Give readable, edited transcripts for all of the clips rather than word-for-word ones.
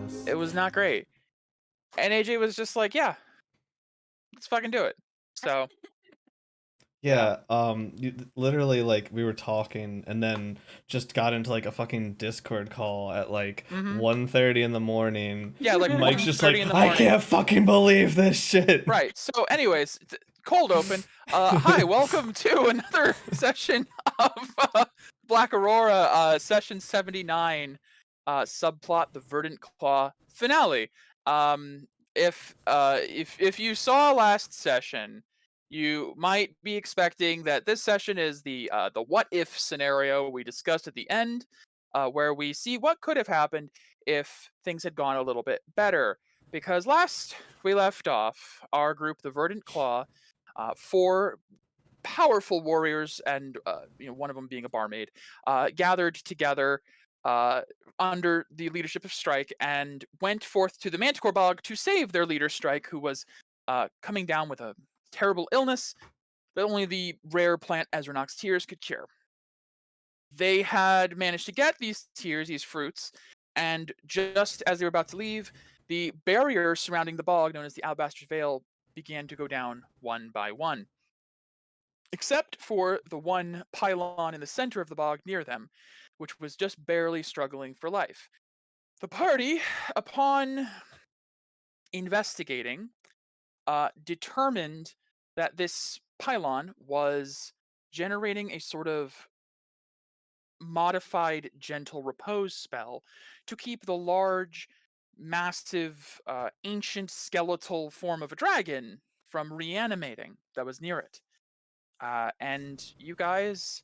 goodness. It was not great. And AJ was just like, yeah, let's fucking do it. So Yeah, literally, like, we were talking and then just got into like a fucking Discord call at like 1:30 in the morning. yeah, like Mike's just like, 1:30 in the I morning. can't fucking believe this shit. Right. So anyways, cold open. Hi, welcome to another session of Black Aurora, session 79, subplot the Verdant Claw finale. If you saw last session, you might be expecting that this session is the what if scenario we discussed at the end, where we see what could have happened if things had gone a little bit better. Because last we left off, our group, the Verdant Claw, 4 powerful warriors, and one of them being a barmaid, gathered together under the leadership of Strike and went forth to the Manticore Bog to save their leader, Strike, who was coming down with a terrible illness that only the rare plant Ezranox tears could cure. They had managed to get these tears, these fruits, and just as they were about to leave, the barrier surrounding the bog, known as the Alabaster Veil, began to go down one by one. Except for the one pylon in the center of the bog near them, which was just barely struggling for life. The party, upon investigating, determined that this pylon was generating a sort of modified gentle repose spell to keep the large, massive, ancient skeletal form of a dragon from reanimating that was near it. And you guys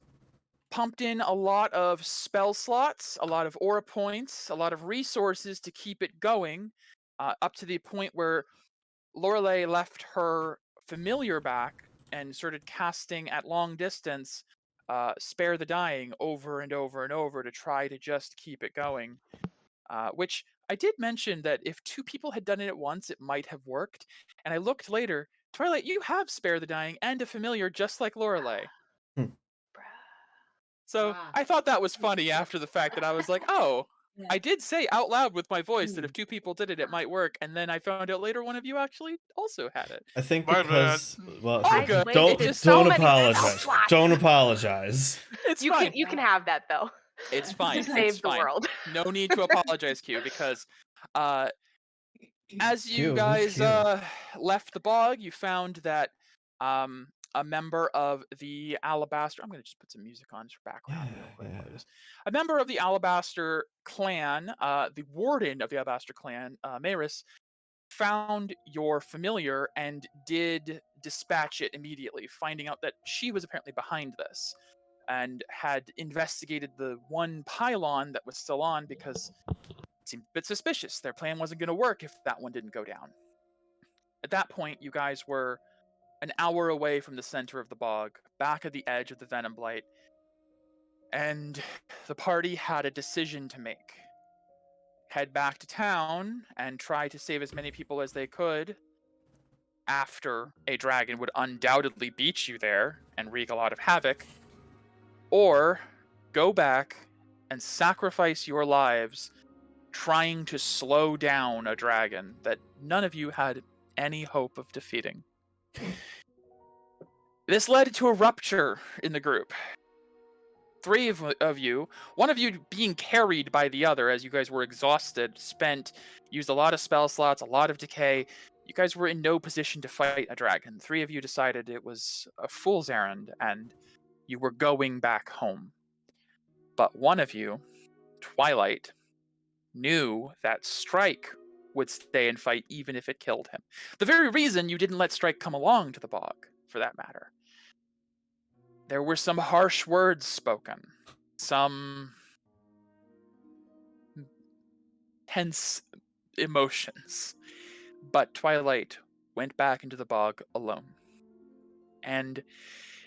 pumped in a lot of spell slots, a lot of aura points, a lot of resources to keep it going, up to the point where Lorelei left her familiar back and started casting at long distance Spare the Dying over and over and over to try to just keep it going. Which I did mention that if 2 people had done it at once, it might have worked. And I looked later. Twilight, you have Spare the Dying and a familiar just like Lorelei. So I thought that was funny after the fact that I was like, oh, I did say out loud with my voice that if 2 people did it, it might work. And then I found out later one of you actually also had it. I think My because well, Oh, good. don't apologize. Don't apologize. It's You fine. can have that though. It's fine. To save It's the fine. world. No need to apologize, Q, because as you Q, guys who's Q? left the bog, you found that a member of the Alabaster. I'm going to just put some music on just for background real quick. Yeah. A member of the Alabaster clan, the warden of the Alabaster clan, Maris, found your familiar and did dispatch it immediately, finding out that she was apparently behind this and had investigated the one pylon that was still on because it seemed a bit suspicious. Their plan wasn't going to work if that one didn't go down. At that point, you guys were an hour away from the center of the bog, back at the edge of the Venom Blight, and the party had a decision to make. Head back to town and try to save as many people as they could after a dragon would undoubtedly beat you there and wreak a lot of havoc, or go back and sacrifice your lives trying to slow down a dragon that none of you had any hope of defeating. This led to a rupture in the group. 3 of you, one of you being carried by the other as you guys were exhausted, used a lot of spell slots, a lot of decay. You guys were in no position to fight a dragon. 3 of you decided it was a fool's errand and you were going back home. But one of you, Twilight, knew that Strike would stay and fight even if it killed him. The very reason you didn't let Strike come along to the bog, for that matter. There were some harsh words spoken, some tense emotions, but Twilight went back into the bog alone. And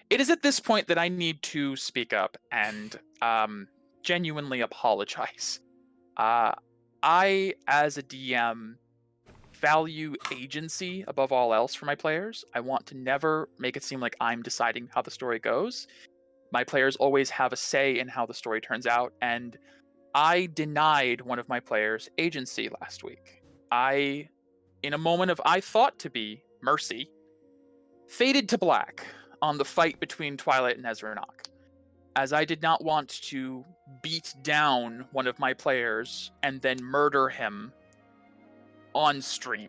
it is at this point that I need to speak up and genuinely apologize. I, as a DM, value agency above all else for my players. I want to never make it seem like I'm deciding how the story goes. My players always have a say in how the story turns out, and I denied one of my players agency last week. I, in a moment of I thought to be mercy, faded to black on the fight between Twilight and Ezranok, as I did not want to beat down one of my players and then murder him on stream.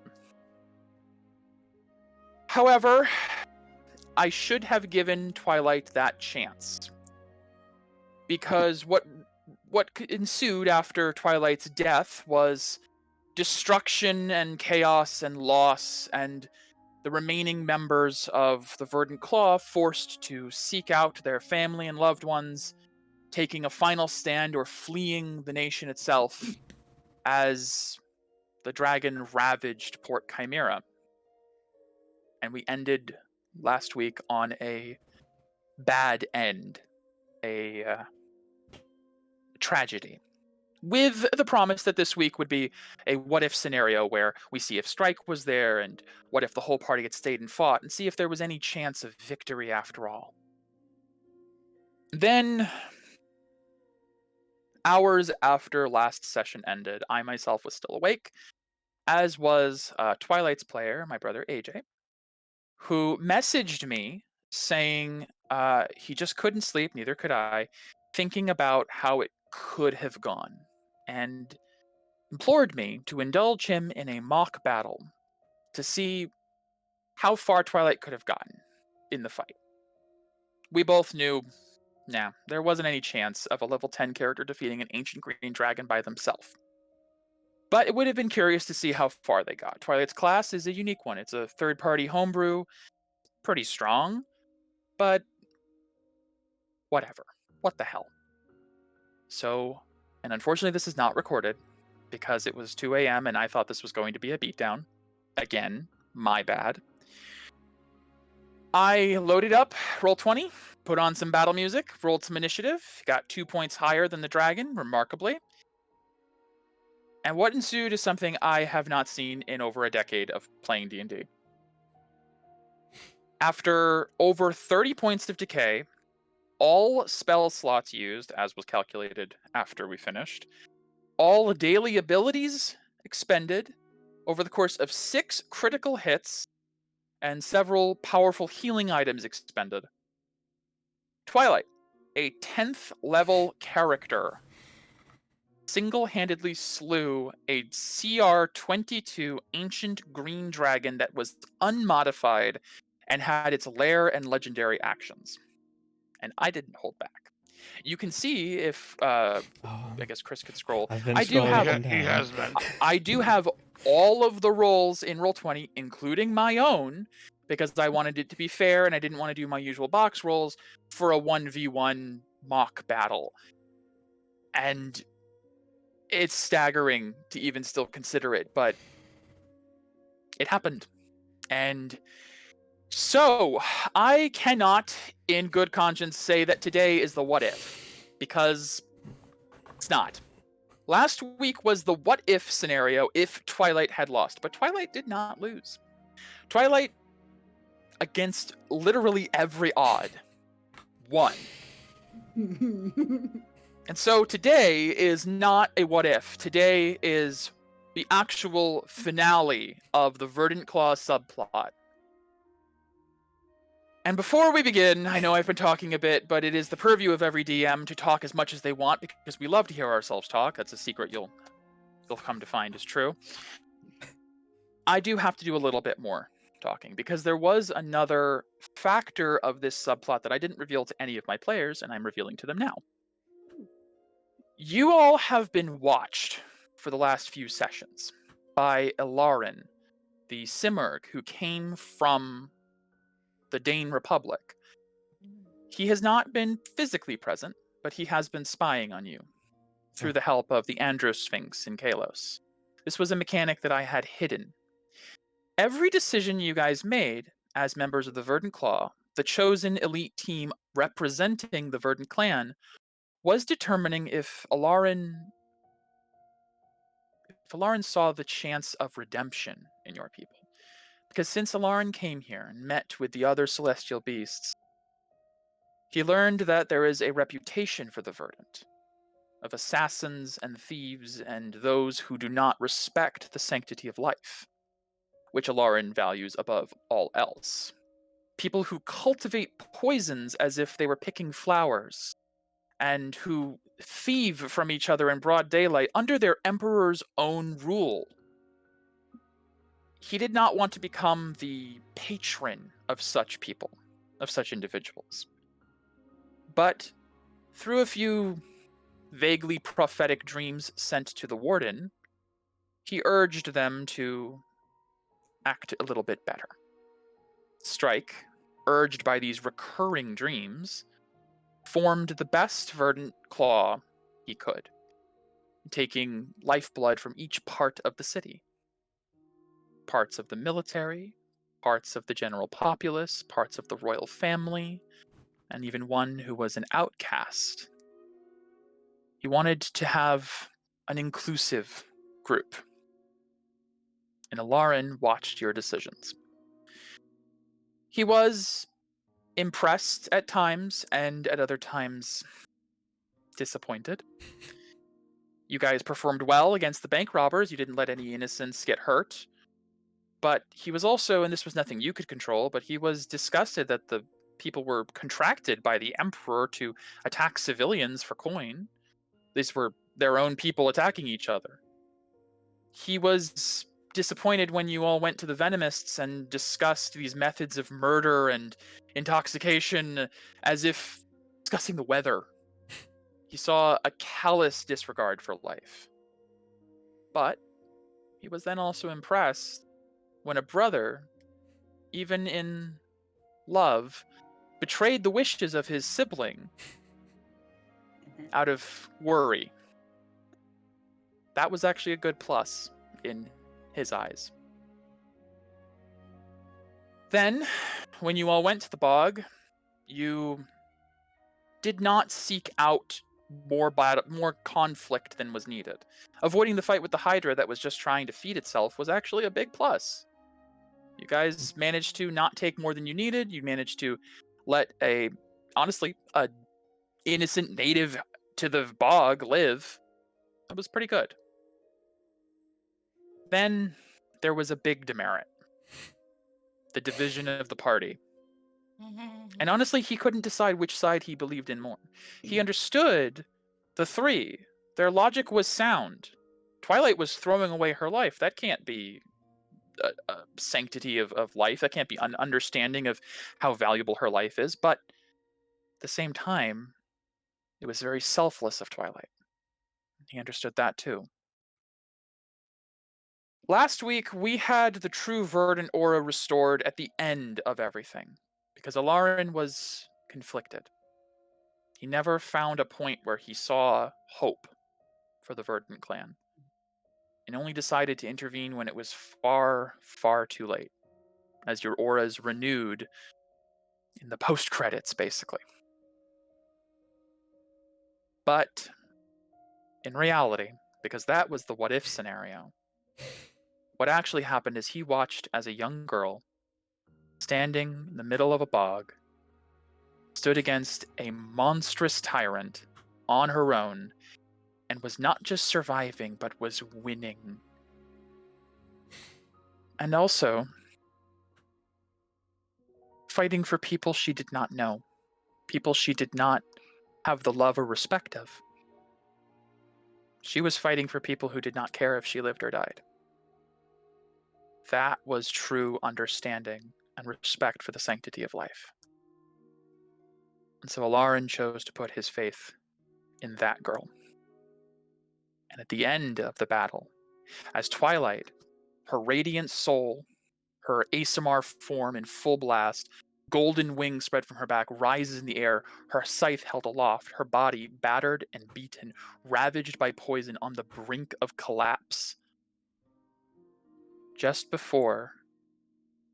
However, I should have given Twilight that chance, because what ensued after Twilight's death was destruction and chaos and loss, and the remaining members of the Verdant Claw forced to seek out their family and loved ones, taking a final stand or fleeing the nation itself as the dragon ravaged Port Chimera. And we ended last week on a bad end, a tragedy, with the promise that this week would be a what-if scenario where we see if Strike was there, and what if the whole party had stayed and fought, and see if there was any chance of victory after all. Then, hours after last session ended, I myself was still awake, as was Twilight's player, my brother AJ, who messaged me saying he just couldn't sleep, neither could I, thinking about how it could have gone, and implored me to indulge him in a mock battle to see how far Twilight could have gotten in the fight. We both knew, nah, there wasn't any chance of a level 10 character defeating an ancient green dragon by themselves. But it would have been curious to see how far they got. Twilight's class is a unique one. It's a third-party homebrew, pretty strong, but whatever. What the hell? So, and unfortunately this is not recorded, because it was 2 a.m. and I thought this was going to be a beatdown. Again, my bad. I loaded up Roll20, put on some battle music, rolled some initiative, got 2 points higher than the dragon, remarkably. And what ensued is something I have not seen in over a decade of playing D&D. After over 30 points of decay, all spell slots used, as was calculated after we finished, all daily abilities expended over the course of 6 critical hits, and several powerful healing items expended, Twilight, a 10th level character, single-handedly slew a CR 22 ancient green dragon that was unmodified and had its lair and legendary actions. And I didn't hold back. You can see if I guess Chris could scroll. I've been I do scrolling have up and He down. has been. I do have all of the rolls in Roll20, including my own, because I wanted it to be fair and I didn't want to do my usual box rolls for a 1v1 mock battle. And it's staggering to even still consider it, but it happened. And so I cannot, in good conscience, say that today is the what if, because it's not. Last week was the what if scenario if Twilight had lost, but Twilight did not lose. Twilight, against literally every odd, won. And so today is not a what if. Today is the actual finale of the Verdant Claw subplot. And before we begin, I know I've been talking a bit, but it is the purview of every DM to talk as much as they want, because we love to hear ourselves talk. That's a secret you'll come to find is true. I do have to do a little bit more talking, because there was another factor of this subplot that I didn't reveal to any of my players, and I'm revealing to them now. You all have been watched for the last few sessions by Ilarin, the Simurg who came from the Dane Republic. He has not been physically present, but he has been spying on you through the help of the Androsphinx in Kalos. This was a mechanic that I had hidden. Every decision you guys made as members of the Verdant Claw, the chosen elite team representing the Verdant clan, was determining if Ilarin saw the chance of redemption in your people. Because since Ilarin came here and met with the other celestial beasts, he learned that there is a reputation for the Verdant. of assassins and thieves and those who do not respect the sanctity of life, which Alarin values above all else. People who cultivate poisons as if they were picking flowers, and who thieve from each other in broad daylight under their emperor's own rule. He did not want to become the patron of such people, of such individuals. But through a few vaguely prophetic dreams sent to the warden, he urged them to act a little bit better. Strike, urged by these recurring dreams, formed the best verdant claw he could, taking lifeblood from each part of the city. Parts of the military, parts of the general populace, parts of the royal family, and even one who was an outcast. He wanted to have an inclusive group. And Alarin watched your decisions. He was impressed at times, and at other times disappointed. You guys performed well against the bank robbers. You didn't let any innocents get hurt. But he was also, and this was nothing you could control, but he was disgusted that the people were contracted by the Emperor to attack civilians for coin. These were their own people attacking each other. He was disappointed when you all went to the Venomists and discussed these methods of murder and intoxication as if discussing the weather. He saw a callous disregard for life. But he was then also impressed when a brother, even in love, betrayed the wishes of his sibling out of worry. That was actually a good plus in his eyes. Then, when you all went to the bog, you did not seek out more conflict than was needed. Avoiding the fight with the Hydra that was just trying to feed itself was actually a big plus. You guys managed to not take more than you needed. You managed to let a innocent native to the bog live. That was pretty good. Then there was a big demerit. The division of the party. And honestly, he couldn't decide which side he believed in more. He understood the three. Their logic was sound. Twilight was throwing away her life. That can't be a sanctity of life. That can't be an understanding of how valuable her life is. But at the same time, it was very selfless of Twilight. He understood that too. Last week, we had the true Verdant aura restored at the end of everything, because Alarin was conflicted. He never found a point where he saw hope for the Verdant clan, and only decided to intervene when it was far, far too late, as your auras renewed in the post-credits, basically. But in reality, because that was the what-if scenario, what actually happened is he watched as a young girl, standing in the middle of a bog, stood against a monstrous tyrant on her own, and was not just surviving, but was winning. And also fighting for people she did not know, people she did not have the love or respect of. She was fighting for people who did not care if she lived or died. That was true understanding and respect for the sanctity of life. And so Alarin chose to put his faith in that girl. And at the end of the battle, as Twilight, her radiant soul, her Asimar form in full blast, golden wings spread from her back, rises in the air, her scythe held aloft, her body battered and beaten, ravaged by poison on the brink of collapse. Just before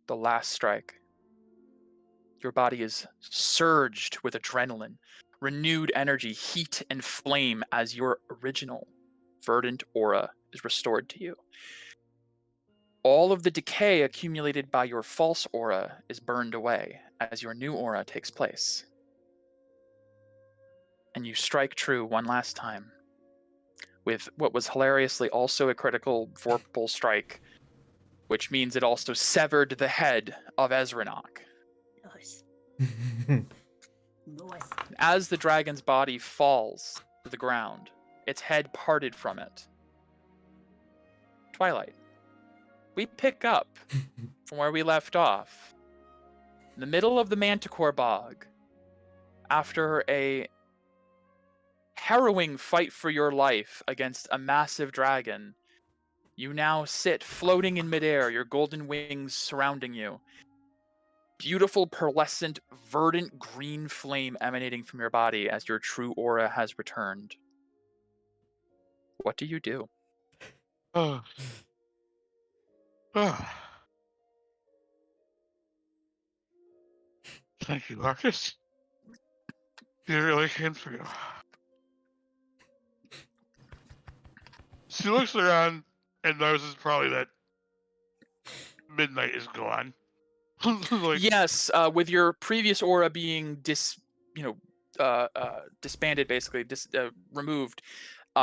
the last strike, your body is surged with adrenaline, renewed energy, heat, and flame as your original verdant aura is restored to you. All of the decay accumulated by your false aura is burned away as your new aura takes place. And you strike true one last time with what was hilariously also a critical vorpal strike, which means it also severed the head of Ezranok. Nice. Nice. As the dragon's body falls to the ground, its head parted from it. Twilight, we pick up from where we left off. In the middle of the Manticore Bog, after a harrowing fight for your life against a massive dragon, you now sit floating in midair, your golden wings surrounding you. Beautiful, pearlescent, verdant green flame emanating from your body as your true aura has returned. What do you do? Oh. Thank you, Marcus. You really came through. She looks around and notices probably that midnight is gone. Like, Yes, with your previous aura being disbanded, basically removed,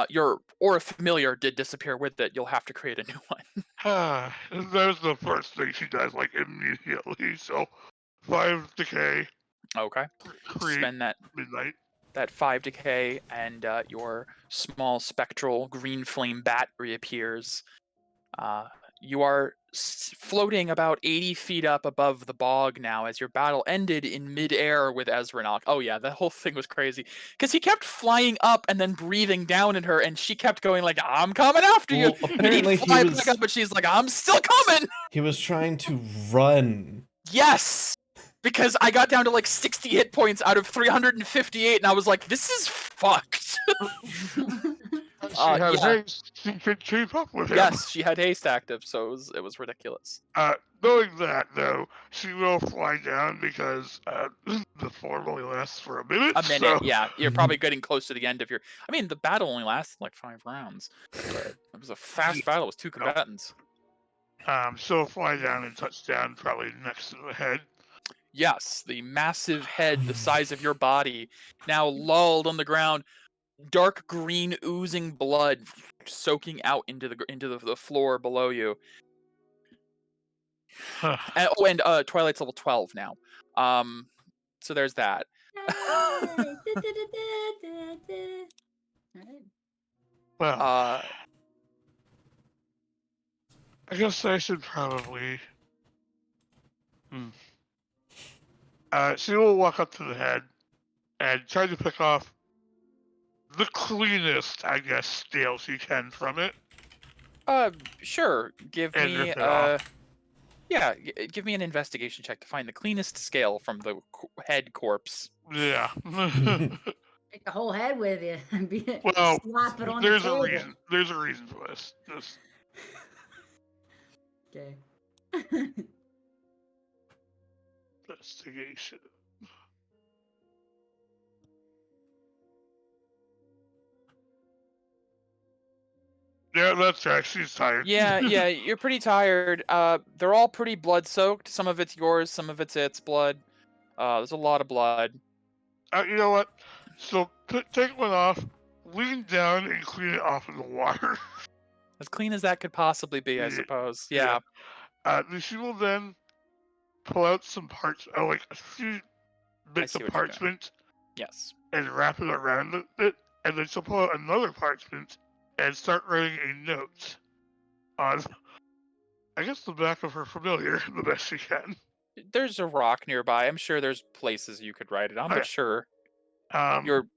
your aura familiar did disappear with it. You'll have to create a new one. that was the first thing she does, like immediately. So 5 decay, Okay. create Spend that midnight. 5 decay, and your small spectral green flame bat reappears. You are floating about 80 feet up above the bog now as your battle ended in midair with Ezranok. Oh yeah, that whole thing was crazy. Because he kept flying up and then breathing down at her, and she kept going like, I'm coming after you. Well, And then he'd apparently fly he was back up, but she's like, I'm still coming! he was trying to run. Yes! Because I got down to like 60 hit points out of 358, and I was like, this is fucked. She had yeah. haste. She could keep up with him. Yes, she had haste active, so it was ridiculous. Knowing that, though, she will fly down because the form only lasts for a minute. A minute, so... yeah. You're probably getting close to the end of your... I mean, the battle only lasted like 5 rounds. But it was a fast battle with 2 combatants. She'll fly down and touch down probably next to the head. Yes, the massive head the size of your body, now lulled on the ground, dark green oozing blood soaking out into the floor below you. and Twilight's level 12 now. So there's that. Well, I guess I should probably... she will walk up to the head and try to pick off the cleanest, I guess, scale she can from it. Sure. Give And me rip it off. yeah, give me an investigation check to find the cleanest scale from the head corpse. Yeah. Take the whole head with you and Well, slap it on there's the a table. reason. There's a reason for this. Okay. Investigation. Yeah, that's right. She's tired. Yeah, you're pretty tired. They're all pretty blood soaked. Some of it's yours, some of it's blood. There's a lot of blood. You know what? So take one off, lean down, and clean it off in the water. As clean as that could possibly be, I suppose. Yeah. She will then pull out some parts, like a few bits of parchment. Yes. And wrap it around it, and then she'll pull out another parchment and start writing a note on, I guess, the back of her familiar the best she can. There's a rock nearby. I'm sure there's places you could write it on, but sure. Your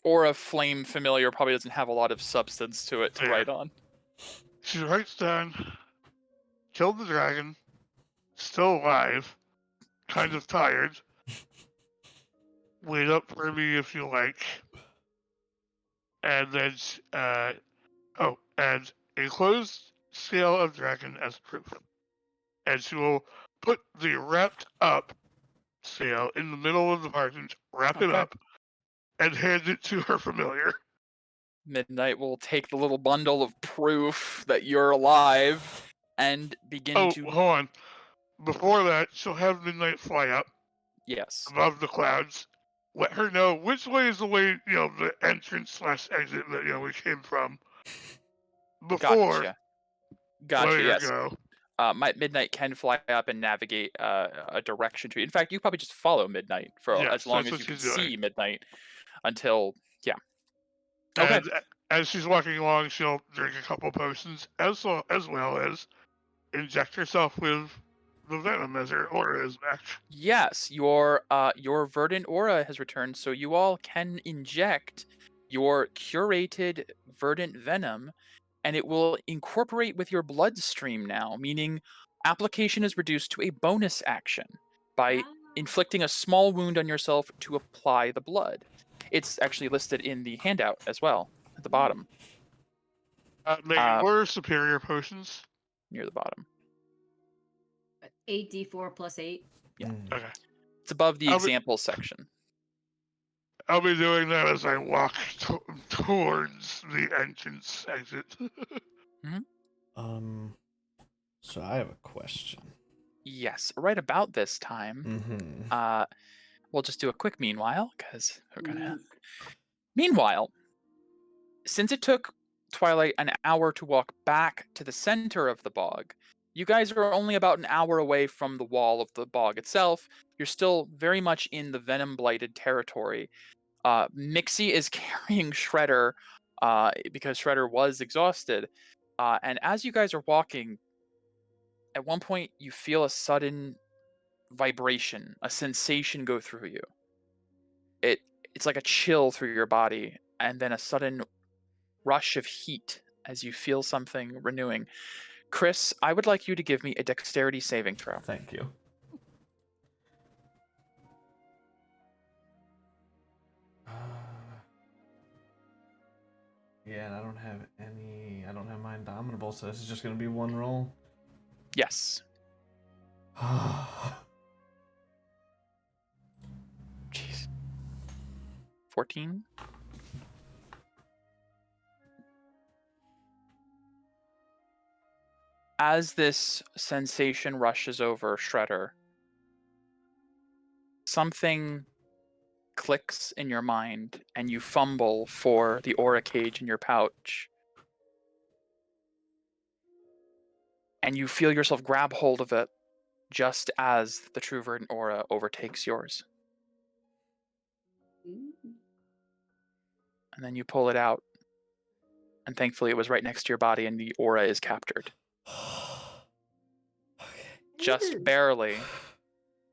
aura flame familiar probably doesn't have a lot of substance to it to write on. She writes down, killed the dragon, still alive, kind of tired. Wait up for me if you like. And then, and enclosed scale of dragon as proof. And she will put the wrapped up scale in the middle of the parchment, wrap it up, and hand it to her familiar. Midnight will take the little bundle of proof that you're alive and begin to... Oh, hold on. Before that, she'll have Midnight fly up. Yes. Above the clouds. Let her know which way is the way, the entrance/exit that, we came from. before Gotcha. letting her Yes. go. Midnight can fly up and navigate a direction to you. In fact, you probably just follow Midnight for Yes, as long that's as what you can she's doing. see Midnight until Okay. And as she's walking along, she'll drink a couple potions as well as inject herself with the venom as her aura is back. Yes, your verdant aura has returned, so you all can inject your curated verdant venom, and it will incorporate with your bloodstream now, meaning application is reduced to a bonus action by Ah. inflicting a small wound on yourself to apply the blood. It's actually listed in the handout as well at the bottom, They were superior potions. near the bottom. 8d4 plus 8. Yeah. Okay. It's above the I'll examples section. I'll be doing that as I walk towards the entrance exit. So I have a question. Yes, right about this time. We'll just do a quick meanwhile, because we're gonna. Meanwhile, since it took Twilight an hour to walk back to the center of the bog, you guys are only about an hour away from the wall of the bog itself. You're still very much in the venom blighted territory. Mixie is carrying Shredder because Shredder was exhausted. And as you guys are walking, at one point you feel a sudden vibration, a sensation go through you. It's like a chill through your body, and then a sudden rush of heat as you feel something renewing. Chris, I would like you to give me a dexterity saving throw. Thank you. Yeah, and I don't have my Indomitable, so this is just gonna be one roll. Yes. Jeez. 14? As this sensation rushes over Shredder, something clicks in your mind and you fumble for the aura cage in your pouch. And you feel yourself grab hold of it just as the true verdant aura overtakes yours. And then you pull it out. And thankfully it was right next to your body and the aura is captured. Just barely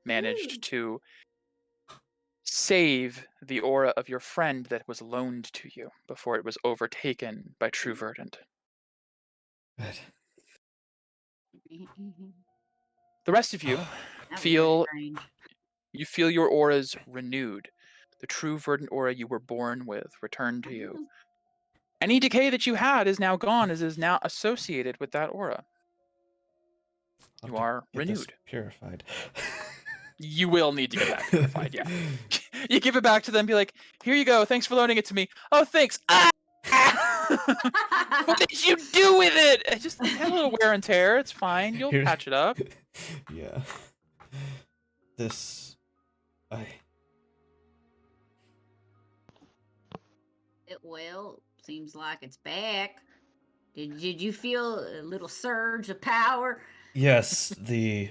managed to save the aura of your friend that was loaned to you before it was overtaken by true verdant. Good. The rest of you feel your auras renewed. The true verdant aura you were born with returned to you. Any decay that you had is now gone, as is now associated with that aura. You are renewed. Purified. You will need to get that purified, yeah. You give it back to them, be like, here you go, thanks for loaning it to me. Oh, thanks. Ah! What did you do with it? It just had a little wear and tear. It's fine. You'll patch it up. Yeah. Well, seems like it's back. Did you feel a little surge of power? Yes, the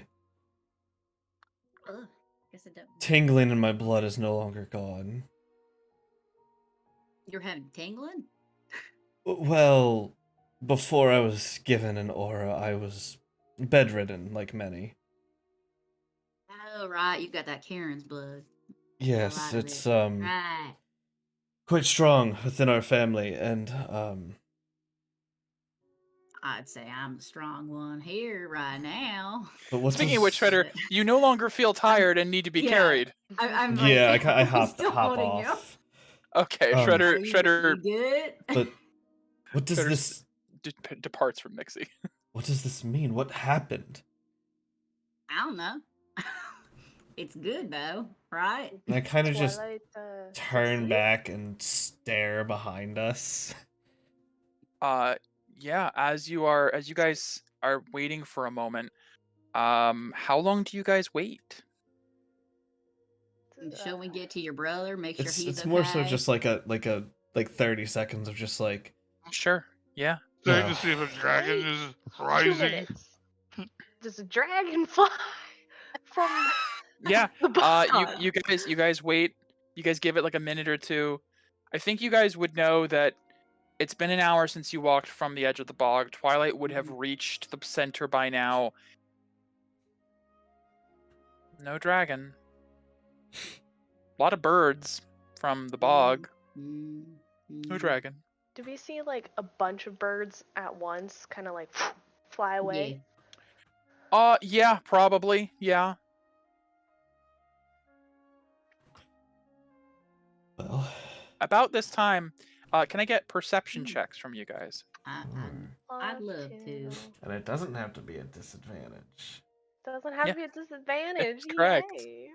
Guess it don't. tingling in my blood is no longer gone. You're having tingling? Well, before I was given an aura, I was bedridden, like many. Oh, right. You got that Karen's blood. Yes, it's Right. quite strong within our family, and I'd say I'm the strong one here right now. But what's Speaking of which, Shredder, you no longer feel tired and need to be carried. I'm yeah, like, I I'm hop still holding off. Okay, Shredder. You good? But what does Shredder this? Departs from Mixie. What does this mean? What happened? I don't know. It's good though, right? And I kind of just Twilight, turn succeed? back and stare behind us. Yeah, as you guys are waiting for a moment, how long do you guys wait? Shall we get to your brother? Make sure he's It's okay. more so just like 30 seconds of just like Sure. Yeah. Trying No. to see if a dragon Wait, is 2 rising. minutes. Does a dragon fly from Yeah. the bog? You guys wait. You guys give it like a minute or two. I think you guys would know that it's been an hour since you walked from the edge of the bog. Twilight would have reached the center by now. No dragon. A lot of birds from the bog. No dragon. Do we see like a bunch of birds at once, kind of like fly away? Yeah, probably. Yeah. Well, About this time, can I get perception checks from you guys? I'd love to. and it doesn't have to be a disadvantage. Doesn't have Yeah. to be a disadvantage. That's correct. Yay.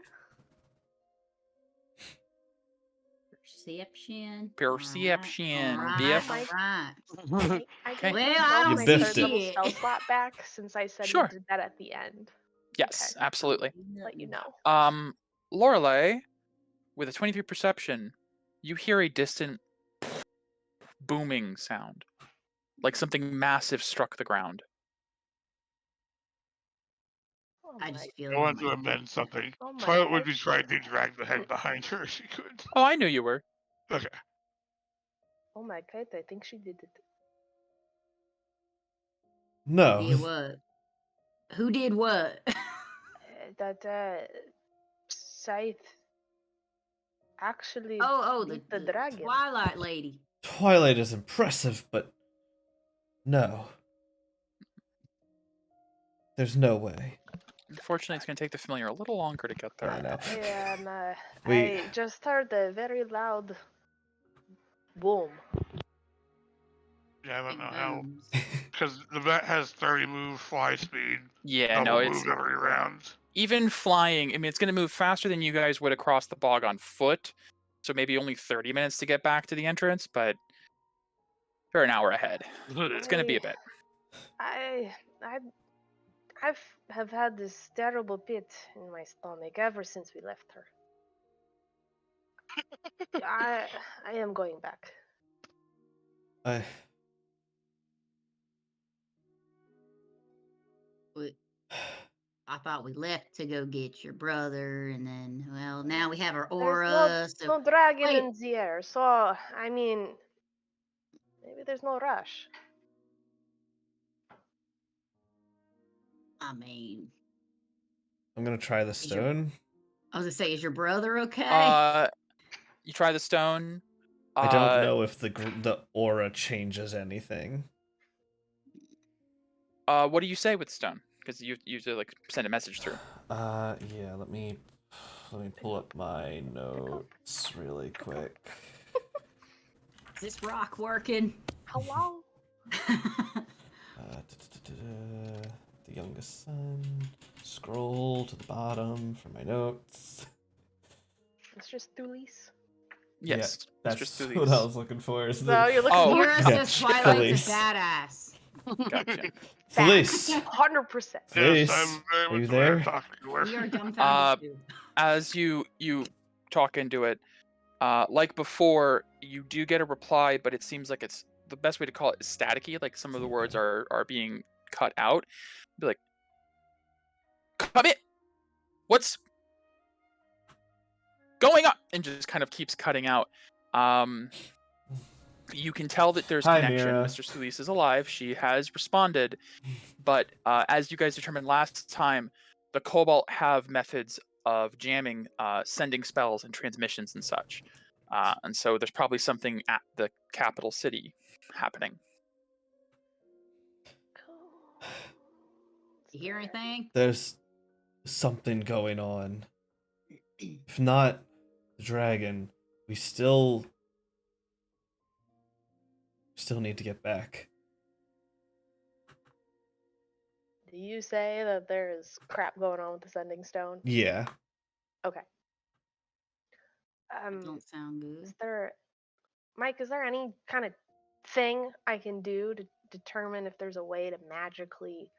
Perception. Perception. Alright. Biff. Alright. I Well, can I throw don't my biffed third it. little spell slot back since I said Sure. we did that at the end. Yes, absolutely. Let you know. Lorelei, with a 23 perception, you hear a distant booming sound, like something massive struck the ground. Oh I my- just feel I want to like amend something. Oh my Twilight would gosh. be trying to drag the head behind her if she could. Oh, I knew you were. Okay. Oh my god, I think she did it. No. did what? Who did what? That Scythe actually Oh, beat the the dragon. Twilight lady. Twilight is impressive, but no. There's no way. Unfortunately, it's going to take the familiar a little longer to get there. I know. And We- I just heard a very loud boom. Yeah, I don't know how. Bones. Because the vet has 30 move, fly speed, Yeah, double no, it's move every round. even flying. I mean, it's going to move faster than you guys would across the bog on foot. So maybe only 30 minutes to get back to the entrance, but they're an hour ahead. It's going to be a bit. Have had this terrible pit in my stomach ever since we left her. I am going back. I thought we left to go get your brother, and then, well, now we have our There's aura. no dragon Wait. in the air, so I mean, maybe there's no rush. I mean, I'm gonna try the Is your- stone. I was gonna say, is your brother okay? You try the stone. I don't know if the aura changes anything. What do you say with stone? Because you usually like send a message through. Yeah. Let me pull up my notes really quick. Is this rock working? Hello? The youngest son. Scroll to the bottom for my notes. It's just Thulis. Yes, That's it's just what through I was looking for. Is So you're looking Oh. for Mira Yeah, says Twilight's Felice. a badass. Gotcha. Felice. 100%. Felice, Yes, I'm are you much aware of there? talking to her. We are dumbfounded too. As you talk into it, like before, you do get a reply, but it seems like it's the best way to call it is staticky. Like some of the words are being cut out. Be like, come in. What's going on? And just kind of keeps cutting out. You can tell that there's Hi, connection. Mira. Mr. Solis is alive. She has responded. But as you guys determined last time, the Cobalt have methods of jamming, sending spells and transmissions and such. And so there's probably something at the capital city happening. You hear anything? There's something going on. If not the dragon, we still need to get back. Do you say that there's crap going on with the sending stone? Yeah. Okay. Don't sound good. Mike, is there any kind of thing I can do to determine if there's a way to magically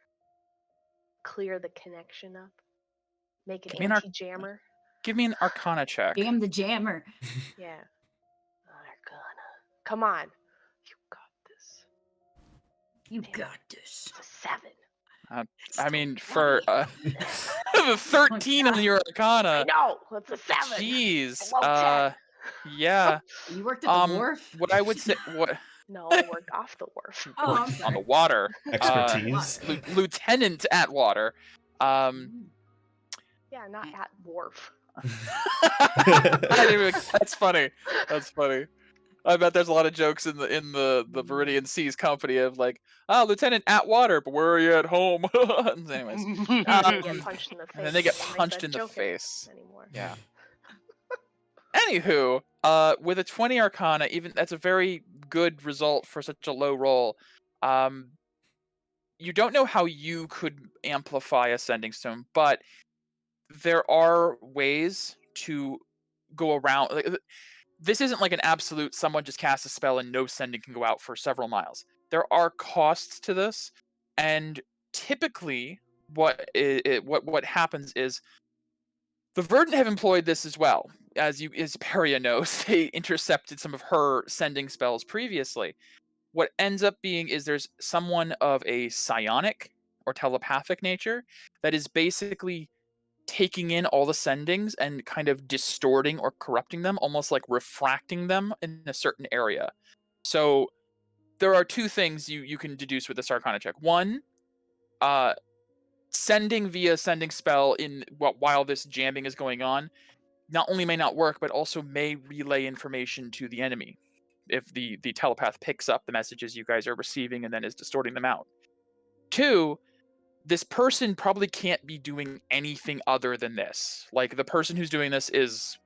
clear the connection up? Make it Give me an arc- anti-jammer? Give me an Arcana check. Jam the jammer. Yeah. Arcana. Come on. You got this. You got this. It's a 7. I mean, for 13 on your I Arcana. know. It's a 7. Jeez. Below 10. Yeah. You worked at the wharf? What I would say, what No, I worked off the wharf. Oh, I'm on sorry. the water. Expertise. Lieutenant Atwater. Yeah, not at wharf. That's funny. That's funny. I bet there's a lot of jokes in the Viridian Seas company of like, Lieutenant Atwater, but where are you at home? Anyways, They get punched in the face. and then they get don't make punched that in the joke face. anymore. Yeah. Anywho, with a 20 Arcana, even that's a very good result for such a low roll. You don't know how you could amplify a sending stone, but there are ways to go around. This isn't like an absolute someone just casts a spell and no sending can go out for several miles. There are costs to this, and typically what happens is the Verdant have employed this as well. As Peria knows, they intercepted some of her sending spells previously. What ends up being is there's someone of a psionic or telepathic nature that is basically taking in all the sendings and kind of distorting or corrupting them, almost like refracting them in a certain area. So there are two things you can deduce with this Arcana check. One, sending via sending spell while this jamming is going on not only may not work, but also may relay information to the enemy if the telepath picks up the messages you guys are receiving and then is distorting them out. Two, this person probably can't be doing anything other than this. Like, the person who's doing this is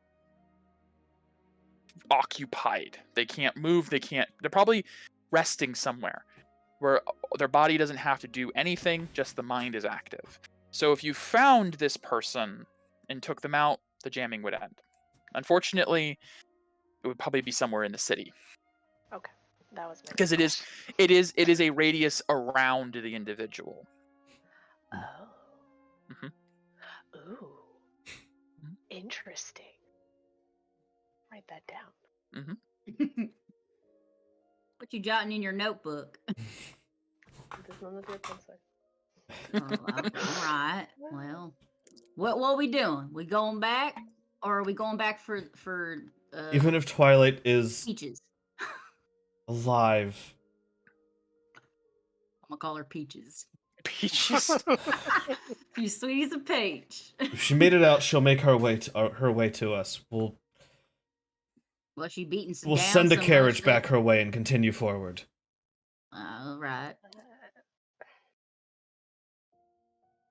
occupied. They can't move, they're probably resting somewhere where their body doesn't have to do anything, just the mind is active. So if you found this person and took them out, the jamming would end. Unfortunately, it would probably be somewhere in the city. Okay, that was my Because it is a radius around the individual. Oh. Mhm. Ooh. Mhm. Interesting. Write that down. Mm-hmm. What you jotting in your notebook? This one with your pencil. All right. Well, what are we doing? We going back, or are we going back for Even if Twilight is Peaches? alive, I'm gonna call her Peaches. Peaches. You sweet as a peach. if she made it out, she'll make her way to us. We'll She beating some. we'll down send a so carriage much back her way and continue forward. All right.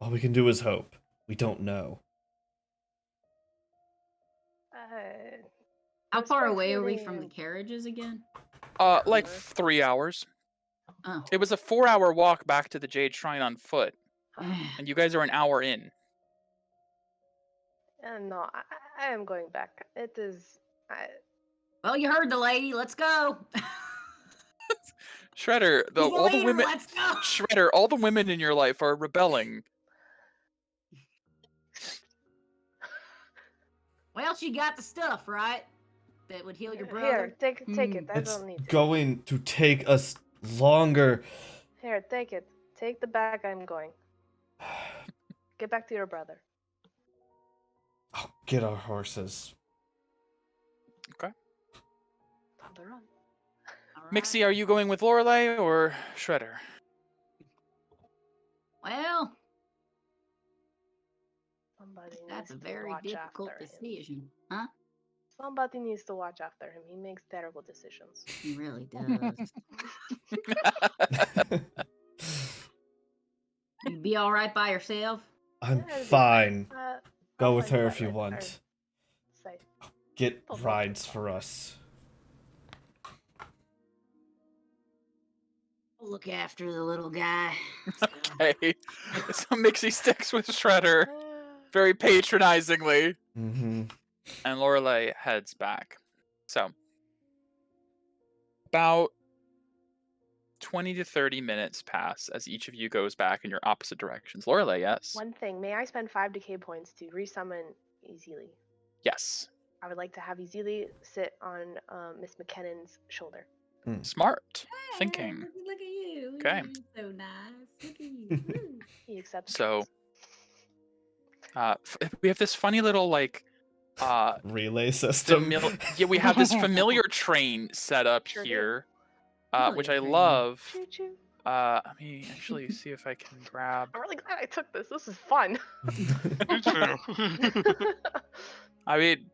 All we can do is hope. We don't know. How what's far my away are we feeling from the in- carriages again? Like 3 hours. Oh. It was a 4-hour walk back to the Jade Shrine on foot, and you guys are an hour in. No, I am going back. It is. Well, you heard the lady. Let's go. Shredder, He's all the leader, women. Let's go. Shredder, all the women in your life are rebelling. Well, she got the stuff, right? That would heal your brother. Here, take it. I It's don't need it. going to take us longer. Here, take it. Take the bag. I'm going. Get back to your brother. Oh, get our horses. On the run. All right. Mixie, are you going with Lorelei or Shredder? Well, Somebody that's a needs to very watch difficult after him. decision, huh? Somebody needs to watch after him. He makes terrible decisions. He really does. You be all right by yourself? I'm Yeah, it'll be fine. Go I'll with find her if you Twilight want. Safe. Get Don't rides for us. Look after the little guy. Okay. So Mixie sticks with Shredder very patronizingly, Mm-hmm. and Lorelei heads back. So, about 20 to 30 minutes pass as each of you goes back in your opposite directions. Lorelei, yes? One thing, may I spend 5 decay points to resummon Ezili? Yes. I would like to have Ezili sit on Miss McKinnon's shoulder. Smart thinking. Look at you. Okay. You're so nice. Look at you. Woo. He accepts. So, we have this funny little like relay system. yeah, we have this familiar train set up Sure do. here, which I Familiar train. love. Choo choo. Let me actually see if I can grab. I'm really glad I took this. This is fun. Me too. I mean,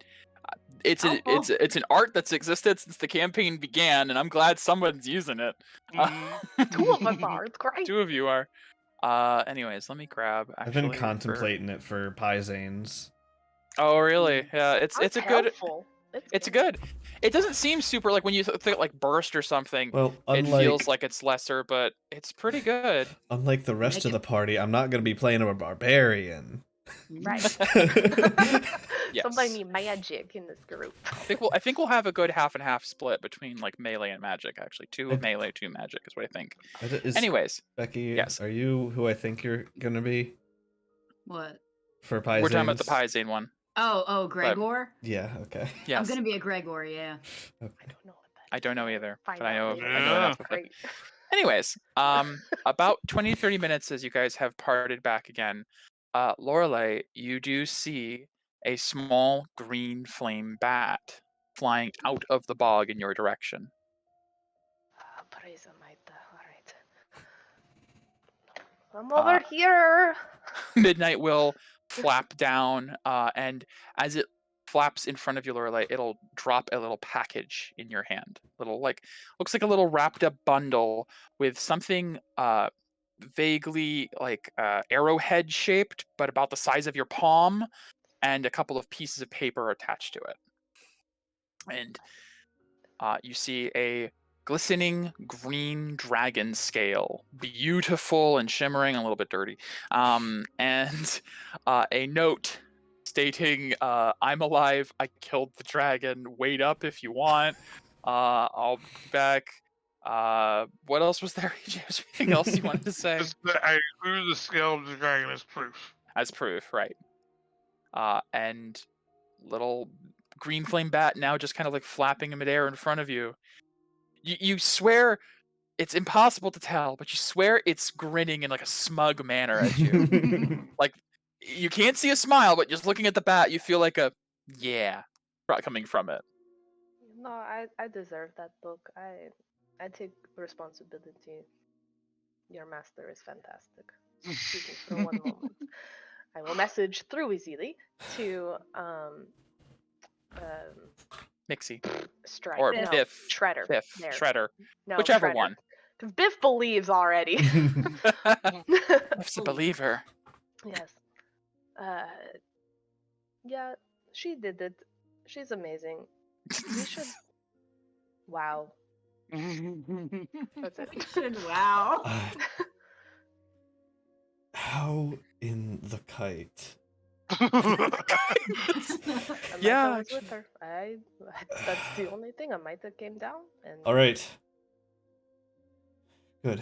it's an art that's existed since the campaign began, and I'm glad someone's using it. Two of us are. It's great. Two of you are. Anyways, let me grab. I've been actually, contemplating it for Paizanes. Oh, really? Yeah, it's That's a good. helpful. It's a good. It doesn't seem super like when you think like burst or something. Well, It feels like it's lesser, but it's pretty good. unlike the rest of the party, I'm not going to be playing a barbarian. Right. Yes. Somebody need magic in this group. I think we'll have a good half and half split between like melee and magic. Actually, 2 melee, 2 magic is what I think. Anyways, Becky, yes. Are you who I think you're going to be What? for Paizanes? We're talking about the Paizane one. Oh, Gregor? Yeah, okay. Yes. I'm going to be a Gregor, yeah. Okay. I don't know what that I don't know either, Find but I out know later. I know enough of it. Great. Anyways, about 20 to 30 minutes as you guys have parted back again, Lorelei, you do see a small green flame bat flying out of the bog in your direction. Praise Almighty. All right. I'm over here. Midnight will flap down, and as it flaps in front of you, Lorelei, it'll drop a little package in your hand. Looks like a little wrapped up bundle with something vaguely like arrowhead shaped, but about the size of your palm, and a couple of pieces of paper attached to it. And you see a glistening green dragon scale, beautiful and shimmering, a little bit dirty, and a note stating, "I'm alive. I killed the dragon. Wait up if you want. I'll be back." What else was there? Was there anything else you wanted to say? I included the scale of the dragon as proof. As proof, right? And little green flame bat now just kind of like flapping in midair in front of you. You swear it's impossible to tell, but you swear it's grinning in like a smug manner at you. Like you can't see a smile, but just looking at the bat, you feel like a yeah coming from it. No, I deserve that book. I take responsibility. Your master is fantastic. Excuse me for one moment. I will message through easily to Mixie Strike or no, Biff. Shredder. Biff. There. Shredder. No, Whichever Shredder. one. Because Biff believes already. Biff's a believer. Yes. Yeah, she did it. She's amazing. We should. Wow. That's it. Wow. How in the kite? Yeah, I was with her. That's the only thing. Amita came down and. All right. Good.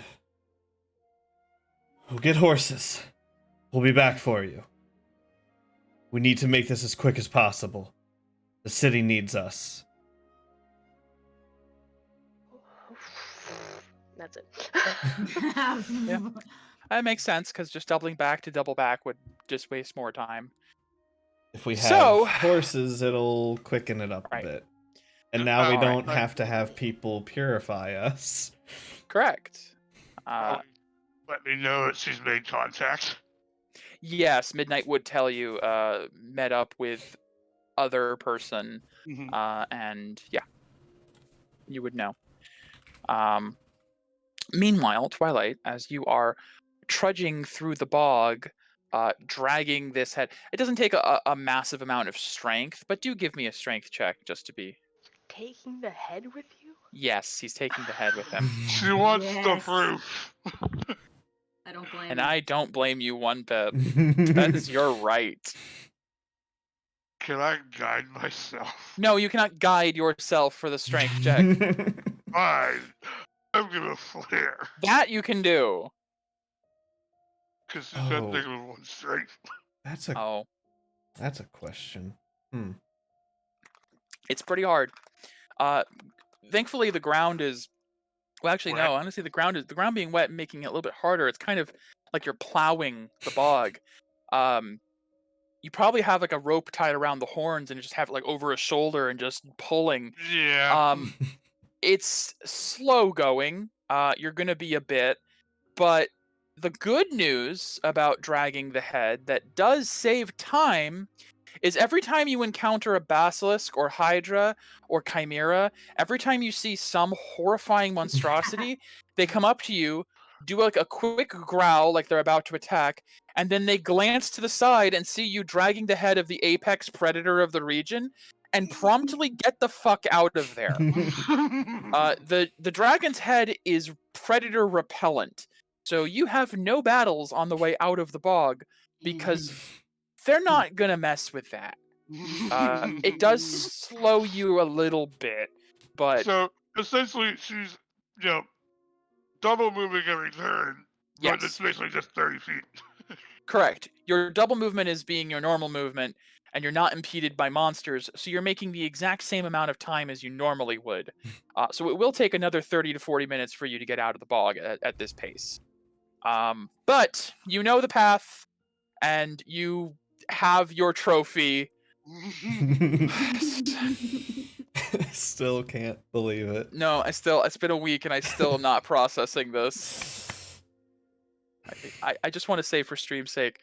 We'll get horses. We'll be back for you. We need to make this as quick as possible. The city needs us. That's it. Yeah. That makes sense, because just doubling back to double back would just waste more time. If we have So- horses, it'll quicken it up Right. a bit. And now we Alright. don't have to have people purify us. Correct. Let me know that she's made contact. Yes, Midnight would tell you, met up with other person, and yeah, you would know. Meanwhile, Twilight, as you are trudging through the bog, dragging this head, it doesn't take a massive amount of strength, but do give me a strength check just to be. Taking the head with you? Yes, he's taking the head with him. She wants the Yes. proof. I don't blame And you. I don't blame you one bit. That is your right. Can I guide myself? No, you cannot guide yourself for the strength check. Fine. I'm gonna flare. That you can do. Because she's got Oh. -1 strength. That's a Oh, question. it's pretty hard. Thankfully, the ground is Well, actually, Wet. no. Honestly, the ground being wet and making it a little bit harder. It's kind of like you're plowing the bog. You probably have like a rope tied around the horns and just have it like over a shoulder and just pulling. Yeah. It's slow going. You're gonna be a bit, but the good news about dragging the head that does save time is every time you encounter a basilisk or hydra or chimera, every time you see some horrifying monstrosity, they come up to you, do like a quick growl like they're about to attack, and then they glance to the side and see you dragging the head of the apex predator of the region and promptly get the fuck out of there. The dragon's head is predator repellent, so you have no battles on the way out of the bog because they're not gonna mess with that. It does slow you a little bit, but So essentially, she's double moving every turn, but it's yes, basically just 30 feet. correct. Your double movement is being your normal movement, and you're not impeded by monsters, so you're making the exact same amount of time as you normally would. So it will take another 30 to 40 minutes for you to get out of the bog at this pace. But you know the path, and you have your trophy. Still can't believe it. No, it's been a week and I still am not processing this. I just want to say for stream's sake,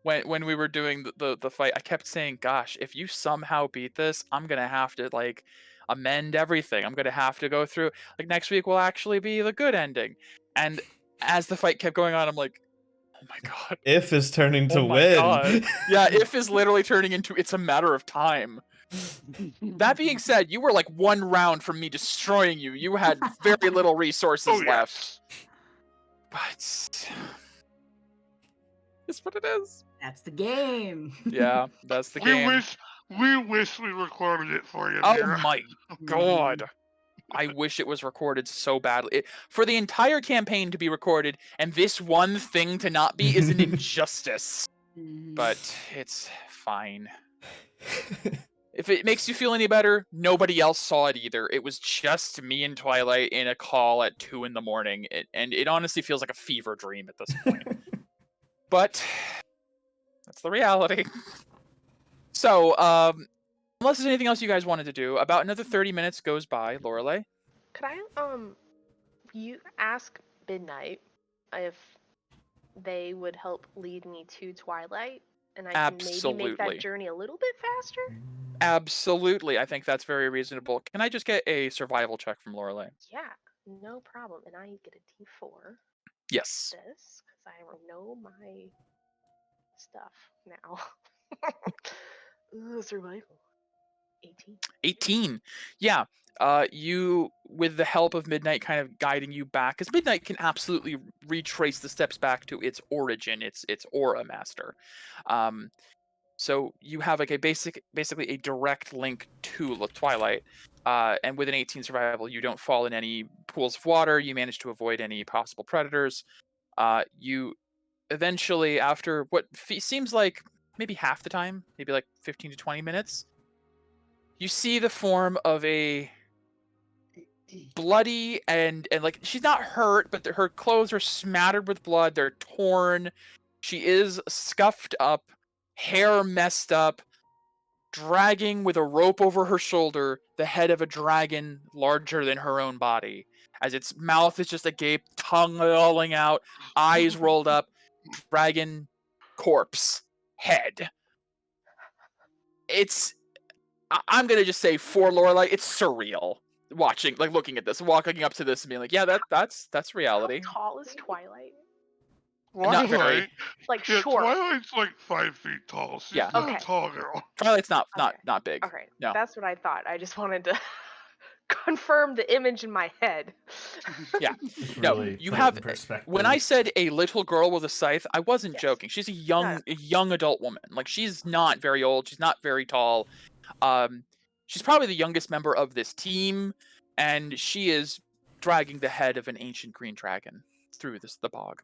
when we were doing the fight, I kept saying, gosh, if you somehow beat this, I'm gonna have to like amend everything. I'm gonna have to go through like next week will actually be the good ending. And as the fight kept going on, I'm like, oh my god. If is turning to Oh my win. god. Yeah, if is literally turning into it's a matter of time. That being said, you were like one round from me destroying you. You had very little resources Oh, left. yes. But it's what it is. That's the game. Yeah, that's the game. We wish we recorded it for you. Oh Mira. my god. I wish it was recorded so badly. For the entire campaign to be recorded and this one thing to not be is an injustice. But it's fine. If it makes you feel any better, nobody else saw it either. It was just me and Twilight in a call at 2 in the morning, and it honestly feels like a fever dream at this point. But that's the reality. So, unless there's anything else you guys wanted to do, about another 30 minutes goes by, Lorelei. Could I you ask Midnight if they would help lead me to Twilight, and I can maybe make Absolutely. that journey a little bit faster? Absolutely, I think that's very reasonable. Can I just get a survival check from Lorelei? Yeah, no problem. And I get a D4. Yes. This, because I know my stuff now. Survival. 18. 18. Yeah. You, with the help of Midnight kind of guiding you back, because Midnight can absolutely retrace the steps back to its origin, its Aura Master. So you have like basically a direct link to Twilight. And with an 18 survival, you don't fall in any pools of water. You manage to avoid any possible predators. You eventually, after what seems like maybe half the time, maybe like 15 to 20 minutes, you see the form of a bloody and like she's not hurt, but her clothes are smattered with blood. They're torn. She is scuffed up, hair messed up, dragging with a rope over her shoulder the head of a dragon larger than her own body, as its mouth is just agape, tongue lolling out, eyes rolled up, dragon corpse head. I'm gonna just say for Lorelei, it's surreal watching, like looking at this, walking up to this and being like, yeah, that's reality. How tall is Twilight? Not very. Like Yeah, short. Twilight's like 5 feet tall. She's Yeah. not Okay. a tall girl. Twilight's not big. Okay, No. that's what I thought. I just wanted to confirm the image in my head. Yeah. Just No, really you put it have in perspective. when I said a little girl with a scythe, I wasn't Yes. joking. She's a young adult woman. Like she's not very old. She's not very tall. She's probably the youngest member of this team, and she is dragging the head of an ancient green dragon through the bog.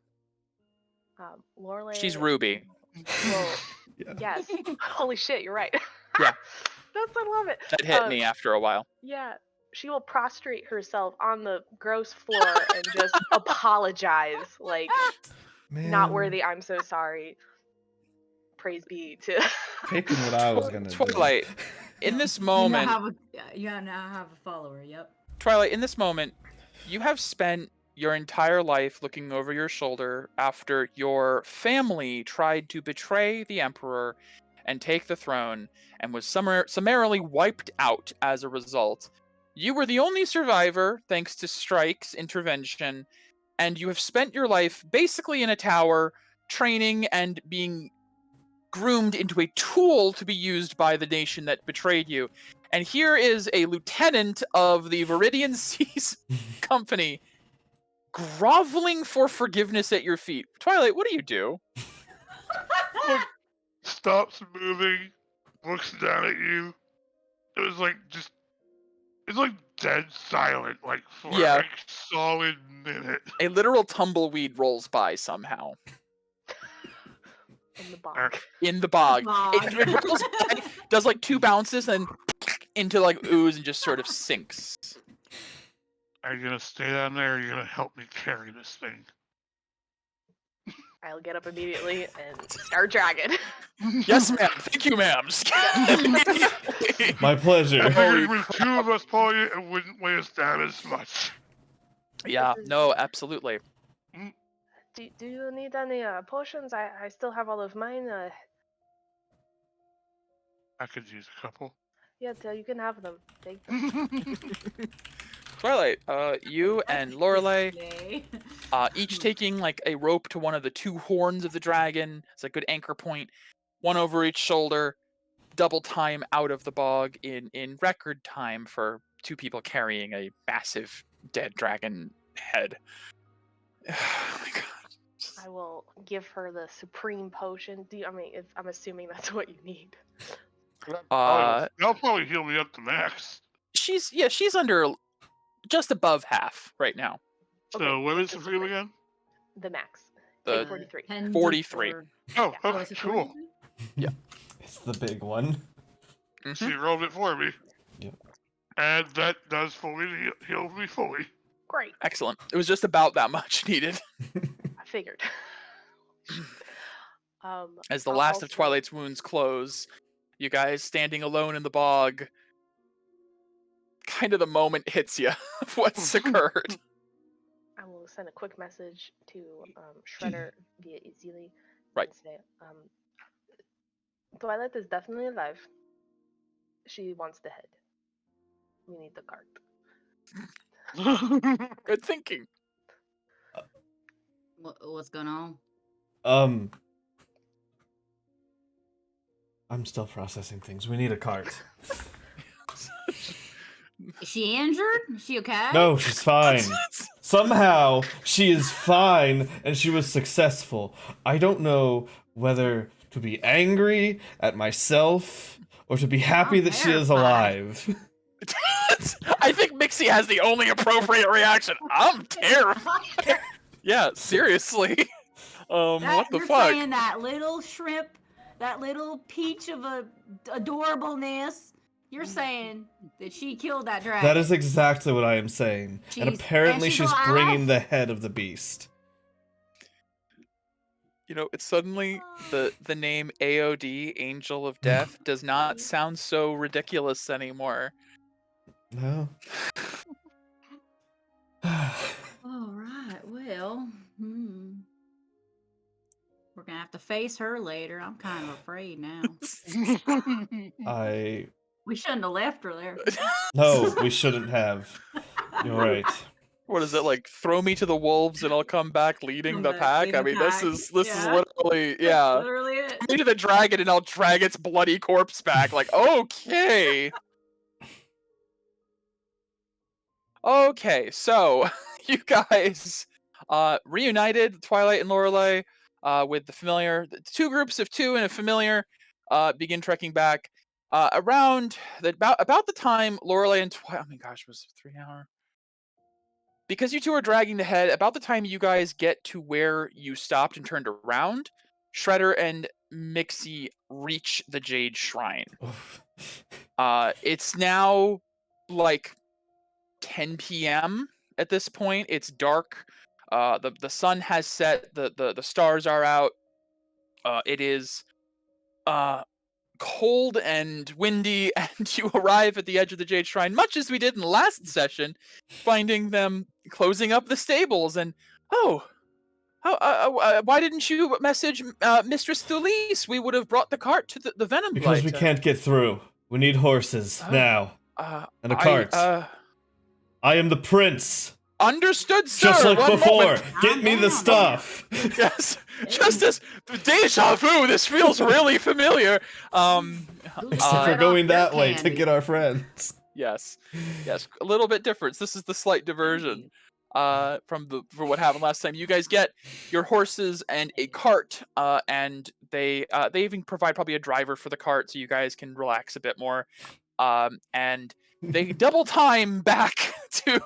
Lorelei. She's Ruby. Well, Yeah. yes. Holy shit, you're right. Yeah. I love it. That hit me after a while. Yeah. she will prostrate herself on the gross floor and just apologize, like, not Man, worthy, I'm so sorry. Praise be to. picking what I was gonna Twilight, do. in this You now moment, have a follower. Yep. Twilight, in this moment, you have spent your entire life looking over your shoulder after your family tried to betray the Emperor and take the throne and was summarily wiped out as a result. You were the only survivor thanks to Strike's intervention, and you have spent your life basically in a tower, training and being groomed into a tool to be used by the nation that betrayed you. And here is a lieutenant of the Viridian Seas Company groveling for forgiveness at your feet. Twilight, what do you do? Stops moving, looks down at you. It was like just, it's like dead silent, like for Yeah. a solid minute. A literal tumbleweed rolls by somehow. In the bog. In the bog. It rolls by, does like 2 bounces, and into like ooze and just sort of sinks. Are you gonna stay down there, or are you gonna help me carry this thing? I'll get up immediately and start dragging. Yes, ma'am. Thank you, ma'am. Just My pleasure. I Holy figured with 2 of us pulling it, it wouldn't weigh us down as much. Yeah, no, absolutely. Do you need any potions? I still have all of mine. I could use a couple. Yeah, you can have them. Take them. Twilight, you and Lorelei, Yay. each taking like a rope to one of the 2 horns of the dragon. It's a good anchor point. One over each shoulder. Double time out of the bog in record time for 2 people carrying a massive dead dragon head. Oh my god. I will give her the supreme potion. I'm assuming that's what you need. That'll probably heal me up to max. She's under just above half right now. So Okay, what is Supreme again? The max. The- Take 43. 43. Oh, Oh, okay, is it cool. 43? It's the big one. Mhm. She rolled it for me. Yep. And that does fully heal me fully. Great. Excellent. It was just about that much needed. I figured. As the I'll last of also- Twilight's wounds close, you guys standing alone in the bog, kind of the moment hits you of what's occurred. I will send a quick message to Shredder via Easily. Right. And say, Twilight is definitely alive. She wants the head. We need the cart. Good thinking. What's going on? I'm still processing things. We need a cart. Is she injured? Is she okay? No, she's fine. Somehow, she is fine, and she was successful. I don't know whether to be angry at myself or to be happy I'm that she is terrified. alive. I think Mixie has the only appropriate reaction. I'm terrified. Yeah, seriously. What the you're fuck? saying that little shrimp, that little peach of a adorableness, you're saying that she killed that dragon. That is exactly what I am saying. And apparently she's she's bringing alive? the head of the beast. You know, it's suddenly the name AOD, Angel of Death, does not sound so ridiculous anymore. No. All right. Well, we're gonna have to face her later. I'm kind of afraid now. We shouldn't have left her there. No, we shouldn't have. You're right. What is it like? Throw me to the wolves and I'll come back leading Come the back pack. leading I the mean, this pack. is Yeah. literally yeah. That's literally it. Throw me to the dragon and I'll drag its bloody corpse back. Like okay. Okay, so you guys reunited, Twilight and Lorelei, with the familiar. The 2 groups of 2 and a familiar begin trekking back. Around about the time Lorelei and Twilight, oh my gosh, was it 3 hour? Because you 2 are dragging the head, about the time you guys get to where you stopped and turned around, Shredder and Mixie reach the Jade Shrine. It's now like 10 p.m. at this point. It's dark. The sun has set. The stars are out. It is cold and windy, and you arrive at the edge of the Jade Shrine, much as we did in the last session, finding them closing up the stables. And why didn't you message Mistress Thulise? We would have brought the cart to the Venom Because we Blight. can't get through. We need horses now. And a cart. I am the prince. Understood, sir. Just like One before. moment. Get me the stuff. Yes, just as deja vu. This feels really familiar. Except we're going that way to get our friends. Yes, a little bit different. This is the slight diversion from what happened last time. You guys get your horses and a cart, and they even provide probably a driver for the cart, so you guys can relax a bit more. And they double time back to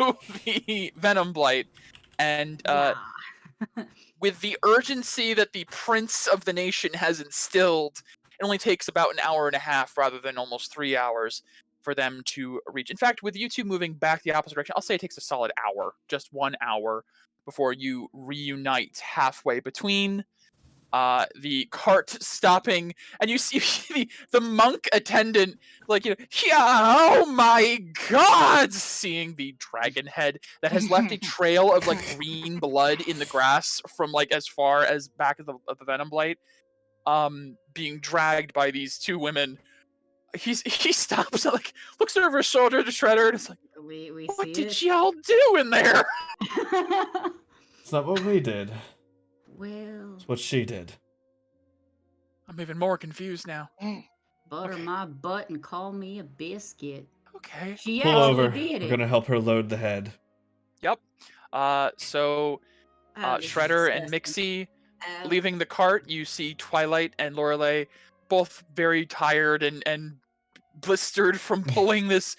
the Venom Blight, and with the urgency that the Prince of the Nation has instilled, it only takes about an hour and a half rather than almost 3 hours for them to reach. In fact, with you two moving back the opposite direction, I'll say it takes a solid hour, just 1 hour, before you reunite halfway between the cart stopping, and you see the monk attendant, like, yeah, oh my god, seeing the dragon head that has left a trail of like green blood in the grass from like as far as back of the Venom Blight, being dragged by these two women. He stops and like looks over his shoulder to Shredder, and it's like, we what see did y'all do in there? It's not what we did. Well, It's what she did. I'm even more confused now. butter my butt and call me a biscuit. Okay. She Pull actually over. did We're it. gonna help her load the head. Yep. So Oh, this is Shredder and disgusting. Mixie leaving the cart, you see Twilight and Lorelei both very tired and blistered from pulling this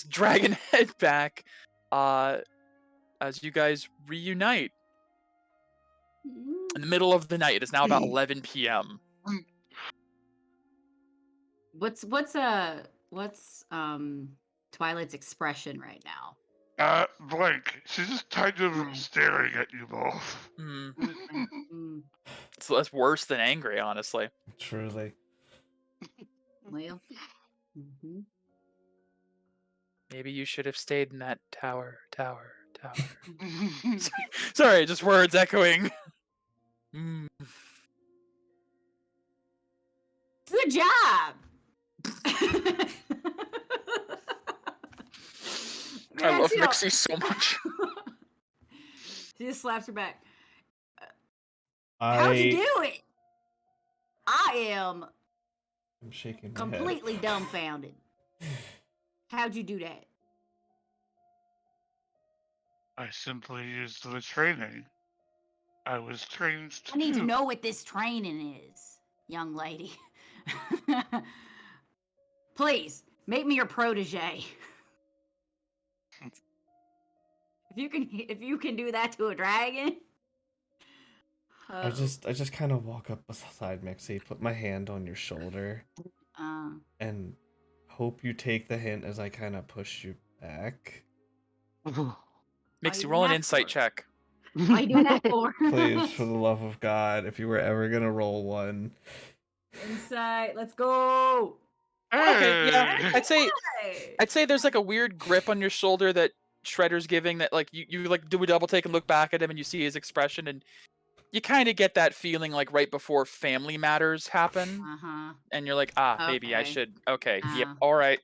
dragon head back. As you guys reunite in the middle of the night. It is now about 11 p.m. What's Twilight's expression right now? Blank. She's just kind of staring at you both. Mm, So that's worse than angry, honestly. Truly. well, mhm. Maybe you should have stayed in that tower. Sorry, just words echoing. Good job. I Man, love she don't- Mixie so much. She just slaps her back. I How'd you do it? I am am shaking my completely dumbfounded. How'd you do that? I simply used the training. I was trained to I need to do. know what this training is, young lady. Please, make me your protege. If you can do that to a dragon. I just kind of walk up beside Mixie, put my hand on your shoulder, and hope you take the hint as I kind of push you back. Mixie, you roll an not insight for? check. What are you doing that for? Please, for the love of God, if you were ever gonna roll one. Insight, let's go. Okay, yeah, Hey! I'd say there's like a weird grip on your shoulder that Shredder's giving, that like you like do a double take and look back at him and you see his expression, and you kind of get that feeling like right before family matters happen, and you're like, maybe I Okay. should. Okay, yep, all right.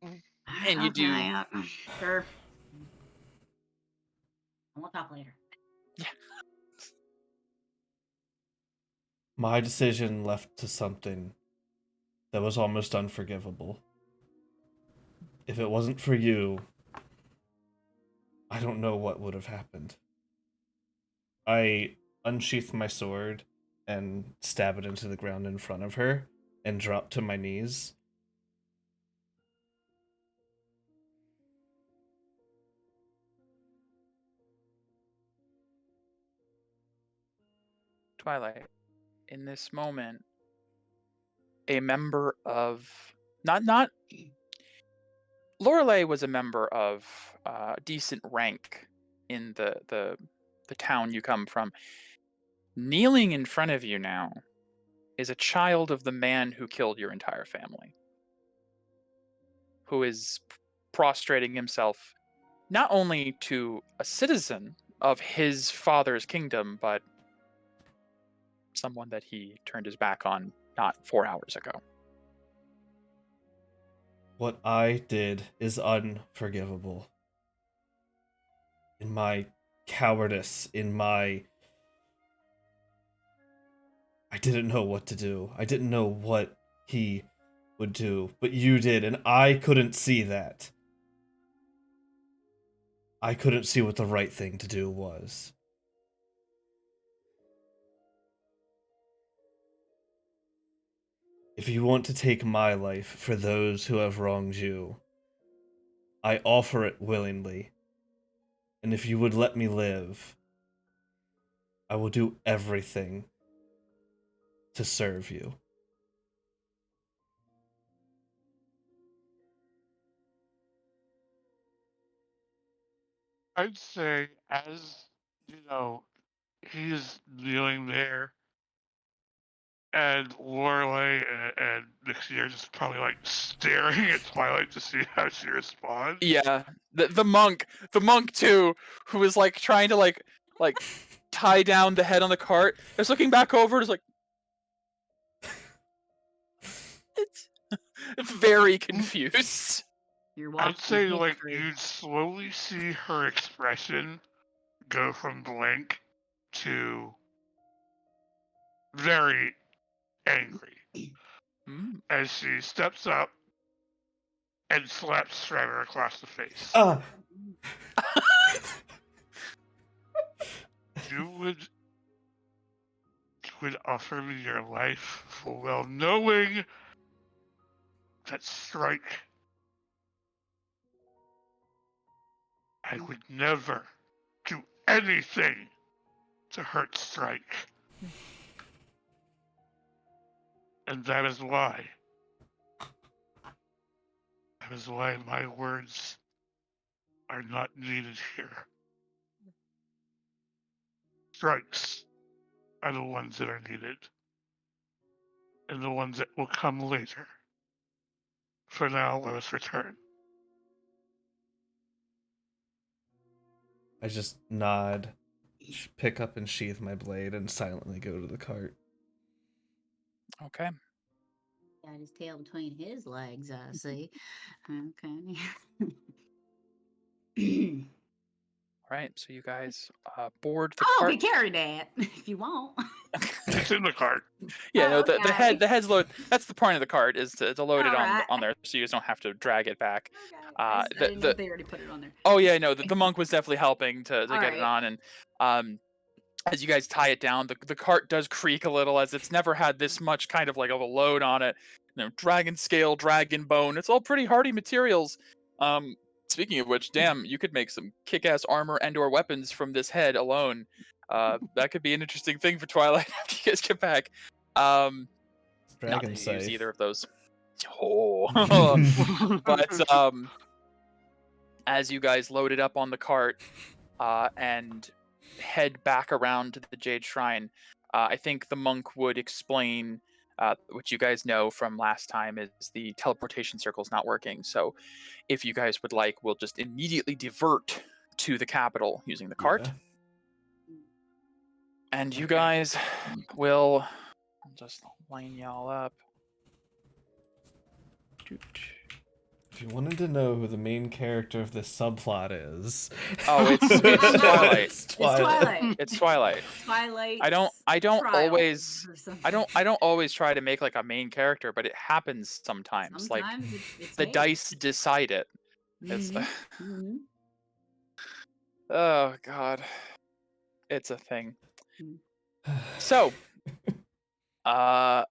And you Okay, sure. We'll talk later. My decision left to something that was almost unforgivable. If it wasn't for you, I don't know what would have happened. I unsheathed my sword and stab it into the ground in front of her and drop to my knees. Twilight, in this moment, a member of not Lorelei was a member of decent rank in the town you come from. Kneeling in front of you now is a child of the man who killed your entire family, who is prostrating himself not only to a citizen of his father's kingdom, but someone that he turned his back on not 4 hours ago. What I did is unforgivable. In my cowardice, I didn't know what to do. I didn't know what he would do, but you did, and I couldn't see that. I couldn't see what the right thing to do was. If you want to take my life for those who have wronged you, I offer it willingly. And if you would let me live, I will do everything to serve you. I'd say, as he's kneeling there, and Lorelei and Nixie are just probably like staring at Twilight to see how she responds. Yeah, the monk too, who is like trying to like tie down the head on the cart, is looking back over, is like, it's very confused. I'd say like you'd slowly see her expression go from blank to very angry as she steps up and slaps Shredder across the face. You would offer me your life, full well knowing that Strike, I would never do anything to hurt Strike. And that is why my words are not needed here. Strikes are the ones that are needed, and the ones that will come later. For now, let us return. I just nod, pick up and sheath my blade, and silently go to the cart. Okay. Got his tail between his legs, I see. Okay. All right, so you guys board the I'll cart. be carrying that if you want. It's in the cart. Yeah, no, the head's load. That's the point of the cart, is to load it Alright. on there, so you guys don't have to drag it back. Okay. I didn't know if they already put it on there. Oh yeah, no, the monk was definitely helping to get Alright. it on, and as you guys tie it down, the cart does creak a little, as it's never had this much kind of like of a load on it. You know, dragon scale, dragon bone. It's all pretty hardy materials. Speaking of which, damn, you could make some kick-ass armor and/or weapons from this head alone. That could be an interesting thing for Twilight after you guys get back. Not Dragon that you use safe. either of those. Oh, but as you guys load it up on the cart and head back around to the Jade Shrine, I think the monk would explain what you guys know from last time is the teleportation circle's not working. So if you guys would like, we'll just immediately divert to the capital using the cart. Yeah. And you guys will just line y'all up. If you wanted to know who the main character of this subplot is, oh, it's Twilight. It's Twilight. It's Twilight. Twilight. I don't trial. always try to make like a main character, but it happens sometimes. Like it's the made. dice decide it. It's oh god, it's a thing. So, I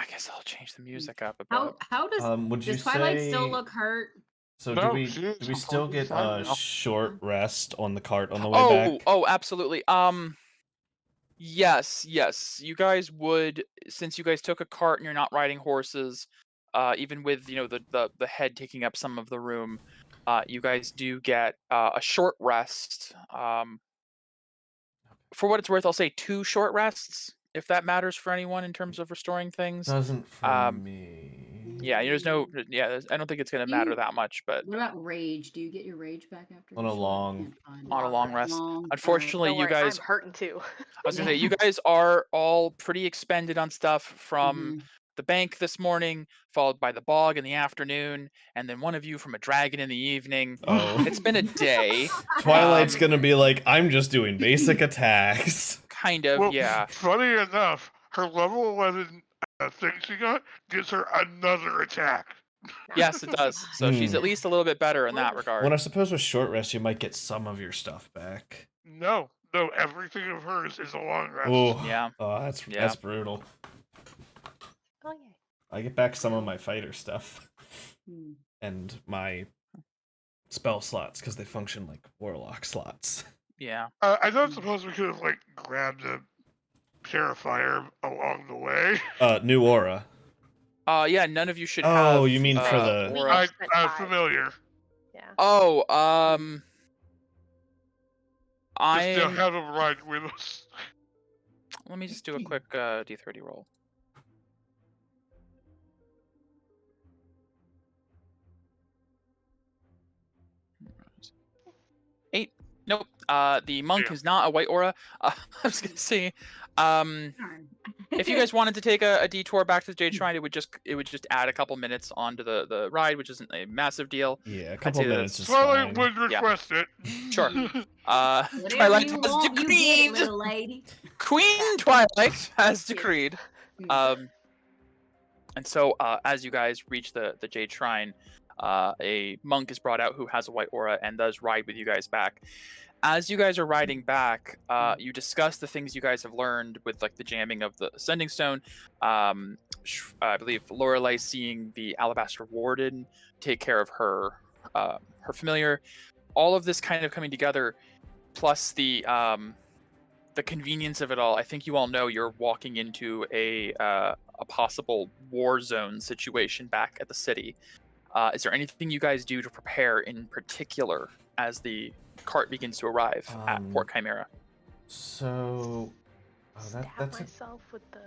guess I'll change the music up a bit. How does Twilight still look hurt? So No, do we still get fine a now. short rest on the cart on the way back? Oh, absolutely. Yes. You guys would, since you guys took a cart and you're not riding horses, even with the head taking up some of the room, you guys do get a short rest. For what it's worth, I'll say 2 short rests, if that matters for anyone in terms of restoring things. Doesn't for me. Yeah, there's no. Yeah, I don't think it's gonna matter that much, but What about rage? Do you get your rage back after On the a shot? long- Can't find it. on a long rest. Long, Unfortunately, Don't you worry, guys. I'm hurting too. I was gonna say you guys are all pretty expended on stuff from the bank this morning, followed by the bog in the afternoon, and then one of you from a dragon in the evening. Oh. It's been a day. Twilight's gonna be like, I'm just doing basic attacks. Kind of, Well, yeah. funny enough, her level 11 thing she got gives her another attack. Yes, it does. So she's at least a little bit better in that regard. When I suppose with short rest, you might get some of your stuff back. No, everything of hers is a long rest. Oh, Yeah. Oh, that's brutal. Oh yeah. I get back some of my fighter stuff and my spell slots because they function like warlock slots. Yeah. I don't suppose we could have grabbed a purifier along the way. New aura. Yeah, none of you should have. Oh, you mean for the? Aura. I'm familiar. Yeah. Oh, Just still have them ride with us. Let me just do a quick D30 roll. Eight. Nope. The monk is not a white aura. I was gonna say, if you guys wanted to take a detour back to the Jade Shrine, it would just add a couple minutes onto the ride, which isn't a massive deal. Yeah, a couple minutes is Twilight fine. would request it. Sure. Whatever Twilight you has want, you decreed. get, little lady. Queen Twilight has decreed. And so as you guys reach the Jade Shrine, a monk is brought out who has a white aura and does ride with you guys back. As you guys are riding back, you discuss the things you guys have learned with the jamming of the Ascending Stone. I believe Lorelei seeing the Alabaster Warden take care of her familiar. All of this kind of coming together, plus the convenience of it all. I think you all know you're walking into a possible war zone situation back at the city. Is there anything you guys do to prepare in particular as the cart begins to arrive at Port Chimera? So, that's myself with the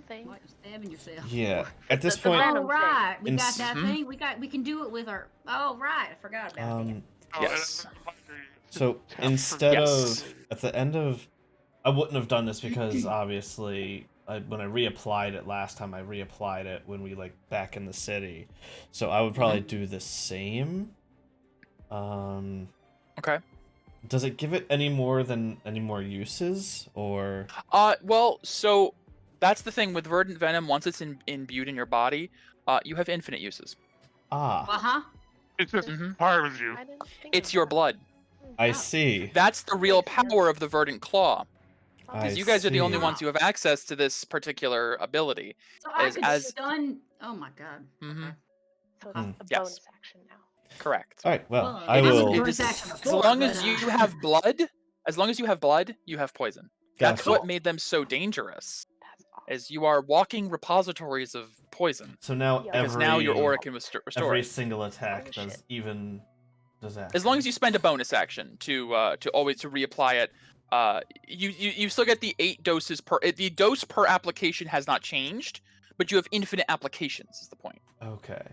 thing. What, stabbing yourself? Yeah. At this The point, random Oh right, we In- got that thing. We can do it with our. Oh right, I forgot about it. Yes. So instead of at the end of, I wouldn't have done this because obviously when I reapplied it last time, I reapplied it when we back in the city. So I would probably do the same. Okay. Does it give it any more uses or? Well, so that's the thing with Verdant Venom. Once it's imbued in your body, you have infinite uses. It's just part of you. I didn't think It's of your that. blood. I see. That's the real Makes sense. power of the Verdant Claw. I Because you guys are the only see. ones who have access to this particular ability. So I As- could as- stun. Oh my god. Mhm. Okay. So it's a Yes. bonus action now. Correct. All right. Well, Well, I it is a will. bonus action As before, long as but, you have blood, you have poison. That's Gotcha. what made them so dangerous. That's awesome. Is you are walking repositories of poison. So now Yeah. Because now your aura can restore. every single attack Holy does shit. even that. As long as you spend a bonus action to always to reapply it, you still get the 8 doses per. The dose per application has not changed, but you have infinite applications. Is the point. Okay.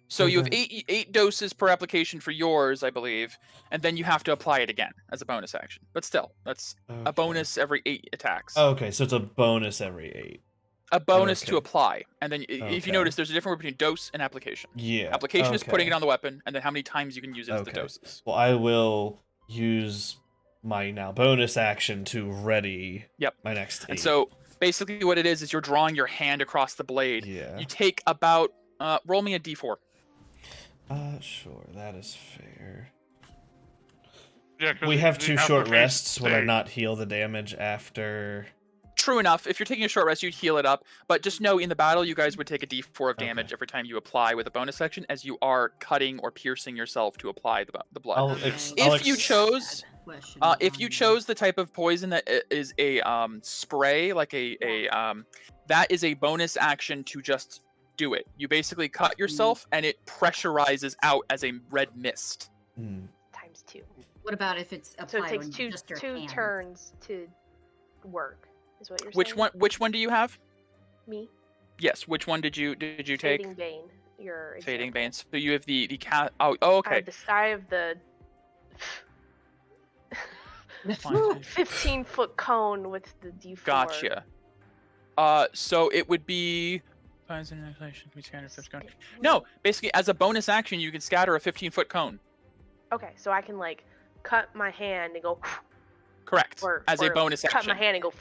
So So you have then- eight doses per application for yours, I believe, and then you have to apply it again as a bonus action. But still, that's a Okay. bonus every 8 attacks. Okay, so it's a bonus every 8. A bonus to okay. apply, and then if Okay. you notice, there's a difference between dose and application. Yeah. Application is putting it okay. on the weapon, and then how many times you can use it as the Okay. doses. Well, I will use my now bonus action to ready Yep. my next 8. And so basically, what it is you're drawing your hand across the blade. Yeah. You take about roll me a d4. Sure, that is fair. Yeah, 'cause We have the 2 short application rests. Would I state- not heal the damage after? True enough. If you're taking a short rest, you'd heal it up. But just know, in the battle, you guys would take a d4 of damage Okay. every time you apply with a bonus action, as you are cutting or piercing yourself to apply the blood. If you chose the type of poison that is a spray, like that is a bonus action to just do it. You basically cut yourself, and it pressurizes out as a red mist. Times 2. What about if it's applied So it takes on just your two hand? turns to work. Is what you're Which saying? Which one do you have? Me. Yes. Which one did you take? Fading Bane. Your Fading example. Bane. So you have the cat. Oh, okay. I have the 15-foot cone with the D4. Gotcha. So it would be. No, basically, as a bonus action, you can scatter a 15-foot cone. Okay, so I can like cut my hand and go. Correct. Or, as a bonus cut action. my hand and go.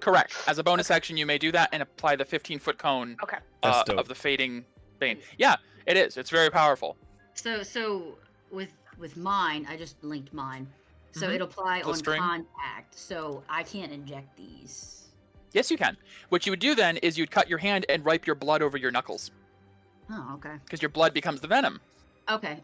Correct. As a bonus action, you may do that and apply the 15-foot cone Okay. of the Fading Bane. Yeah, it is. It's very powerful. So with mine, I just linked mine. So Mhm. it'll apply on Blistering. contact. So I can't inject these. Yes, you can. What you would do then is you'd cut your hand and wipe your blood over your knuckles Oh, okay. because your blood becomes the venom. Okay.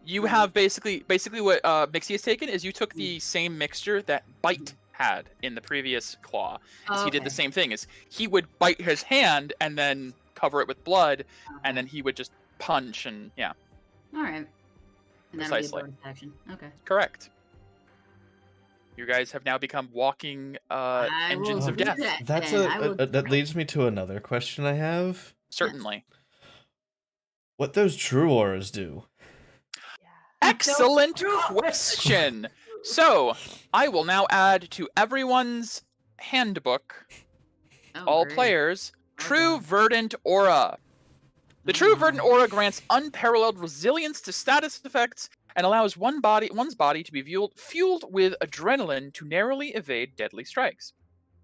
You have basically what Mixie has taken is you took the same mixture that Bite had in the previous claw. So he did the same thing. Is he would bite his hand and then cover it with blood, and then he would just punch and yeah. All right. And that'll Precisely. be a bonus action. Okay. Correct. You guys have now become walking engines of do death. that. That's then. I will- that leads me to another question I have. Certainly. What those true auras do? Excellent question. So, I will now add to everyone's handbook, Oh, all great. players, Oh, True God. Verdant Aura. The Oh, True my. Verdant Aura grants unparalleled resilience to status effects and allows one's body to be fueled with adrenaline to narrowly evade deadly strikes.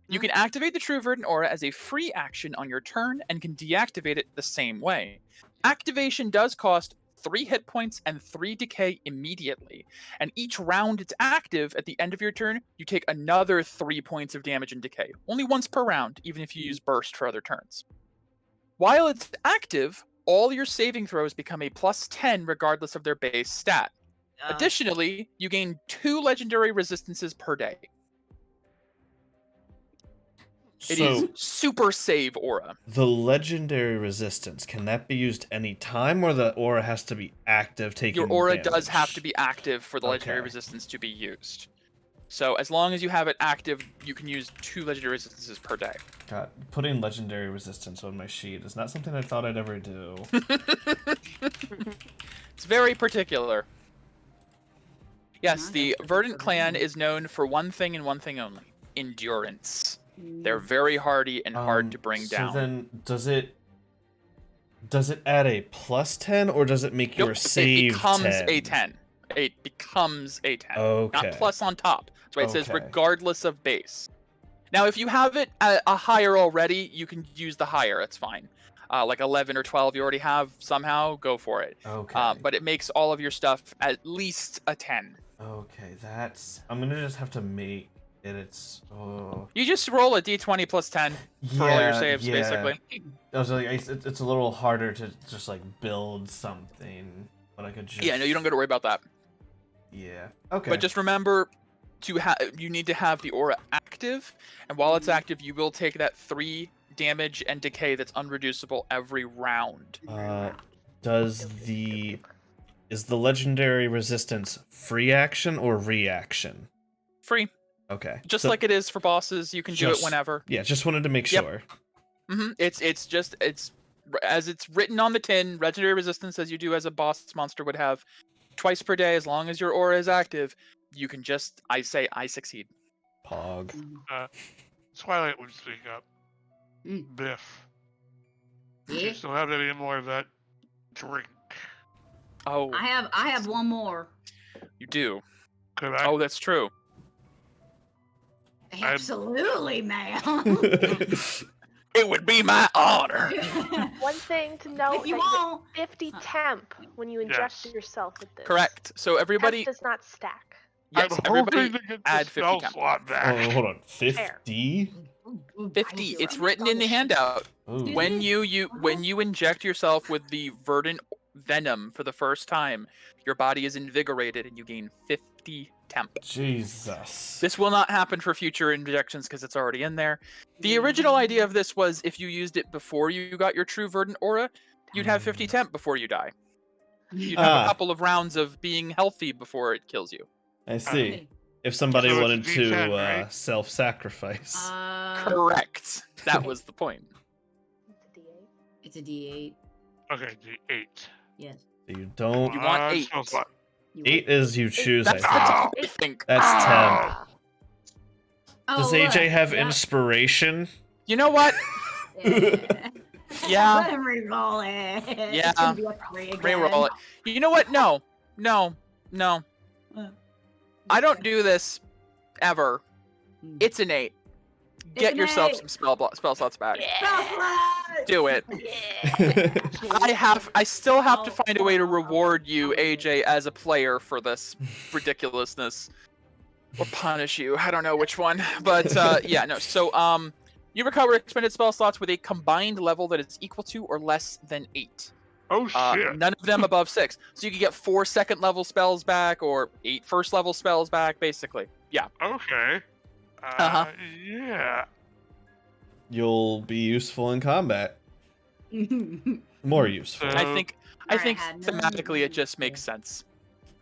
You can activate the True Verdant Aura as a free action on your turn and can deactivate it the same way. Activation does cost 3 hit points and 3 decay immediately, and each round it's active at the end of your turn, you take another 3 points of damage and decay. Only once per round, even if you use Burst for other turns. While it's active, all your saving throws become a +10 regardless of their base stat. Additionally, you gain 2 legendary resistances per day. It is So super save aura. the legendary resistance, can that be used any time, or the aura has to be active taking Your aura damage? does have to be active for the legendary Okay. resistance to be used. So as long as you have it active, you can use 2 legendary resistances per day. God, putting legendary resistance on my sheet is not something I thought I'd ever do. It's very particular. Yes, Nice. the Verdant clan is known for one thing and one thing only: endurance. They're very hardy and hard to bring down. So then, does it add a +10, or does it make your save it becomes 10? a 10. It becomes a 10. Okay. Not plus on top. That's why it says Okay. regardless of base. Now, if you have it at a higher already, you can use the higher. It's fine. Like 11 or 12 you already have somehow, go for it. Okay. But it makes all of your stuff at least a 10. Okay, I'm gonna just have to make it. It's You just roll a d20 plus 10 for all your saves, basically. I was like, it's a little harder to just like build something, but I could just. Yeah, no, you don't got to worry about that. Yeah. Okay. But just remember you need to have the aura active, and while it's active, you will take that 3 damage and decay that's unreducible every round. Is the legendary resistance free action or reaction? Free. Okay. Just like it is for bosses, you can do it whenever. Yeah, just wanted to make Yep. sure. It's as it's written on the tin, legendary resistance as you do as a boss monster would have twice per day. As long as your aura is active, you can just I succeed. Pog. Twilight would speak up. Biff. Do you still have any more of that drink? Oh, I have one more. you do. Could I? Oh, that's true. Absolutely, man. It would be my honor. One thing to note: If you that you won't. get 50 temp when you inject Yes. yourself with this. Correct. So everybody, Temp does not stack. yes, I'm everybody hoping to get add the 50 spell temp. slot back. Oh, hold on. 50? 50. It's written in the handout. Ooh. When you inject yourself with the Verdant venom for the first time, your body is invigorated and you gain 50 temp. Jesus. This will not happen for future injections because it's already in there. The original idea of this was if you used it before you got your true Verdant aura, you'd have 50 temp before you die. You'd have a couple of rounds of being healthy before it kills you. I see. If somebody So it's wanted to D10, right? self-sacrifice. Correct. That was the point. It's a D8. Okay, D8. Yes. You don't. You want 8. Spell slot. 8 is you choose, I That's think. the top, I think. That's 10. Oh, Does AJ have inspiration? You know what? Yeah. Let him re-roll it. Yeah. It's gonna be a 3 again. Reroll it. You know what? No. I don't do this ever. It's an 8. Get an yourself 8. some spell slots back. Yeah. Do it. Yeah. I still have to find a way to reward you, AJ, as a player for this ridiculousness. Or punish you. I don't know which one. But yeah, no. So you recover expended spell slots with a combined level that is equal to or less than 8. Oh shit. None of them above 6. So you can get 4 second level spells back or 8 first level spells back, basically. Yeah. Okay. Yeah. You'll be useful in combat. More useful. I think Alright, thematically it just makes sense.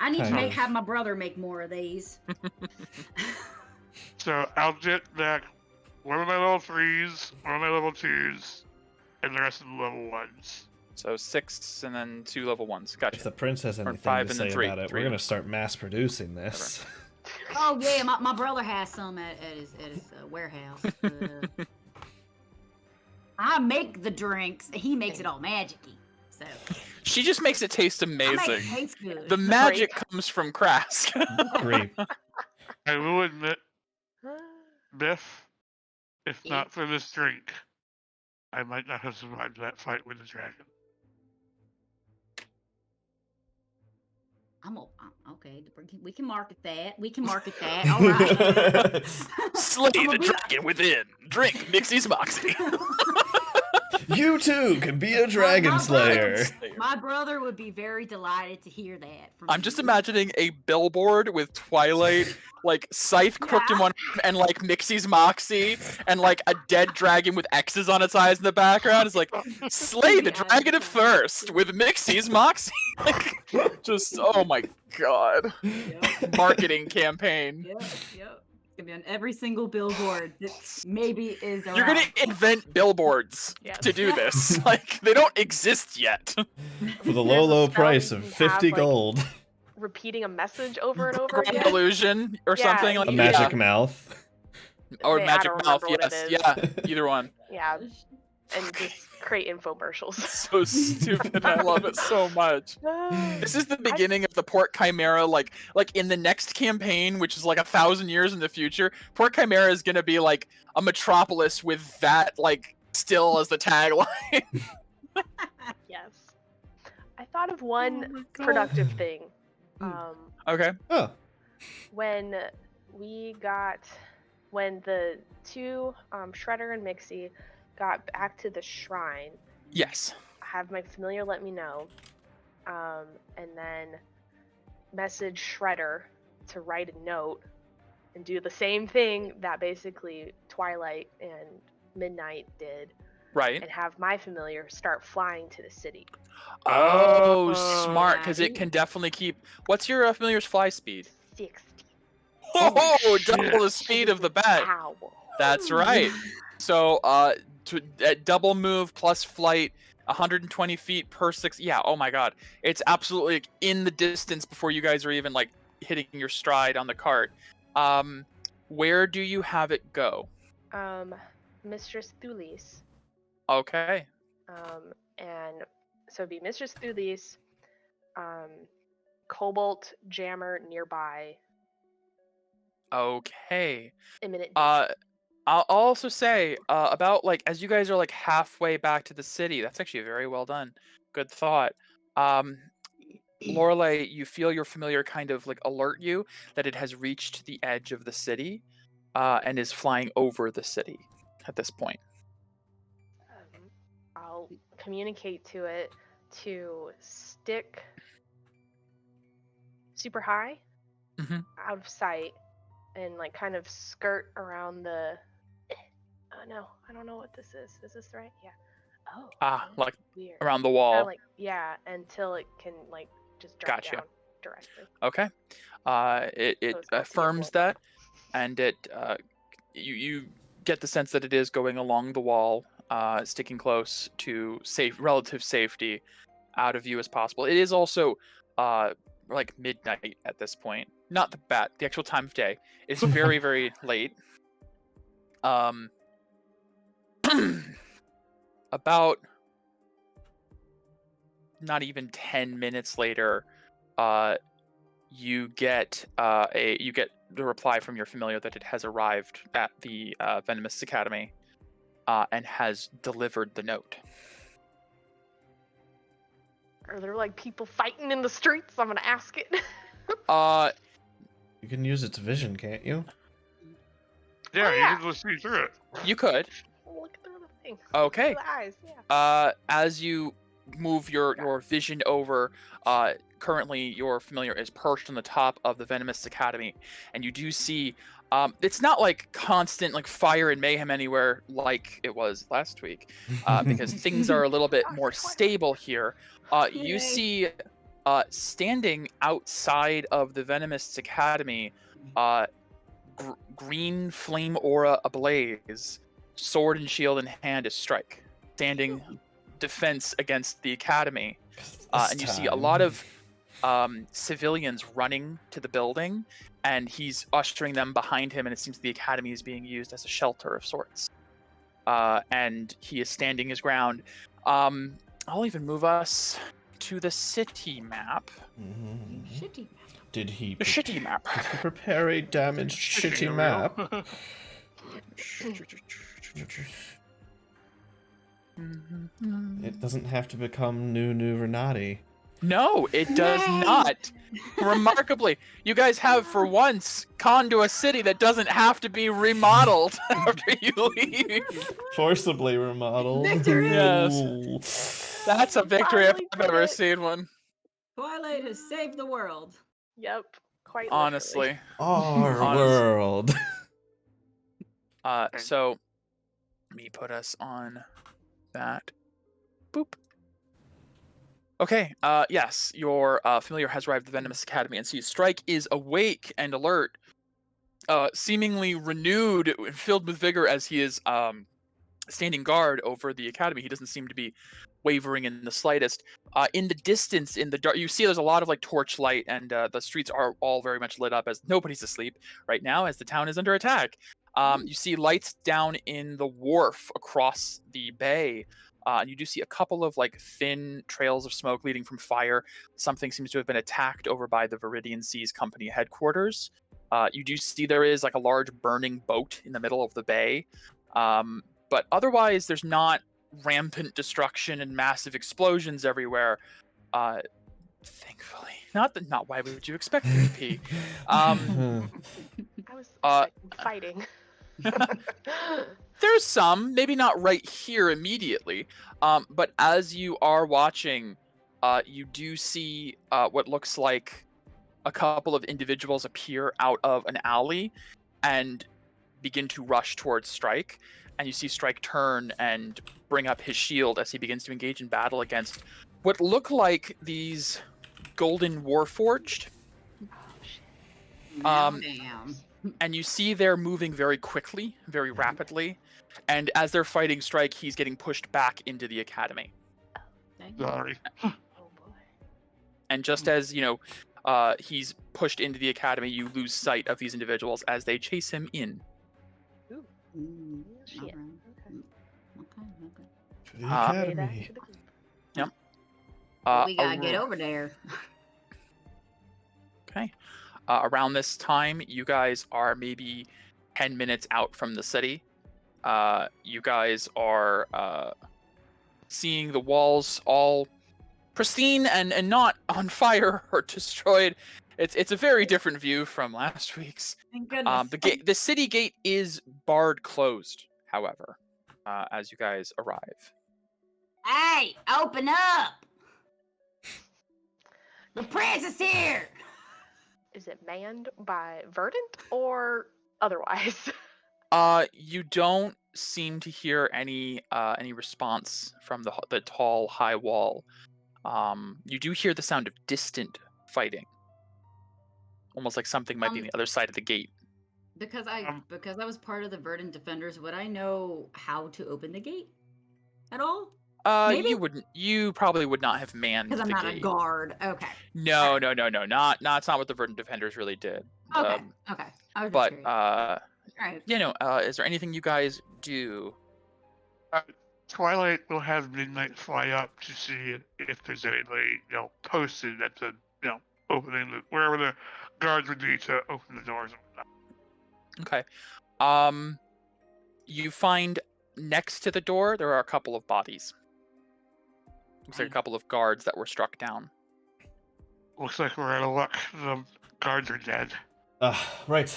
I need Kind to of. have my brother make more of these. So I'll get back one of my level 3s, one of my level 2s, and the rest of the level 1s. So 6 and then 2 level 1s. Gotcha. If the prince has anything 5 to and then say 3. about it, 3. we're gonna start mass producing this. Oh yeah, my brother has some at his warehouse. I make the drinks. He makes it all magic-y. So She just makes it taste I make amazing. it taste good. The magic comes from Krask. Great. I will admit, Biff, if not for this drink, I might not have survived that fight with the dragon. Okay. We can market that. All right. Slay the dragon within. Drink Mixie's Moxie. You too can be a dragon slayer. My brother would be very delighted to hear that. From I'm just imagining a billboard with Twilight, like Scythe crooked in one arm, and like Mixie's Moxie, and like a dead dragon with X's on its eyes in the background. It's like, slay the dragon at first with Mixie's Moxie. Like, just, oh my god. Yep. Marketing campaign. Yep. It's gonna be on every single billboard that maybe is around. You're gonna invent billboards to do this. Like, they don't exist yet. For the low price of 50 gold. Repeating a message over and over again. Illusion or something like a magic mouth. Or I magic don't mouth, remember what yes. it is. Yeah, either one. Yeah, and just create infomercials. So stupid. I love it so much. This is the beginning of the Port Chimera, like in the next campaign, which is like 1,000 years in the future. Port Chimera is gonna be like a metropolis with that like still as the tagline. Yes. I thought of one productive thing. Okay. Oh. When the two Shredder and Mixie got back to the shrine, Yes. have my familiar let me know, and then message Shredder to write a note and do the same thing that basically Twilight and Midnight did, Right. and have my familiar start flying to the city. Oh, smart, because it can definitely keep. What's your familiar's fly speed? 60. Oh, shit. double the speed of the bat. Ow. That's right. So, double move plus flight, 120 feet per 6. Yeah. Oh my God, it's absolutely like, in the distance before you guys are even like hitting your stride on the cart. Where do you have it go? Mistress Thulis. Okay. And so it'd be Mistress Thulis, Cobalt Jammer nearby. Okay. Imminent. I'll also say about like as you guys are like halfway back to the city. That's actually very well done. Good thought. Lorelei, you feel your familiar kind of like alert you that it has reached the edge of the city, and is flying over the city at this point. I'll communicate to it to stick super high out of sight and like kind of skirt around the. Oh no, I don't know what this is. Is this right? Yeah. Oh. Like weird. around the wall. Until it can like just drop Gotcha. down directly. Okay. It affirms that, and it you get the sense that it is going along the wall, sticking close to relative safety, out of view as possible. It is also like midnight at this point. Not the actual time of day. It's very very late. About not even 10 minutes later, you get the reply from your familiar that it has arrived at the Venomous Academy and has delivered the note. Are there like people fighting in the streets? I'm gonna ask it. You can use its vision, can't you? Yeah, yeah. you can just see through it. You could. Look through the thing. Okay. Through the eyes, yeah. As you move your vision over, currently your familiar is perched on the top of the Venomous Academy, and you do see it's not like constant like fire and mayhem anywhere like it was last week, because things are a little bit more stable here. You see standing outside of the Venomous Academy, green flame aura ablaze, sword and shield in hand, is Strike, standing defense against the academy. And you see a lot of civilians running to the building, and he's ushering them behind him, and it seems the academy is being used as a shelter of sorts. And he is standing his ground. I'll even move us to the city map. Shitty. Did he shitty map. Did he prepare a damaged shitty map? It doesn't have to become new Renati. No, it does not. Remarkably, you guys have for once gone to a city that doesn't have to be remodeled after you leave. Forcibly remodeled. Victory! Yes. That's a victory if I've ever seen one. Twilight has saved the world. Yep. Quite honestly. Our world. So let me put us on that. Boop. Okay, yes, your familiar has arrived at the Venomous Academy, and sees Strike is awake and alert, seemingly renewed, filled with vigor as he is standing guard over the academy. He doesn't seem to be wavering in the slightest. In the distance, in the dark, you see there's a lot of like torchlight, and the streets are all very much lit up as nobody's asleep right now, as the town is under attack. You see lights down in the wharf across the bay. And you do see a couple of like thin trails of smoke leading from fire. Something seems to have been attacked over by the Viridian Seas Company headquarters. You do see there is like a large burning boat in the middle of the bay. But otherwise, there's not rampant destruction and massive explosions everywhere. Thankfully. Not why would you expect there to be? I was fighting. There's some, maybe not right here immediately, but as you are watching, you do see what looks like a couple of individuals appear out of an alley and begin to rush towards Strike, and you see Strike turn and bring up his shield as he begins to engage in battle against what look like these golden warforged. Damn. And you see they're moving very quickly, very rapidly. And as they're fighting Strike, he's getting pushed back into the academy. Sorry. Oh boy. And just as, he's pushed into the academy, you lose sight of these individuals as they chase him in. Ooh. Shit. Okay. To the academy. Yep. We gotta get over there. Okay. Around this time, you guys are maybe 10 minutes out from the city. You guys are seeing the walls all pristine and not on fire or destroyed. It's a very different view from last week's. Thank goodness. The city gate is barred closed, however, as you guys arrive. Hey, open up! The prince is here! is it manned by Verdant or otherwise? You don't seem to hear any response from the tall, high wall. You do hear the sound of distant fighting, almost like something might be on the other side of the gate. Because I was part of the Verdant Defenders, would I know how to open the gate at all? Maybe? You probably would not have manned the Because I'm not gate. a guard. Okay. No. Not it's not what the Verdant Defenders really did. Okay. Okay. I was just But curious. All right. Is there anything you guys do? Twilight will have Midnight fly up to see if there's anybody, posted at the, opening wherever the guards would be to open the doors and whatnot. Okay. You find next to the door there are a couple of bodies. Looks like a couple of guards that were struck down. Looks like we're out of luck. The guards are dead. Right.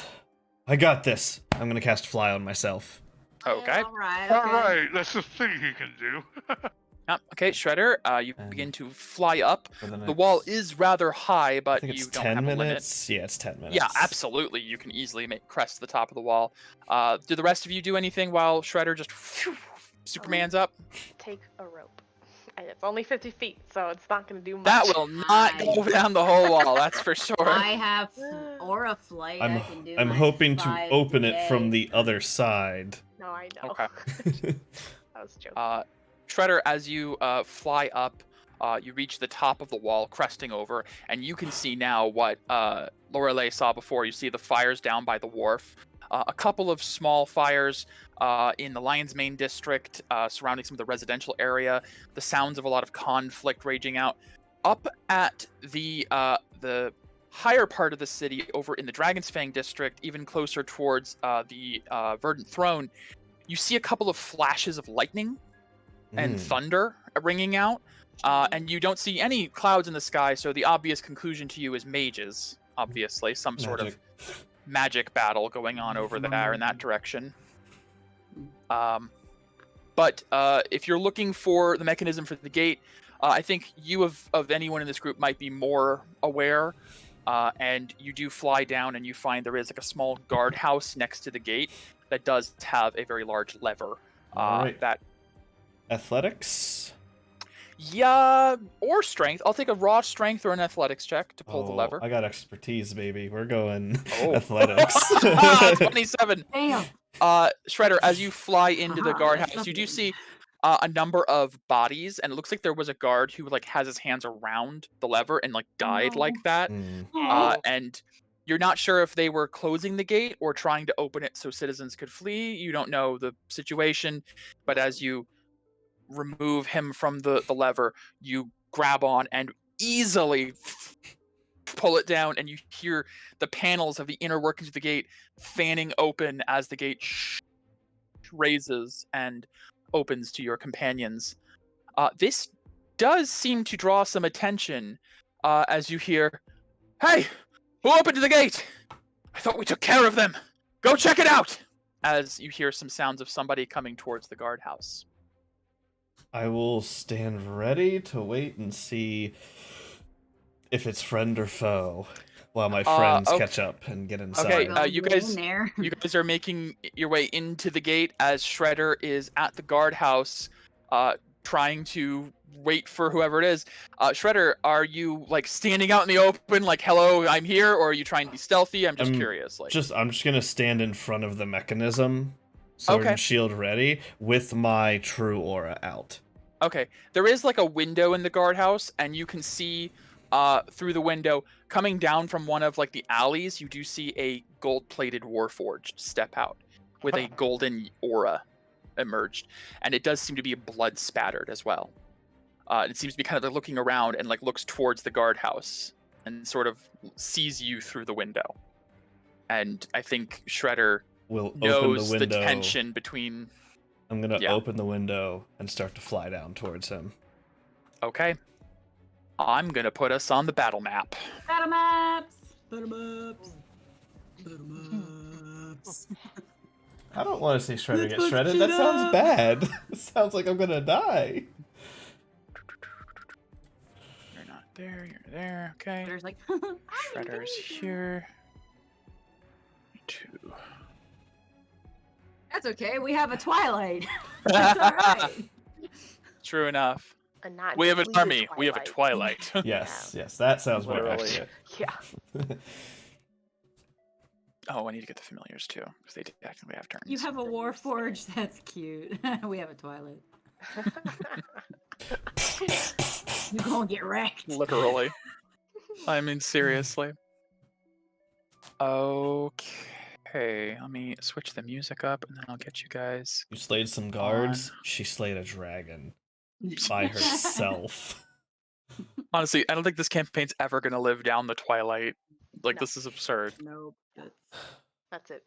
I got this. I'm gonna cast Fly on myself. Okay. All right. All right, that's the thing he can do. Okay, Shredder, you begin to fly up. The wall is rather high, but I think it's you don't 10 have a limit. minutes. Yeah, it's 10 minutes. Yeah, absolutely. You can easily crest the top of the wall. Do the rest of you do anything while Shredder just Superman's up? Take a rope. And it's only 50 feet, so it's not going to do much. That will not go down the whole wall, that's for sure. I have Aura Flight. I can do I'm my hoping to 5 open it today. from the other side. No, I know. Okay. I was joking. Shredder, as you fly up, you reach the top of the wall, cresting over, and you can see now what Lorelei saw before. You see the fires down by the wharf, a couple of small fires in the Lion's Mane district surrounding some of the residential area, the sounds of a lot of conflict raging out. Up at the higher part of the city, over in the Dragon's Fang district, even closer towards the Verdant Throne, you see a couple of flashes of lightning and thunder ringing out, and you don't see any clouds in the sky, so the obvious conclusion to you is mages, obviously, some sort of magic battle going on over there in that direction. But if you're looking for the mechanism for the gate, I think you of anyone in this group might be more aware, and you do fly down and you find there is like a small guardhouse next to the gate that does have a very large lever. That Athletics? Yeah, or strength. I'll take a raw strength or an athletics check to pull the lever. I got expertise, baby. We're going athletics. 27. Damn. Shredder, as you fly into the guardhouse, you do see a number of bodies, and it looks like there was a guard who has his hands around the lever and died like that. And you're not sure if they were closing the gate or trying to open it so citizens could flee. You don't know the situation, but as you remove him from the lever, you grab on and easily pull it down, and you hear the panels of the inner workings of the gate fanning open as the gate raises and opens to your companions. This does seem to draw some attention as you hear, "Hey, who opened the gate? I thought we took care of them. Go check it out!" As you hear some sounds of somebody coming towards the guardhouse. I will stand ready to wait and see if it's friend or foe while my friends catch up and get inside. Okay, you guys are making your way into the gate as Shredder is at the guardhouse trying to wait for whoever it is. Shredder, are you standing out in the open hello, I'm here, or are you trying to be stealthy? I'm just curious. I'm just gonna stand in front of the mechanism, sword and shield ready, with my true aura out. Okay, there is a window in the guardhouse, and you can see through the window, coming down from one of the alleys, you do see a gold-plated warforged step out with a golden aura emerged, and it does seem to be blood spattered as well. It seems to be kind of looking around and looks towards the guardhouse and sort of sees you through the window. And I think Shredder knows the tension between. I'm gonna open the window and start to fly down towards him. Okay. I'm gonna put us on the battle map. Battle maps! Battle maps! Battle maps! I don't want to see Shredder get shredded. That sounds bad. It sounds like I'm gonna die. You're not there. You're there. Okay. Shredder's like, Shredder's here. 2. That's okay. We have a Twilight. That's all right. True enough. A not We have an depleted army. We have a Twilight. Yes, yes, that sounds more Literally. accurate. Yeah. Oh, I need to get the familiars too, because they technically have turns. You have a Warforged. That's cute. We have a Twilight. You gonna get wrecked. Literally. I mean, seriously. Okay, let me switch the music up, and then I'll get you guys. You slayed some guards. She slayed a dragon by herself. Honestly, I don't think this campaign's ever gonna live down the Twilight. Like, No. this is absurd. Nope. That's it.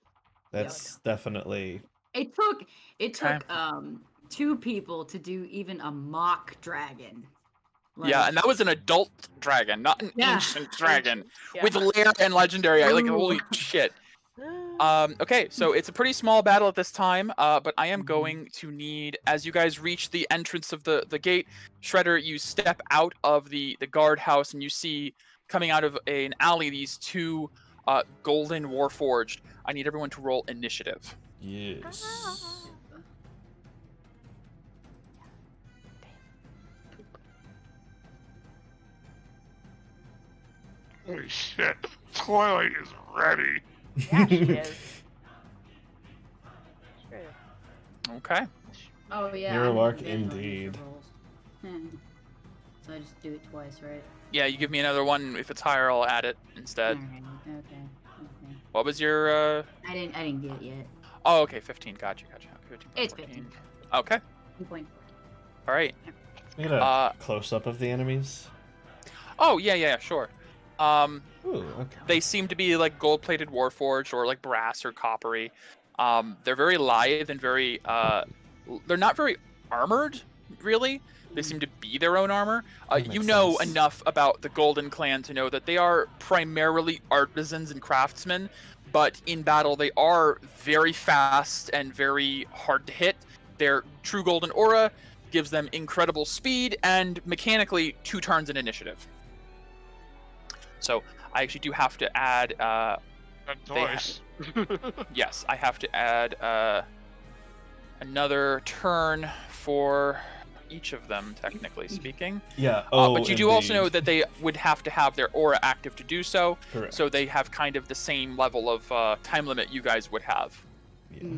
That's definitely. It took 2 people to do even a mock dragon. Yeah, and that was an adult dragon, not an ancient dragon. Yeah. With lair and legendary. Like, Ooh. holy shit. Okay, so it's a pretty small battle at this time, but I am going to need, as you guys reach the entrance of the gate, Shredder, you step out of the guardhouse and you see coming out of an alley these 2 golden warforged. I need everyone to roll initiative. Yes. Holy shit. Twilight is ready. Yeah, she is. Sure. Okay. Oh yeah. Your I'm mark bad on indeed. rolls. So I just do it twice, right? Yeah, you give me another one. If it's higher, I'll add it instead. Alright, okay. What was your, I didn't get it yet. Oh, okay, 15. Gotcha. 15, It's 14. 15. Okay. 2 point. All right. We get a close-up of the enemies. Oh, yeah, sure. Ooh, okay. They seem to be like gold-plated warforged or like brass or coppery. They're very lithe and very, they're not very armored, really. They seem to be their own armor. You know sense. enough about the Golden Clan to know that they are primarily artisans and craftsmen, but in battle they are very fast and very hard to hit. Their true golden aura gives them incredible speed and mechanically 2 turns in initiative. So I actually do have to add. Twice. Yes, I have to add another turn for each of them, technically speaking. Yeah. But you do also know that they would have to have their aura active to do so. Correct. So they have kind of the same level of time limit you guys would have. Yeah.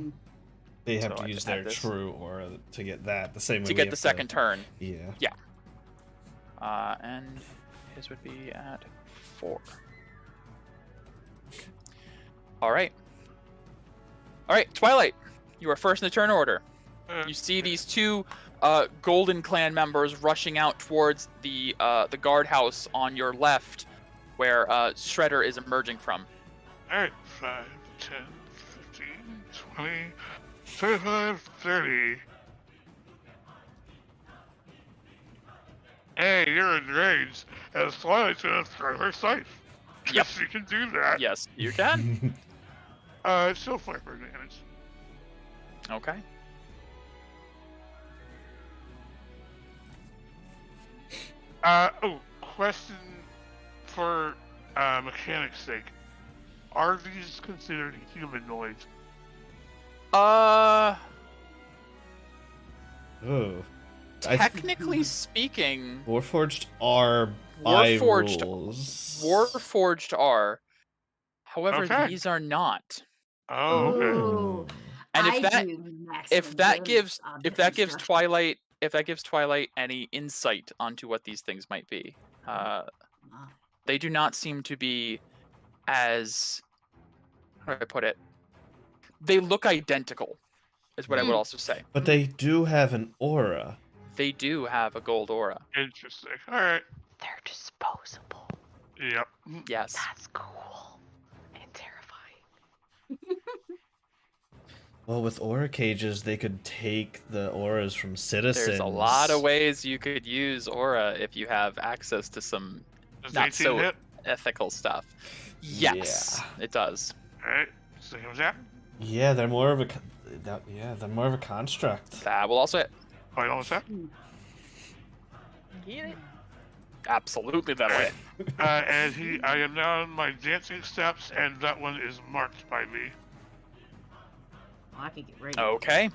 They have So to I use can add their this. true aura to get that. The same way To we get have the second turn. Yeah. And his would be at 4. All right, Twilight, you are first in the turn order. You see these 2 Golden Clan members rushing out towards the guardhouse on your left, where Shredder is emerging from. Alright, 5, 10, 15, 20, 25, 30. Hey, you're in range. As Twilight's gonna throw her scythe. Yep. She can do that. Yes, you can. It's still flavor advantage. Okay. Question for mechanics' sake. Are these considered humanoids? Oh. Technically speaking, Warforged are by Warforged- rules. Warforged are. However, Okay. these are not. Oh, okay. Ooh. And I if that do if maximum that bonus gives on if that gives construction. Twilight if that gives Twilight any insight onto what these things might be, they do not seem to be as, how do I put it? They look identical, is what I would also say. But they do have an aura. They do have a gold aura. Interesting. Alright. They're disposable. Yep. Yes. That's cool and terrifying. Well, with aura cages, they could take the auras from citizens. There's a lot of ways you could use aura if you have access to some Does not 18 so hit? ethical stuff. Yes, it does. Alright. Same as that. Yeah, they're more of a. They're more of a construct. That will also hit. Final attack. Get it? absolutely that way. And I am now on my dancing steps, and that one is marked by me. Well, I could get ready. Okay.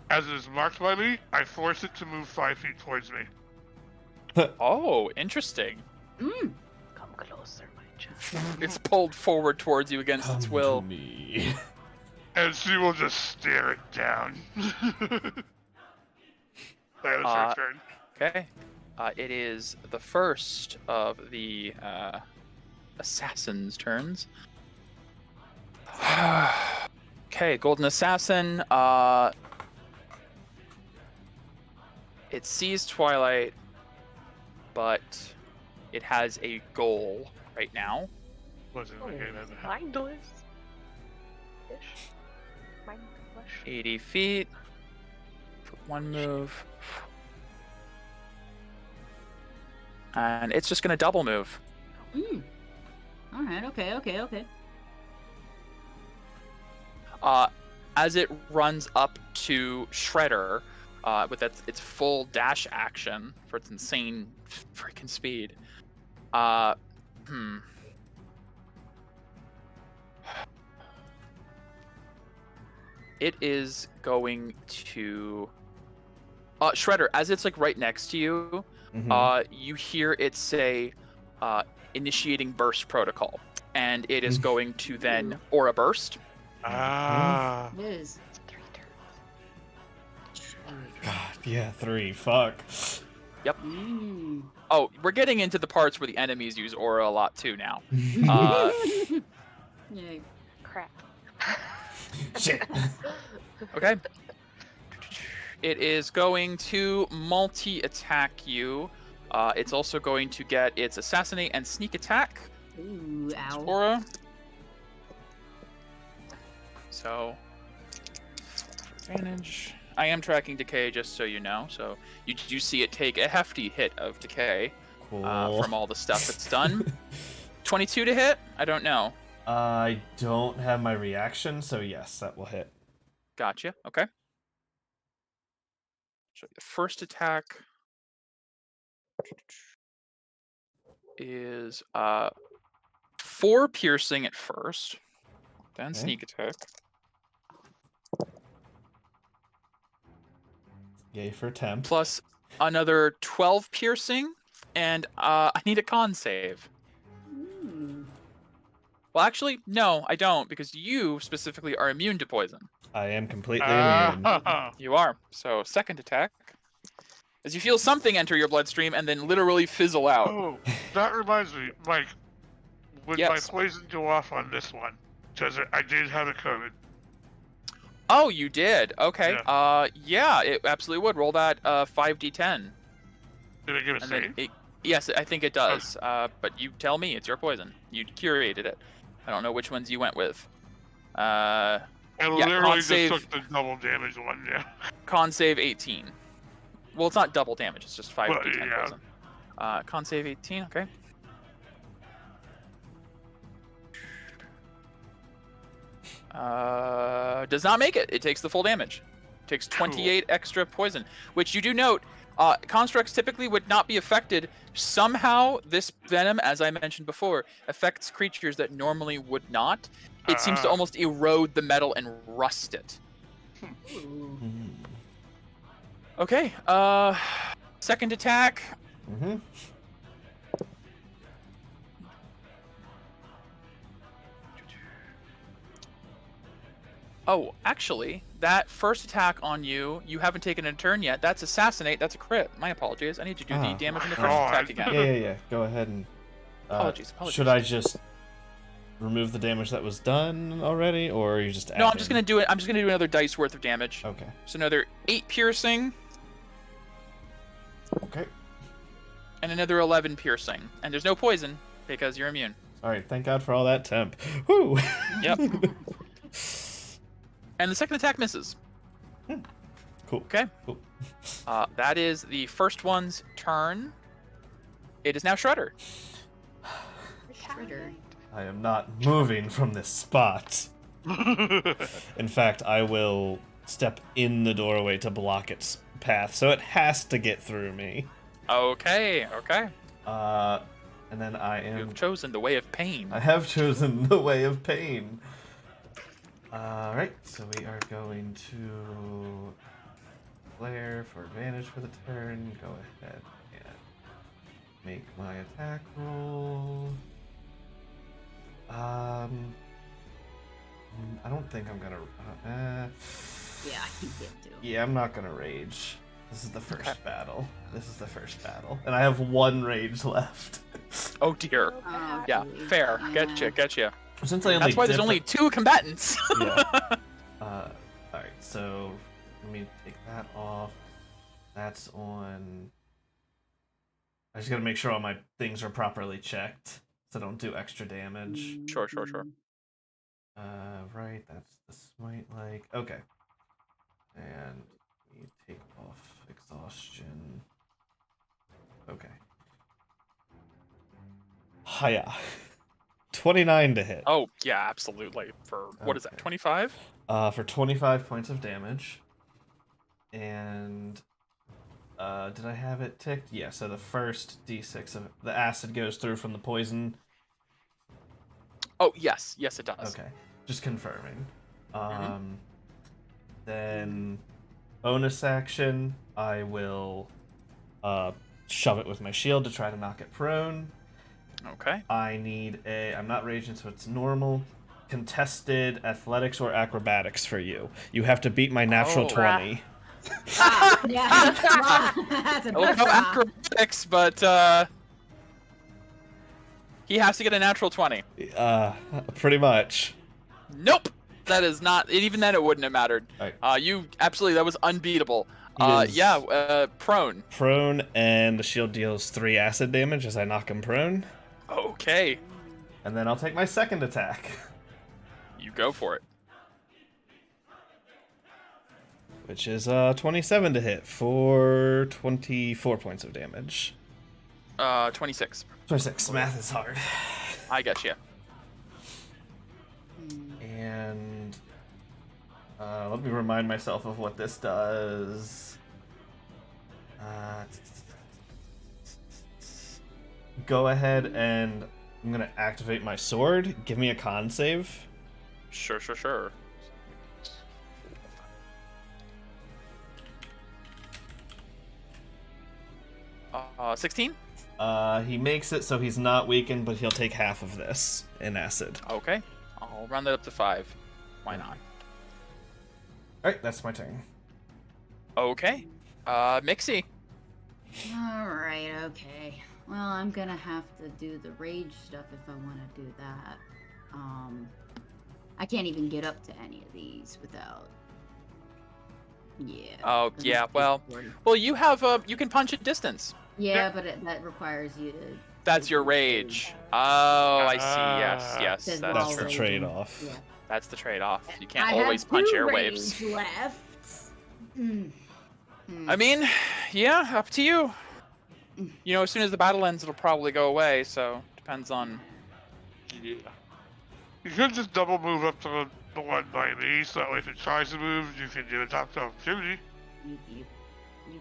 As it is marked by me, I force it to move 5 feet towards me. Oh, interesting. Mm. Come closer, my child. It's pulled forward towards you against its will. To me. And she will just stare it down. That was her turn. Okay. It is the first of the assassin's turns. Okay, Golden Assassin. It sees Twilight, but it has a goal right now. Wasn't the game ever. Mindless. Ish. Mindless. 80 feet. For one move. And it's just going to double move. Mm. All right. Okay. As it runs up to Shredder, with its full dash action for its insane freaking speed. It is going to Shredder, as it's like right next to you, you hear it say initiating burst protocol, and it is going to then aura burst. Ah. It is. 3 turns. God, yeah, 3. Fuck. Yep. Mm. Oh, we're getting into the parts where the enemies use aura a lot too now. Yeah. Crap. Shit. Okay. It is going to multi-attack you. It's also going to get its assassinate and sneak attack. Ooh, ow. Aura. So, for advantage. I am tracking decay, just so you know. So you do see it take a hefty hit of decay from all the stuff it's done. 22 to hit? I don't know. I don't have my reaction, so yes, that will hit. Gotcha. Okay. So the first attack is 4 piercing at first, then Okay. sneak attack. Yay for temp. Plus another 12 piercing, and I need a con save. Mm. Well, actually, no, I don't, because you specifically are immune to poison. I am completely immune. You are. So second attack, as you feel something enter your bloodstream and then literally fizzle out. Oh, that reminds me, Mike. Would my Yes. poison go off on this one? Because I did have it covered. Oh, you did. Okay. Yeah, it absolutely would. Roll that 5d10. Did it give a And save? then yes, I think it does. But you tell me, it's your poison. You curated it. I don't know which ones you went with. I yeah, literally con just save. took the double damage one, yeah. Con save 18. Well, it's not double damage. It's just 5d10 Well, yeah. poison. Con save 18. Okay. Does not make it. It takes the full damage. It takes 28 extra poison, which you do note. Constructs typically would not be affected. Somehow, this venom, as I mentioned before, affects creatures that normally would not. It seems to almost erode the metal and rust it. Ooh. Okay. Second attack. Mm-hmm. Oh, actually, that first attack on you, you haven't taken a turn yet. That's assassinate. That's a crit. My apologies. I need to do the damage on the first God. attack again. Yeah. Go ahead and. Apologies. Should I just remove the damage that was done already, or are you just? No, I'm just gonna do it. I'm just gonna do another dice worth of damage. Okay. So another 8 piercing Okay. and another 11 piercing, and there's no poison because you're immune. All right. Thank God for all that temp. Woo. Yep. And the second attack misses. Cool. Okay. Cool. That is the first one's turn. It is now Shredder. Shredder. I am not moving from this spot. In fact, I will step in the doorway to block its path, so it has to get through me. Okay. And then I am. You've chosen the way of pain. I have chosen the way of pain. Alright, so we are going to flare for advantage for the turn. Go ahead and make my attack roll. I don't think I'm gonna. Yeah, I can get to him. Yeah, I'm not gonna rage. This is the first battle. And I have 1 rage left. Oh dear. Oh, Yeah, geez. fair. Yeah. Getcha. Since I only That's why there's only 2 combatants. Yeah. Alright, so let me take that off. That's on. I just gotta make sure all my things are properly checked so I don't do extra damage. Sure. Right, that's the smite like. Okay. And we take off exhaustion. Okay. Hiya. 29 to hit. Oh, yeah, absolutely. For, what is that, 25? For 25 points of damage. And did I have it ticked? Yeah, so the first d6 of the acid goes through from the poison. Oh, yes, it does. Okay, just confirming. Then bonus action, I will shove it with my shield to try to knock it prone. Okay. I need I'm not raging, so it's normal. Contested athletics or acrobatics for you. You have to beat my natural 20. Yeah. That's a I love how acrobatics, but he has to get a natural 20. Pretty much. Nope. That is not. Even then, it wouldn't have mattered. Right. You absolutely. That was unbeatable. Yes. Prone. Prone, and the shield deals 3 acid damage as I knock him prone. Okay. And then I'll take my second attack. You go for it. Which is 27 to hit for 24 points of damage. 26. 26. Math is hard. I get you. And let me remind myself of what this does. Go ahead and I'm gonna activate my sword. Give me a con save. Sure. 16? He makes it, so he's not weakened, but he'll take half of this in acid. Okay. I'll round that up to 5. Why not? Alright, that's my turn. Okay. Mixie. Alright, okay. Well, I'm gonna have to do the rage stuff if I want to do that. I can't even get up to any of these without... Yeah. Oh, yeah, well, you have, you can punch at distance. Yeah, but that requires you to... That's your rage. Oh, I see. Yes. Says That's while the true. raging. trade-off. Yeah. That's the trade-off. You can't I always have punch 2 airwaves. rage left. I mean, yeah, up to you. You know, as soon as the battle ends, it'll probably go away, so depends on... Yeah. You could just double move up to the one by me, so that way if it tries to move, you can get a top opportunity. You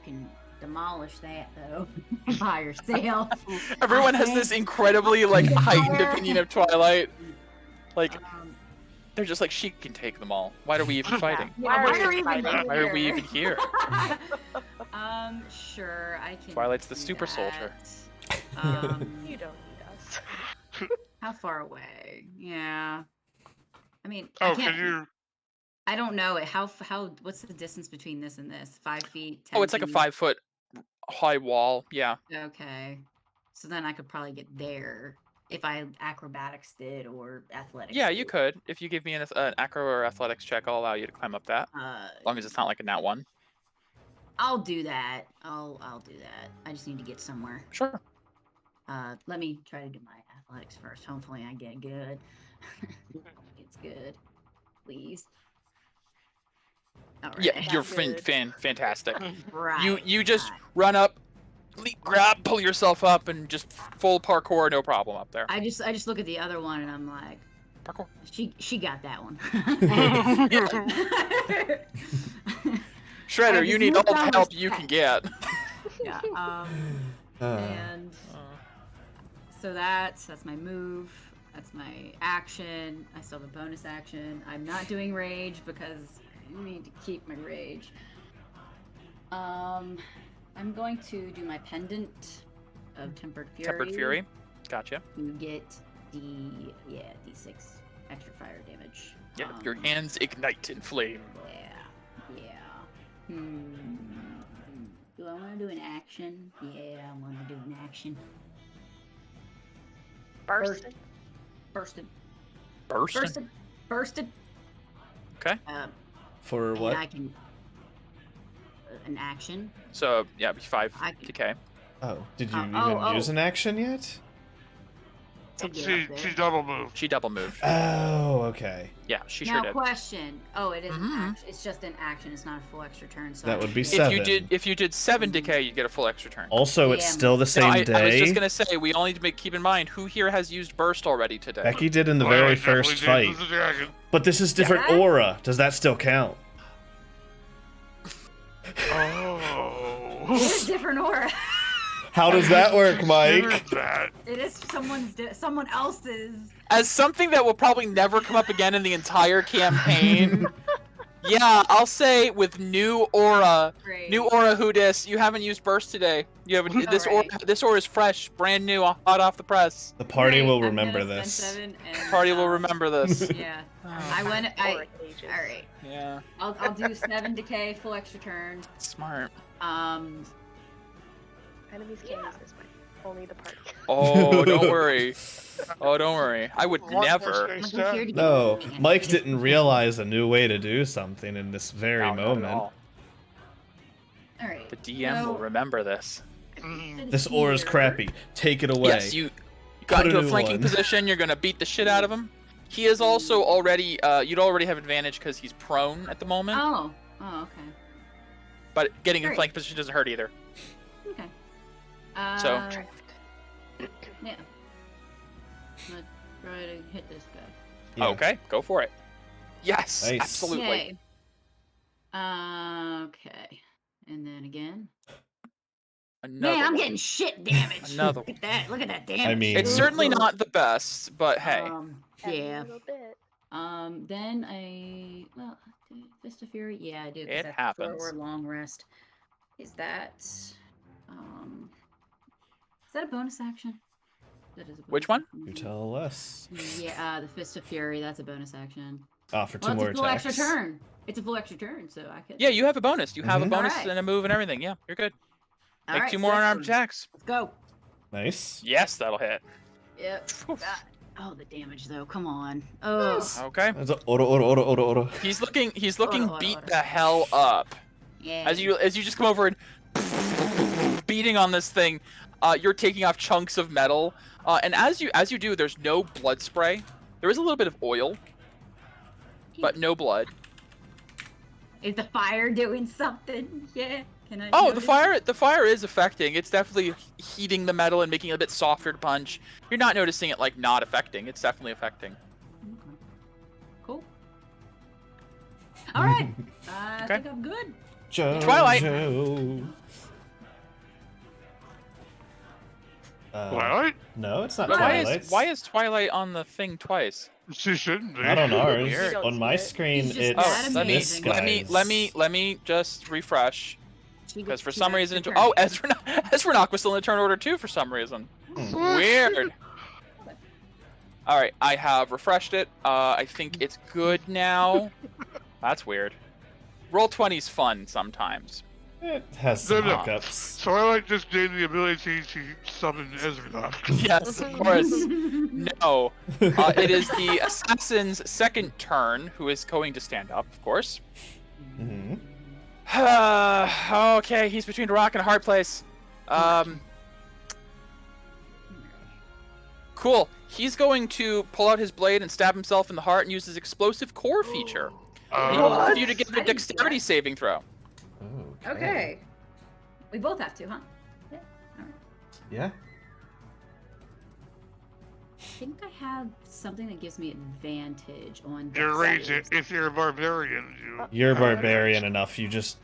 can demolish that, though, by yourself. Everyone has this incredibly, like, heightened opinion of Twilight. Like, they're just like, she can take them all. Why are we even fighting? Why are we even here? Why are we even here? Sure, I can. Twilight's the do super soldier. that. You don't need us. How far away? Yeah. I mean, Oh, I can't. can you? I don't know it. How? What's the distance between this and this? 5 feet? 10 Oh, it's like a feet? 5-foot high wall. Yeah. Okay. So then I could probably get there if I acrobatics did or athletics. Yeah, you did. could. If you give me an acro or athletics check, I'll allow you to climb up that. As long as it's not like a nat 1. I'll do that. I'll do that. I just need to get somewhere. Sure. Let me try to do my athletics first. Hopefully I get good. It's good. Please. All right. Yeah, you're Good. fantastic. Right. You just run up, leap, grab, pull yourself up, and just full parkour, no problem up there. I just look at the other one and I'm like, Parkour. she got that one. Shredder, I you just need all moved the down help this you path. can get. Yeah. And so that's my move. That's my action. I still have a bonus action. I'm not doing rage because I need to keep my rage. I'm going to do my pendant of Tempered Fury. Tempered Fury. Gotcha. You get D6 extra fire damage. Yeah, your hands ignite in flame. Yeah. Do I want to do an action? Yeah, I want to do an action. Bursted. Okay. For what? I can an action. So yeah, it'd be 5 decay. Oh, did you even use an action yet? She double moved. She double moved. Oh, okay. Yeah, she now sure did. Question. Oh, it is an action. It's just an action. It's not a full extra turn. So that would be 7. If you did 7 decay, you'd get a full extra turn. Also, it's still the same day. I was just gonna say we only need to keep in mind who here has used burst already today. Becky did in the very first fight. But this is different aura. Does that still count? Oh. It's a different aura. How does that work, Mike? It is someone else's. As something that will probably never come up again in the entire campaign. Yeah, I'll say with new aura Hoodis, you haven't used burst today. You haven't. This aura is fresh, brand new, hot off the press. The party will remember this. Party will remember this. Yeah. All right. Yeah. I'll do 7 decay, full extra turn. Smart. Enemies can't use this way. Only the party. Oh, don't worry. Oh, don't worry. I would never. No, Mike didn't realize a new way to do something in this very moment. All right. The DM will remember this. This aura's crappy. Take it away. Yes, you got into a flanking position. You're gonna beat the shit out of him. He is also already. You'd already have advantage because he's prone at the moment. Oh, okay. But getting in flank position doesn't hurt either. Okay. So. Yeah. Let's try to hit this guy. Yeah. Okay, go for it. Yes, nice. Absolutely. Yay. Okay. And then again. Man, I'm getting shit damage. Another. Look at that. Look at that damage. I mean, it's certainly not the best, but hey. Yeah. Then Fist of Fury. Yeah, I do. It happens. Or long rest. Is that a bonus action? That is a bonus Which one? You tell us. Yeah, the Fist of Fury. That's a bonus action. For 2 more it's a full attacks. extra turn. It's a full extra turn, so I could. Yeah, you have a bonus. You have a bonus Alright. and a move and everything. Yeah, you're good. Make Alright, 2 more unarmed attacks. Let's go. Nice. Yes, that'll hit. Yep. The damage though. Come on. Oh. Okay. Oro. He's looking beat the hell up. Yeah. As you just come over and beating on this thing, you're taking off chunks of metal. And as you do, there's no blood spray. There is a little bit of oil, but no blood. Is the fire doing something? Yeah. Can I? Oh, the fire is affecting. It's definitely heating the metal and making it a bit softer to punch. You're not noticing it like not affecting. It's definitely affecting. Okay. Cool. All right. I think I'm good. Twilight. Twilight? No, it's not Twilight. Why is Twilight on the thing twice? She shouldn't be. Not on ours. Weird. On my screen, it's this guy's. Let me just refresh. Because for some reason, Ezra was still in turn order too for some reason. Weird. All right, I have refreshed it. I think it's good now. That's weird. Roll20's fun sometimes. It has some hiccups. Twilight just gained the ability to summon Ezra. Yes, of course. No. It is the assassin's second turn, who is going to stand up, of course. Mm-hmm. Okay, he's between a rock and a hard place. Cool. He's going to pull out his blade and stab himself in the heart and use his explosive core feature. He wants you to give a dexterity saving throw. Okay. We both have to, huh? Yeah. All right. Yeah. I think I have something that gives me advantage on. You're raging. If you're a barbarian, You're a barbarian enough. You just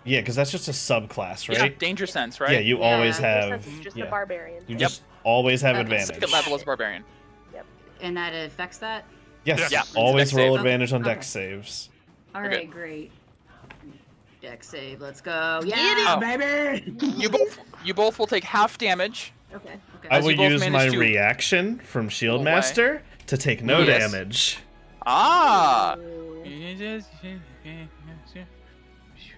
Yeah, because that's just a subclass, Yeah, right? danger sense, right? Yeah, you always have. Just yeah. a barbarian. You just always have Okay. advantage. Second level is barbarian. And that affects that? Yes, Yeah. always Dex roll save. advantage on Okay. dex saves. All You're right, good. great. Dex save, let's go. Get Yeah, it! baby! You both will take half damage. Okay. I As will you both use my manage to reaction from Shield pull away. Master to take no Yes. damage. Ah! Oh.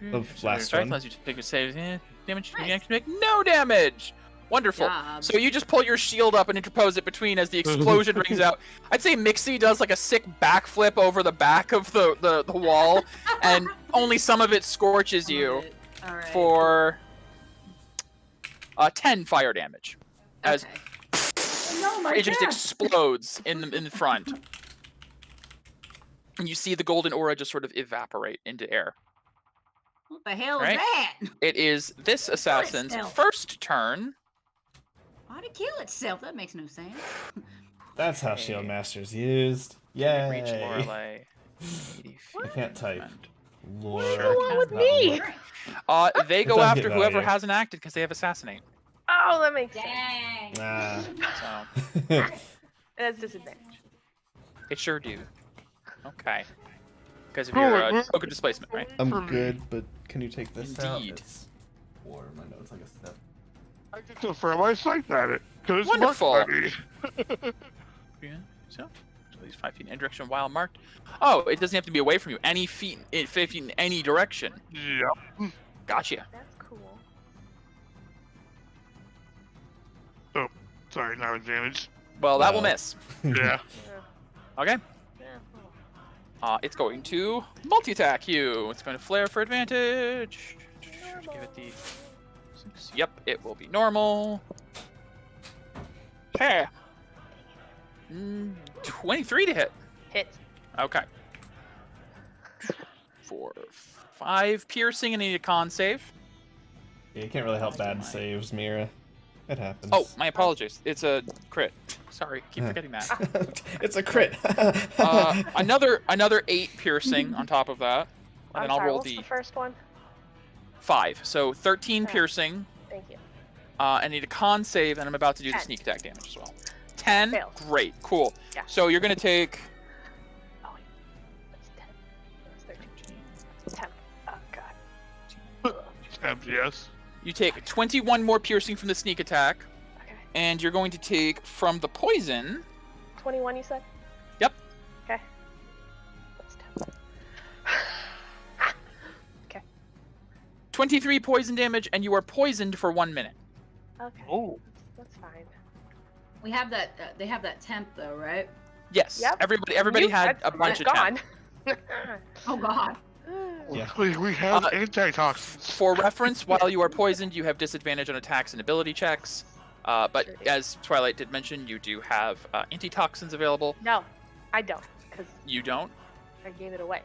The last one. Allows you to take a save. Damage. Nice. You actually make no damage. Wonderful. Job. So you just pull your shield up and interpose it between as the explosion rings out. I'd say Mixie does like a sick backflip over the back of the wall, and only some of it scorches you All right. for 10 fire damage. As Okay. it just explodes in the front. And you see the golden aura just sort of evaporate into air. What the hell is Right. that? It is this assassin's itself. first turn. Why'd it kill itself? That makes no sense. That's how Okay. Shield Master's used. Can you reach Yay. Lorelei? 80 I feet. can't type. What's Laura. going on with not me? Laura. They go does after get whoever value. hasn't acted because they have assassinate. Oh, that makes sense. Dang. Nah. So That's disadvantage. it sure do. Okay. Because of your Cool. token displacement, right? I'm good, but can you take this out? Indeed. It's 4 my notes like a step. I can confirm my sight at it. Because it's Wonderful. marked by me. Yeah. So at least 5 feet in any direction while marked. Oh, it doesn't have to be away from you. Any feet, 5 feet in any direction. Yeah. Gotcha. That's cool. Sorry, not advantage. Well, that will Wow. miss. Yeah. Okay. Yeah. Oh. It's going to multi-attack you. It's going to flare for advantage. Give it the 6. Yep, it will be normal. Hey. 23 to hit. Hit. Okay. 4, 5 piercing, and I need a con save. Yeah, you can't really help bad saves, Mira. It happens. Oh, my apologies. It's a crit. Sorry, keep forgetting that. It's a crit. Another 8 piercing on top of that, and I'm then I'll sorry, roll what's the the first one? 5. So 13 Okay. piercing. Thank you. I need a con save, and I'm about to do the 10. sneak attack damage as well. 10. Failed. Great. Cool. Yeah. So you're gonna take. Oh wait. That's 10. That's 13. 10. Oh god. Yes. You take 21 more piercing from the sneak attack, Okay. and you're going to take from the poison. 21 you said? Yep. Okay. That's 10. Okay. 23 poison damage, and you are poisoned for 1 minute. Okay. Oh. That's fine. We have that. They have that temp though, right? Yes. Yep. Everybody had a That's bunch of gone. temp. Oh God. Yeah. Luckily, we have Uh, antitoxins. For reference, while you are poisoned, you have disadvantage on attacks and ability checks. But Sure do. as Twilight did mention, you do have antitoxins available. No, I don't, because You don't. I gave it away.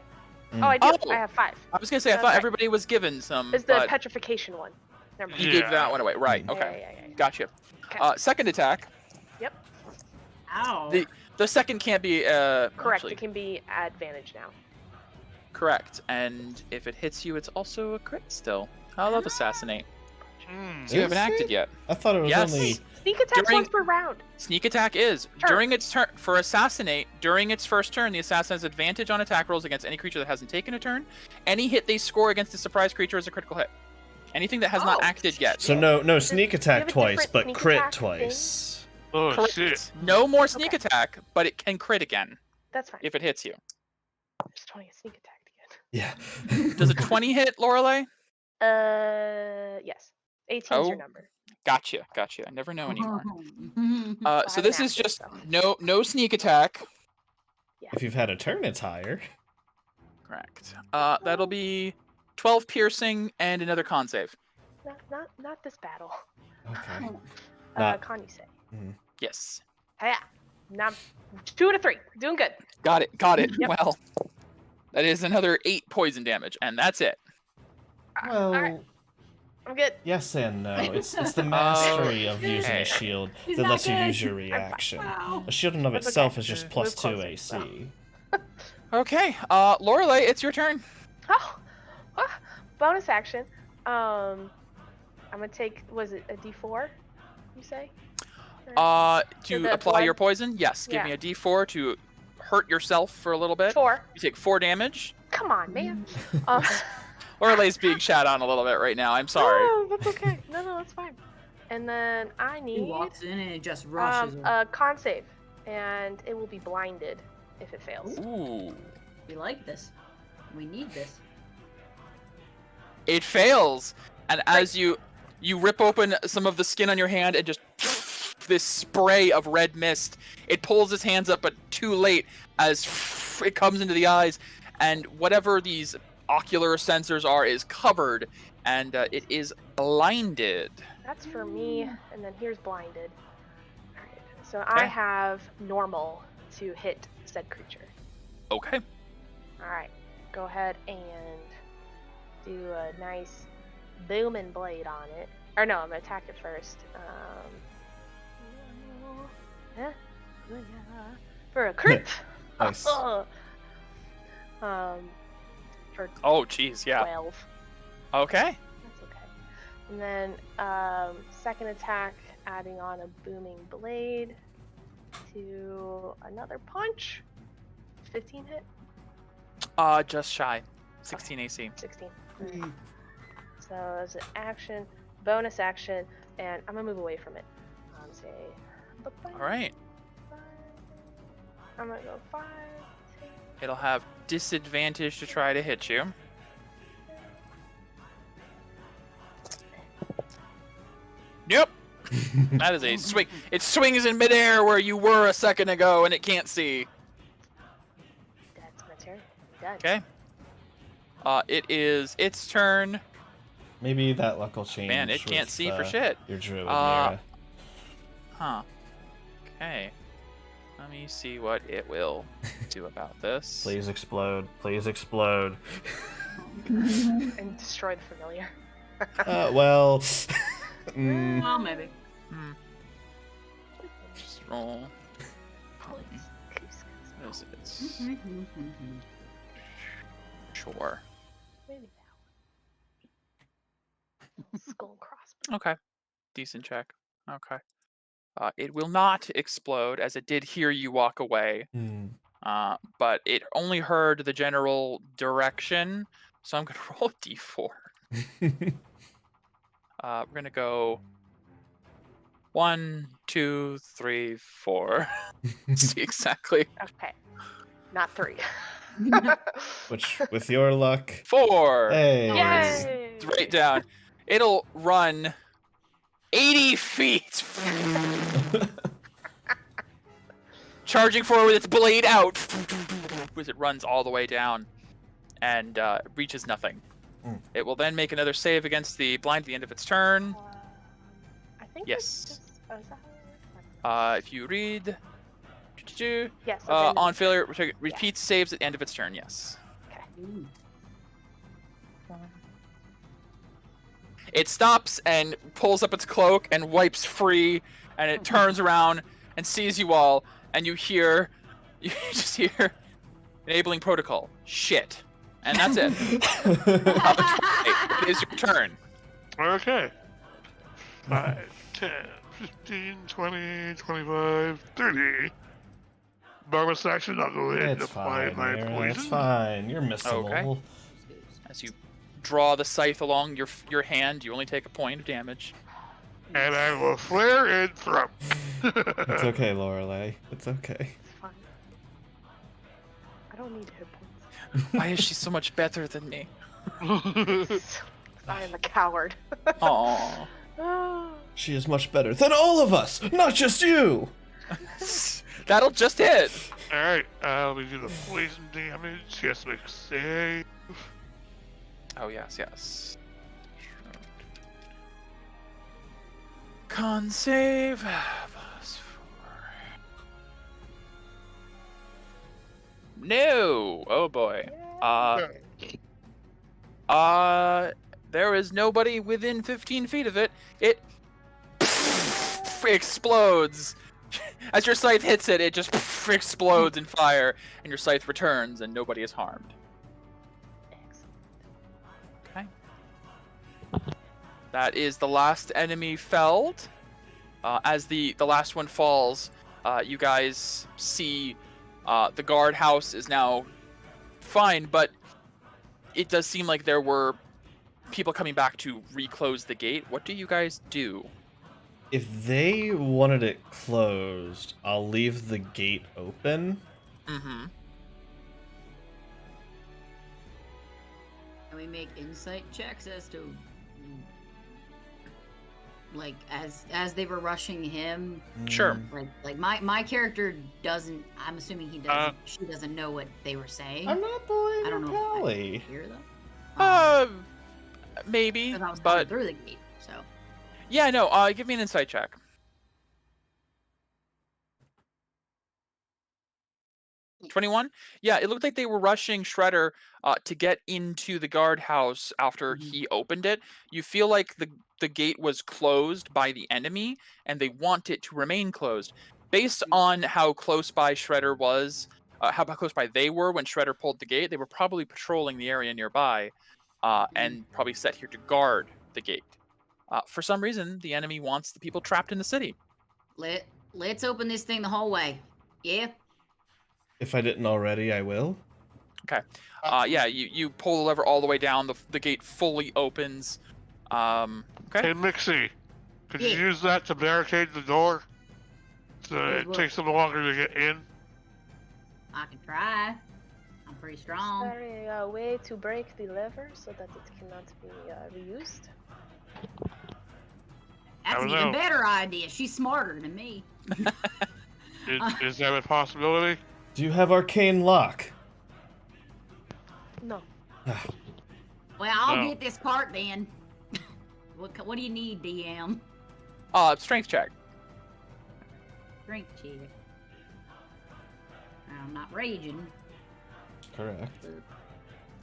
Mm. Oh, I do. Oh. I have 5. I was gonna say I thought Okay. everybody was given some, It's the but petrification one. Never mind. you gave Yeah. that one away. Right. Mm. Okay. Yeah. Gotcha. Okay. Second attack. Yep. Ow. The second can't be Correct. actually, It can be advantage now. correct. And if it hits you, it's also a crit still. I love assassinate. Mm. So you Is haven't acted it? yet. I thought it was Yes. only. Sneak attack During- once per round. Sneak attack is Sure. during its turn for assassinate. During its first turn, the assassin has advantage on attack rolls against any creature that hasn't taken a turn. Any hit they score against a surprise creature is a critical hit. Anything that has not Oh. acted yet. So no sneak you attack have a twice, different but sneak crit attack thing? twice. Oh, Correct. shit. No more sneak Okay. attack, but it can crit again That's fine. if it hits you. Just 20 sneak attack again. Yeah. Does a 20 hit, Lorelei? Yes. 18's your Oh. number. Gotcha. I never know anymore. So I this haven't is acted, just so. no sneak attack. If you've had a turn, it's higher. Correct. That'll be 12 piercing and another con save. Not this battle. Okay. Not- Con, you say. Yes. Yeah. Now, 2 out of 3. Doing good. Got it. Yep. Well, that is another 8 poison damage, and that's it. Well, Alright. I'm good. yes and no. It's the mastery of using Okay. a shield He's that not lets you good. use your reaction. Wow. A shield in of That's itself okay. is just Move plus 2 closer, AC. Okay. Lorelei, it's your turn. Oh. bonus action. I'm gonna take. Was it a D4? You say? To apply your blood? poison, yes. Give me a D4 to hurt yourself for a little bit. 4. You take 4 damage. Come on, man. Lorelei's being shat on a little bit right now. I'm sorry. Oh, that's okay. No, that's fine. And then I need. He walks in and it just rushes her. A con save, and it will be blinded if it fails. Ooh. We like this. We need this. It fails, and as you rip open some of the skin on your hand and just this spray of red mist, it pulls his hands up, but too late as it comes into the eyes, and whatever these ocular sensors are is covered, and it is blinded. That's for me, and then here's blinded. Alright, so I have normal to hit said creature. Okay. Alright, go ahead and do a nice booming blade on it. Or no, I'm gonna attack it first. For a crit! Nice. For Oh, jeez, yeah. 12. Okay. That's okay. And then second attack, adding on a booming blade to another punch. 15 hit? Just shy. 16 AC. 16. So as an action, bonus action, and I'm gonna move away from it. Say, All right. I'm gonna go 5. It'll have disadvantage to try to hit you. Yep. That is a swing. It swings in midair where you were a second ago, and it can't see. That's my turn. Done. Okay. It is its turn. Maybe that luck will change. Man, it can't with, see for shit. Your druid, Mira. Huh. Okay. Let me see what it will do about this. Please explode. Please explode. And destroy the familiar. Well. Well, maybe. Just roll. What is it? Sure. Maybe that one. Skull and crossbones. Okay. Decent check. Okay. It will not explode, as it did hear you walk away. But it only heard the general direction, so I'm going to roll a d4. We're going to go 1, 2, 3, 4. See exactly. Okay. Not 3. Which, with your luck. 4. Hey. Yay! It's right down. It'll run 80 feet. Charging forward with its blade out. As it runs all the way down and reaches nothing. It will then make another save against the blind at the end of its turn. I think Yes. is that If you read... yes. on failure, repeats saves at the end of its turn, yes. Okay. It stops and pulls up its cloak and wipes free, and it turns around and sees you all, and you just hear enabling protocol. Shit. And that's it. It is your turn. Okay. 5, 10, 15, 20, 25, 30. Bonus action, I'll go ahead and It's apply fine, my Mira. poison. It's fine. You're missable. Okay. As you draw the scythe along your hand, you only take a point of damage. And I will flare and throw. It's okay, Lorelei. It's okay. It's fine. I don't need hit points. Why is she so much better than me? I am a coward. Aww. She is much better than all of us, not just you. That'll just hit. Alright, let me do the poison damage. Yes, make a save. Oh, yes. Con save. No. Oh boy. There is nobody within 15 feet of it. It explodes. As your scythe hits it, it just explodes in fire, and your scythe returns, and nobody is harmed. Excellent. Okay. That is the last enemy felled. As the last one falls, you guys see the guardhouse is now fine, but it does seem like there were people coming back to reclose the gate. What do you guys do? If they wanted it closed, I'll leave the gate open. Mm-hmm. Can we make insight checks as to, like, as they were rushing him? Sure. Like my character doesn't. I'm assuming he doesn't. She doesn't know what they were saying. I'm not believing I don't know if I Pally. can hear them. Maybe, 'Cause I was but through the gate, so. yeah, no. Give me an insight check. 21? Yeah, it looked like they were rushing Shredder to get into the guardhouse after he opened it. You feel like the gate was closed by the enemy, and they want it to remain closed. Based on how close by Shredder was, how close by they were when Shredder pulled the gate, they were probably patrolling the area nearby, and probably set here to guard the gate. For some reason, the enemy wants the people trapped in the city. Let's open this thing the whole way. Yeah. If I didn't already, I will. Okay. Yeah, you pull the lever all the way down. The gate fully opens. Okay. Hey, Mixie, could you use that to barricade the door so it takes them longer to get in? I can try. I'm pretty strong. Is there a way to break the lever so that it cannot be reused? That's an even better idea. She's smarter than me. Is that a possibility? Do you have arcane lock? No. Well, I'll get this cart then. What do you need, DM? Strength check. Strength check. I'm not raging. Correct.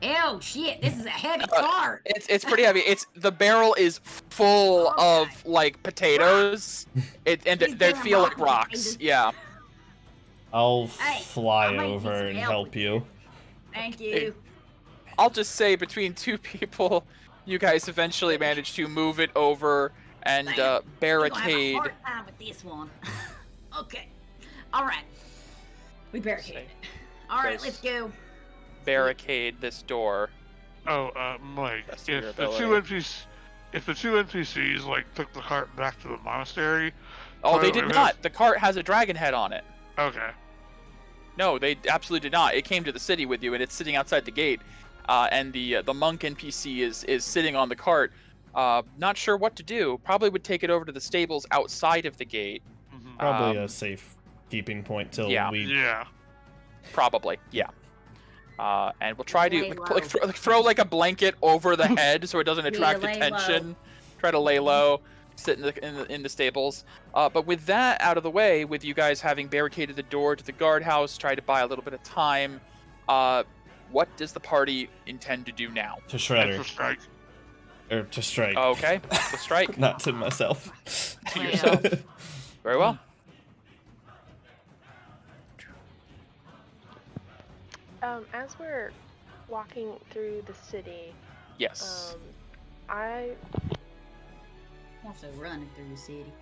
Oh shit! This is a heavy cart. It's pretty heavy. The barrel is full of like potatoes. They feel like rocks. Yeah. I'll fly over and help you. Thank you. I'll just say between two people, you guys eventually manage to move it over and barricade. Have a hard time with this one. Okay. All right. We barricade it. All right, let's go. Barricade this door. Oh, Mike, if the two NPCs like took the cart back to the monastery. Oh, they did not. The cart has a dragon head on it. Okay. No, they absolutely did not. It came to the city with you, and it's sitting outside the gate. And the monk NPC is sitting on the cart. Not sure what to do. Probably would take it over to the stables outside of the gate. Mm-hmm. Probably a safe keeping point till we. Yeah. Probably, yeah. And we'll try to throw like a blanket over the head so it doesn't attract attention. Low. Try to lay low, sit in the stables. But with that out of the way, with you guys having barricaded the door to the guardhouse, try to buy a little bit of time. What does the party intend to do now? To Shredder. To strike. Or to strike. Okay, to strike. Not to myself. To yourself. Very well. As we're walking through the city, yes. I also running through the city.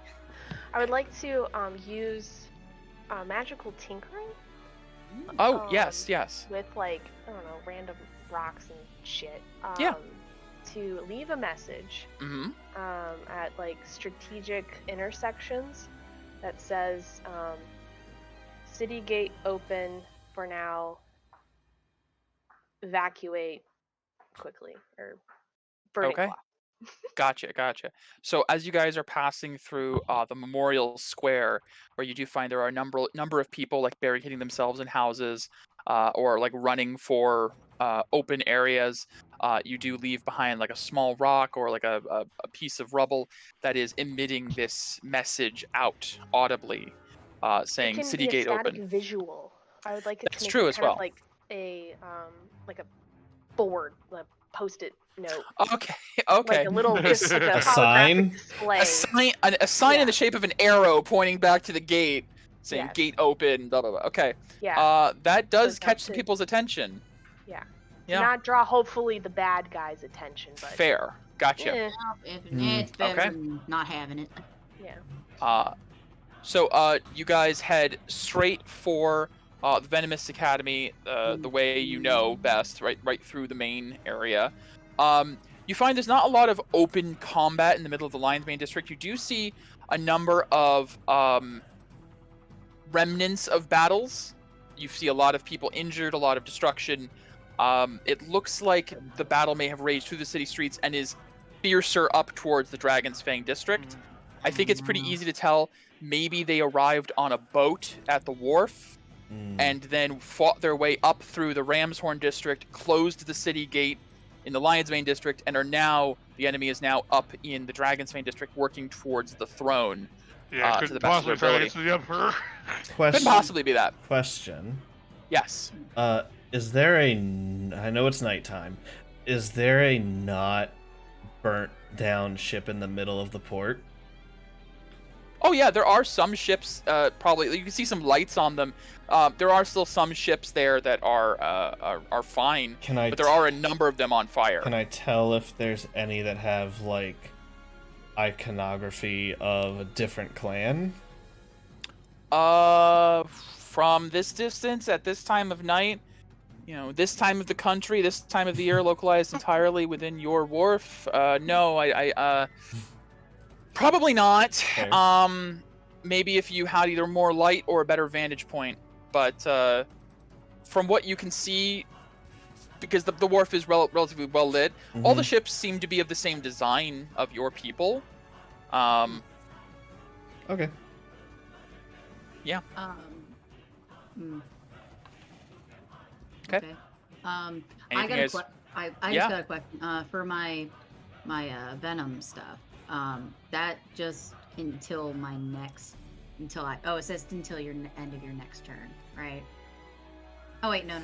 I would like to use magical tinkering. Oh yes. With like I don't know, random rocks and shit. Yeah. To leave a message. Mm-hmm. At like strategic intersections that says, "City gate open for now. Evacuate quickly," or burning cloth. Gotcha. So as you guys are passing through the memorial square, where you do find there are a number of people like barricading themselves in houses, or like running for open areas, you do leave behind like a small rock or like a piece of rubble that is emitting this message out audibly, saying "City gate open." Visual. I would like it That's to make true it as kind well. of like a board, a post-it note. Okay. Like a little like a sign. Display. A sign in the shape of an arrow pointing back to the gate, saying "Gate open." Blah blah blah. Okay. Yeah. That does catch some people's attention. Yeah. Yeah. Not draw hopefully the bad guy's attention, but Fair. Gotcha. Yeah. It's better Okay. than not having it. Yeah. So you guys head straight for the Venomous Academy, the way you know best, right through the main area. You find there's not a lot of open combat in the middle of the Lion's Mane district. You do see a number of remnants of battles. You see a lot of people injured, a lot of destruction. It looks like the battle may have raged through the city streets and is fiercer up towards the Dragon's Fang district. I think it's pretty easy to tell. Maybe they arrived on a boat at the wharf and then fought their way up through the Ramshorn district, closed the city gate in the Lion's Mane district, and the enemy is now up in the Dragon's Fang district working towards the throne. Yeah, To the best of their ability. The Emperor. Could possibly be that. Question. Yes. Is there I know it's nighttime. Is there a not burnt down ship in the middle of the port? Oh yeah, there are some ships. Probably you can see some lights on them. There are still some ships there that are fine. But there are a number of them on fire. Can I tell if there's any that have like iconography of a different clan? From this distance at this time of night, this time of the country, this time of the year, localized entirely within your wharf. No, I probably not. Okay. Maybe if you had either more light or a better vantage point. But from what you can see, because the wharf is relatively well lit, all the ships seem to be of the same design of your people. Okay. Yeah. Okay. I got a question. For my Venom stuff. That just until it says until your end of your next turn, right? Oh wait, no.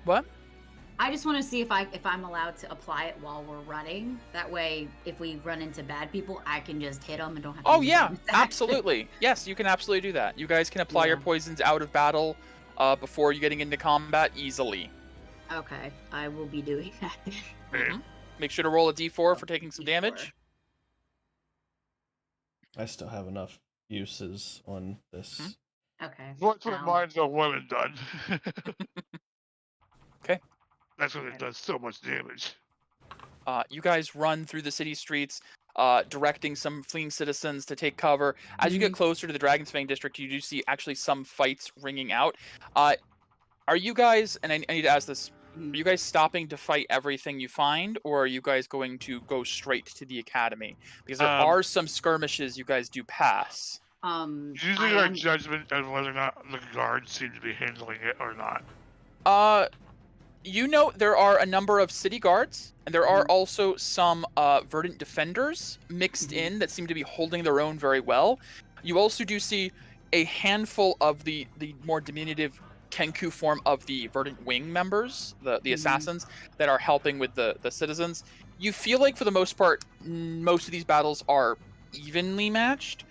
What? I just want to see if I'm allowed to apply it while we're running. That way, if we run into bad people, I can just hit them and don't have to. Oh yeah, absolutely. Yes, you can absolutely do that. You guys can apply your poisons out of battle before you getting into combat easily. Okay, I will be doing that then. Make sure to roll a d4 for taking some damage. I still have enough uses on this. Okay. Fortunately, mine's a one and done. Okay. That's when it does so much damage. You guys run through the city streets, directing some fleeing citizens to take cover. As you get closer to the Dragon's Fang district, you do see actually some fights ringing out. Are you guys, and I need to ask this, are you guys stopping to fight everything you find, or are you guys going to go straight to the academy? Because there are some skirmishes you guys do pass. Using our judgment on whether or not the guards seem to be handling it or not. There are a number of city guards, and there are also some Verdant defenders mixed in that seem to be holding their own very well. You also do see a handful of the more diminutive Kenku form of the Verdant Wing members, the assassins, that are helping with the citizens. You feel like, for the most part, most of these battles are evenly matched.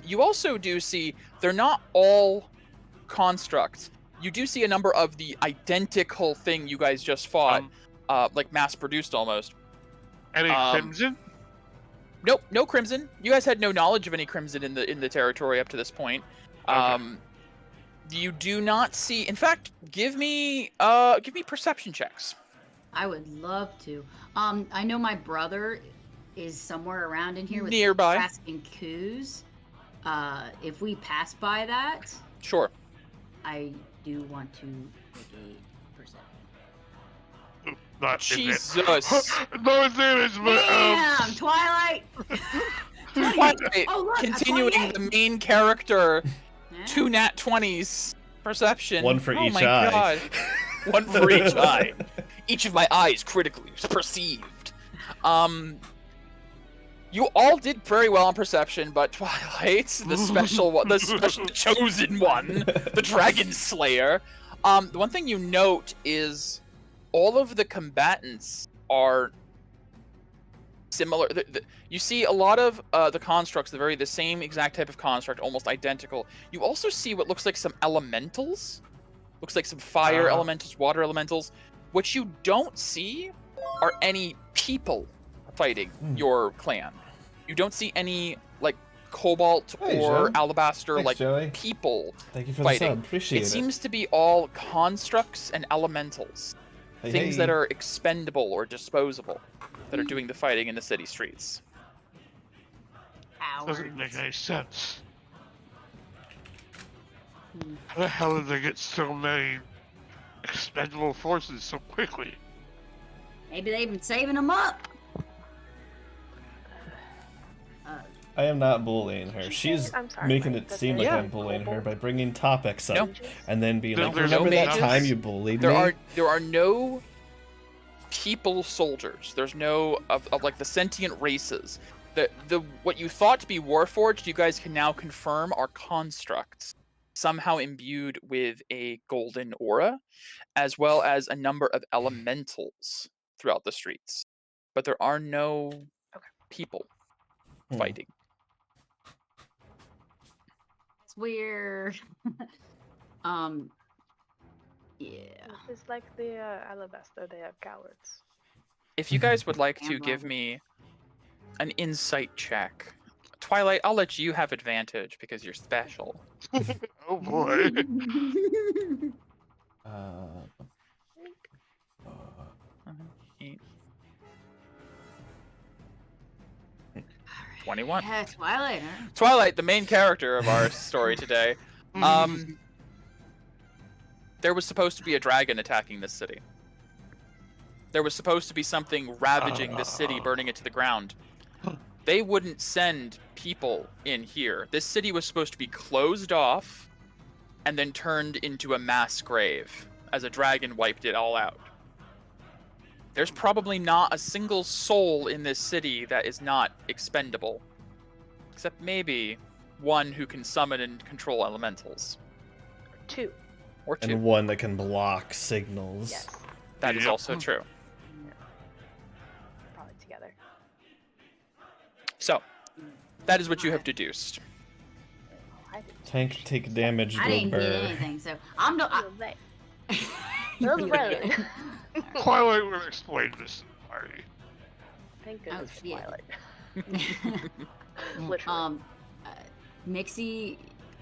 You also do see they're not all constructs. You do see a number of the identical thing you guys just fought, like mass-produced almost. Any crimson? Nope, no crimson. You guys had no knowledge of any crimson in the territory up to this point. Okay. You do not see. In fact, give me perception checks. I would love to. I know my brother is somewhere around in here with nearby Trask and Coos. If we pass by that, sure. I do want to take a perception. Not Jesus. No damage, but Damn, Twilight. Twilight, Oh, look, continuing the main character. 2 nat 20s perception. One for each eye. God. One for each eye. Each of my eyes critically perceived. You all did very well on perception, but Twilight, the special one, the chosen one, the Dragon Slayer. The one thing you note is all of the combatants are similar. You see a lot of the constructs, the same exact type of construct, almost identical. You also see what looks like some elementals. Looks like some fire elementals, water elementals. What you don't see are any people fighting your clan. You don't see any like cobalt or Joe. alabaster Thanks, like Joey. people Thank you for fighting. the sub. Appreciate it. It seems to be all constructs and elementals. Things that are expendable or disposable that are doing the fighting in the city streets. Doesn't make any sense. How the hell did they get so many expendable forces so quickly? Maybe they've been saving them up. I am not bullying her. She's making it seem like I'm bullying her by bringing topics up and then being like, remember that time you bullied me? There are no people soldiers. There's no of like the sentient races. The what you thought to be Warforged, you guys can now confirm are constructs, somehow imbued with a golden aura, as well as a number of elementals throughout the streets. But there are no people fighting. It's weird. Yeah. It's like the alabaster. They are cowards. If you guys would like to give me an insight check, Twilight, I'll let you have advantage because you're special. Oh boy. 21. Yeah, Twilight. Huh? Twilight, the main character of our story today. There was supposed to be a dragon attacking this city. There was supposed to be something ravaging this city, burning it to the ground. They wouldn't send people in here. This city was supposed to be closed off and then turned into a mass grave as a dragon wiped it all out. There's probably not a single soul in this city that is not expendable. Except maybe one who can summon and control elementals. Two. Or two. And one that can block signals. Yes. That is also true. Probably together. So, that is what you have deduced. Tank take damage, I didn't get anything, so I'm no. Twilight will explain this to the party. Thank goodness for shit. Twilight. Literally. Mixie,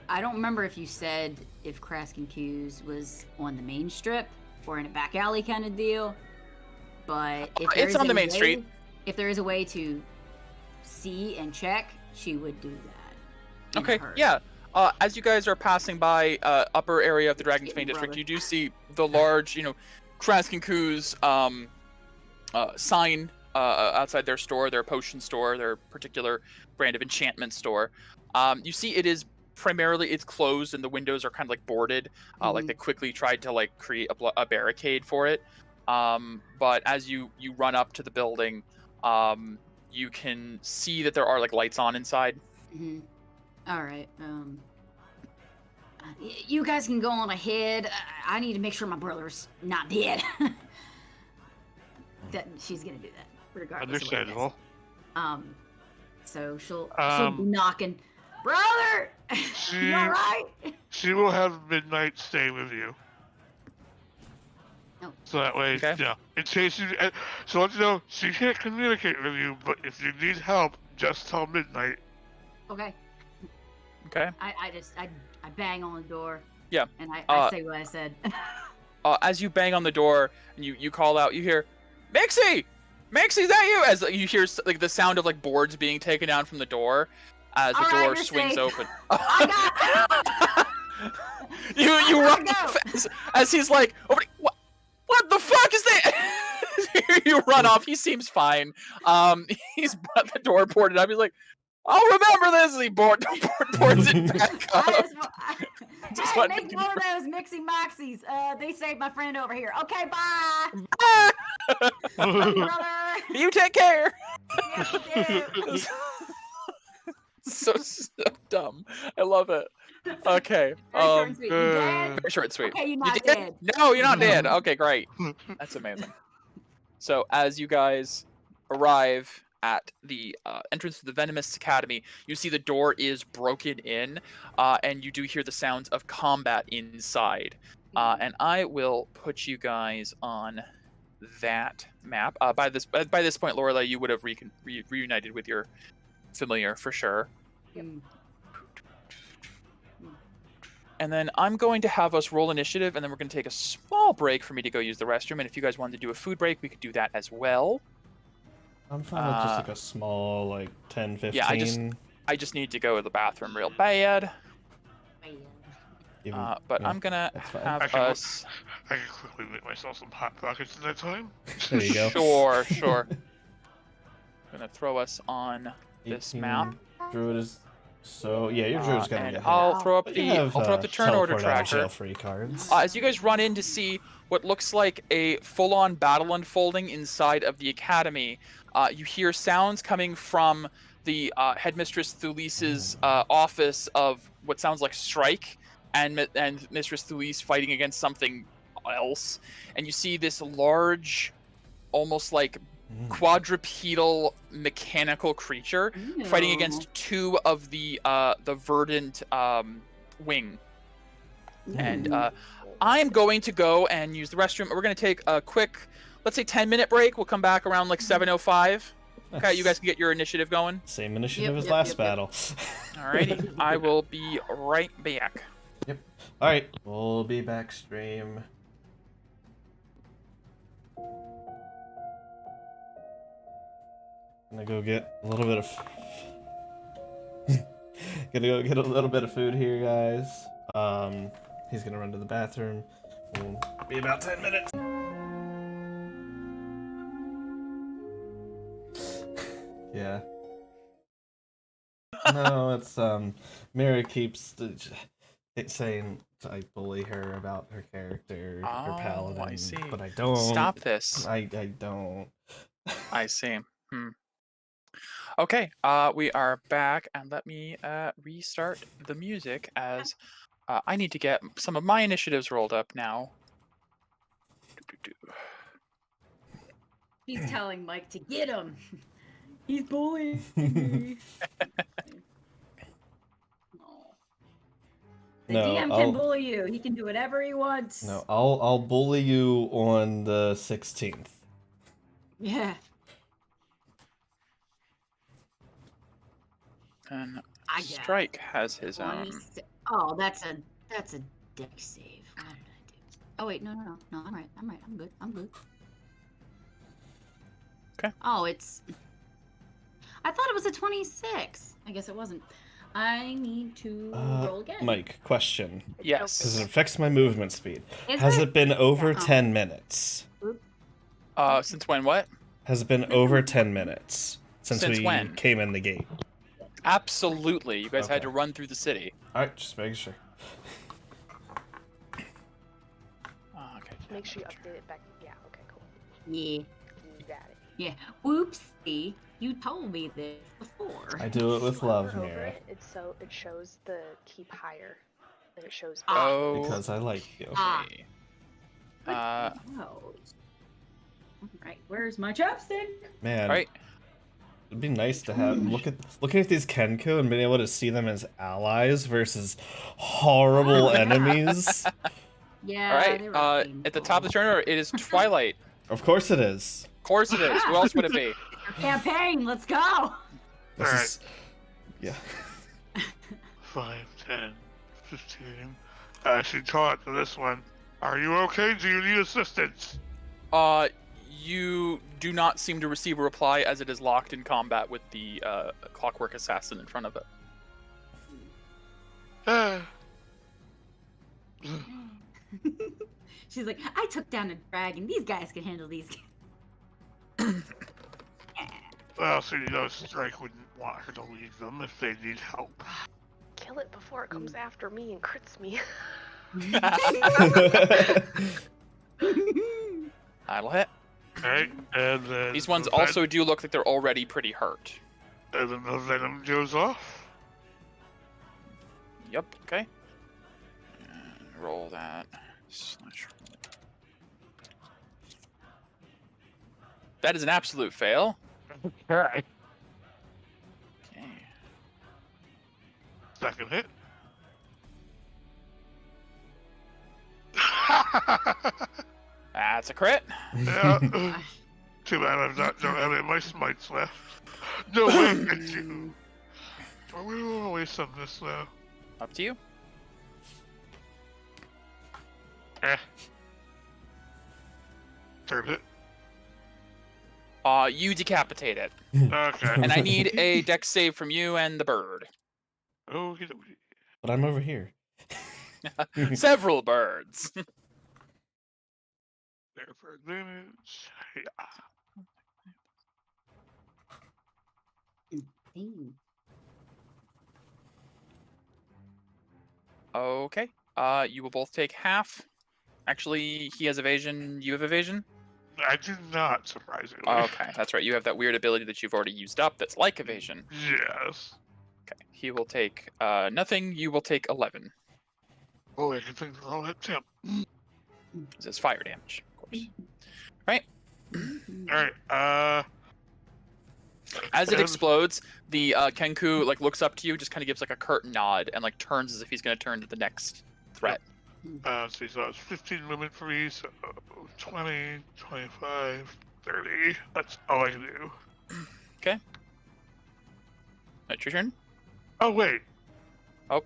I don't remember if you said if Kraskin Q's was on the main strip or in a back alley kind of deal, but if it's on the main street. If there is a way to see and check, she would do that. Okay, yeah. As you guys are passing by upper area of the Dragon's Fane District, you do see the large, Kraskin Q's sign outside their store, their potion store, their particular brand of enchantment store. You see it is primarily, it's closed and the windows are kind of like boarded. Like they quickly tried to like create a barricade for it. But as you run up to the building, you can see that there are like lights on inside. Mm-hmm. All right. You guys can go on ahead. I need to make sure my brother's not dead. That she's gonna do that regardless. Understandable. So she'll be knocking. Brother, you all right? She will have Midnight stay with you. Oh. So that way, in case you, so let you know she can't communicate with you, but if you need help, just tell Midnight. Okay. Okay. I bang on the door. Yeah. And I say what I said. As you bang on the door and you call out, you hear, Mixie! Mixie, is that you? As you hear like the sound of like boards being taken down from the door as the door swings open. you run as he's like, what the fuck is that? You run off. He seems fine. He's got the door boarded up. He's like, I'll remember this. And he boards it back up. Hey, make one of those Mixie Moxies. They saved my friend over here. Okay, bye. Bye. Brother. You take care. Yeah, so dumb. I love it. Okay. Short and sweet. You dead? Very short and sweet. Okay, you're not dead. No, you're not dead. Okay, great. That's amazing. So as you guys arrive at the entrance to the Venomous Academy, you see the door is broken in, and you do hear the sounds of combat inside. And I will put you guys on that map. By this point, Lorelei, you would have reunited with your familiar for sure. And then I'm going to have us roll initiative, and then we're going to take a small break for me to go use the restroom. And if you guys wanted to do a food break, we could do that as well. I'm fine with just like a small, like 10, 15. Yeah, I just need to go to the bathroom real bad. But I'm gonna have us. I can quickly make myself some hot pockets in that time. There you go. Sure. I'm gonna throw us on this map. Druid is your druid's gonna get hit. I'll throw up the turn order tracker. Jail-free cards. As you guys run in to see what looks like a full-on battle unfolding inside of the academy, you hear sounds coming from the headmistress Thulis's office of what sounds like strike, and Mistress Thulis fighting against something else, and you see this large, almost like quadrupedal mechanical creature fighting against two of the Verdant wing. And I'm going to go and use the restroom. We're going to take a quick, let's say 10-minute break. We'll come back around like 7:05. Okay, you guys can get your initiative going. Same initiative as last battle. Alrighty, I will be right back. Yep. Alright, we'll be back stream. Gonna go get a little bit of gonna go get a little bit of food here, guys. He's gonna run to the bathroom. We'll be about 10 minutes. Yeah. No, it's Mary keeps saying I bully her about her character, her paladin, I see. But I don't. Stop this. I don't. I see. Okay, we are back, and let me restart the music as I need to get some of my initiatives rolled up now. He's telling Mike to get him. He's bullying me. The DM can bully you. He can do whatever he wants. No, I'll bully you on the 16th. Yeah. And Strike has his own. Oh, that's a deck save. What did I do? Oh wait, no, I'm right. I'm good. Okay. Oh, I thought it was a 26. I guess it wasn't. I need to roll again. Mike, question. Yes. Because it affects my movement speed. Has it been over 10 minutes? Since when? What? Has it been over 10 minutes since we when? came in the gate? Absolutely. You guys had to run through the city. Alright, just making sure. Okay. Make sure you update it back. Yeah, okay, cool. Yeah. You got it. Yeah. Oopsie. You told me this before. I do it with love, Over Mira. it shows the keep higher. And it shows Because I like you. Right. Where's my chapstick? Man. Right. It'd be nice to have looking at these Kenku and being able to see them as allies versus horrible enemies. Yeah. All right. At the top of the turn, it is Twilight. Of course it is. Of course it is. Who else would it be? Campaign. Let's go. Yeah. 5, 10, 15. I should talk to this one. Are you okay? Do you need assistance? You do not seem to receive a reply as it is locked in combat with the clockwork assassin in front of it. She's like, I took down a dragon. These guys can handle these. Well, so Strike wouldn't want her to leave them if they need help. Kill it before it comes after me and crits me. That'll hit. Right, and then These ones also do look like they're already pretty hurt. And then the venom goes off. Yep, okay. Roll that. That is an absolute fail. Okay. Okay. Second hit. That's a crit. Yeah. Too bad don't have any of my smites left. No, wait, I do. Are we going to waste on this though? Up to you. Turn it. You decapitate it. Okay. And I need a dex save from you and the bird. Okay. But I'm over here. Several birds. There for advantage. Yeah. Okay. You will both take half. Actually, he has evasion. You have evasion? I do not, surprisingly. Okay, that's right. You have that weird ability that you've already used up that's like evasion. Yes. Okay. He will take nothing. You will take 11. Oh, I can think of all that too. This is fire damage, of course. Right? Alright, As it explodes, the Kenku like looks up to you, just kind of gives like a curt nod, and like turns as if he's going to turn to the next threat. let's see, so it's 15 movement for me, so 20, 25, 30. That's all I can do. Okay. That's your turn. Oh, wait. Oh.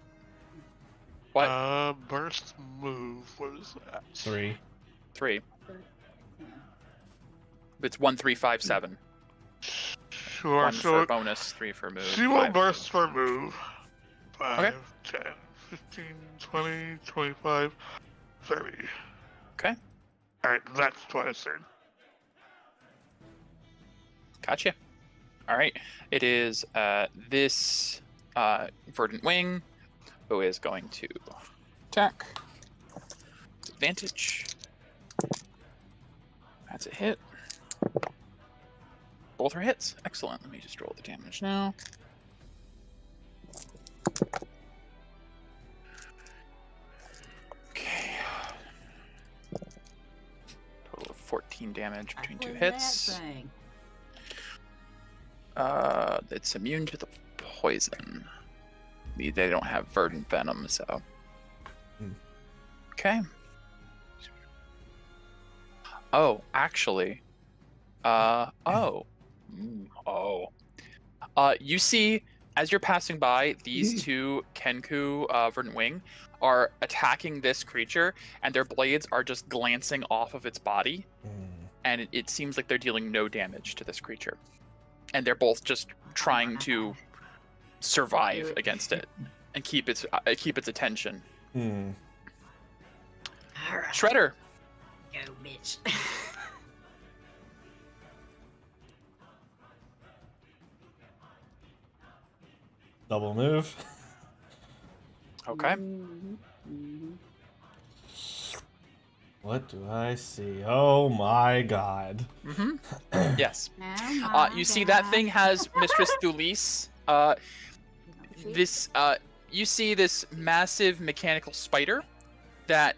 What? Burst move. What is that? 3. 3. It's 1, 3, 5, 7. Sure, 1 so for bonus, 3 for move. she will 5 burst for move. 5, Okay. 10, 15, 20, 25, 30. Okay. Alright, that's twice turn. Gotcha. All right. It is this Verdant Wing who is going to attack. Advantage. That's a hit. Both are hits. Excellent. Let me just roll the damage now. Okay. Total of 14 damage between 2 hits. It's immune to the poison. They don't have verdant venom, so. Okay. Oh, actually. You see, as you're passing by, these two Kenku Verdant Wing are attacking this creature, and their blades are just glancing off of its body, and it seems like they're dealing no damage to this creature. And they're both just trying to survive against it and keep its attention. Shredder. Go, bitch. Double move. Okay. What do I see? Oh my god. Yes. You see that thing has Mistress Thulis. You see this massive mechanical spider that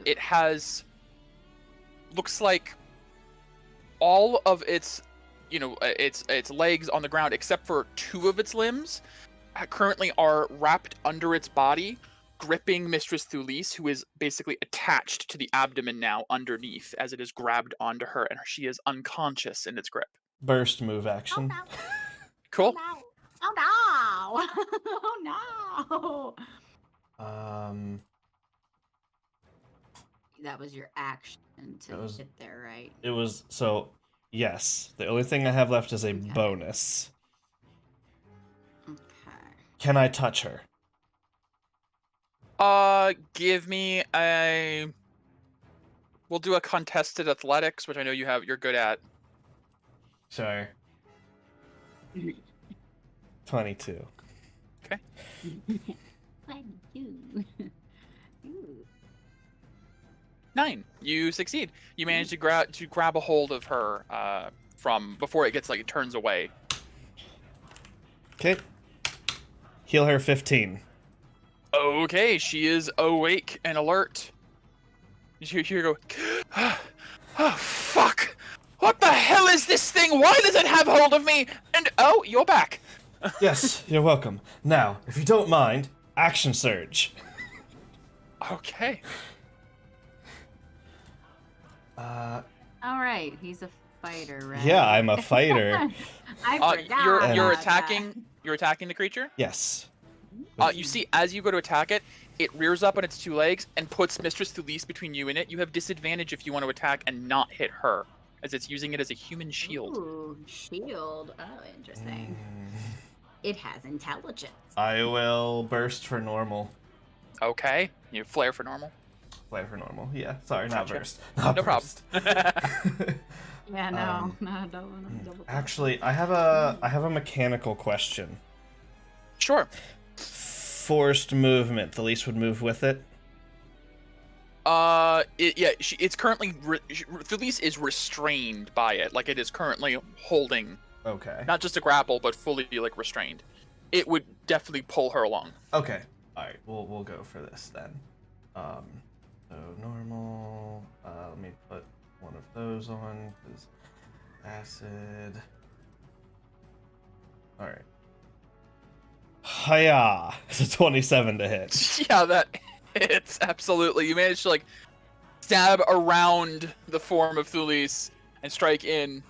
it has. Looks like all of its, its legs on the ground, except for 2 of its limbs, currently are wrapped under its body, gripping Mistress Thulis, who is basically attached to the abdomen now underneath, as it is grabbed onto her, and she is unconscious in its grip. Burst move action. Oh, no. Cool. Oh no! Oh no! That was your action to get there, right? It was, so, yes. The only thing I have left is a bonus. Okay. Can I touch her? Give me a... We'll do a contested athletics, which I know you're good at. Sure. 22. Okay. 22. 9. You succeed. You manage to grab a hold of her from before it gets it turns away. Okay. Heal her 15. Okay, she is awake and alert. You hear her go, oh, fuck! What the hell is this thing? Why does it have hold of me? And, oh, you're back. Yes, you're welcome. Now, if you don't mind, action surge. Okay. All right, he's a fighter, right? Yeah, I'm a fighter. I forgot. You're about attacking. that. You're attacking the creature. Yes. You see, as you go to attack it, it rears up on its 2 legs and puts Mistress Thulise between you and it. You have disadvantage if you want to attack and not hit her, as it's using it as a human shield. Ooh, shield. Oh, interesting. It has intelligence. I will burst for normal. Okay, you flare for normal. Flare for normal. Yeah. Sorry, not Gotcha. burst. Not No burst. Yeah, no, no, double. Actually, I have a mechanical question. Sure. Forced movement. The least would move with it. It's currently Thulise is restrained by it, like it is currently holding. Okay. Not just a grapple, but fully like restrained. It would definitely pull her along. Okay. All right. We'll go for this then. So normal. Let me put one of those on. Cause acid. All right. Hiya! It's a 27 to hit. Yeah, that hits absolutely. You managed to like stab around the form of Thulise and strike in.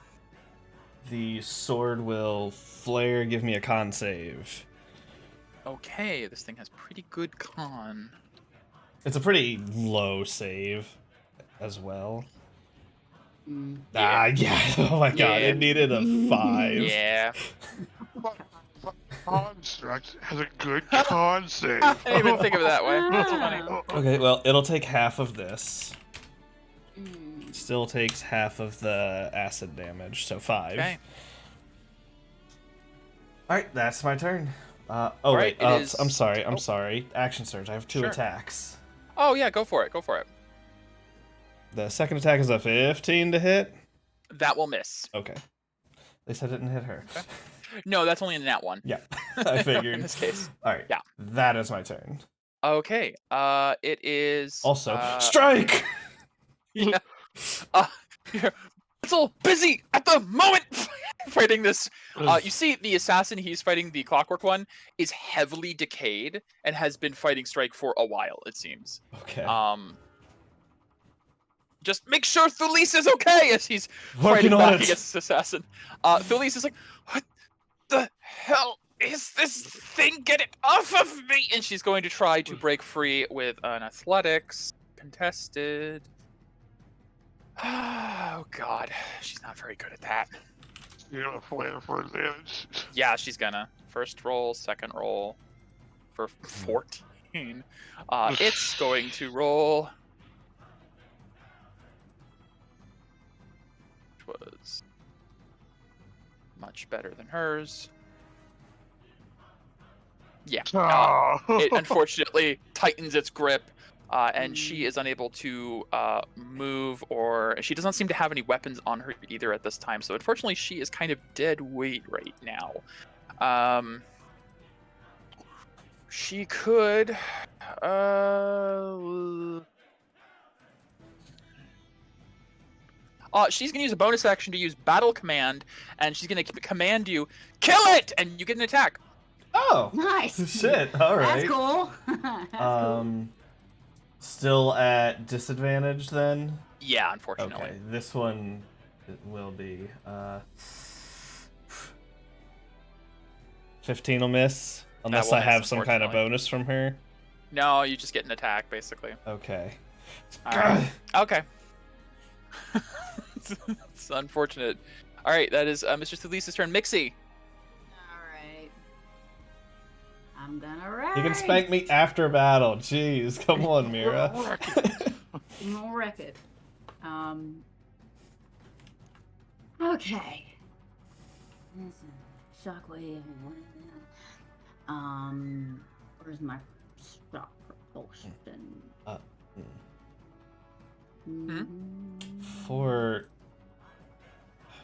The sword will flare. Give me a con save. Okay, this thing has pretty good con. It's a pretty low save as well. Yeah. Yeah. Oh my god, it needed a 5. Yeah. Construct has a good con save. I didn't even think of it that way. That's funny. Okay, well, it'll take half of this. Still takes half of the acid damage, so 5. Okay. Alright, that's my turn. Right, wait, it is- I'm sorry. Action surge, I have 2 Sure. attacks. Oh yeah, go for it. Go for it. The second attack is a 15 to hit. That will miss. Okay. At least I didn't hit her. Okay. No, that's only in that one. Yeah, I figured. In this case. Alright, Yeah. that is my turn. Okay. It is Also, strike! Yeah. You're so busy at the moment fighting this. You see, the assassin he's fighting, the clockwork one, is heavily decayed and has been fighting Strike for a while, it seems. Okay. Just make sure Thulise is okay as he's Working fighting on back it. against this assassin. Thulise is like, what the hell is this thing? Get it off of me! And she's going to try to break free with an athletics contested. Oh god, she's not very good at that. You're gonna flare for advantage. Yeah, she's gonna. First roll, second roll for 14. It's going to roll. Which was much better than hers. Yeah. It unfortunately tightens its grip. And she is unable to move, or she doesn't seem to have any weapons on her either at this time. So unfortunately, she is kind of dead weight right now. She could. She's gonna use a bonus action to use battle command, and she's gonna command you, kill it, and you get an attack. Oh, nice. Shit. All right. That's cool. That's cool. Still at disadvantage then? Yeah, unfortunately. Okay, this one will be 15 will miss unless will I miss, have some kind of unfortunately. bonus from her. No, you just get an attack basically. Okay. Alright. Okay. It's unfortunate. All right, that is Mr. Thulise's turn. Mixie. Alright. I'm gonna wreck. You can spank me after battle. Jeez, come on, Mira. I'm gonna wreck it. Okay. Shockwave. Where's my shock propulsion?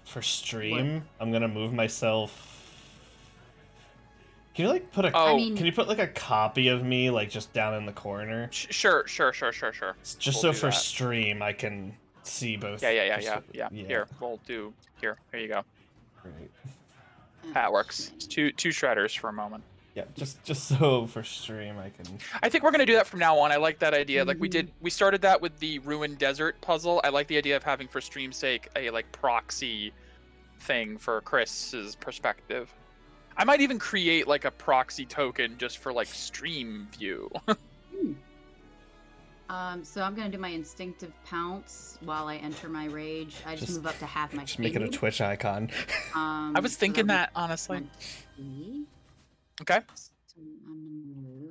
For stream, I'm gonna move myself. Can you like put a? Can you put like a copy of me like just down in the corner? Sure. Just so for stream I can see both. Yeah. Here, we'll do. Here you go. Great. That works. It's two shredders for a moment. Yeah, just so for stream I can. I think we're gonna do that from now on. I like that idea. Like we started that with the ruined desert puzzle. I like the idea of having, for stream's sake, a like proxy thing for Chris's perspective. I might even create like a proxy token just for like stream view. So I'm gonna do my instinctive pounce while I enter my rage. I just move up to half my Just speed. make it a Twitch icon. I was thinking that, honestly. Okay.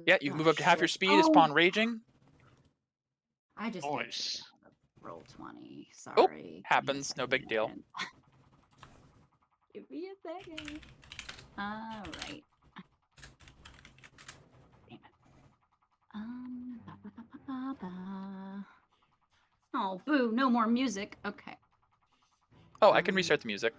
Yeah, you can move up to half your speed upon raging. I just Nice. roll 20. Oh, Sorry. happens. No big deal. Give me a second. All right. Damn it. Oh, boo! No more music. Okay. Oh, I can restart the music.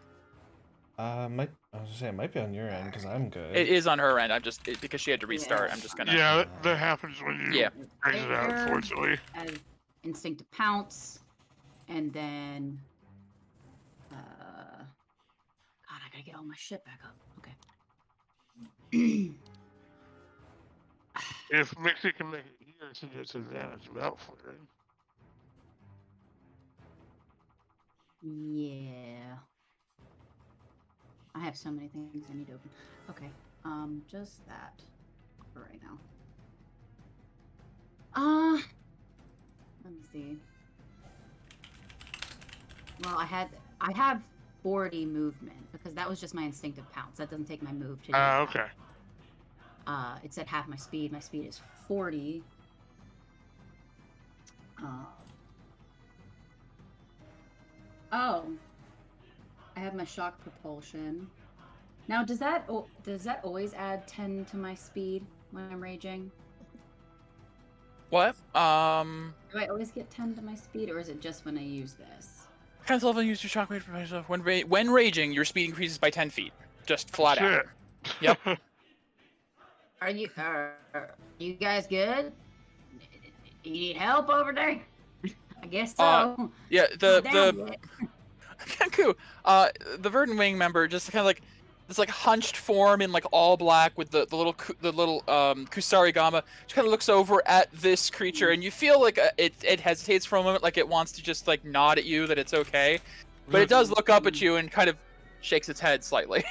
I was gonna say it might be on your end because I'm good. It is on her end. I'm just because she had to restart. I'm just gonna. Yeah, that happens when you exit out, unfortunately. As instinctive pounce, and then God, I gotta get all my shit back up. Okay. If Mixie can make it here, she gets advantage without flaring. Yeah. I have so many things I need to open. Okay. Just that for right now. Let me see. Well, I have 40 movement because that was just my instinctive pounce. That doesn't take my move to do that. Okay. It said half my speed. My speed is 40. Oh. I have my shock propulsion. Now, does that always add 10 to my speed when I'm raging? What? Do I always get 10 to my speed, or is it just when I use this? Cancel level and use your shockwave for myself. When raging, your speed increases by 10 feet. Just flat out. Yep. Are you guys good? You need help over there? I guess so. Yeah, the Verdant Wing member just kind of like this like hunched form in like all black with the little Kusarigama just kind of looks over at this creature, and you feel like it hesitates for a moment, like it wants to just like nod at you that it's okay, but it does look up at you and kind of shakes its head slightly.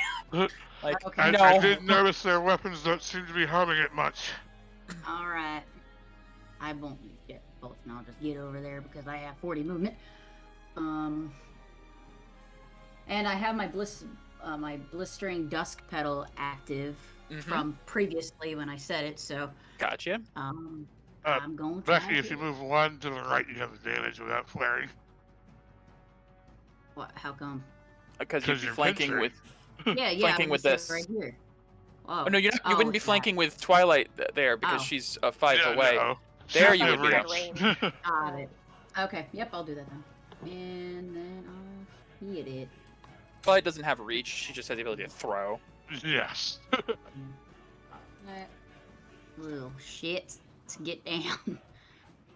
Like, okay. no. I did notice their weapons don't seem to be harming it much. All right. I won't get both, and I'll just get over there because I have 40 movement. And I have my blistering dusk pedal active from previously when I said it, so gotcha. I'm going to Becky, if you move one to the right, you have advantage without flaring. What? How come? Because you're flanking with flanking with this right here. Oh no, you wouldn't be flanking with Twilight there because she's 5 away. No. There you would be. Got it. Okay, yep, I'll do that then. And then I'll hit it. Twilight doesn't have reach, she just has the ability to throw. Yes. Little shit. Let's get down.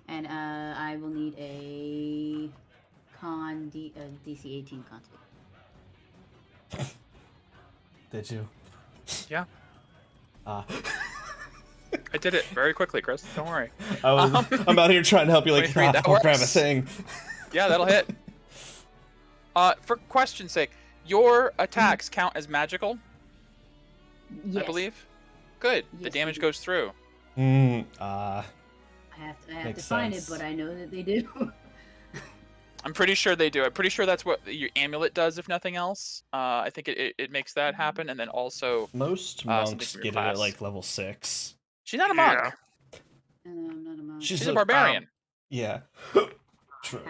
And I will need a DC 18 con. Did you? Yeah. I did it very quickly, Chris. Don't worry. I'm out here trying to help you. Like, that I'll grab a works. thing. Yeah, that'll hit. For question's sake, your attacks count as magical? Yes. I believe. Good. Yes, the damage goes through. I have to find it, sense. but I know that they do. I'm pretty sure they do. I'm pretty sure that's what your amulet does, if nothing else. I think it makes that happen, and then also Most monks get it at like level 6. She's not a monk. I'm not a monk. She's a barbarian. Yeah. True.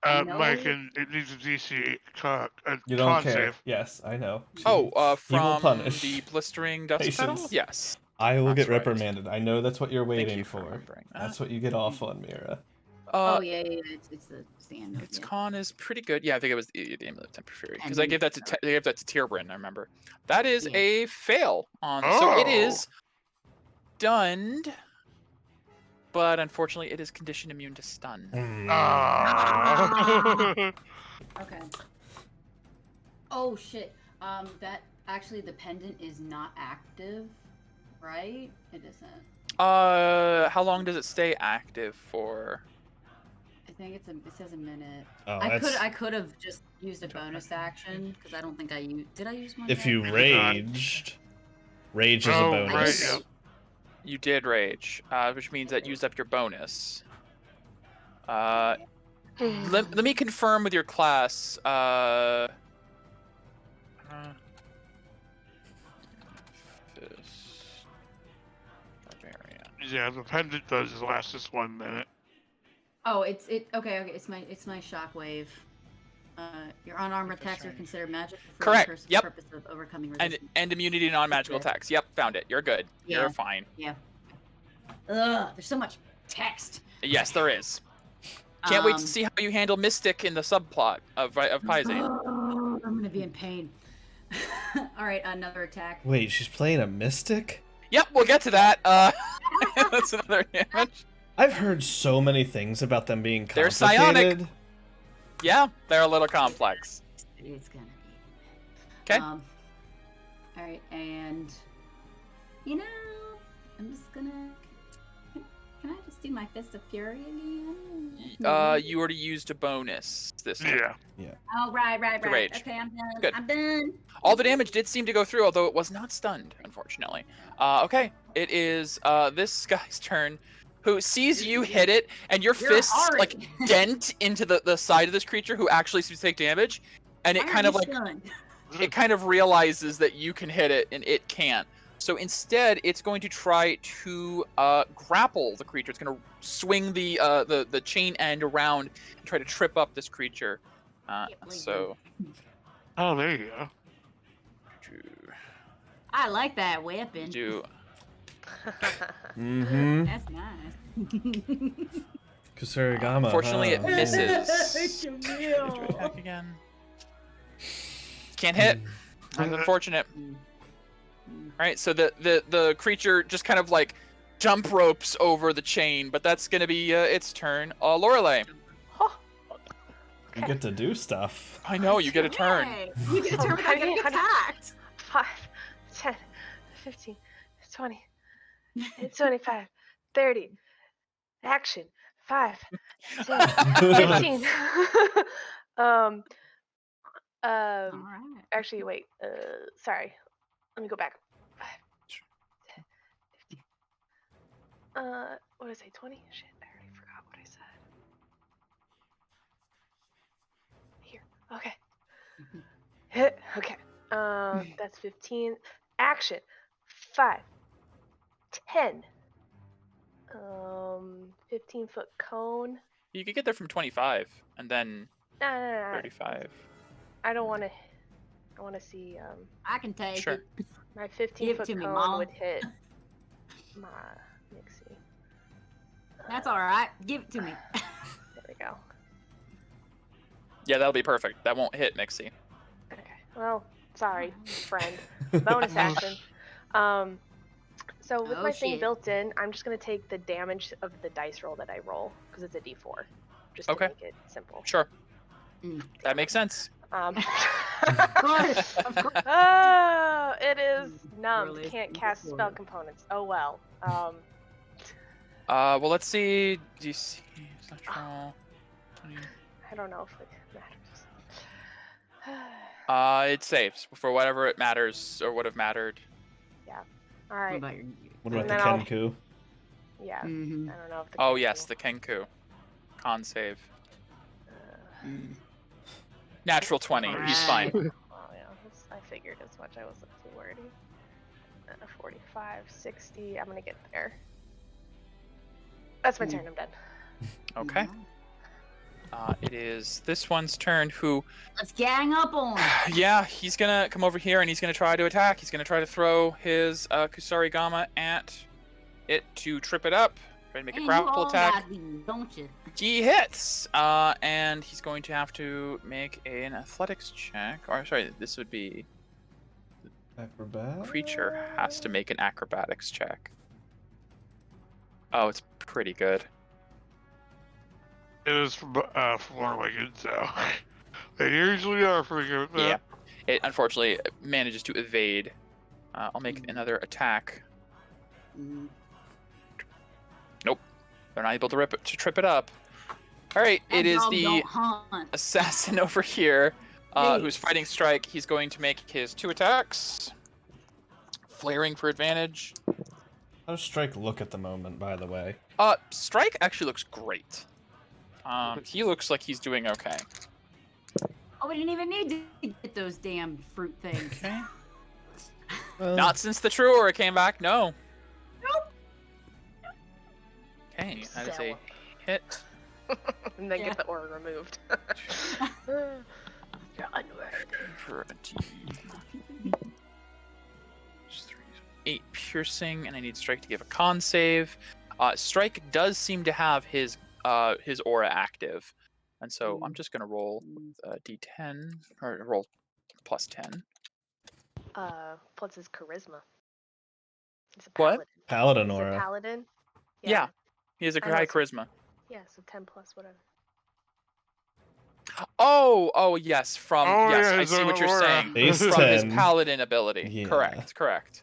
Mike, and it needs a DC con You don't care. save. Yes, I know. From punish. the blistering dust pedal? Patience. Yes. I will That's get right. reprimanded. I know that's what you're waiting you for for. remembering that. That's what you get off on, Mira. yeah, it's the stand. Its con is pretty good. Yeah, I think it was the amulet of temporary because I gave that to Tierbrin. I remember. That is a fail on. So it is stunned, but unfortunately, it is condition immune to stun. Okay. Oh shit. Actually, the pendant is not active, right? It isn't. How long does it stay active for? I think it says a minute. Oh, I could have just used a bonus action because I don't think I used. Did I use one? If yet? you raged, rage is a bonus. Right, yep. You did rage, which means that used up your bonus. Let me confirm with your class. Barbarian. Yeah, the pendant does last us 1 minute. Oh, okay. It's my shockwave. Your unarmed attacks are considered magic for Correct. the purpose of overcoming resistance. And immunity to non-magical attacks. Yep, found it. You're good. Yeah. You're fine. Yeah. Ugh, there's so much text. Yes, there is. Can't wait to see how you handle Mystic in the subplot of Pizane. Oh, I'm gonna be in pain. All right, another attack. Wait, she's playing a mystic? Yep, we'll get to that. That's another damage. I've heard so many things about them being They're complicated. psionic. Yeah, they're a little complex. It's gonna be. Okay. All right, and I'm just gonna. Can I just do my Fist of Fury again? You already used a bonus this time. Yeah. Oh, right. Rage. Okay, I'm done. Good. I'm done. All the damage did seem to go through, although it was not stunned, unfortunately. Okay, it is this guy's turn, who sees you hit it, and your fists hard. like dent into the side of this creature, who actually seems to take damage, and it kind of like it kind of realizes that you can hit it and it can't. So instead, it's going to try to grapple the creature. It's going to swing the chain end around and try to trip up this creature. So. Oh, there you go. I like that weapon. Mm-hmm. That's nice. Kusarigama. Unfortunately, it misses. Do attack again. Can't hit. That's unfortunate. Alright, so the creature just kind of like jump ropes over the chain, but that's gonna be its turn. Lorelei. You get to do stuff. I know, you get a turn. You get a turn without getting attacked. 5, 10, 15, 20, 25, 30. Action. 5, 10, 15. Actually, wait. Sorry. Let me go back. 5, 10, 15. What did I say? 20? Shit, I already forgot what I said. Here. Okay. Hit. Okay. That's 15. Action. 5, 10. 15-foot cone. You could get there from 25 and then No. 35. I don't want to. I want to see. I can take Sure. it. My Give it 15-foot to me, cone Mom. would hit my Nixie. That's all right. Give it to me. There we go. Yeah, that'll be perfect. That won't hit Nixie. Okay. Well, sorry, friend. Bonus action. So with my thing shit. built in, I'm just gonna take the damage of the dice roll that I roll because it's a D4, just to Okay. make it simple. Sure. Mm. That makes sense. Of course. Oh, it is numbed. Really? Can't cast spell components. Oh well. Well, let's see. DC. Central. I don't know if it matters. It saves for whatever it matters or would have mattered. All right. What about And the then I'll- Kenku? Yeah. Mm-hmm. I don't know if the Oh Kenku- yes, the Kenku. Con save. Mm. Natural 20. He's fine. Oh yeah, I figured as much. I wasn't too worried. 45, 60. I'm gonna get there. That's my turn. I'm done. Okay. It is this one's turn. Who? Let's gang up on him. Yeah, he's gonna come over here and he's gonna try to attack. He's gonna try to throw his Kusarigama at it to trip it up. Try to make a grapple attack. Don't you? He hits, and he's going to have to make an athletics check. Or sorry, this would be Acrobat? creature has to make an acrobatics check. Oh, it's pretty good. It is four-legged, so they usually are pretty good. Yeah. It unfortunately manages to evade. I'll make another attack. Nope. They're not able to trip it up. All right, That it is dog the don't hunt. assassin over here Please. who's fighting Strike. He's going to make his 2 attacks. Flaring for advantage. How does Strike look at the moment, by the way? Strike actually looks great. He looks like he's doing okay. Oh, we didn't even need to get those damn fruit things. Okay. Well, Not since the true aura came back, no. Nope. Okay, that is a Sell. hit. And then Yeah. get the aura removed. You're unworthy. For a D. 8 piercing, and I need Strike to give a con save. Strike does seem to have his aura active, and so I'm just gonna roll with a D10 or roll plus 10. Plus his charisma. He's a What? paladin. Paladin He's a aura. paladin? Yeah. He has a I know high it's- charisma. Yeah, so 10 plus whatever. Oh, yes. From Oh, yes, yeah, I his see what you're aura. saying. Base From his 10. paladin ability. Yeah. Correct.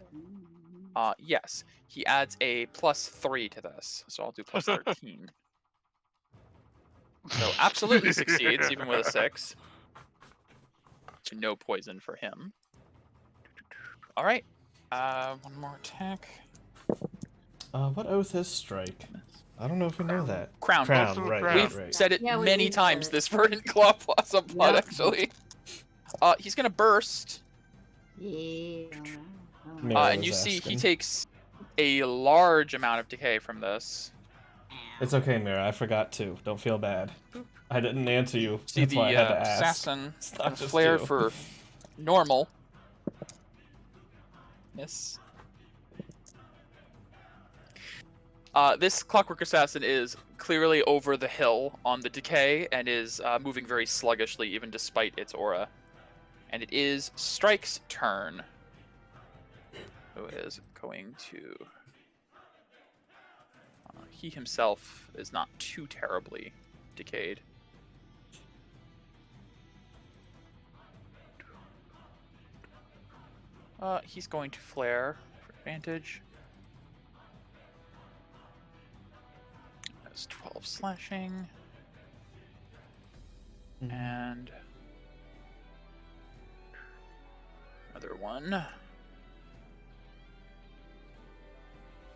Yes, he adds a plus 3 to this, so I'll do plus 13. So absolutely succeeds, even with a 6. So no poison for him. All right. One more attack. What oath is Strike? I don't know if we know that. Crown. Crown, Also right, crown. We've right. said it Yeah, we many said times it. this Verdant Claw subplot, Yep. actually. He's gonna burst. Yeah. Yeah. I And was you see he asking. takes a large amount of decay from this. It's okay, Mira. I forgot to. Don't feel bad. I didn't answer you. See That's the why I had to ask. assassin It's not and just flare you. for normal. Miss. This Clockwork Assassin is clearly over the hill on the decay and is moving very sluggishly, even despite its aura. And it is Strike's turn. Who is going to... he himself is not too terribly decayed. He's going to flare for advantage. That's 12 slashing. And another one.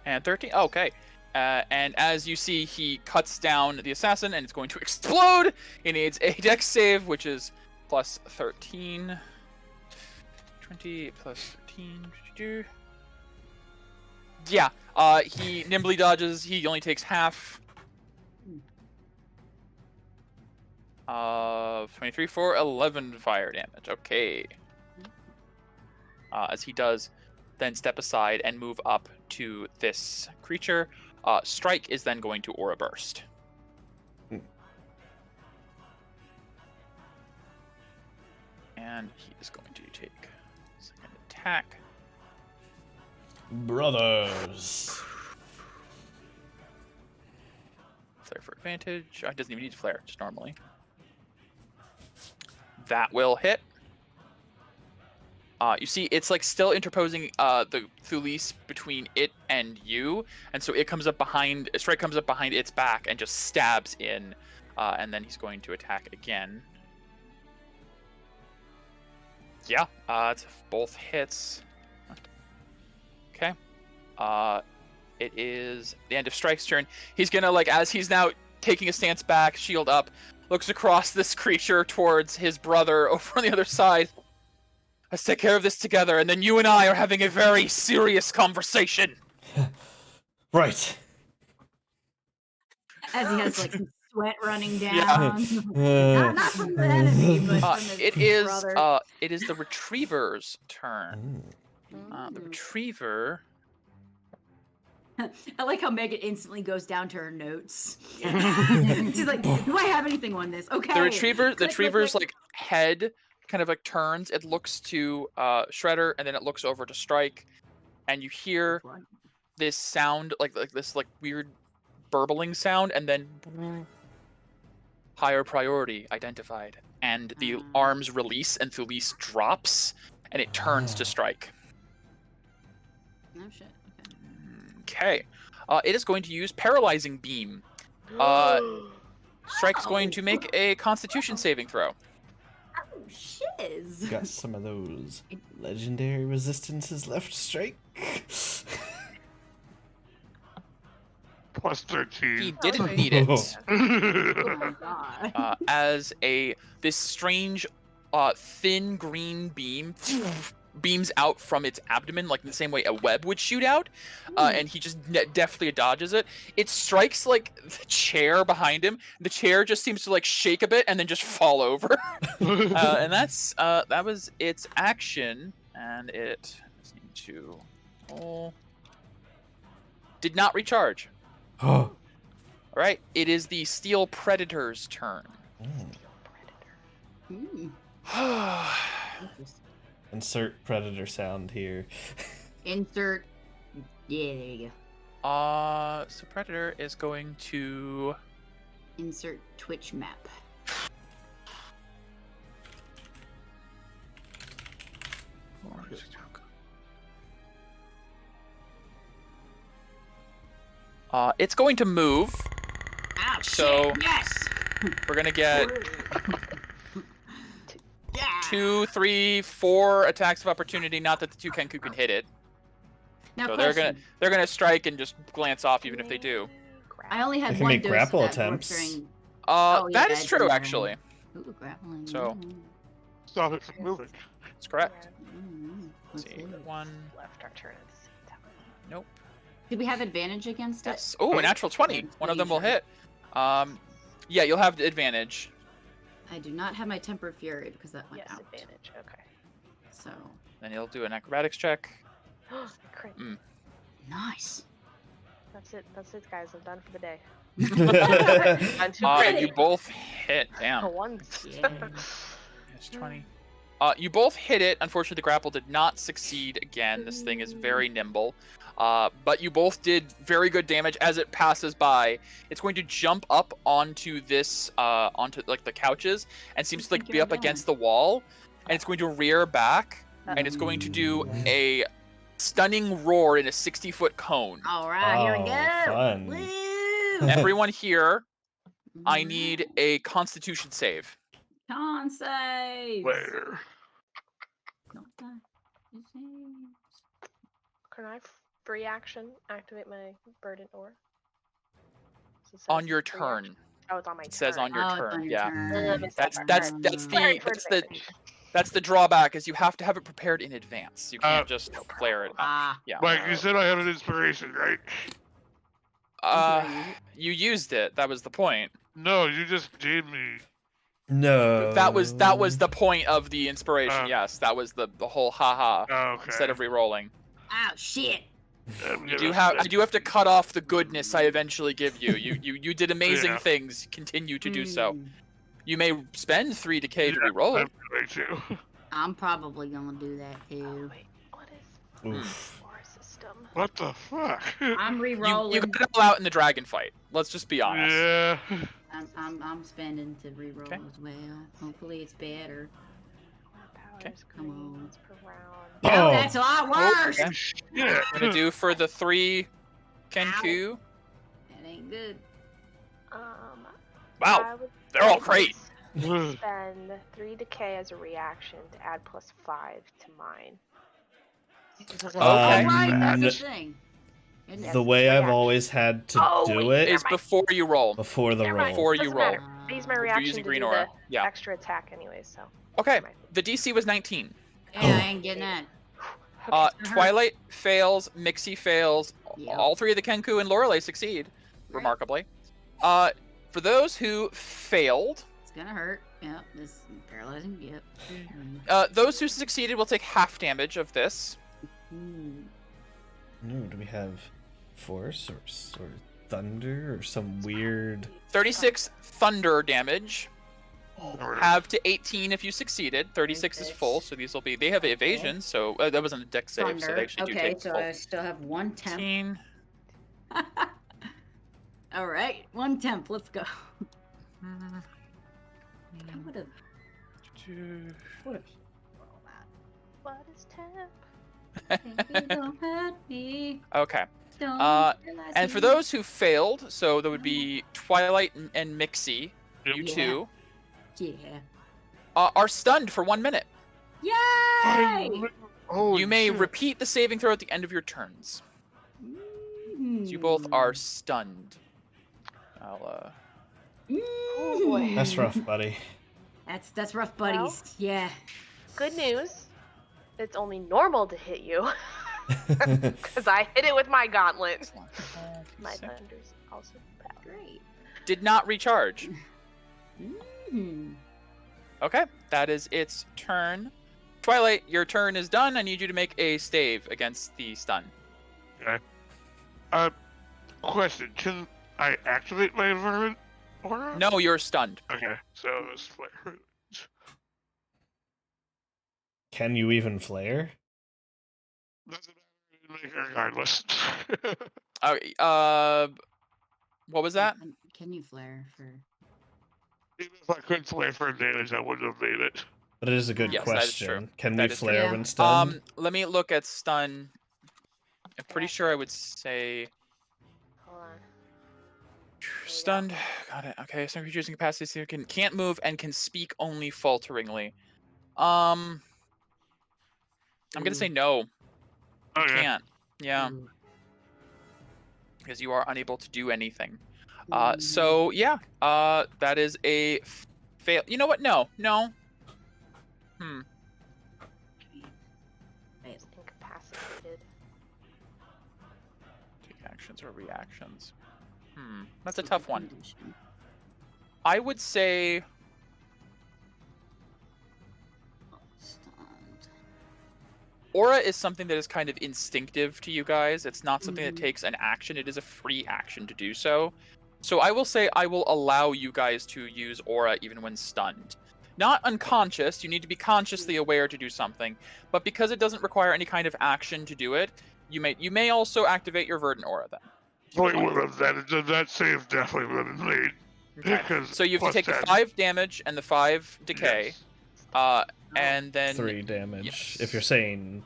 And 13. Okay. And as you see, he cuts down the assassin and it's going to explode. He needs a dex save, which is plus 13. 20 plus 13. Yeah. He nimbly dodges. He only takes half of 23 for 11 fire damage. Okay. As he does then step aside and move up to this creature. Strike is then going to Aura Burst. And he is going to take a second attack. Brothers. Flare for advantage. It doesn't even need to flare, just normally. That will hit. You see, it's like still interposing the Thulis between it and you, and so it comes up behind. Strike comes up behind its back and just stabs in, and then he's going to attack again. Yeah, it's both hits. Okay. It is the end of Strike's turn. He's gonna, like, as he's now taking a stance back, shield up, looks across this creature towards his brother over on the other side. Let's take care of this together, and then you and I are having a very serious conversation. Right. As he has like some sweat running down. Yeah. Not from the enemy, but from his brother. It is the retriever's turn. The retriever. I like how Megan instantly goes down to her notes. She's like, "Do I have anything on this?" Okay. The retriever's click. like head kind of like turns. It looks to Shredder, and then it looks over to Strike, and you hear this sound like this like weird burbling sound, and then higher priority identified. and the arms release, and Thulise drops, and it turns to strike. Oh shit. Okay. It is going to use Paralyzing Beam. Strike's going to make a Constitution saving throw. Oh shiz. Got some of those legendary resistances left, Strike. Plus 13. He didn't need it. Oh my god. As this strange thin green beam beams out from its abdomen, like in the same way a web would shoot out, and he just deftly dodges it. It strikes like the chair behind him. The chair just seems to like shake a bit and then just fall over. And that was its action, and it did not recharge. Oh. All right, it is the Steel Predator's turn. Interesting. Insert predator sound here. Insert. Yeah, there you go. So Predator is going to Insert Twitch map. It's going to move. Ow, So- shit, yes! We're gonna get Yeah! 2, 3, 4 attacks of opportunity. Not that the two Kenku can hit it. Now, So question. they're gonna strike and just glance off, even if they do. I only had They can one make dose grapple of that attempts. during... That yeah, is I true, do. actually. Ooh, grappling. So- Mm. Stop it from moving. That's correct. Mm, Let's let's see. see. One. Left our turn at the same time. Nope. Did we have advantage against Yes. it? Oh, a natural 20. One of them will hit. Yeah, you'll have the advantage. I do not have my Temper Fury because that went Yes, out. advantage. Okay. So, Then you'll do an acrobatics check. Crit. nice. That's it, guys. I'm done for the day. Oh. I'm too pretty. You both hit. Damn. Once. Yeah. It's 20. You both hit it. Unfortunately, the grapple did not succeed again. This thing is very nimble. But you both did very good damage as it passes by. It's going to jump up onto this, onto like the couches, and seems to like be up against the wall. And it's going to rear back, and it's going to do a stunning roar in a 60-foot cone. All right, here we Oh, go. fun. Woo! Everyone here, I need a Constitution save. Con saves. Where? Don't die. It saves. Can I free action activate my Verdant Aura? So it On says your free turn. action. Oh, it's on my turn. It says on your Oh, it's turn. on your Yeah. turn. That's the drawback is you have to have it prepared in advance. You can't just flare it up. Ah. Yeah. Mike, you said I had an inspiration, right? You used it. That was the point. No, you just gave me. No. That was the point of the inspiration. Yes, that was the whole haha Oh, okay. instead of re-rolling. Oh shit. I'm I gonna- do have to cut off the goodness I eventually give you. You did amazing Yeah. things. Continue to do so. Hmm. You may spend 3 decay to re-roll. I'm going to. I'm probably gonna do that Oh, too. wait. What is Oof. Aura system? What the fuck? I'm You re-rolling. got it all out in the dragon fight. Let's just be honest. Yeah. I'm spending to re-roll Okay. as well. Hopefully it's better. Aura Okay. powers Come on. grades per round. Oh, Oh. that's a lot worse. okay. Shit. Gonna do for the 3 Kenku. That ain't good. Wow, I would they're all like great. to spend 3 decay as a reaction to add +5 to mine. Oh, Okay. right, that's the n- thing. Isn't it? The way I've reaction. always had to Oh, do wait, it Is before you roll. before the Never mind. roll. Before you Doesn't roll. matter. I use my If you're reaction using to green do aura. the Yeah. extra attack anyway, so. Okay. my- The DC was 19. Yeah, I ain't getting that. Twilight fails, Mixie fails. Yep. All 3 of the Kenku and Lorelei succeed, remarkably. For those who failed, It's gonna hurt. Yep, this paralyzing. Yep. those who succeeded will take half damage of this. Hmm. No, do we have force or thunder or some weird? 36 thunder damage. Alright. Have to 18 if you succeeded. 36 is full, so these will be. They have evasion, so that wasn't a dex save, so they actually do Okay, take so full. I still have 1 temp. 18. All right, 1 temp. Let's go. Mm, I would have What is temp? Baby, don't hurt me. Okay. Don't realize And for me. those who failed, so there would be Twilight and Mixie, you Yeah. two, Yeah. are stunned for 1 minute. Yay! Oh, You may shit. repeat the saving throw at the end of your turns. So you both are stunned. I'll Oh boy. That's rough, buddy. That's rough, buddies. Yeah. Good news. It's only normal to hit you. Because I hit it with my gauntlet. Excellent. My Six. thunder's also power. Great. Did not recharge. Mm. Okay, that is its turn. Twilight, your turn is done. I need you to make a stave against the stun. Okay. Question: can I activate my environment aura? No, you're stunned. Okay, so it's flare. Can you even flare? Doesn't matter regardless. Okay, what was that? Can you flare for? Even if I couldn't flare for damage, I wouldn't have made it. But it is a good Yes, that is true. question. Can That we is true. flare Yeah. when stunned? Let me look at stun. I'm pretty Yeah. sure I would say Hold on. stunned. Got it. Okay, some creatures in capacity so can't move and can speak only falteringly. I'm gonna say no. You Okay. can't. Yeah, Ooh. because you are unable to do anything. Mm. So yeah, that is a fail. You know what? No. Fail. It's incapacitated. Take actions or reactions. That's a tough one. Condition. I would say Stunned. aura is something that is kind of instinctive to you guys. It's not something that Mhm. takes an action. It is a free action to do so. So I will say I will allow you guys to use aura even when stunned. Not unconscious, you need to be consciously aware to do something, but because it doesn't require any kind of action to do it, you may also activate your Verdant aura then. Wait, that save definitely would have been made. Okay. Because So you have to plus take the 10. 5 damage and the 5 decay, Yes. and then 3 damage. yes. If you're saying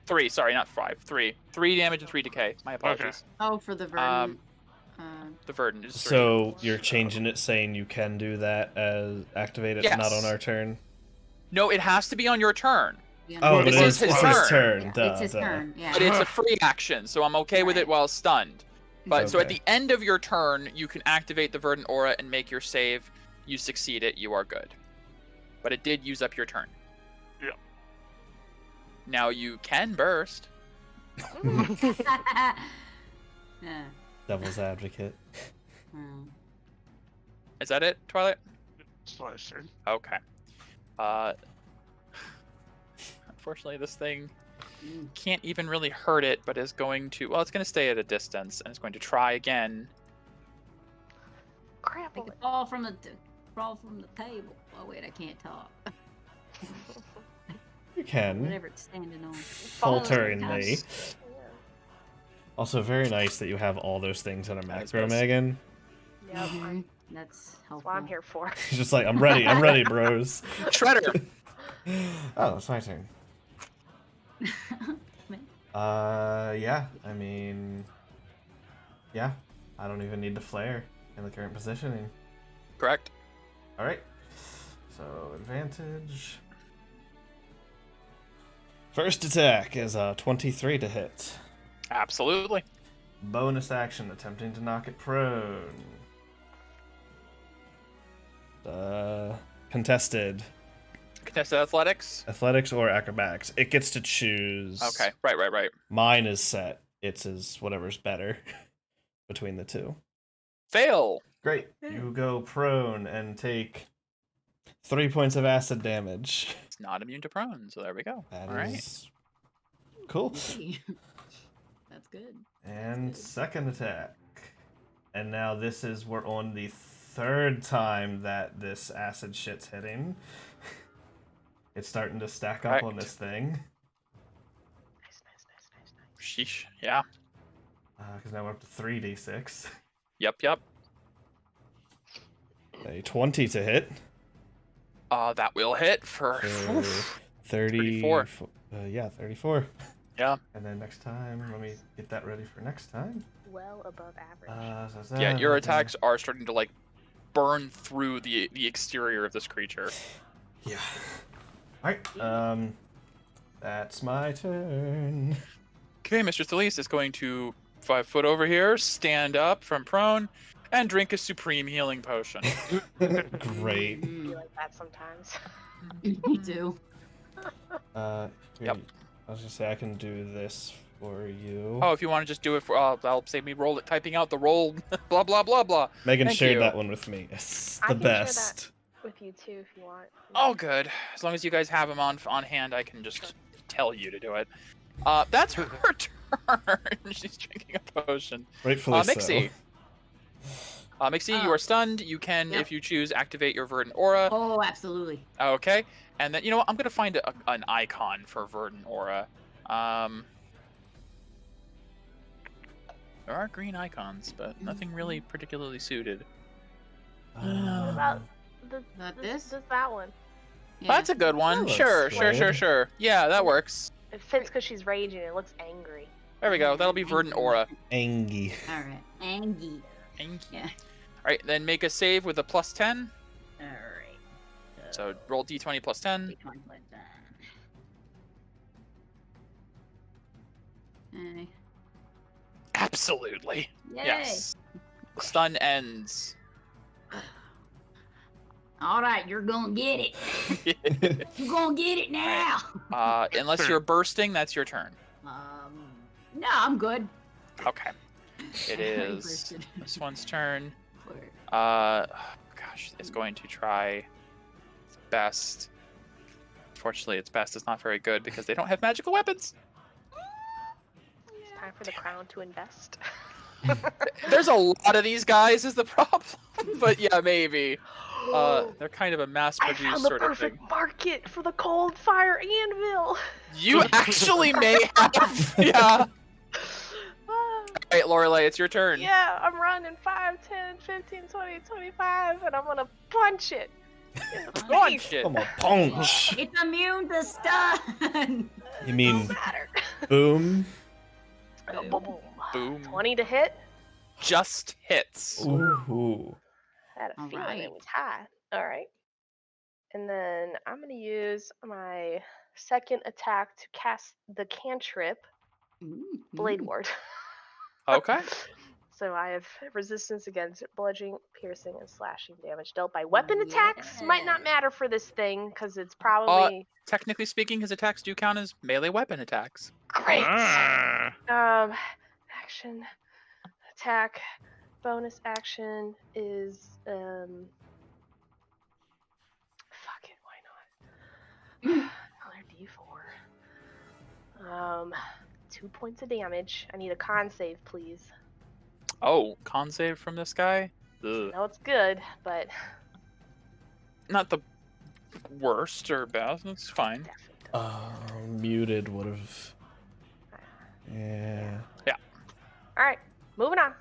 3, sorry, not 5, 3. 3 damage and 3 decay. My apologies. Oh, for the Verdant. The Verdant is 3. so, you're changing it saying you can do that as activate it, not on Yes. our turn. No, it has to be on your turn, Yeah. Oh, Well, but This it is is his it's turn. his turn. Yeah, Duh, it's his duh. turn. Yeah. but it's a free action, so I'm okay with it Right. while stunned. But so at Okay. the end of your turn, you can activate the Verdant aura and make your save. You succeed it, you are good. But it did use up your turn. Yep. Now you can burst. Yeah. Devil's advocate. Well, Is that it, Twilight? It's my turn. Okay. Unfortunately, this thing can't even really hurt it, but is going to... Well, it's going to stay at a distance, and it's going to try again. I Grapple could it. fall from the table. Oh wait, I can't talk. You can. Whatever it's standing on. Falteringly. Yeah. Also, very nice that you have all those things in a That is macro, nice. Megan. Yep, Mhm. That's that's helpful. what I'm here for. He's just like, I'm ready, bros. Shredder! Oh, it's my turn. Yeah, I mean... Yeah, I don't even need to flare in the current positioning. Correct. Alright, so advantage. First attack is a 23 to hit. Absolutely. Bonus action, attempting to knock it prone. Contested. Contested athletics. Athletics or acrobatics. It gets to choose. Okay, right. Mine is set. Its is whatever's better between the two. Fail. Great. You go prone and take 3 points of acid damage. It's not immune to prone, so there we go. That All right. is cool. Yay. That's good. And good. second attack. And now we're on the third time that this acid shit's hitting. It's starting to stack up on Correct. this thing. Nice. Sheesh. Yeah. Because now we're up to 3d6. Yep. A 20 to hit. That will hit for 34. 34. Yeah. And then next time, let me get that ready for next time. Well above average. Yeah, your attacks are starting to like burn through the exterior of this creature. Yeah. Alright, that's my turn. Okay, Mr. Thalise is going to 5 foot over here, stand up from prone, and drink a supreme healing potion. Great. I feel like that sometimes. Me too. Yep. I was gonna say I can do this for you. Oh, if you want to just do it for, that'll save me typing out the roll, blah, blah, blah, blah. Megan Thank shared you. that one with me. It's the I can share that best. with you too if you want. Oh, good. As long as you guys have them on hand, I can just tell you to do it. That's her turn. She's drinking a potion. Rightfully Mixie. so. Mixie, you are stunned. You can, if you choose, activate your Verdant Aura. Oh, absolutely. Okay. And then, you know what? I'm going to find an icon for Verdant Aura. There are green icons, but nothing really particularly suited. What about this? that one? Yeah. That's a good one. That Sure. looks good. Yeah, that works. It fits because she's raging. It looks angry. There we go. That'll be Verdant Aura. Angie. All right. Angie. Yeah. All right, then make a save with a +10. All right. So roll d20 plus 10. D20 plus 10. Okay. Absolutely. Yay. Yes. Stun ends. All right, you're gonna get it. You're gonna get it now. Unless you're bursting, that's your turn. No, I'm good. Okay. It is this one's turn. Word. Gosh, it's going to try its best. Unfortunately, its best is not very good because they don't have magical weapons. It's time for the crown to invest. There's a lot of these guys is the problem, but yeah, maybe. They're kind of a I mass-produced found the sort of thing. perfect market for the cold fire anvil. You actually may have, yeah. Alright, Lorelei, it's your turn. Yeah, I'm running 5, 10, 15, 20, 25, and I'm gonna punch it. In the face. Punch it. Come on, punch. It's immune to stun. You mean No matter. boom? Boom. Boom. 20 to hit. Just hits. Ooh. I had a All feeling right. it was high. All right. And then I'm going to use my second attack to cast the cantrip, Blade Ward. Okay. So I have resistance against bludgeoning, piercing, and slashing damage dealt by weapon attacks. Might not matter for this thing because it's probably Technically speaking, his attacks do count as melee weapon attacks. great. Ah. Action, attack, bonus action is fuck it, why not? Another D4. 2 points of damage. I need a con save, please. Oh, con save from this guy? Ugh. No, it's good, but Not the worst or best. It's fine. Muted would have. Yeah. all right, moving on.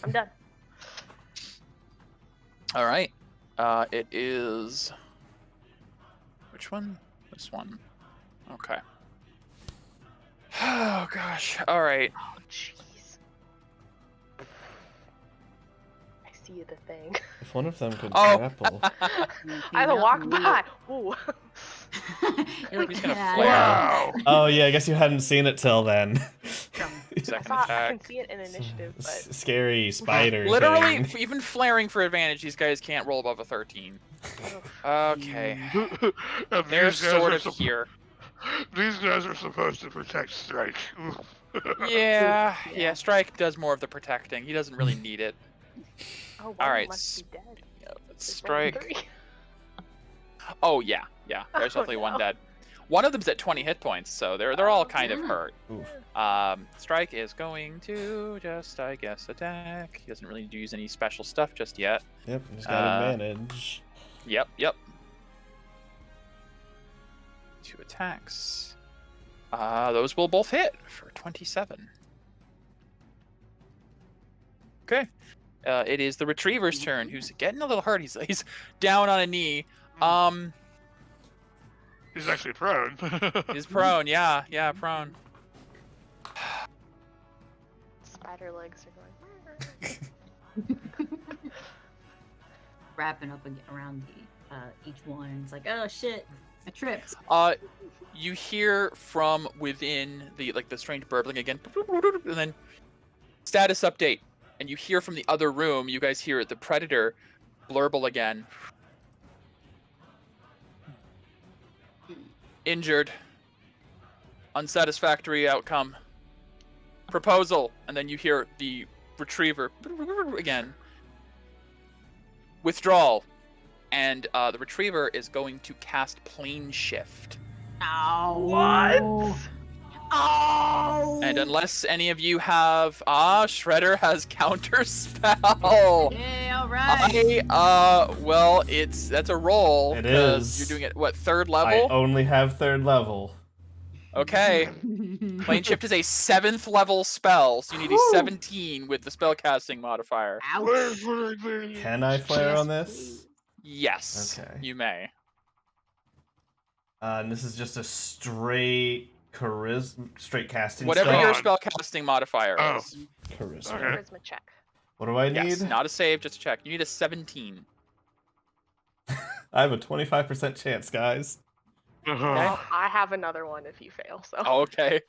I'm done. All right. It is. Which one? This one. Okay. Oh gosh. All right. Oh, jeez. I see the thing. If one of them could Oh. grapple. I had to walk by. Ooh. He's gonna Yeah. flare. Wow. Oh yeah, I guess you hadn't seen it till then. I Second thought I can attack. see it in initiative, but Scary spider. Literally, thing. even flaring for advantage, these guys can't roll above a 13. Okay. And They're these guys sort are of here. These guys are supposed to protect Strike. Yeah, Strike does more of the protecting. He doesn't really need it. oh, wow, All right, must be dead. There's only Strike. 3. Oh yeah. There's Oh, definitely one no. dead. One of them's at 20 hit points, so they're all kind of yeah. hurt. Oof. Strike is going to just, I guess, attack. He doesn't really need to use any special stuff just yet. Yep, he's got advantage. Yep. 2 attacks. Those will both hit for 27. Okay. It is the Retriever's turn, who's getting a little hurt. He's down on a knee. He's actually prone. He's prone, yeah, prone. Spider legs are going. Wrapping up around each one, and it's like, oh shit, I tripped. You hear from within the strange burbling again, and then status update. And you hear from the other room, you guys hear the predator blurble again. Injured. Unsatisfactory outcome. Proposal. And then you hear the retriever again. Withdrawal. And the retriever is going to cast plane shift. Oh. What? Oh. And unless any of you have Shredder has counter spell. Hey, all right. Well, that's a roll. It is. You're doing it what, 3rd level? I only have 3rd level. Okay. Plane shift is a 7th level spell, so you need a 17 with the spellcasting modifier. Ouch. Can I flare on this? Yes. Okay. You may. And this is just a straight casting Whatever spell? your spellcasting modifier is. Charisma. Okay. Charisma check. What do I need? Yes, not a save, just a check. You need a 17. I have a 25% chance, guys. Well, I have another one if you fail. So. Okay.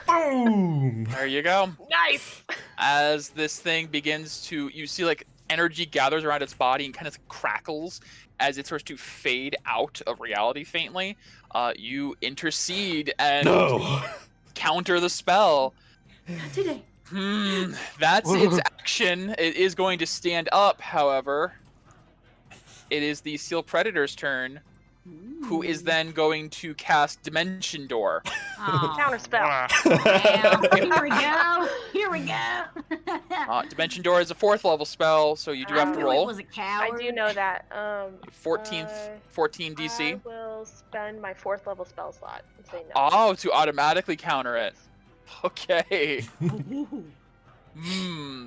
Boom! There you go. Nice. As this thing begins to, you see energy gathers around its body and kind of crackles as it starts to fade out of reality faintly. You intercede and counter the spell. Not today. That's its action. It is going to stand up, however. It is the Seal Predator's turn, who is then going to cast Dimension Door. Counter spell. Here we go. Dimension Door is a 4th level spell, so you do have to roll. It was a coward. I do know that. 14 DC. I will spend my 4th level spell slot and say no. Oh, to automatically counter it. Okay.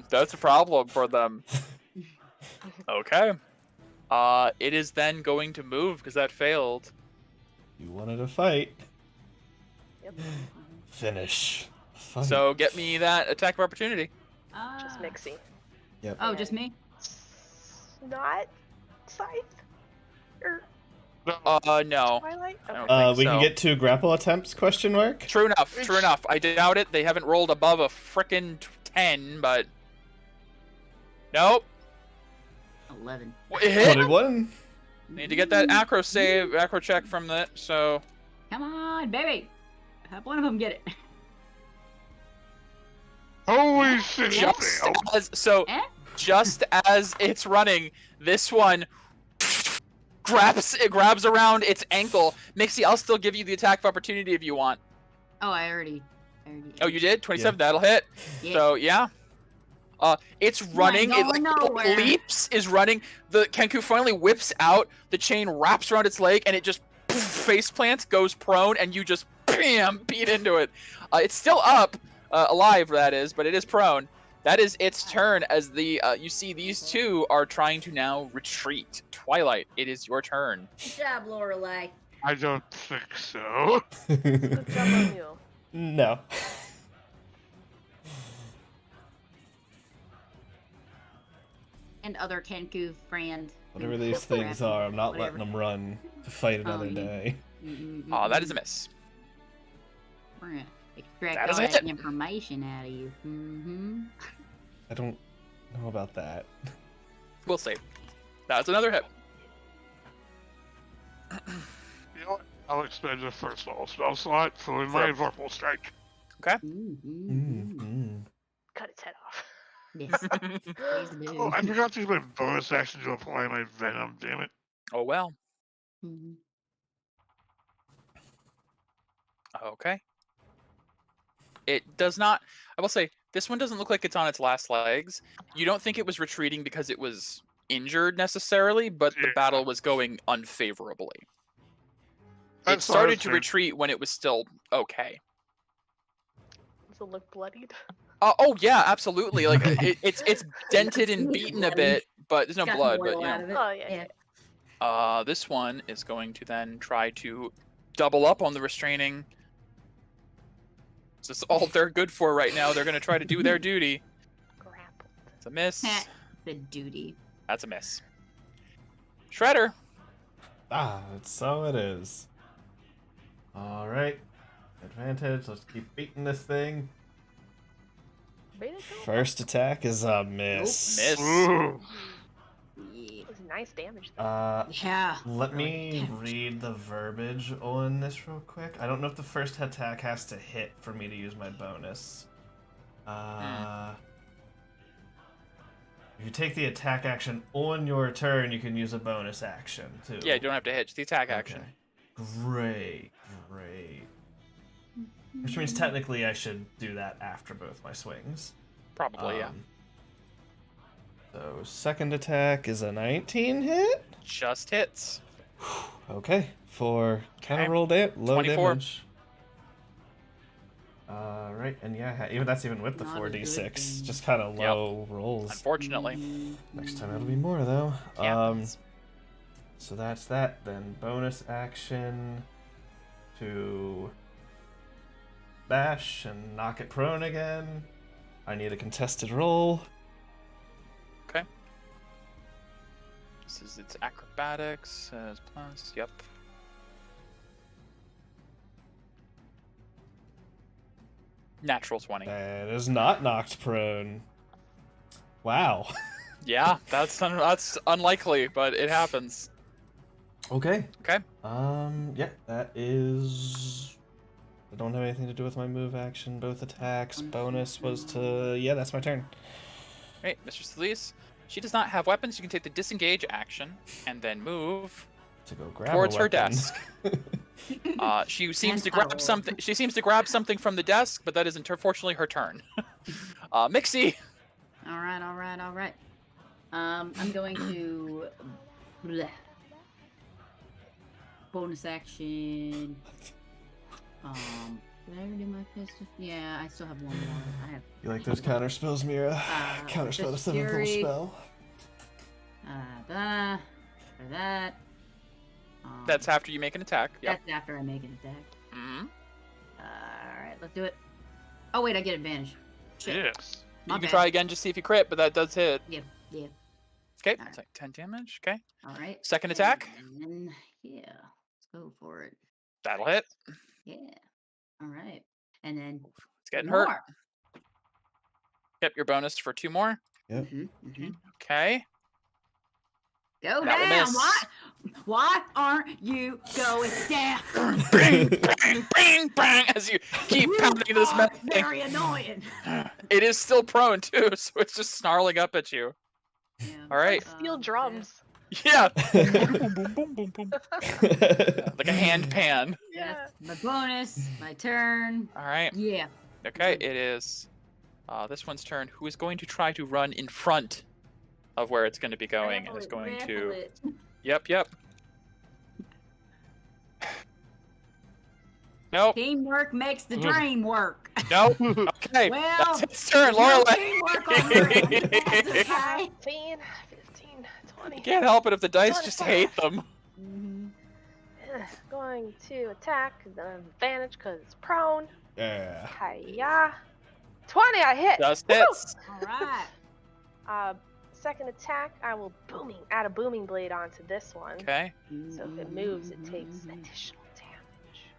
That's a problem for them. Okay. It is then going to move because that failed. You wanted to fight. Yep. Finish. Fight. So get me that attack of opportunity. Just Mixie. Yep. Oh, just me? Not Scythe? Or No. Twilight? I don't Okay. think We so. can get 2 grapple attempts, question mark? True enough. I doubt it. They haven't rolled above a frickin' 10, but... Nope. 11. It hit? 21? Need to get that acro check from that, so... Come on, baby. Have one of them get it. Holy shit! Just as it's running, this one grabs around its ankle. Mixie, I'll still give you the attack of opportunity if you want. Oh, I already. Oh, you did? 27. Yeah. That'll hit. Yeah. So yeah. It's running. It nowhere. leaps. Is running. The Kenku finally whips out. The chain wraps around its leg, and it just face plants, goes prone, and you just beat into it. It's still up, alive that is, but it is prone. That is its turn. As the you see these two are trying to now retreat. Twilight, it is your turn. Good job, Lorelai. I don't think so. Good job on you. No. And other Kenku friend. Whatever these things are, I'm not letting them run to fight another day. Oh, that is a miss. We're gonna extract That all is that it. information out of you. I don't know about that. We'll see. That's another hit. You know what? I'll expend the 1st level spell slot for my Vorpal Strike. Okay. Cut its head off. Yes. Please do. Oh, I forgot to use my bonus action to apply my Venom, damn it. Oh well. Mhm. Okay. It does not. I will say this one doesn't look like it's on its last legs. You don't think it was retreating because it was injured necessarily, but the battle was going unfavorably. It started to retreat when it was still okay. Does it look bloodied? Oh yeah, absolutely. Like it's dented and beaten a bit, but there's no Got blood. oil But you out know. of it. Oh yeah. This one is going to then try to double up on the restraining. This is all they're good for right now. They're going to try to do their duty. Grappled. It's a miss. The duty. That's a miss. Shredder. So it is. All right. Advantage. Let's keep beating this thing. First attack is a miss. Miss. It was nice damage though. Yeah. Let me read the verbiage on this real quick. I don't know if the first attack has to hit for me to use my bonus. If you take the attack action on your turn, you can use a bonus action too. Yeah, you don't have to hit. It's the attack action. Great. Which means technically I should do that after both my swings. Probably, yeah. So second attack is a 19 hit? Just hits. Okay, for counter roll low 24. damage. Right, and yeah, that's even with the Not a 4d6. good Just kind of low rolls. Unfortunately. Next time it'll be more though. Yeah. So that's that. Then bonus action to bash and knock it prone again. I need a contested roll. Okay. This is its acrobatics as plus. Yep. Natural 20. That is not knocked prone. Wow. Yeah, that's unlikely, but it happens. Okay. Okay. Yeah, that is. I don't have anything to do with my move action. Both attacks. Bonus was to. Yeah, that's my turn. Right, Mr. Solis. She does not have weapons. You can take the disengage action and then move To go grab towards a her weapon. desk. She seems to And grab something. She seems to grab something from the desk, but that isn't fortunately her turn. Mixie. All right. I'm going to bonus action. Did I already do my pistol? Yeah, I still have one more. I have. You like those counter spells, Mira? Counter spell to 7th level Fury. spell. For that. That's after you make an attack. Yep. That's after I make an attack. Mm-hmm. Alright, let's do it. Oh wait, I get advantage. Shit. Yes. My You can bad. try again, just see if you crit, but that does hit. Yeah. Okay, Alright. it's like 10 damage. Okay, Alright. second attack. And yeah, let's go for it. That'll hit. Yeah. Alright. And then It's getting more. hurt. Yep, your bonus for 2 more. Yep. Okay. Go That will down. miss. Why aren't you going down? Bang, bang, bang, bang, as you keep pounding this are metal thing. very annoying. It is still prone too, so it's just snarling up at you. Yeah. All right. Steel drums. Yeah. Boom, boom, boom, boom, boom. Like a hand pan. Yeah. That's my bonus, my turn. All right. Yeah. Okay, it is this one's turn. Who is going to try to run in front of where it's going to be going and is going to. Yep. Nope. Teamwork makes the dream work. Nope. Okay. Well, that's its turn, no Lorelai. teamwork on her end, but that's okay. 15, 15, 20. Can't help it if the dice just hate them. Going to attack, the advantage because it's prone. Yeah. Hiya. 20, I hit. Just Woo! hits. Alright. Second attack, I will add a booming blade onto this one. Okay. So if it moves, it takes additional damage.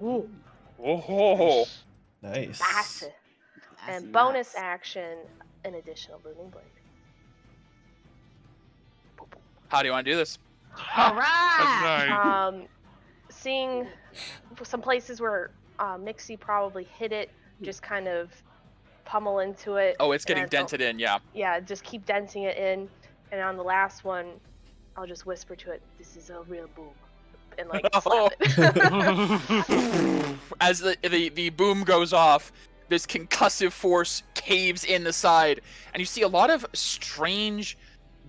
Ooh. Whoa. Nice. That's it. And bonus action, an additional booming blade. How do you want to do this? Alright. That's nice. Seeing some places where Mixie probably hit it, just kind of pummel into it. Oh, it's and getting then- dented in, yeah. Yeah, just keep denting it in, and on the last one, I'll just whisper to it, "This is a real boom," and like slap it. As the boom goes off, this concussive force caves in the side, and you see a lot of strange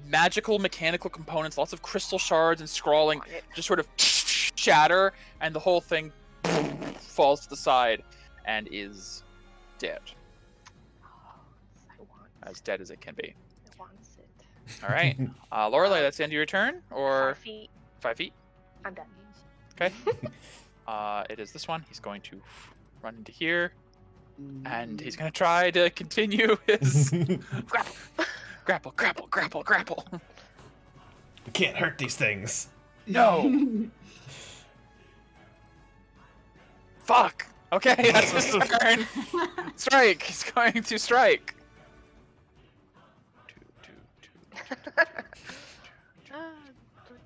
magical mechanical components, lots of crystal shards and scrawling just sort of shatter, and the whole thing falls to the side and is dead. As dead as it can be. It wants it. All right. Lorelai, that's the end of your turn? Or 5 feet. 5 feet? I'm done. Okay. It is this one. He's going to run into here, and he's going to try to continue his grapple. We can't hurt these things. No. Fuck. Okay, that's his turn. Strike. He's going to strike. Good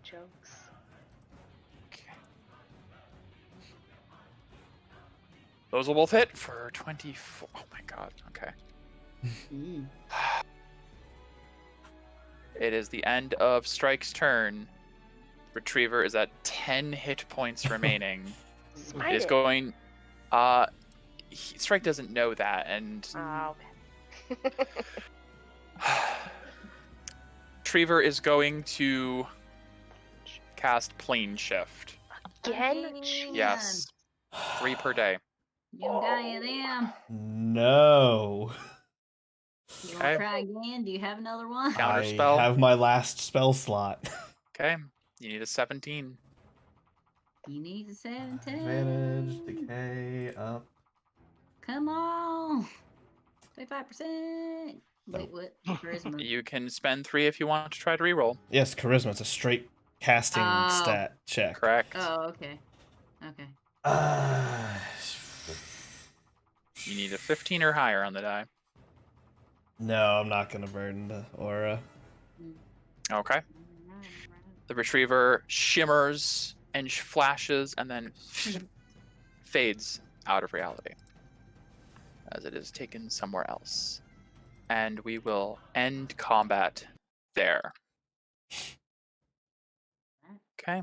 jokes. Okay. Those will both hit for 24. Oh my god. Okay. It is the end of Strike's turn. Retriever is at 10 hit points remaining. It is going. Strike doesn't know that, and okay. Retriever is going to cast Plane Shift. Again? Yes, 3 per day. You don't got any of them. No. You want to try again? Do you have another one? Counter spell. I have my last spell slot. Okay, you need a 17. You need a 17. Advantage, decay, up. Come on. 25%. Wait, what? Charisma. You can spend 3 if you want to try to reroll. Yes, charisma. It's a straight casting stat check. Correct. Oh, okay. Okay. You need a 15 or higher on the die. No, I'm not going to burn the aura. Okay. The Retriever shimmers and flashes and then fades out of reality as it is taken somewhere else. And we will end combat there. Okay.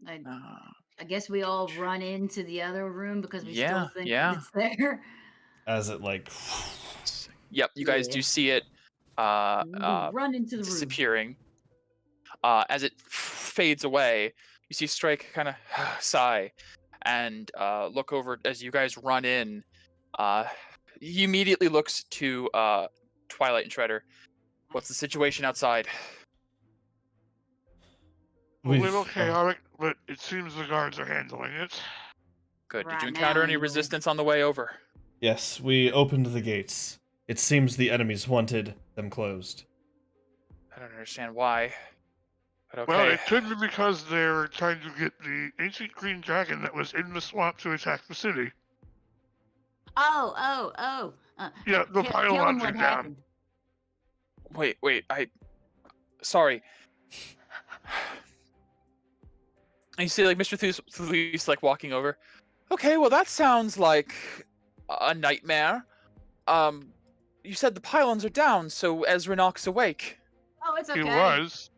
I guess we all run into the other room because we still think it's there. As it like... Yep, you guys do see it run into the disappearing. As it fades away, you see Strike kind of sigh and look over as you guys run in. He immediately looks to Twilight and Shredder. What's the situation outside? A little chaotic, but it seems the guards are handling it. Good. Did you encounter any resistance on the way over? Yes, we opened the gates. It seems the enemies wanted them closed. I don't understand why. But okay. Well, it could be because they're trying to get the ancient green dragon that was in the swamp to attack the city. Oh. Yeah, the pylons are down. Wait, sorry. And you see, like, Mr. Thulis, like, walking over. Okay, well, that sounds like a nightmare. You said the pylons are down, so Ezra knocks awake. Oh, it's okay. He was.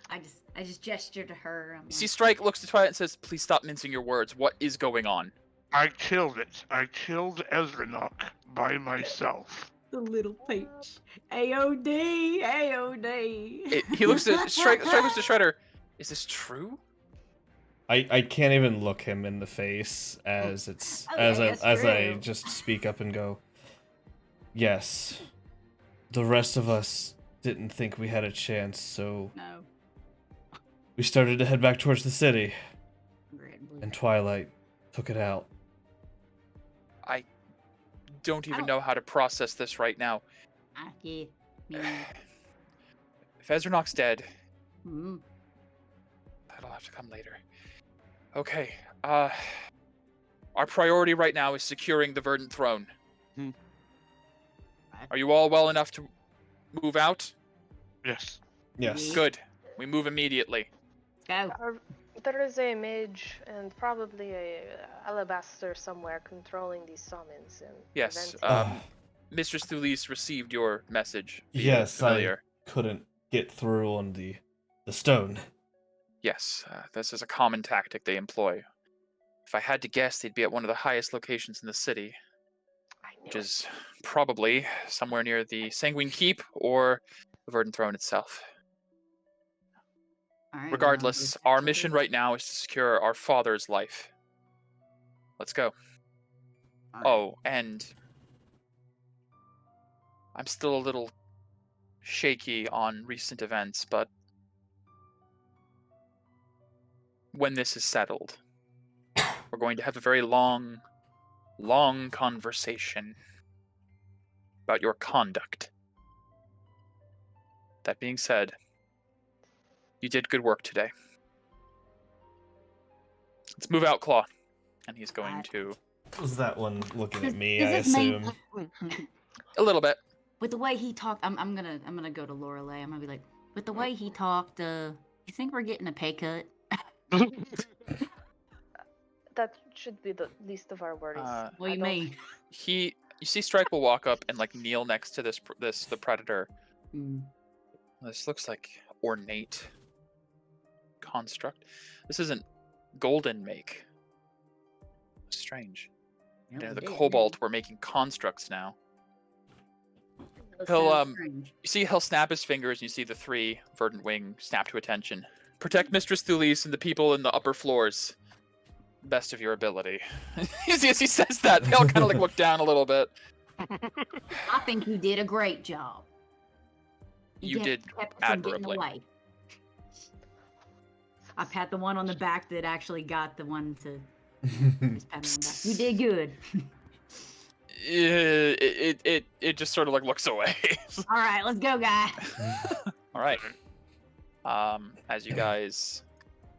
I just gestured to her. You see, Strike looks to Twilight and says, "Please stop mincing your words. What is going on?" I killed it. I killed Ezra Knock by myself. The little peach. AOD. He looks at Strike looks to Shredder. Is this true? I can't even look him in the face as I just speak up and go, yes. The rest of us didn't think we had a chance, so we started to head back towards the city. And Twilight took it out. I don't even know how to process this right now. If Ezra Knock's dead, that'll have to come later. Okay, our priority right now is securing the Verdant throne. Are you all well enough to move out? Yes. Yes. Good. We move immediately. Go. There is a mage and probably a alabaster somewhere controlling these summons. And yes. Mistress Thulis received your message. Yes, familiar. I couldn't get through on the stone. Yes, this is a common tactic they employ. If I had to guess, they'd be at one of the highest locations in the city, which is probably somewhere near the Sanguine Keep or the Verdant Throne itself. Right, regardless, our mission right now is to secure our father's life. Let's go. Right. Oh, and I'm still a little shaky on recent events, but when this is settled, we're going to have a very long conversation about your conduct. That being said, you did good work today. Let's move out, Claw. And he's going to... Was that one looking at me, Does I this make- assume? A little bit. With the way he talked, I'm gonna go to Lorelei. I'm gonna be like, with the way he talked, you think we're getting a pay cut? That should be the least of our worries. What do you mean? You see Strike will walk up and like kneel next to the predator. Mm. This looks like ornate construct. This isn't golden make. Strange. Yeah, The we did, cobalt were making constructs now. That He'll sounds strange. you see he'll snap his fingers and you see the 3 verdant wing snap to attention. Protect Mistress Thulis and the people in the upper floors. Best of your ability. As he says that, they all kind of like look down a little bit. I think he did a great job. He You kept- did kept us from getting admirably. away. I pat the one on the back that actually got the one to. Just pat him on the back. You did good. It just sort of like looks away. All right, let's go, guy. All right. As you guys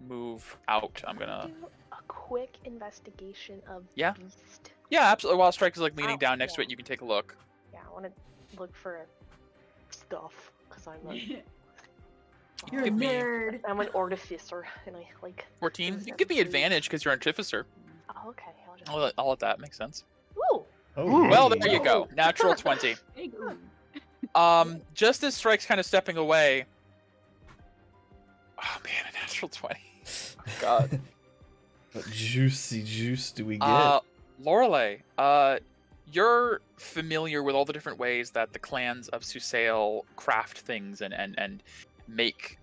move out, I'm gonna. Do a quick investigation of Yeah. the beast. Yeah, absolutely. While Strike is like leaning Oh, down next to yeah. it, you can take a look. Yeah, I want to look for stuff because I'm a, You're a Give me- nerd. I'm an artificer and I like. 14. things You that can give me move. advantage because you're an artificer. Oh, okay. I'll just. I'll let that make sense. Ooh. Oh, Well, hey. there you go. Natural 20. Just as Strike's kind of stepping away. Oh man, a natural 20. Oh, God. What juicy juice do we get? Lorelei, you're familiar with all the different ways that the clans of Susail craft things and make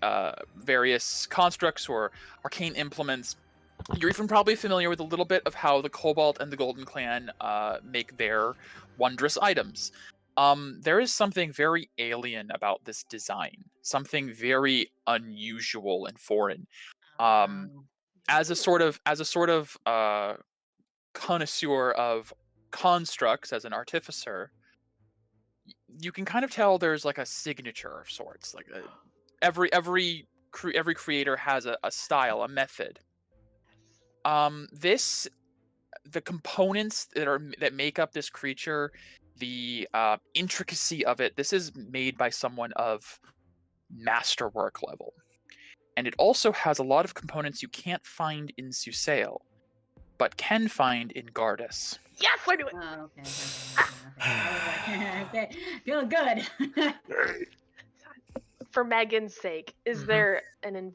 various constructs or arcane implements. You're even probably familiar with a little bit of how the Cobalt and the Golden Clan make their wondrous items. There is something very alien about this design, something very unusual and foreign. As a sort of connoisseur of constructs, as an artificer, you can kind of tell there's like a signature of sorts. Like every creator has a style, a method. The components that make up this creature, the intricacy of it, this is made by someone of masterwork level. And it also has a lot of components you can't find in Susail, but can find in Gardas. Yes, I knew it. Oh, okay. Okay. Feel good. For Megan's sake, is Mhm. there an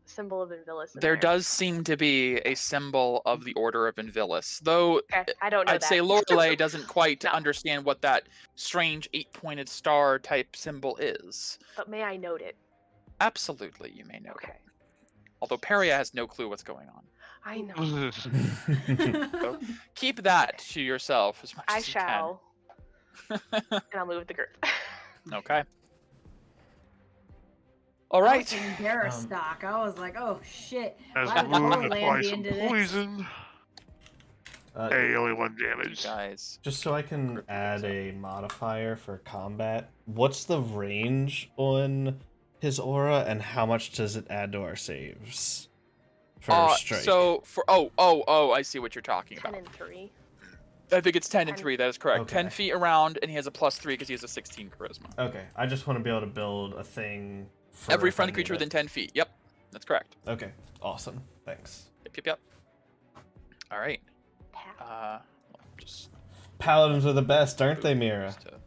symbol of Invilis? There does seem to be a symbol of the Order of Invilis, though Okay, I don't know I'd that. say Lorelei doesn't quite No. understand what that strange 8-pointed star type symbol is. But may I note it? Absolutely, you may know. Okay. Although Peria has no clue what's going on. I know. Keep that to yourself as much I as you shall. And I'll move the group. can. Okay. All right. Stock. I was like, oh shit. As Why the would moon Lorelei apply be some into this? poison. Hey, only 1 You damage. guys. Just so I can add a modifier for combat, what's the range on his aura, and how much does it add to our saves? For strike. So for I see what you're talking 10 about. and 3. I think it's 10 and 10. 3. That is correct. Okay. 10 feet around, and he has a +3 because he has a 16 charisma. Okay, I just want to be able to build a thing for Every if I friendly need creature it. within 10 feet. Yep, that's correct. Okay, awesome. Thanks. Yep. All right. Pat. Just Paladins are the best, aren't they, Mira? just to-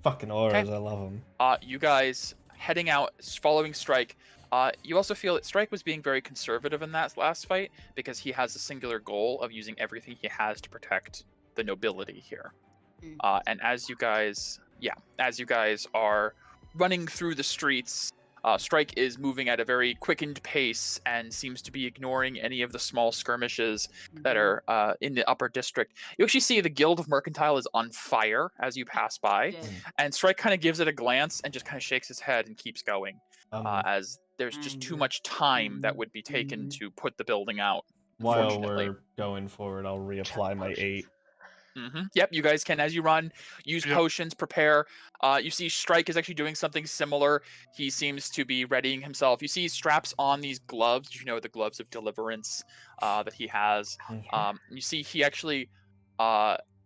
Fucking auras, Okay. I love them. You guys heading out, following Strike. You also feel that Strike was being very conservative in that last fight because he has a singular goal of using everything he has to protect the nobility here. And as you guys are running through the streets, Strike is moving at a very quickened pace and seems to be ignoring any of the small skirmishes that are in the upper district. You actually see the Guild of Mercantile is on fire as you pass by, and Strike kind of gives it a glance and just kind of shakes his head and keeps going as there's just too much time that would be taken to put the building out. While we're going forward, I'll reapply my 8. Yep, you guys can, as you run, use potions, prepare. You see Strike is actually doing something similar. He seems to be readying himself. You see he straps on these gloves, the gloves of deliverance that he has. You see he actually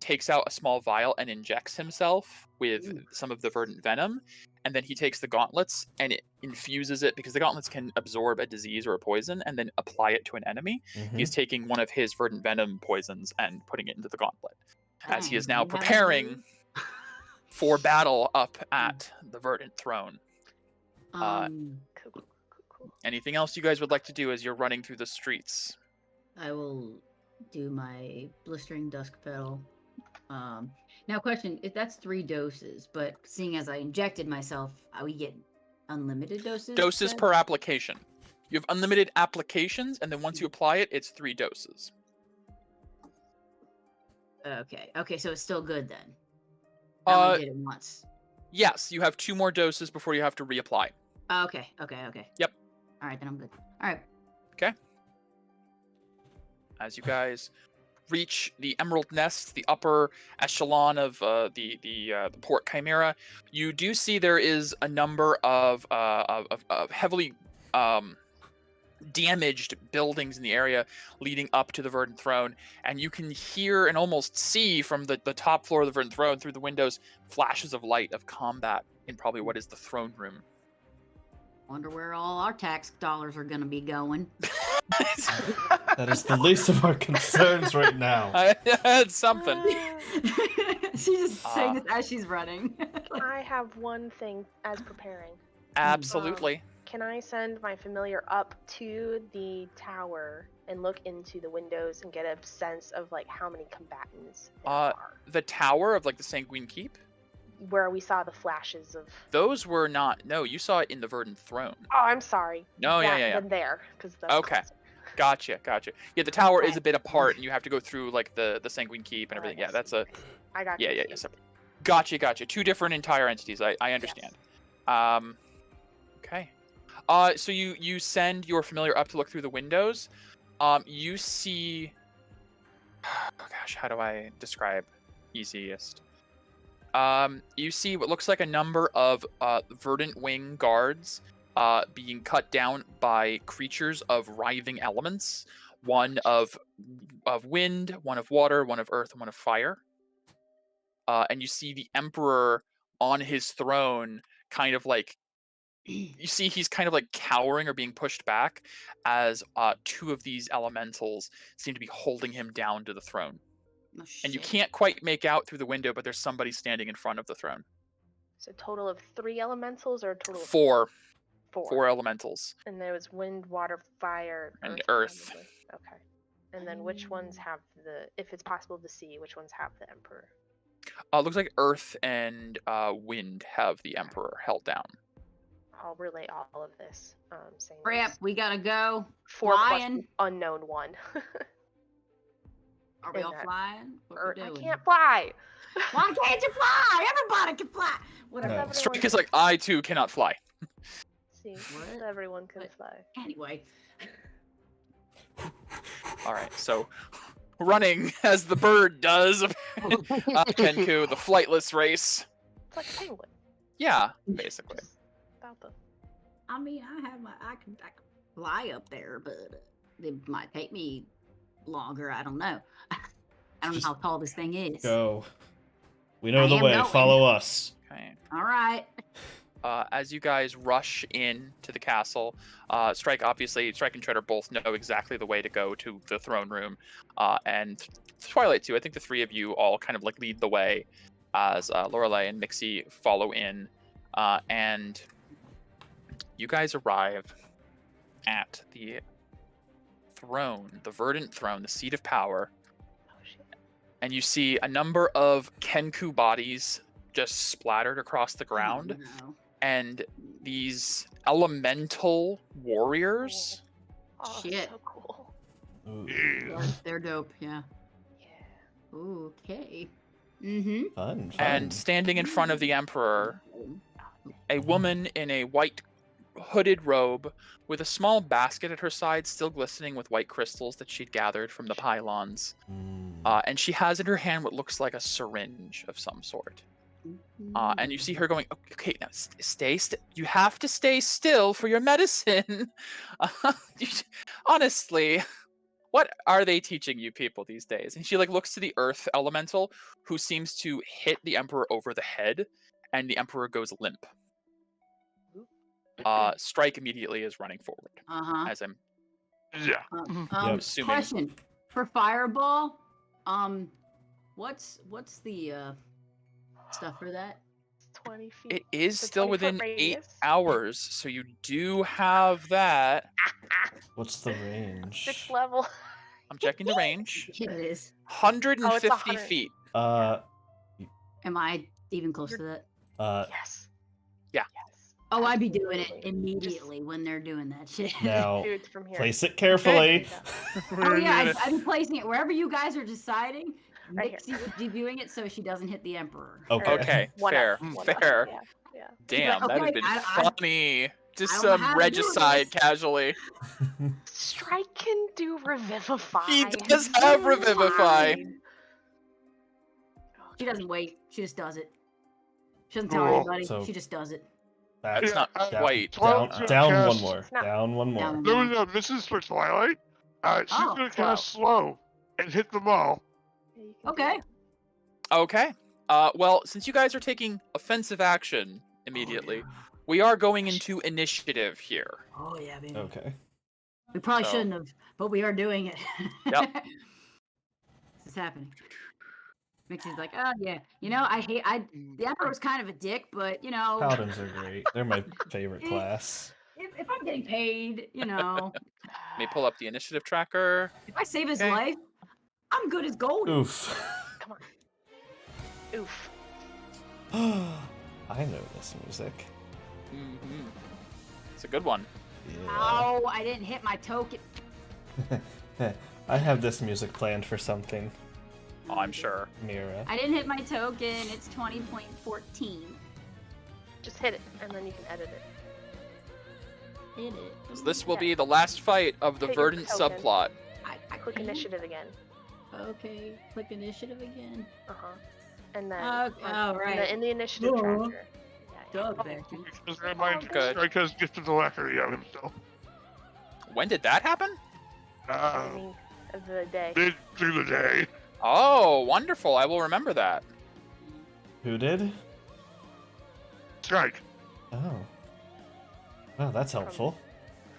takes out a small vial and injects himself with some of the verdant venom. And then he takes the gauntlets and it infuses it, because the gauntlets can absorb a disease or a poison and then apply it to an enemy. He's taking one of his verdant venom poisons and putting it into the gauntlet, as he is now preparing for battle up at the Verdant Throne. Cool. Anything else you guys would like to do as you're running through the streets? I will do my blistering dusk petal. Now, question: if that's 3 doses, but seeing as I injected myself, we get unlimited doses. Doses per application. You have unlimited applications, and then once you apply it, it's 3 doses. Okay, so it's still good then. I only did it once. Yes, you have 2 more doses before you have to reapply. Okay. Yep. All right, then I'm good. All right. Okay. As you guys reach the Emerald Nest, the upper echelon of the Port Chimera, you do see there is a number of heavily damaged buildings in the area leading up to the Verdant Throne, and you can hear and almost see from the top floor of the Verdant Throne through the windows flashes of light of combat in probably what is the throne room. Wonder where all our tax dollars are going to be going. That is the least of our concerns right now. It's something. She's just saying this as she's running. I have one thing as preparing. Absolutely. Can I send my familiar up to the tower and look into the windows and get a sense of like how many combatants there are? The tower of like the Sanguine Keep? Where we saw the flashes of... Those were not... No, you saw it in the Verdant Throne. Oh, I'm sorry. No, yeah. Then there, because okay. Gotcha. Yeah, the tower is a bit apart, and you have to go through like the Sanguine Keep and everything. Yeah, that's a... I got Yeah. Gotcha. 2 different entire entities. I understand. Yes. Okay. So you send your familiar up to look through the windows. You see... Oh gosh, how do I describe easiest? You see what looks like a number of verdant wing guards being cut down by creatures of writhing elements. One of wind, one of water, one of earth, and one of fire. And you see the Emperor on his throne, kind of like... You see he's kind of like cowering or being pushed back as 2 of these elementals seem to be holding him down to the throne. Oh, and you can't quite make out through the window, but there's somebody standing in front of the throne. So a total of 3 elementals or a total of 4? 4 elementals. And there was wind, water, fire, and earth. Okay. And then which ones have if it's possible to see, which ones have the Emperor? Looks like earth and wind have the Emperor held down. I'll relay all of this. Crap, we gotta go. 4 flying. plus unknown 1. Are we all flying? What I can't fly. Why can't you fly? Everybody can fly. Whatever. No. Strike is like, I too cannot fly. See, everyone can fly. Anyway. All right, so running as the bird does, Kenku, the flightless race. It's like a penguin. Yeah, basically. Just about the... I mean, I can fly up there, but it might take me longer. I don't know. I don't know how tall this thing is. Go. We know the way. Going. Follow us. Okay. All right. As you guys rush in to the castle, Strike and Treader both know exactly the way to go to the throne room, and Twilight too. I think the 3 of you all kind of like lead the way as Lorelei and Mixie follow in, and you guys arrive at the throne, the Verdant Throne, the seat of power. Oh, shit. And you see a number of Kenku bodies just splattered across the ground. Oh, no. And these elemental warriors. Oh, shit. So cool. Yeah. They're dope, yeah. Yeah. Okay. Mm-hmm. Fun. And standing in front of the Emperor, a woman in a white hooded robe with a small basket at her side, still glistening with white crystals that she'd gathered from the pylons. And she has in her hand what looks like a syringe of some sort. And you see her going, okay, now you have to stay still for your medicine. Honestly, what are they teaching you people these days? And she looks to the earth elemental, who seems to hit the emperor over the head, and the emperor goes limp. Strike immediately is running forward. As I'm assuming. Question for Fireball. What's the stuff for that? 20 feet. It is The still 20-foot within 8 radius. hours, so you do have that. What's the range? 6th level. I'm checking the range. Yeah, it is. 150 feet. Am I even close to that? Yes. Yeah. Yes. Oh, I'd be doing it Absolutely. immediately when they're doing that shit. Now, Dude, from here. place it carefully. Oh yeah, I'd be placing it wherever you guys are deciding. Right here. Nixie would be doing it so she doesn't hit the Emperor. Okay, One fair, up, one fair. up. Yeah. Damn, Okay, that'd have been funny. Just I don't know some how to do regicide this. casually. Strike can do Revivify. He does have Revivify. She doesn't wait. She just does it. She doesn't tell anybody. So- She just does it. That's not quite. Down one more. It's not- Down one more. Down. No, this is for Twilight. She's Oh, gonna cast slow and hit them all. Yeah, you can do Okay. that. Okay. Well, since you guys are taking offensive action immediately, we are going into initiative here. Oh yeah, baby. Okay. We probably So- shouldn't have, but we are doing it. Yep. This is happening. Mixie's like, oh yeah. The Emperor's kind of a dick, but Paladins are great. They're my favorite class. if I'm getting paid, Let me pull up the initiative tracker. if I save his Okay. life, I'm good as gold. Oof. Come on. Oof. I know this music. Mm-hmm. It's a good one. Yeah. Ow, I didn't hit my token. I have this music planned for something, Oh, I'm sure. Mira. I didn't hit my token. It's 20.14. Just hit it, and then you can edit it. Hit it. 'Cause this will be the last fight of the Hit your Verdant token. subplot. I Click can't. initiative again. Okay, click initiative again. And then. Okay, oh, right. In the initiative Duh. tracker. Duh, Becky. Just remind Good. Strike has gifted alacrity of himself. When did that happen? I mean, of the day. Mid through the day. Oh, wonderful. I will remember that. Who did? Strike. Oh. Wow, that's helpful.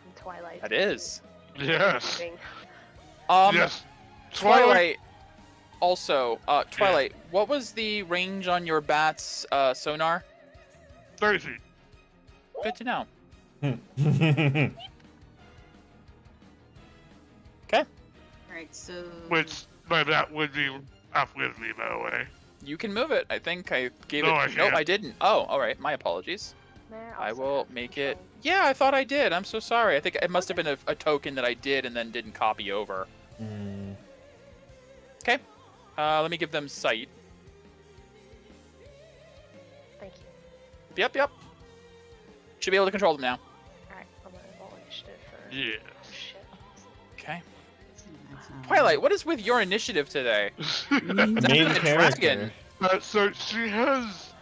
From Twilight. That is. Yes. Moving. Yes. Twilight. Also, Twilight, what was the range on your bat's sonar? 30 feet. Good to know. Alright, so. Which by that would be up with me, by the way. You can move it. I think I gave No, it. I Nope, can't. I didn't. Oh, all right. My apologies. There I also will has make it. control. Yeah, I thought I did. I'm so sorry. I think it must have been a token that I did and then didn't copy over. Mm, Okay. Let me give them sight. Thank you. Yep. Should be able to control them now. Alright, I'm gonna roll initiative for. Yeah. Shit. Okay. That's not Twilight, what is with your initiative today? main a character. dragon. So she has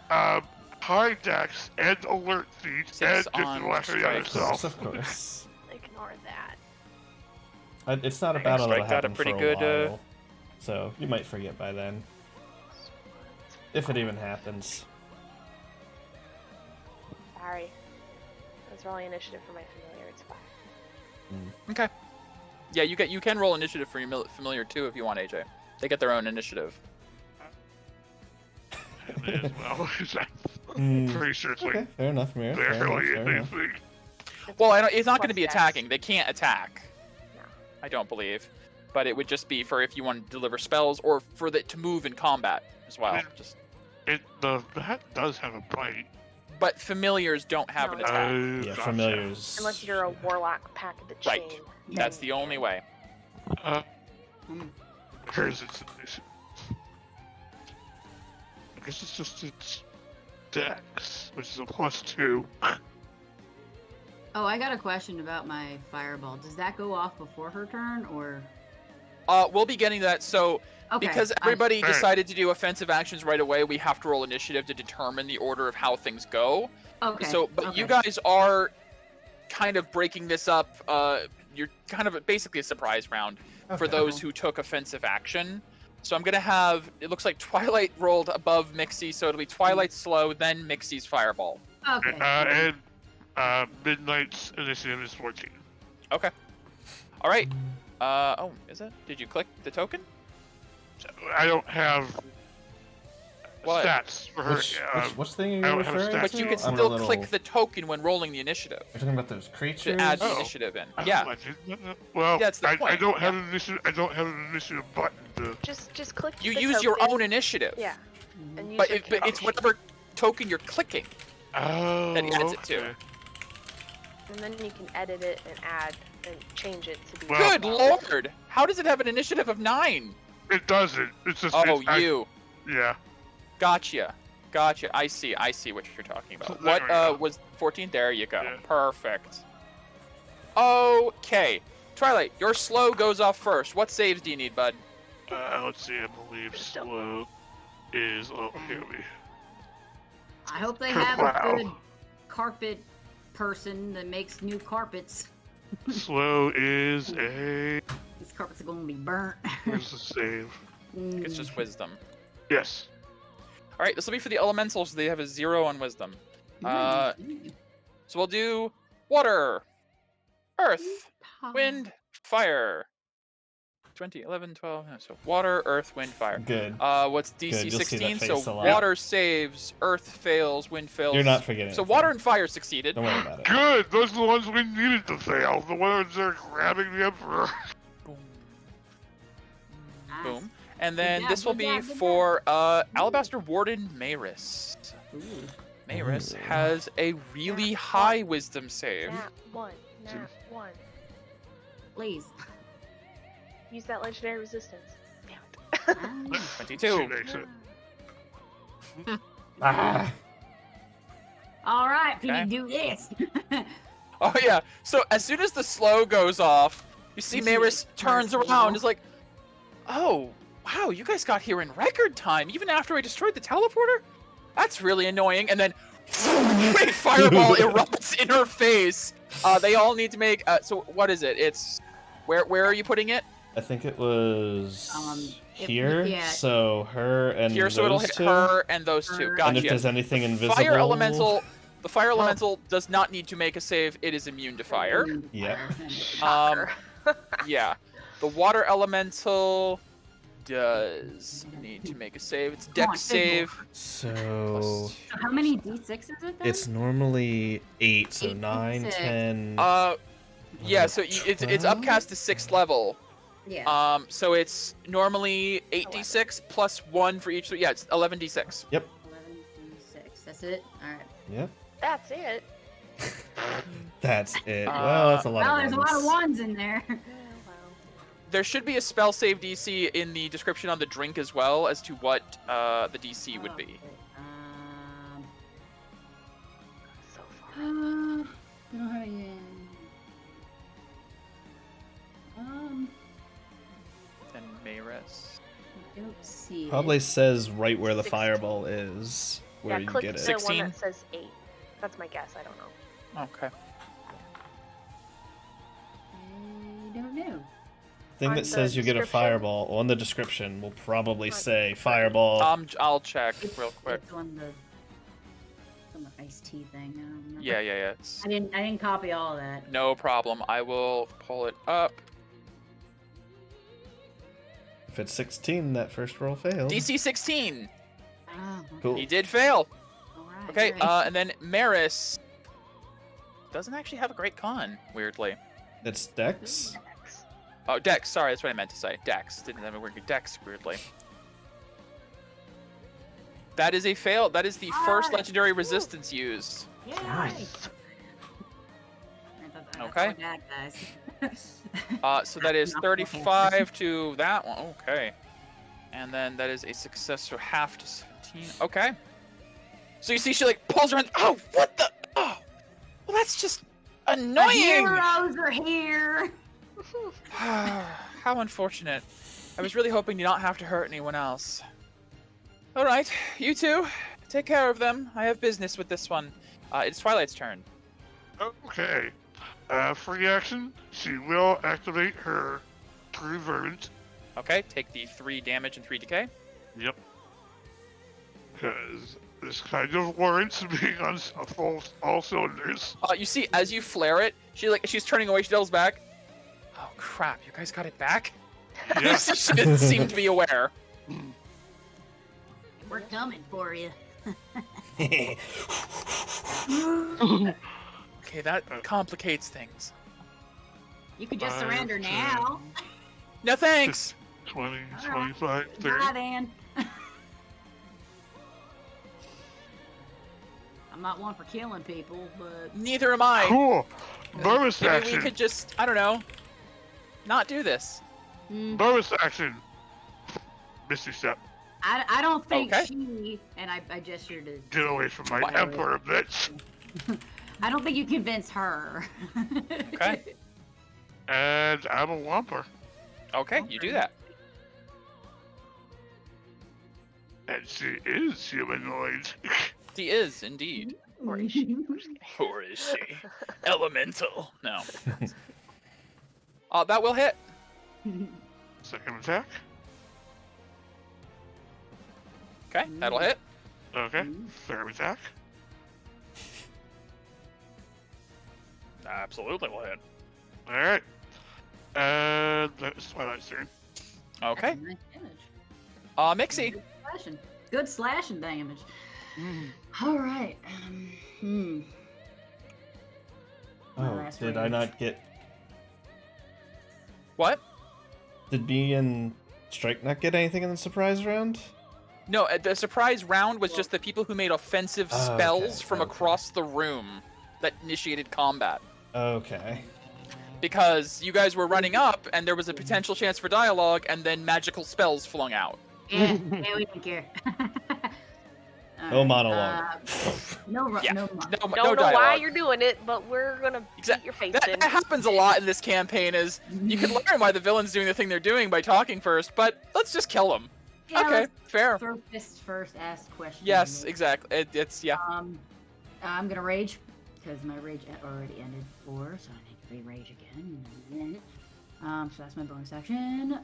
high dex and alert feet Six and gifted on alacrity on strikes. herself. Of course. Ignore that. It's not a Right, battle that'll Strike got a happen pretty for good, a while, so you might forget by then, if it even happens. Sorry. I was rolling initiative for my familiar. It's fine. Okay. Yeah, you can roll initiative for your familiar too if you want, AJ. They get their own initiative. May as well. Mm, Pretty sure it's okay, like fair enough, Mira. Fair enough, barely fair enough. anything. Well, it's not going to Plus be dex. attacking. They can't attack. No. I don't believe. But it would just be for if you want to deliver spells or for it to move in combat as well. Yeah. Just. That does have a bite. But familiars don't have No, an it attack. Yeah, Gotcha. familiars. Unless you're a warlock pack of the chain. Right. That's the only way. Here's its initiative. I guess it's just its dex, which is a +2. Oh, I got a question about my fireball. Does that go off before her turn, or? We'll be getting that. So, Okay, because everybody decided to do offensive actions right away, we have to roll initiative to determine the order of how things go. Okay. So, but you guys are kind of breaking this up. You're kind of basically a surprise round for those who took offensive action. So I'm gonna have, it looks like Twilight rolled above Mixie, so it'll be Twilight slow, then Mixie's fireball. Okay. And Midnight's initiative is 14. Okay. All right. Oh, is it? Did you click the token? I don't have What? stats for her. Which thing I are you don't have referring stats. But to? you can I'm a still little- click the token when rolling the initiative You're talking about those creatures? to add the Oh. initiative in. Oh, Yeah. I didn't- Well, That's the I point, don't have yeah. an initiative. I don't have an initiative button to. Just click. You the use your token. own initiative. Yeah. And use But, your but it's whatever token you're clicking Oh. that adds it to. okay. And then you can edit it and add and change it to be. Well- Good lord! How does it have an initiative of 9? It doesn't. It's just. Oh, it's, yeah. Gotcha. I see what you're talking about. There we go. What was 14? There you go. Yeah. Perfect. Okay. Twilight, your slow goes off first. What saves do you need, bud? Let's see. I believe slow is. Oh, here we. I hope they have Wow. a good carpet person that makes new carpets. Slow is a. These carpets are gonna be burnt. Where's the save? It's just wisdom. Yes. All right, this will be for the elementals. They have a 0 on wisdom. So we'll do water, earth, wind, fire. 20, 11, 12. Yeah, so water, earth, wind, fire. Good. What's DC Good, you'll see that 16? face So a lot. water saves, earth fails, wind fails. You're not forgetting. So anything. water and fire succeeded. Don't worry about it. Good. Those are the ones we needed to fail. The ones that are grabbing the emperor. Boom. Nice. Boom. And then job, this will good be job, good for Alabaster Warden Maris. Ooh. Maris Ooh. has a really high wisdom save. Nat 1. Nat 1. Please. Use that legendary resistance. Damn it. Ah. 22. She makes it. Ah. All right, can Okay. you do this? Oh yeah. So as soon as the slow goes off, you see You see Maris it turns turns around, off. is like, "Oh, wow, you guys got here in record time, even after I destroyed the teleporter? That's really annoying." And then a fireball erupts in her face. They all need to make. So what is it? It's where are you putting it? I think it was It- here. yeah. So her and Here, so it'll those hit two. her and those two. Her. Gotcha. And if there's anything invisible. Fire elemental. The fire elemental does not need to make a save. It is immune to fire. Yep. Shocker. Yeah. The water elemental does need to make a save. It's Come on, dex big boy. save. So So how many d6 is it then? it's normally 8, so 8, 9, 6. 10. Yeah. So it's 12? upcast to 6th level. Yeah. So it's normally 8d6 plus 1 for each. Yeah, it's 11d6. Yep. 11 d6. That's it. All right. Yep. That's it. That's it. Well, that's a lot Well, of there's a lot of ones. ones in there. Oh, wow. There should be a spell save DC in the description on the drink as well as to what the DC would be. So far. I don't have any. And Maris. I don't see Probably it. says right where the 16. fireball is, where Yeah, you click get the it. 16? one that says 8. That's my guess. I don't know. Okay. I don't know. Thing on that the says you get a description? fireball on the description will probably On- say fireball. I'll check real quick. It's on the iced tea thing. I don't remember. Yeah. It's I didn't copy all of that. no problem. I will pull it up. If it's 16, that first roll failed. DC 16. Oh, Cool. He did fail. all right, Okay. great. And then Maris doesn't actually have a great con. Weirdly. It's Dex. X. Oh, Dex. Sorry, that's what I meant to say. Dex. Didn't have a word. Dex. Weirdly. That is a fail. That is the first Alright. legendary resistance used. Yay! Nice. That's Okay. all bad, guys. So that is 35 to that one. Okay. And then that is a success, so half to 17. Okay. So you see she like pulls around. Oh, what the? Oh. Well, that's just annoying! The heroes are here. How unfortunate. I was really hoping to not have to hurt anyone else. All right, you two, take care of them. I have business with this one. It's Twilight's turn. Okay. Free action. She will activate her True Verdant. Okay, take the 3 damage and 3 decay. Yep. Because this kind of warrants being on all cylinders. You see, as you flare it, she's turning away. She doubles back. Oh crap! You guys got it back. Yes. She didn't seem to be aware. We're coming for you. Okay, that complicates things. You could just 5, surrender 10, now. No thanks. 20, Alright. 25, 30. Bye, then. I'm not one for killing people, but Neither am I. Cool. Bonus Maybe action. we could just, I don't know, not do this. Bonus action. Misty Step. I don't think Okay. she and I gestured to. Get away from my Wow. emperor, bitch. I don't think you convince her. Okay. And I'm a Whomper. Okay, you do that. And she is humanoid. She is indeed. Or is she? Or is she? Elemental. No. That will hit. Second attack. Okay, that'll hit. Okay. Third attack. Absolutely will hit. Alright. And that's Twilight's turn. Okay. Nice damage. Mixie. Good slashing damage. All right. Oh, last did I range. not get? What? Did me and Strike not get anything in the surprise round? No, the surprise round was just the people who made offensive Oh, okay, spells from okay. across the room that initiated combat. Okay. Because you guys were running up, and there was a potential chance for dialogue, and then magical spells flung out. Yeah, we don't care. No monologue. Yeah. No monologue. No Don't know dialogue. why you're doing it, but we're gonna beat your face That in. happens a lot in this campaign. Is you can learn why the villain's doing the thing they're doing by talking first, but let's just kill them. Yeah, Okay, let's fair. First ask questions. Yes, exactly. It's yeah. I'm gonna rage because my rage already ended before, so I need to re-rage again. So that's my bonus action.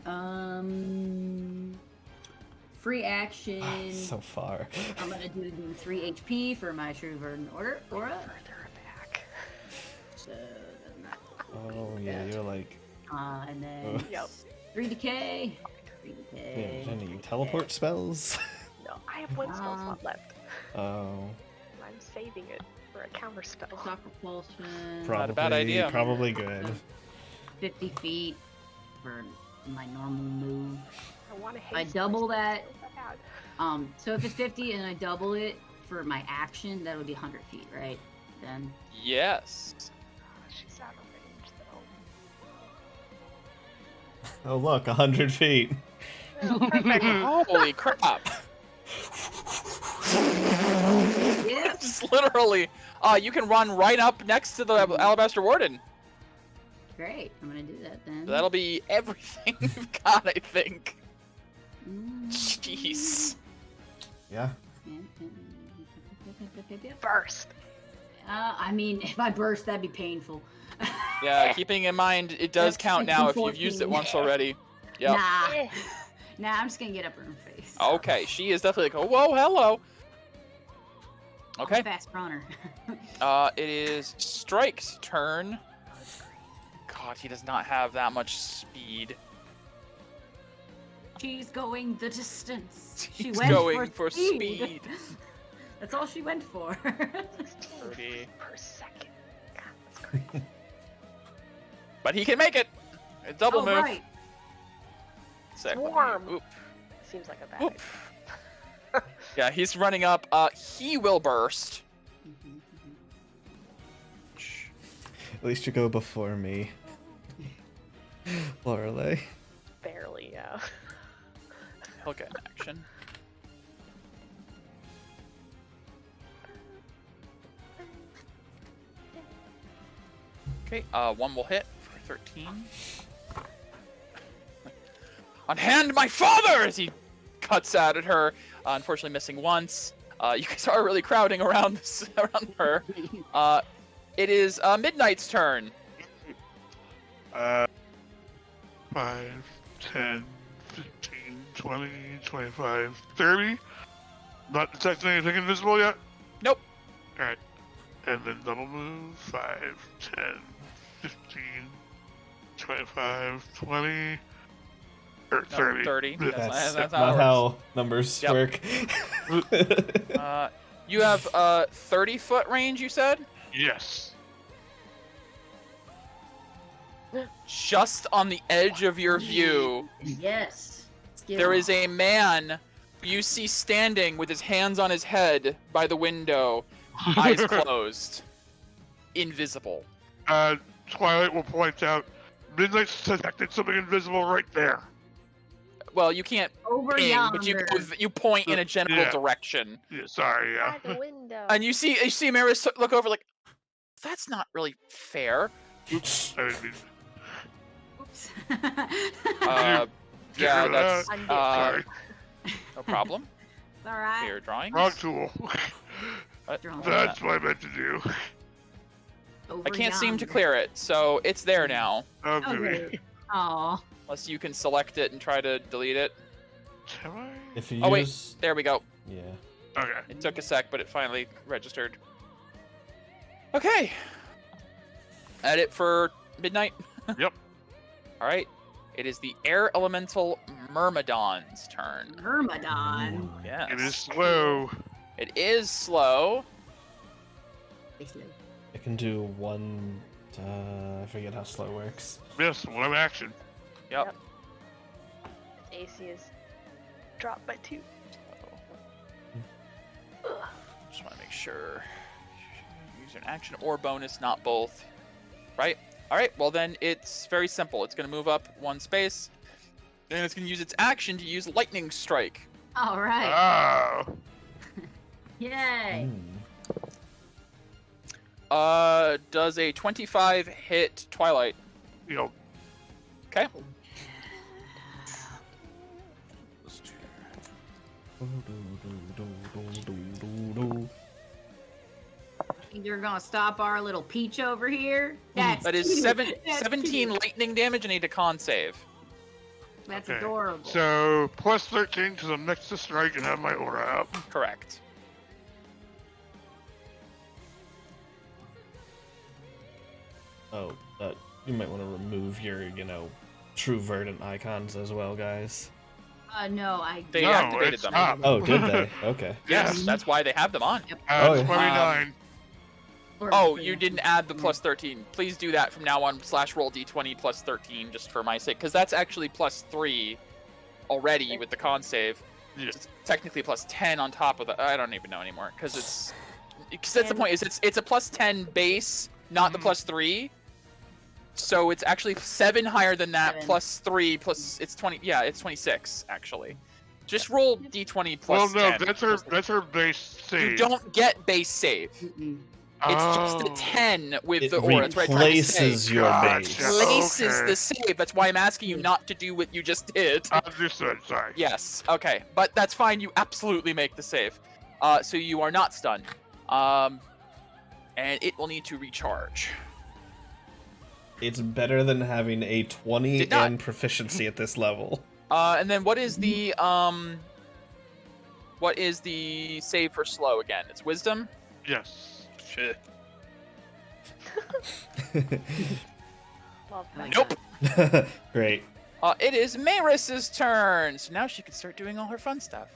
Free action. So far. I'm gonna do the 3 HP for my True Verdant Aura. Further back. So Oh yeah, you're like. and then Yep. 3 decay. 3 Yeah, decay. Jenny, you teleport spells? No, I have one spell slot left. Oh. I'm saving it for a counter spell. Shock repulsion. Not a bad idea. Probably good. 50 feet for my normal move. I want to I haste double myself that. so bad. So if it's 50 and I double it for my action, that would be 100 feet, right? Then. Yes. She's out of range though. Oh look, 100 feet. Perfect. Holy crap! Yeah. Just literally, you can run right up next to the Alabaster Warden. Great. I'm gonna do that then. That'll be everything you've got, I think. Mm. Jeez. Yeah. Burst. I mean, if I burst, that'd be painful. Yeah, keeping in mind it does That's count now if you've used it 14. once already. Yep. Nah. Eh. Nah, I'm just gonna get up in her face. Okay, she is definitely like, oh, whoa, hello. Okay. Fast runner. It is Strike's turn. God, he does not have that much speed. She's going the distance. She He's went going for for speed. That's all she went for. 30. Per second. God, that's crazy. But he can make it. A double Oh, move. right. Sick. Swarm. Oop. Seems like a bad Oop. idea. Yeah, he's running up. He will burst. At least you go before me. Lorelei. Barely, yeah. He'll get an action. Okay, one will hit for 13. Unhand my father! As he cuts out at her, unfortunately missing once. You guys are really crowding around her. It is Midnight's turn. 5, 10, 15, 20, 25, 30. Not detecting anything invisible yet? Nope. Alright. And then double move. 5, 10, 15, 25, 20, or 30. 30. That's That's not how how numbers work. you have 30-foot range, you said? Yes. Just on the edge of your view, Yes. there is a man you see standing with his hands on his head by the window, eyes closed, invisible. Twilight will point out, Midnight's detected something invisible right there. Well, you can't Over ping, yonder. but you point in a general direction. Yeah, sorry, yeah. By the window. And you see Maris look over like, that's not really fair. Oops. I didn't mean... Oops. Yeah, that's Sorry. no problem. It's alright. Clear drawings. Wrong tool. What? That's what I meant to do. I can't seem to clear it, so it's there now. Oh, Okay. goody. Aw. Unless you can select it and try to delete it. Can I? If you Oh wait, use... there we go. Yeah. Okay. It took a sec, but it finally registered. Okay. Edit for Midnight. Yep. All right. It is the air elemental Myrmidon's turn. Myrmidon. Yes. It is slow. It is slow. Basically. I can do one... I forget how slow works. Yes, one action. Yep. AC is dropped by 2. Just want to make sure. Use an action or bonus, not both. Right? All right. Well, then it's very simple. It's going to move up one space, and it's going to use its action to use Lightning Strike. Alright. Oh. Yay. Does a 25 hit Twilight? Yep. Okay. You're gonna stop our little peach over here? That's That is cute. 17 cute. lightning damage and need a con save. That's Okay. adorable. So, plus 13 because I'm next to strike and have my aura up. Correct. Oh, you might want to remove your, true Verdant icons as well, guys. No, I They No, activated it's them. not. Oh, did they? Okay. Yes, that's why they have them on. Oh, yeah. 29. Oh, you didn't add the plus 13. Please do that from now on. /roll d20 plus 13, just for my sake, because that's actually plus 3 already with the con save. Yeah. It's technically plus 10 on top of the. I don't even know anymore, because that's the point. Is it's a plus 10 base, not the plus 3. So it's actually 7 higher than that, 7. plus 3, plus it's 20. Yeah, it's 26 actually. Just roll d20 plus. Well, no, 10. that's her base save. You don't get base save. Mm-mm. It's just a Oh. 10 with It the aura. That's what I tried to replaces say. your Gotcha. base. Places Okay. the save. That's why I'm asking you not to do what you just did. Understood, sorry. Yes. Okay. But that's fine. You absolutely make the save. So you are not stunned. And it will need to recharge. It's better than having a 20 Did not. and proficiency at this level. And then what is the save for slow again? It's wisdom? Yes. Shit. Love that. Nope. Great. It is Maris's turn. So now she can start doing all her fun stuff.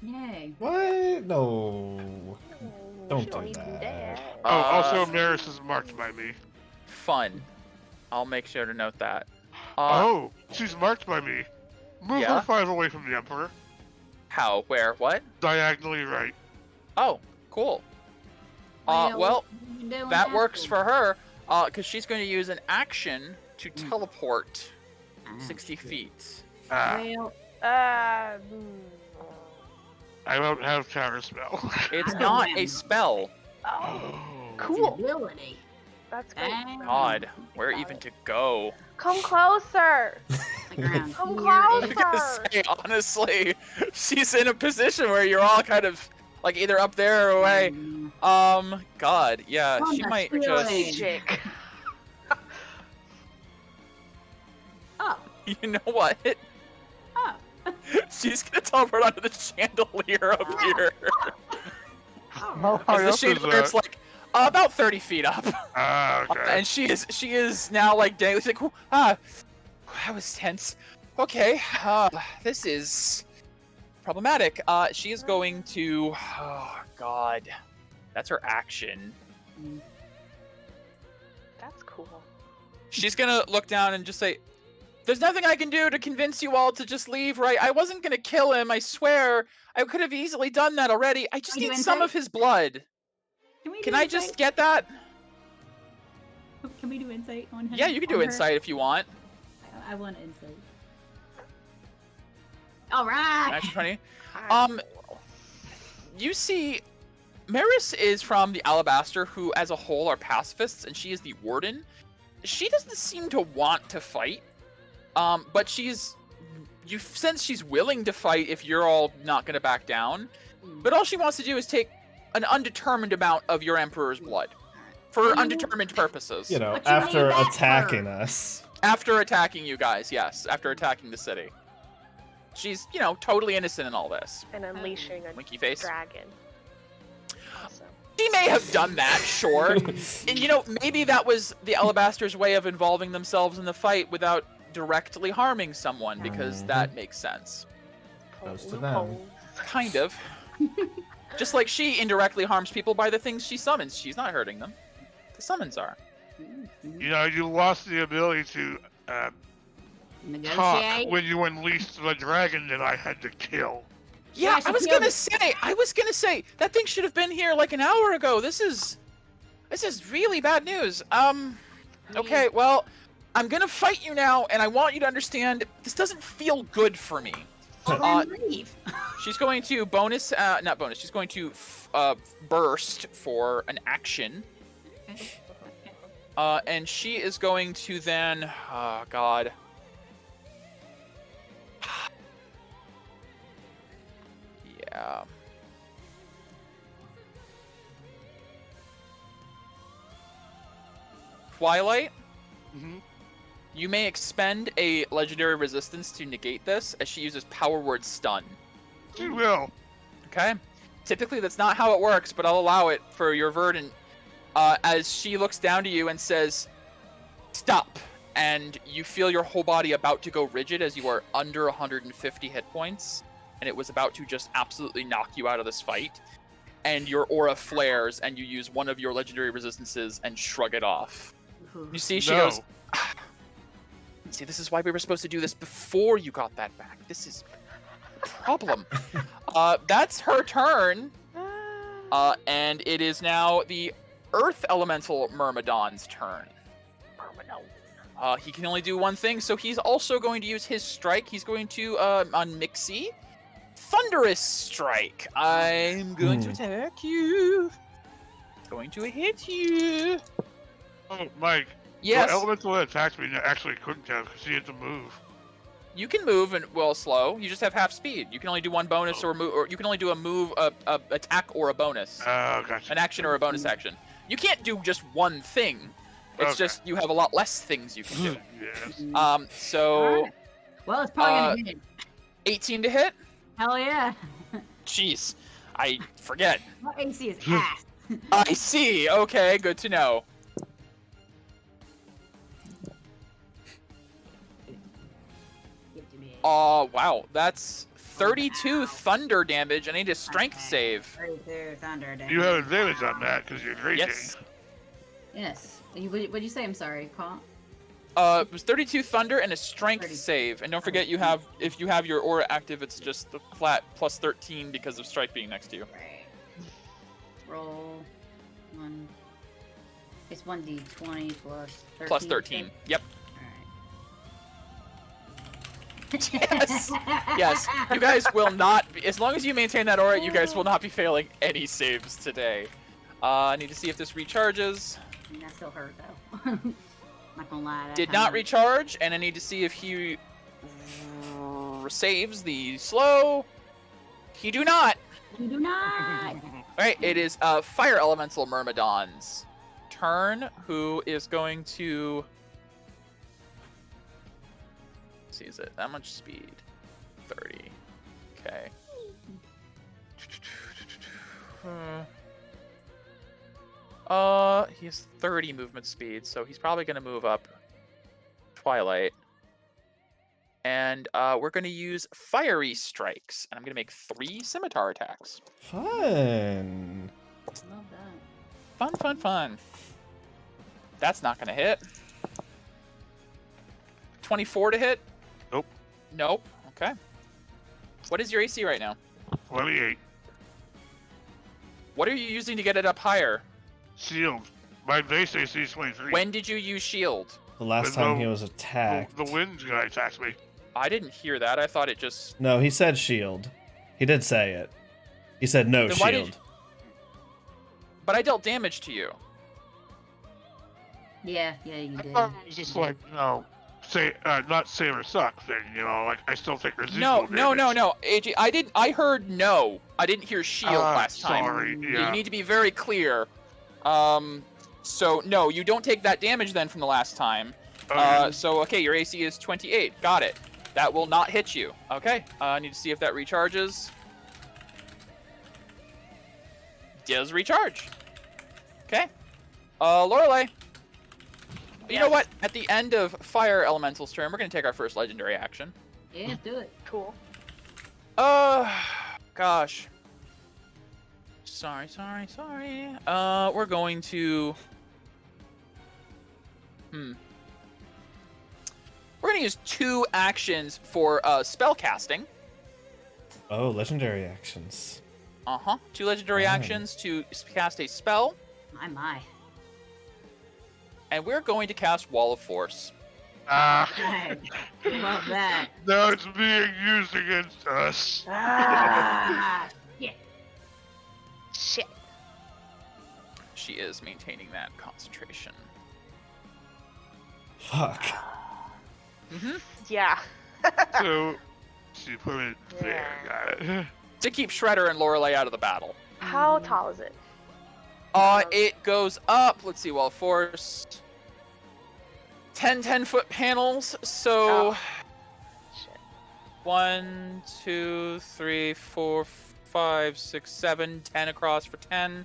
Yay. What? No. Oh, Don't she do even that. Oh, also, Maris is marked by me. Fun. I'll make sure to note that. Oh, she's marked by me. Move Yeah? her 5 away from the Emperor. How? Where? What? Diagonally right. Oh, cool. Well, what you doing that now? works for her, because she's going to use an action to teleport 60 feet. Well, I don't have counter spell. It's I not don't a have- spell. Oh, it's an cool. ability. That's great. God, where even to go? Come closer. Come closer. Say, honestly, she's in a position where you're all kind of like either up there or away. God, yeah, On she the might ceiling. just. Strategic. Up. You know what? Up. She's gonna teleport onto the chandelier up here. How high The up is chandelier's that? like about 30 feet up. Ah, okay. And she is now like dangling. She's like, that was tense. Okay, this is problematic. She is going to, oh God, that's her action. That's cool. She's gonna look down and just say, there's nothing I can do to convince you all to just leave, right? I wasn't gonna kill him, I swear. I could have easily done that already. I just need some of his blood. Can I just get that? Can we do insight on him? Yeah, you can do insight if you want. I want insight. All right. Actually, 20. You see, Maris is from the Alabaster, who as a whole are pacifists, and she is the warden. She doesn't seem to want to fight, but you sense she's willing to fight if you're all not going to back down. But all she wants to do is take an undetermined amount of your Emperor's blood for undetermined purposes. You know, after attacking us. After attacking you guys, yes. After attacking the city. She's, you know, totally innocent in all this. And unleashing a Winky face. dragon. Awesome. She may have done that, sure. And, you know, maybe that was the Alabaster's way of involving themselves in the fight without directly harming someone, because that makes sense. Goes to them. Kind of. Just like she indirectly harms people by the things she summons. She's not hurting them. The summons are. You know, you lost the ability to talk when you unleashed the dragon that I had to kill. Yeah, I was gonna say that thing should have been here like an hour ago. This is really bad news. Okay, well, I'm gonna fight you now, and I want you to understand this doesn't feel good for me. Leave. She's going to not bonus. She's going to burst for an action. And she is going to then, oh God. Yeah. Twilight. Mm-hmm. You may expend a legendary resistance to negate this, as she uses Power Word Stun. She will. Okay. Typically, that's not how it works, but I'll allow it for your Verdant. As she looks down to you and says, "Stop!" And you feel your whole body about to go rigid as you are under 150 hit points, and it was about to just absolutely knock you out of this fight. And your aura flares, and you use one of your legendary resistances and shrug it off. You see, she goes, "See, this is why we were supposed to do this before you got that back. This is a problem." That's her turn. And it is now the Earth Elemental Myrmidon's turn. He can only do one thing, so he's also going to use his strike. He's going to, on Mixie, Thunderous Strike. I'm going to attack you. Going to hit you. Oh, Mike. Yes. The elemental that attacked me actually couldn't have because he had to move. You can move and slow. You just have half speed. You can only do one bonus or move, or you can only do a move, a attack or a bonus. Oh, gotcha. An action or a bonus action. You can't do just one thing. It's just you have a lot less things you can do. Yes. So. Well, it's probably gonna hit. 18 to hit. Hell yeah. Jeez, I forget. My AC is ass. I see. Okay, good to know. Wow, that's 32 thunder damage. I need a strength save. 32 thunder damage. You have advantage on that because you're raging. Yes. Yes. What'd you say? I'm sorry, Call. It was 32 thunder and a strength save. And don't forget, if you have your aura active, it's just the flat plus 13 because of strike being next to you. Right. Roll 1. It's 1d20 plus 13. Plus 13. Yep. Alright. Yes. Yes. You guys will not be, as long as you maintain that aura, you guys will not be failing any saves today. I need to see if this recharges. That still hurt though. Not gonna lie. Did not recharge, and I need to see if he saves the slow. He do not. You do not. Alright, it is Fire Elemental Myrmidon's turn, who is going to... Let's see, is it that much speed? 30. Okay. He has 30 movement speed, so he's probably going to move up Twilight. And we're going to use Fiery Strikes. And I'm going to make 3 Scimitar attacks. Fun. Love that. Fun, fun, fun. That's not going to hit. 24 to hit? Nope. Nope. Okay. What is your AC right now? 28. What are you using to get it up higher? Shield. My base AC is 23. When did you use shield? The last time he was attacked. The wind guy attacked me. I didn't hear that. I thought it just... No, he said shield. He did say it. He said no Then why shield. did... But I dealt damage to you. Yeah, you I did. thought it was just like, say, not save or suck thing, like I still take residual No, damage. no. AJ, I heard no. I didn't hear shield last time. Sorry, yeah. You need to be very clear. So no, you don't take that damage then from the last time. Okay. Your AC is 28. Got it. That will not hit you. Okay. I need to see if that recharges. Does recharge. Okay. Lorelei. You know what? At the end of Fire Elemental's turn, we're going to take our first legendary action. Yeah, do it. Cool. Gosh. Sorry. We're going to... We're going to use 2 actions for spell casting. Oh, legendary actions. 2 legendary actions to cast a spell. My. And we're going to cast Wall of Force. Right. Love that. Now it's being used against us. Shit. She is maintaining that concentration. Fuck. Yeah. So, she put it there, got it. To keep Shredder and Lorelei out of the battle. How tall is it? It goes up. Let's see, Wall of Force. 10-foot panels. So, Shit. 1, 2, 3, 4, 5, 6, 7, 10 across for 10.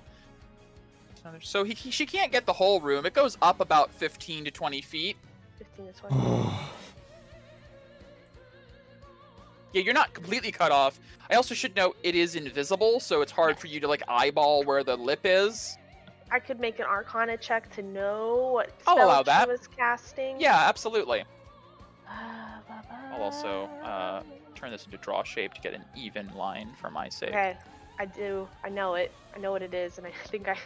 So she can't get the whole room. It goes up about 15 to 20 feet. 15 to 20. Yeah, you're not completely cut off. I also should note it is invisible, so it's hard for you to like eyeball where the lip is. I could make an Arcana check to know what I'll spell allow that. she was casting. Yeah, absolutely. I'll also turn this into draw shape to get an even line for my sake. Okay, I do. I know it. I know what it is, and I think I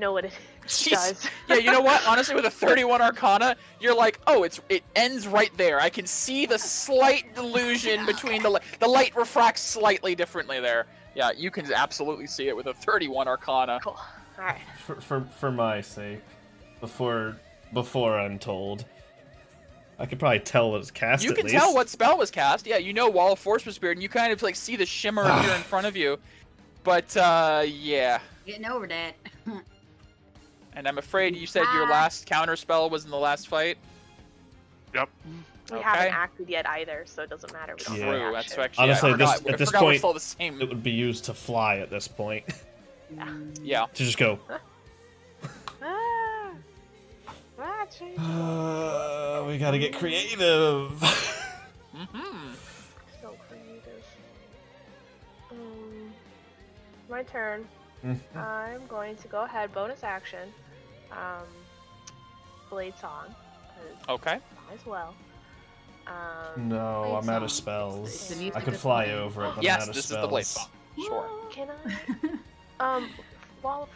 know what it Jeez. does. Yeah, you know what? Honestly, with a 31 Arcana, you're like, oh, it ends right there. I can see the slight delusion between the light refracts slightly differently there. Yeah, you can absolutely see it with a 31 Arcana. Cool. All right. For my sake, before I'm told, I could probably tell what was cast. You at can least. tell what spell was cast. Yeah, you know Wall of Force was spirit, and you kind of like see the shimmer appear in front of you. But yeah. Getting over that. And I'm afraid you said your last counter spell was in the last fight. Yep. We Okay. haven't acted yet either, so it doesn't matter. We don't Yeah. have True. an That's action. actually Honestly, I forgot, at this I forgot we're point, still the same. it would be used to fly at this point. Yeah. To just go. Change. We gotta get creative. So creative. My turn. I'm going to go ahead, bonus action. Blade Song. Okay. Might as well. No, Blade I'm out of song. spells. It's the music I could of fly flame. over it, but Yes, I'm out of this spells. is the blade song. Sure. Can I? Wall of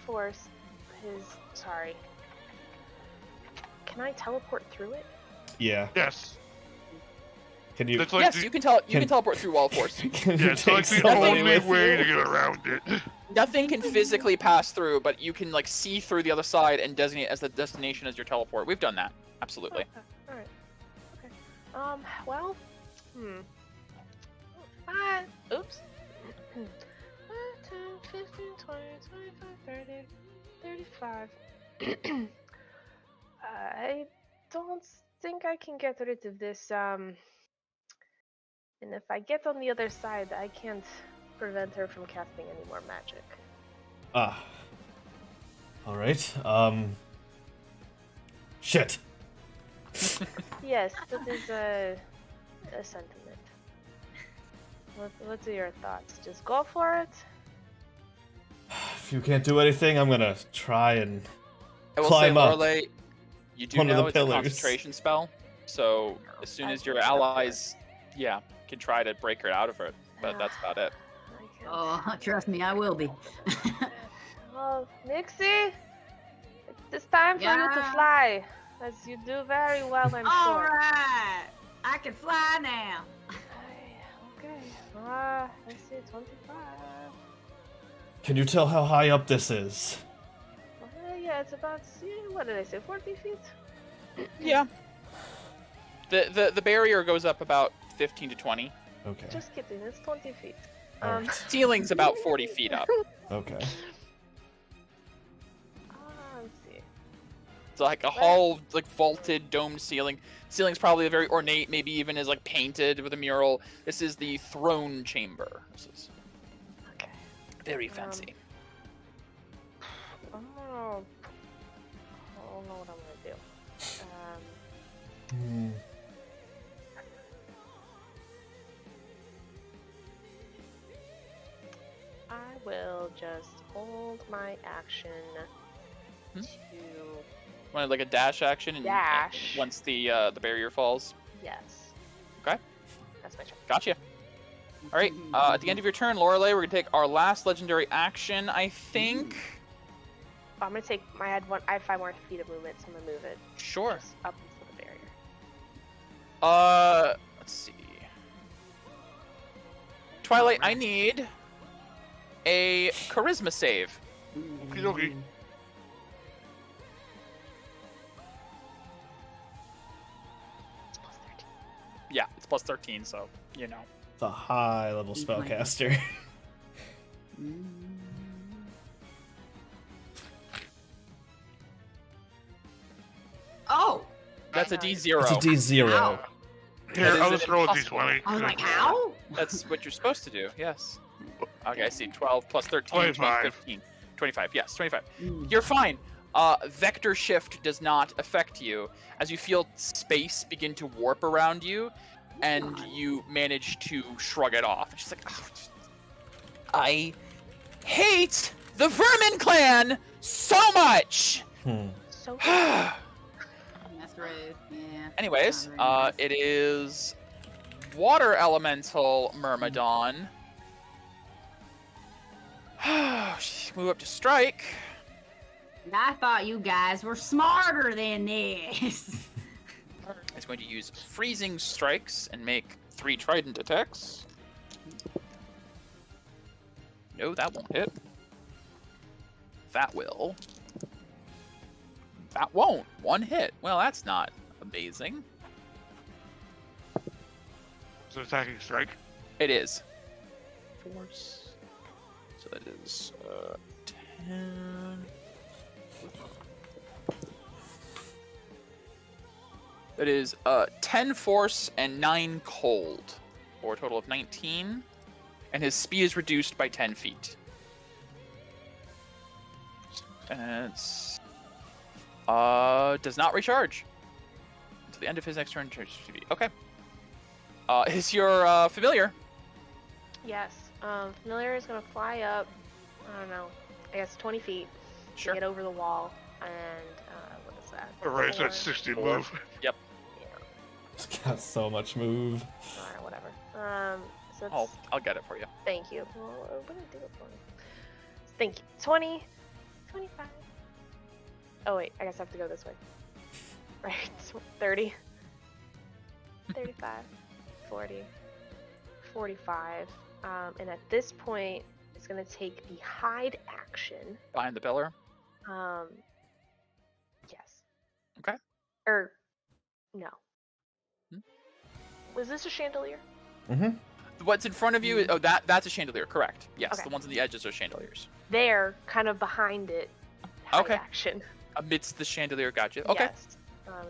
Force is sorry. Can I teleport through it? Yeah. Yes. Can you? That's like Yes, the, you can teleport through Wall of Force. Can yeah, you it's like take the somebody only with way you? to get around it. Nothing can physically pass through, but you can like see through the other side and designate as the destination as your teleport. We've done that. Absolutely. Okay. All right. Okay. Well. 5. Oops. 5, 10, 15, 20, 25, 30, 35. I don't think I can get rid of this. And if I get on the other side, I can't prevent her from casting any more magic. Ah. Alright, shit. Yes, that is a sentiment. What are your thoughts? Just go for it? If you can't do anything, I'm gonna try and I will climb say, up Lorelei, you do one of know the it's a pillars. concentration spell, so as soon as your allies, can try to break her out of it, but that's about it. Oh, trust me, I will be. Well, Nixie, it's time for you to fly, as you do very well, I'm sure. All right, I can fly now. Okay. Let's see, 25. Can you tell how high up this is? Yeah, it's about, what did I say, 40 feet? Yeah. The barrier goes up about 15 to 20. Okay. Just kidding, it's 20 feet. Alright. Ceiling's about 40 feet up. Okay. Let's see. It's like a whole like vaulted domed ceiling. Ceiling's probably very ornate, maybe even is like painted with a mural. This is the throne chamber. This is very fancy. I don't know what I'm gonna do. I will just hold my action to Want like a dash action and dash once the barrier falls. Yes. Okay. That's my turn. Gotcha. All right. At the end of your turn, Lorelei, we're gonna take our last legendary action. I think. I'm gonna take I have 5 more feet of movement, so I'm gonna move it. Sure. Just up into the barrier. Let's see. Twilight, I need a charisma save. Okie dokie. Yeah, it's plus 13, so you know. It's a high level spellcaster. Oh! That's a D0. It's a D0. Ow. Here, That is I'll an just roll a impossible- d20. I was like, how? That's what you're supposed to do, yes. Okay, I see. 12 plus 13, 25. 15. 25, yes, 25. Mm. You're fine. Vector shift does not affect you as you feel space begin to warp around you, and you manage to shrug it off. She's like, oh, I hate the Vermin Clan so much! So That's rude. Yeah. Anyways, Not very nice. it is Water Elemental Myrmidon. Move up to strike. I thought you guys were smarter than this. It's going to use freezing strikes and make 3 trident attacks. No, that won't hit. That will. That won't. 1 hit. Well, that's not amazing. It's an attacking strike. It is. Force. So that is 10. That is 10 force and 9 cold, or a total of 19. And his speed is reduced by 10 feet. And it's does not recharge until the end of his next turn. Okay. Is your familiar? yes. Familiar is gonna fly up. I don't know. I guess 20 feet Sure. to get over the wall, and what is that? Alright, so 4? that's 60 Four. move. Yep. It's got so much move. Or whatever. So it's, I'll get it for you. thank you. Well, what did I do it for? Thank you. 20, 25. Oh wait, I guess I have to go this way. Right. 30, 35, 40, 45. And at this point, is going to take the hide action. Behind the pillar? Yes. Okay. Or, no. Hmm? Was this a chandelier? Mm-hmm. What's in front of you? Oh, that's a chandelier. Correct. Yes, Okay. the ones on the edges are chandeliers. There, kind of behind it. Hide Okay. action. Amidst the chandelier, gotcha. Okay. Yes.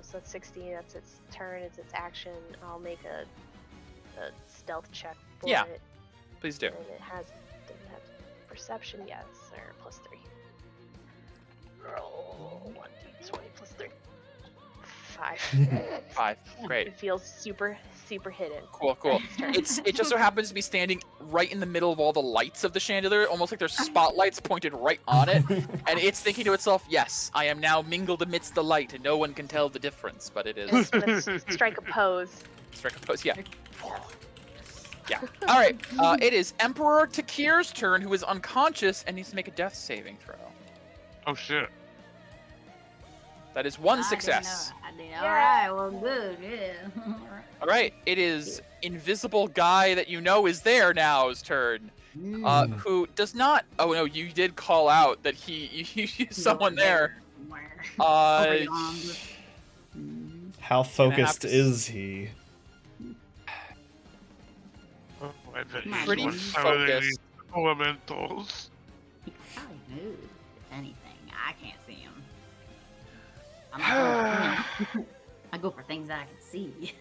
So that's 60. That's its turn. It's its action. I'll make a stealth check for Yeah. it. Please do. And does it have perception? Yes, or +3. Roll 1d20 +3. 5. 5. Great. It feels super hidden. Cool. It just so happens to be standing right in the middle of all the lights of the chandelier, almost like there's spotlights pointed right on it. And it's thinking to itself, yes, I am now mingled amidst the light, and no one can tell the difference, but it is. Let's strike a pose. Strike a pose, yeah. Yeah. All right. It is Emperor Takir's turn, who is unconscious and needs to make a death saving throw. Oh shit. That is 1 success. I didn't know. All right, well, good, yeah. All right. It is invisible guy that you know is there now's turn. Who does not? Oh no, you did call out that you someone there. How focused is he? Oh, I bet he's Pretty one of focused. the elementals. He probably moved, if anything. I can't see him. I go for things that I can see.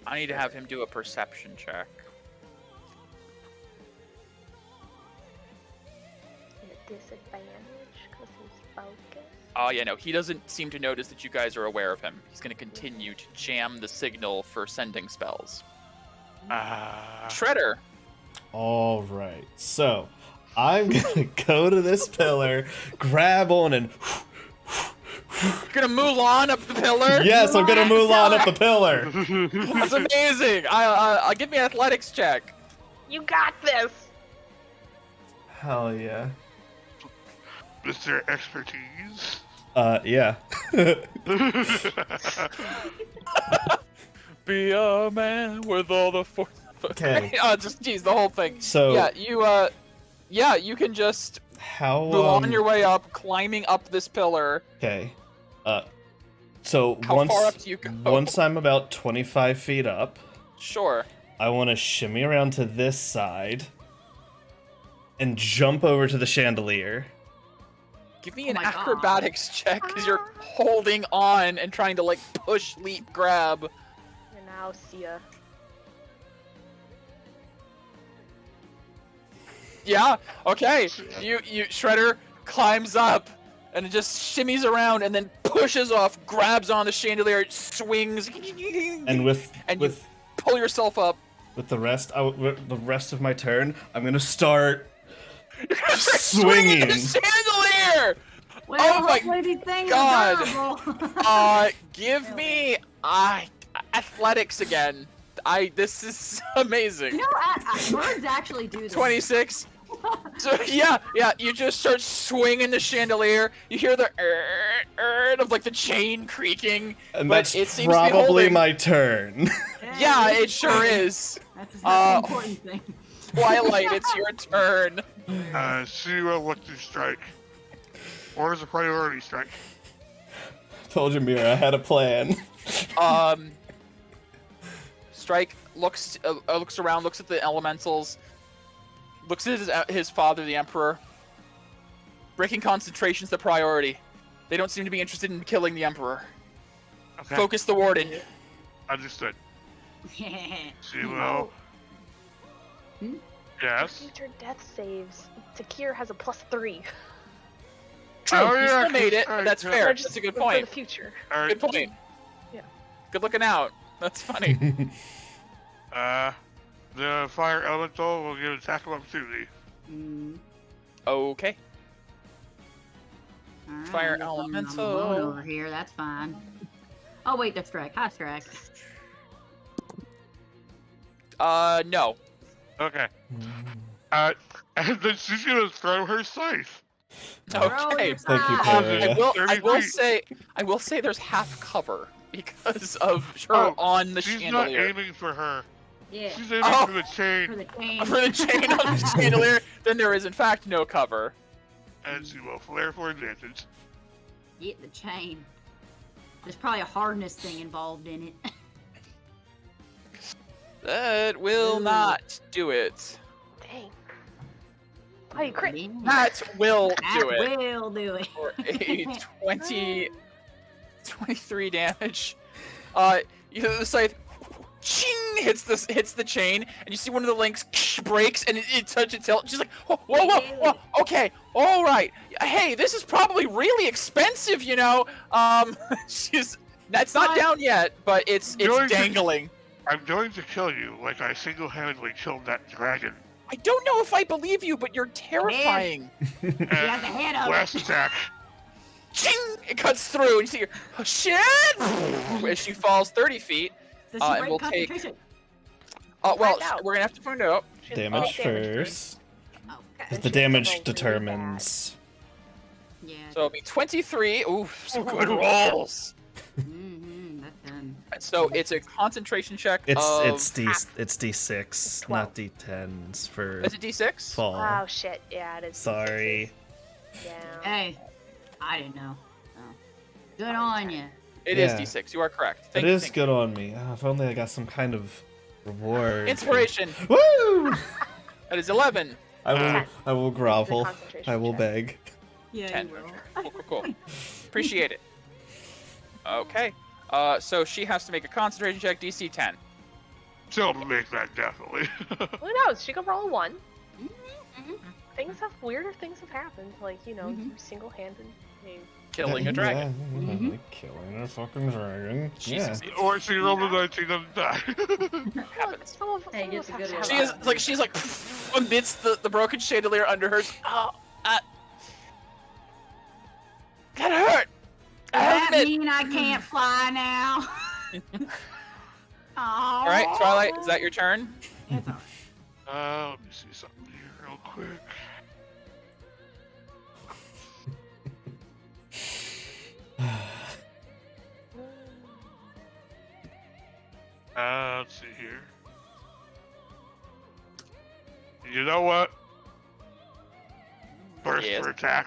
I need to have him do a perception check. Disadvantage because he's focused. Oh yeah, no, he doesn't seem to notice that you guys are aware of him. He's going to continue to jam the signal for sending spells. Shredder. All right, so I'm gonna go to this pillar, grab on, and You're gonna Mulan up the pillar? yes, I'm gonna Mulan up the pillar. That's amazing. I'll give me an athletics check. You got this. Hell yeah. Mr. Expertise. Yeah. Be a man with all the force. Okay. Just geez, the whole thing. So you can just how move on your way up, climbing up this pillar. Okay. So How far up do you go? once I'm about 25 feet up, Sure. I want to shimmy around to this side and jump over to the chandelier. Give me an my God. acrobatics check because you're holding on and trying to like push, leap, grab. And now see ya. Yeah. Okay. You Shredder climbs up and it just shimmies around and then pushes off, grabs on the chandelier, swings, And with you pull yourself up. with the rest of my turn, I'm gonna start Swinging swinging. the chandelier. Well, Oh my hopefully these things God. are durable. Give me athletics again. This is amazing. You know, birds actually do this. 26. So yeah, you just start swinging the chandelier. You hear the of like the chain creaking, And but that's it seems to be probably holding. my turn. Yeah, it sure is. That's the important thing. Twilight, it's your turn. Zero, what's your strike? Or is a priority strike? Told you, Mira, I had a plan. Strike looks around, looks at the elementals, looks at his father, the Emperor. Breaking concentration's the priority. They don't seem to be interested in killing the Emperor. Okay. Focus the warden. Understood. Zero. Yes. Future death saves. Takir has a +3. True, Oh, he yeah, still made it. alright, That's yeah. fair. Just That's a good for point. the future. Good point. Yeah. Good looking out. That's funny. The fire elemental will get attack of opportunity. Okay. Alright, Fire I'm elemental. alone over here. That's fine. Oh wait, that's strike. Hot strike. No. Okay. And then she's gonna throw her scythe. Okay. Thank you, I Peria. will say there's half cover because of her on the She's chandelier. not aiming for her. Yeah. She's aiming Oh. for the chain, For the chain. For the chain on the chandelier, then there is in fact no cover. and she will flare for advantage. Get the chain. There's probably a hardness thing involved in it. That will Ooh. not do it. Dang. Oh, you crit. That will That do it. will do it. For a 23 damage. The scythe ching, hits the chain, and you see one of the links breaks, and it touches its hilt. She's like, whoa, okay, all right. Hey, this is probably really expensive, you know. That's not down yet, but it's dangling. I'm going to kill you like I single-handedly killed that dragon. I don't know if I believe you, but you're terrifying. She has the head of Last it. attack. Ching! It cuts through, and you see her, oh, shit! As she falls 30 feet. Does she and break we'll take- concentration? Well, Find out. we're gonna have to find out. She has Damage damage first. Okay. Because And the she's damage rolled really determines. Yeah. So it'll be 23. Ooh, some good Ooh. rolls. That's done. So it's a concentration check It's of... it's D6, 12. not D10s for Is it D6? fall. Oh shit! Yeah, it is. Sorry. Yeah. Hey, I didn't know. Oh. Good on you. It is Yeah. D6. You are correct. It Thank you, is thank good on me. If only I got some kind of reward. you. Inspiration. Woo! That is 11. I will grovel. concentration I will check. beg. Yeah, 10. you will. Cool. Appreciate it. Okay. So she has to make a concentration check, DC 10. She'll make that, definitely. Who knows? She could roll a 1. Mhm. Weirder things have happened. Like, you know, Mhm. you single-handed. Killing a dragon. Yeah, Mhm. like killing a fucking dragon. She Yeah. succeeds. Or she rolled a 19 and died. Happens. Some of Hey, us gets a have good to roll. have She's like amidst the broken chandelier under hers. Oh, that hurt. Does that Admit. mean I can't fly now? All right, Twilight, is that your turn? It's all right. Let me see something here real quick. Let's see here. You know what? Burst Yes. for attack.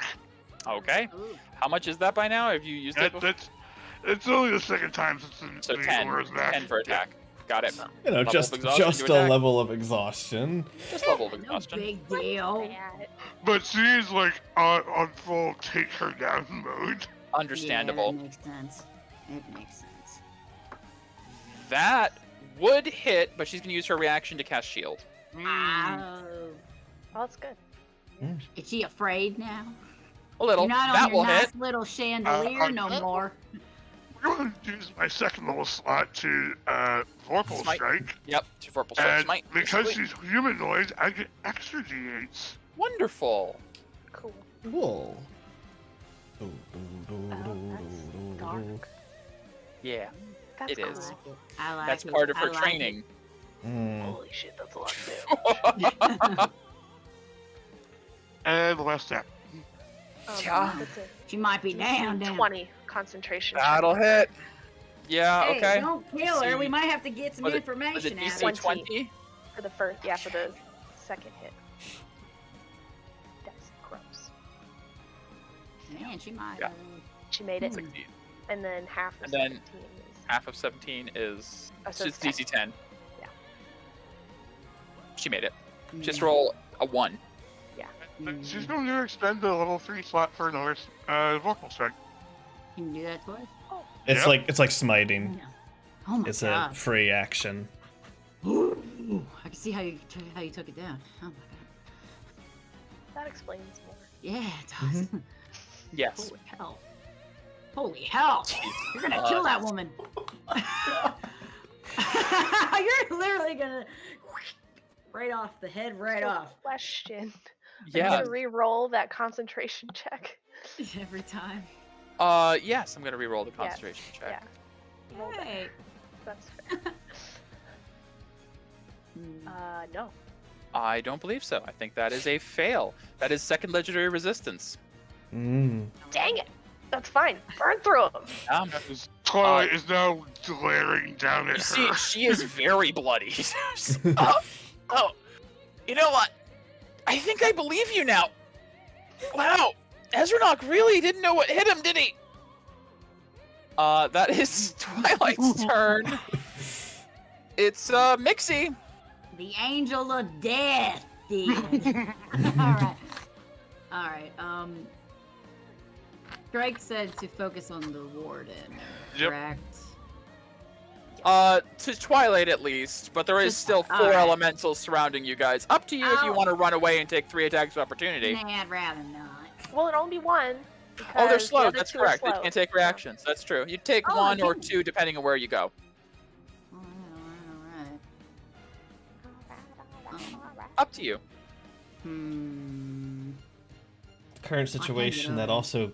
Okay. Ooh. How much is that by now? Have you used it before? It's only the second time since So the 10. Aurora's back. 10 for attack. Got it. You know, Level just of exhaustion just to a attack. level of exhaustion. Just level of No exhaustion. big deal. bad. But she's like on full take her down mode. Understandable. Yeah, that makes sense. It makes sense. That would hit, but she's going to use her reaction to cast shield. Oh. Oh, that's good. Is she afraid now? A little. You're not That on your will nice hit. little chandelier no that- more. I'm going to use my second level slot to Vorpal Smite. Strike. Yep, to Vorpal Strike And Smite. because basically. she's humanoid, I get extra d8s. Wonderful. Cool. Cool. That's dark. Yeah, That's It cool. is. I like that's it. part of I her like training. Holy shit, that's a lot of damage. And the last step. Yeah. That's a She might be down. 20 concentration. That'll hit. Yeah, Hey, okay. don't kill her. See. We might have to get some Was it information out DC of her. 20? For the first, yeah, for the second hit. That's gross. Man, she might. Yeah. She made it, 16. and then half of And then 17 is. Half of 17 is so just it's DC 10. Yeah. She made it. Mm. Just roll a 1. Mm. She's going to expend the level 3 slot for another Vorpal Strike. Can you do that twice? It's Yep. like smiting. No. Oh my It's a god. free action. Ooh, I can see how you took it down. Oh my god. That explains more. Yeah, it does. Yes. Holy hell. Holy hell. You're gonna kill that woman. You're literally gonna right off the head, right So, off. Question. Yeah. I'm gonna re-roll that concentration check. Every time. Yes, I'm gonna re-roll the concentration check. Yeah. Roll that. Hey. That's fair. No. I don't believe so. I think that is a fail. That is second legendary resistance. Mm. Dang it. That's fine. Burn through them. Um, That is Twilight is now glaring down at You see, her. she is very bloody. Oh, you know what? I think I believe you now. Wow, Ezranok really didn't know what hit him, did he? That is Twilight's turn. It's Mixie. The Angel of Death did. Alright. Alright, Drake said to focus on the warden, correct? To Twilight at least, but there is still 4 elementals surrounding you guys. Up to you if you want to run away and take 3 attacks of opportunity. Nah, I'd rather not. Well, it only one. Oh, they're slow. The other That's 2 are correct. They slow. can't take reactions. That's true. You take 1 or 2 depending on where you go. Up to you. Current situation that also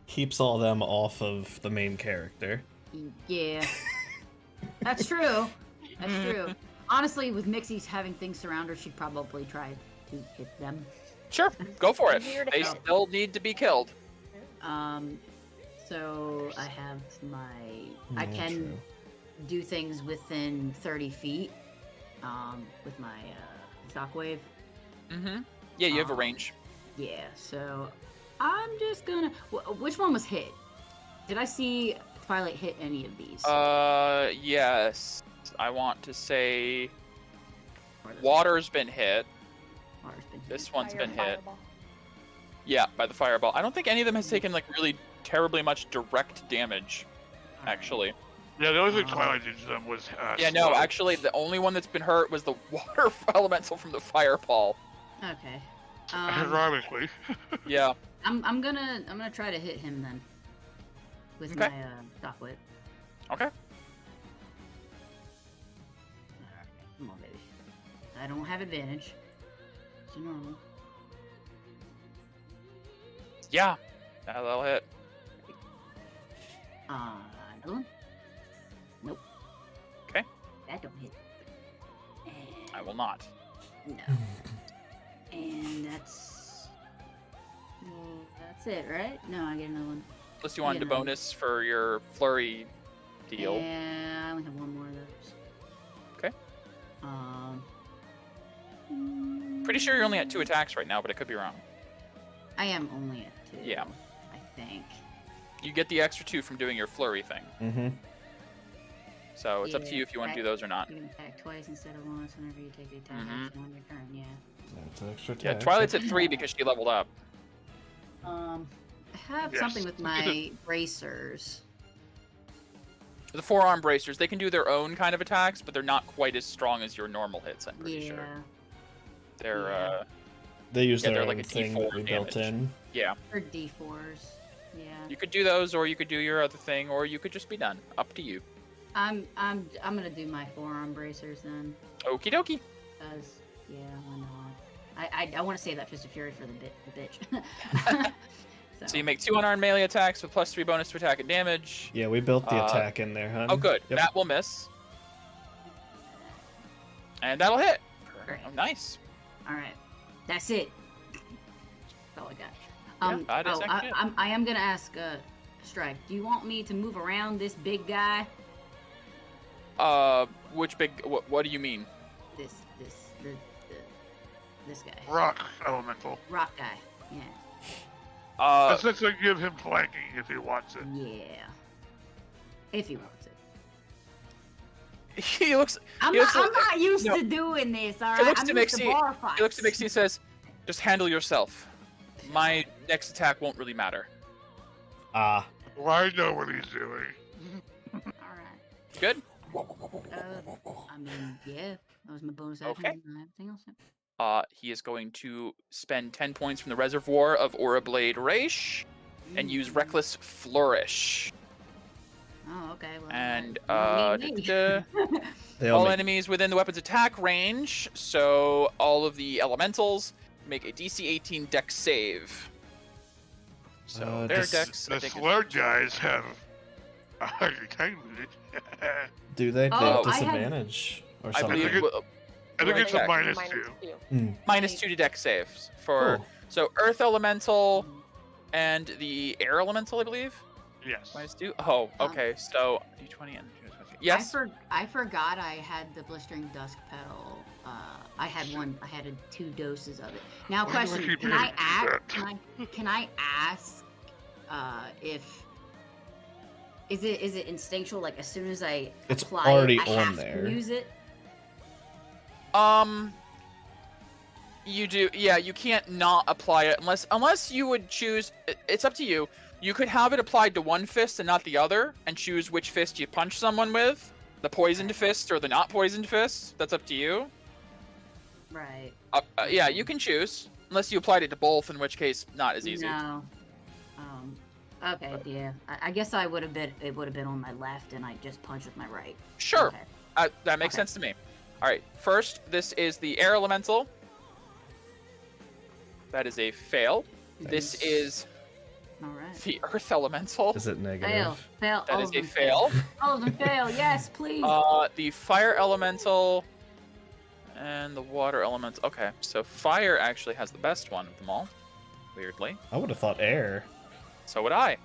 keeps all them off of the main character. Yeah. That's true. That's true. Honestly, with Mixie's having things surround her, she'd probably try to hit them. Sure, go for it. Here to They help. still need to be killed. So I have I can do things within 30 feet, with my shockwave. Mm-hmm. Yeah, you have a range. Yeah, so I'm just gonna. Which one was hit? Did I see Twilight hit any of these? Yes. I want to say Water's been hit. This one's been hit. Fireball. Yeah, by the fireball. I don't think any of them has taken like really terribly much direct damage, actually. Yeah, the only thing Twilight did to them was. Yeah, no, actually, the only one that's been hurt was the water elemental from the fireball. Okay. Ironically. Yeah. I'm gonna try to hit him then. With my shockwave. Okay. Alright, come on, baby. I don't have advantage. It's normal. Yeah. That'll hit. Another one? Nope. Okay. That don't hit. And I will not. no. And that's it, right? No, I get another one. Unless you wanted a bonus for your flurry deal. Yeah, I only have one more of those. Okay. Pretty sure you're only at 2 attacks right now, but I could be wrong. I am only at 2. Yeah. I think. You get the extra 2 from doing your flurry thing. Mm-hmm. So it's up to you if you want to do those or not. You can attack twice instead of once whenever you take the attack action on your turn, yeah. That's an extra Yeah, attack. Twilight's at 3 because she leveled up. I have something with my bracers. The forearm bracers, they can do their own kind of attacks, but they're not quite as strong as your normal hits, I'm pretty sure. They're, They use their they're own like a thing D4 that we built damage. in. Yeah. Or D4s. Yeah. You could do those, or you could do your other thing, or you could just be done. Up to you. I'm gonna do my forearm bracers then. Okie dokie. Cause yeah, why not? I want to save that Fist of Fury for the bitch. So you make 2 unarmed melee attacks with +3 bonus to attack and damage. Yeah, we built the attack in there, huh? Oh, good. Yep. That will miss. And that'll hit. Great. Oh, nice. All right, that's it. That's all I got. That is actually it. I am gonna ask Strike. Do you want me to move around this big guy? Which big? What do you mean? This guy. Rock elemental. Rock guy. Yeah. Essentially give him flanking if he wants it. Yeah. If he wants it. He looks. I'm not used to doing this. All right. He looks I'm to used to Mixie. bar fights. He looks to Mixie and says, "Just handle yourself. My next attack won't really matter." Ah. Well, I know what he's doing. All right. Good. I mean, yeah. That was my bonus action. Okay. And everything else. He is going to spend 10 points from the reservoir of Aura Blade Raish and use Reckless Flourish. Oh, okay. Well, And They all make- enemies within the weapon's attack range, so all of the elementals make a DC 18 Dex save. So their Dex, I The think, slow guys have a higher time limit. Do they? They Oh, have I had- disadvantage or I something. believe I think it's a check. -2. -2 to Dex saves for Cool. so Earth Elemental and the Air Elemental, I believe. Yes. -2? Oh, okay. So D20 and yes. I forgot I had the blistering dusk petal. I had 2 doses of it. Now, Why do I question: keep Can hearing I that? can I ask if is it instinctual? Like as soon as I It's apply already it, I on have there. to use it. You do, yeah. You can't not apply it unless you would choose. It's up to you. You could have it applied to one fist and not the other, and choose which fist you punch someone with, the poisoned fist or the not poisoned fist. That's up to you. Right. Yeah, you can choose. Unless you applied it to both, in which case not as easy. No. Okay. Yeah. I guess it would have been on my left, and I just punched with my right. Sure. Okay. That makes sense to me. All right. First, this is the air elemental. That is a fail. Nice. This is All right. the earth elemental. Is it negative? Fail. That is a fail. All of them fail. Yes, please. The fire elemental and the water elemental. Okay, so fire actually has the best one of them all. Weirdly. I would have thought air. So would I.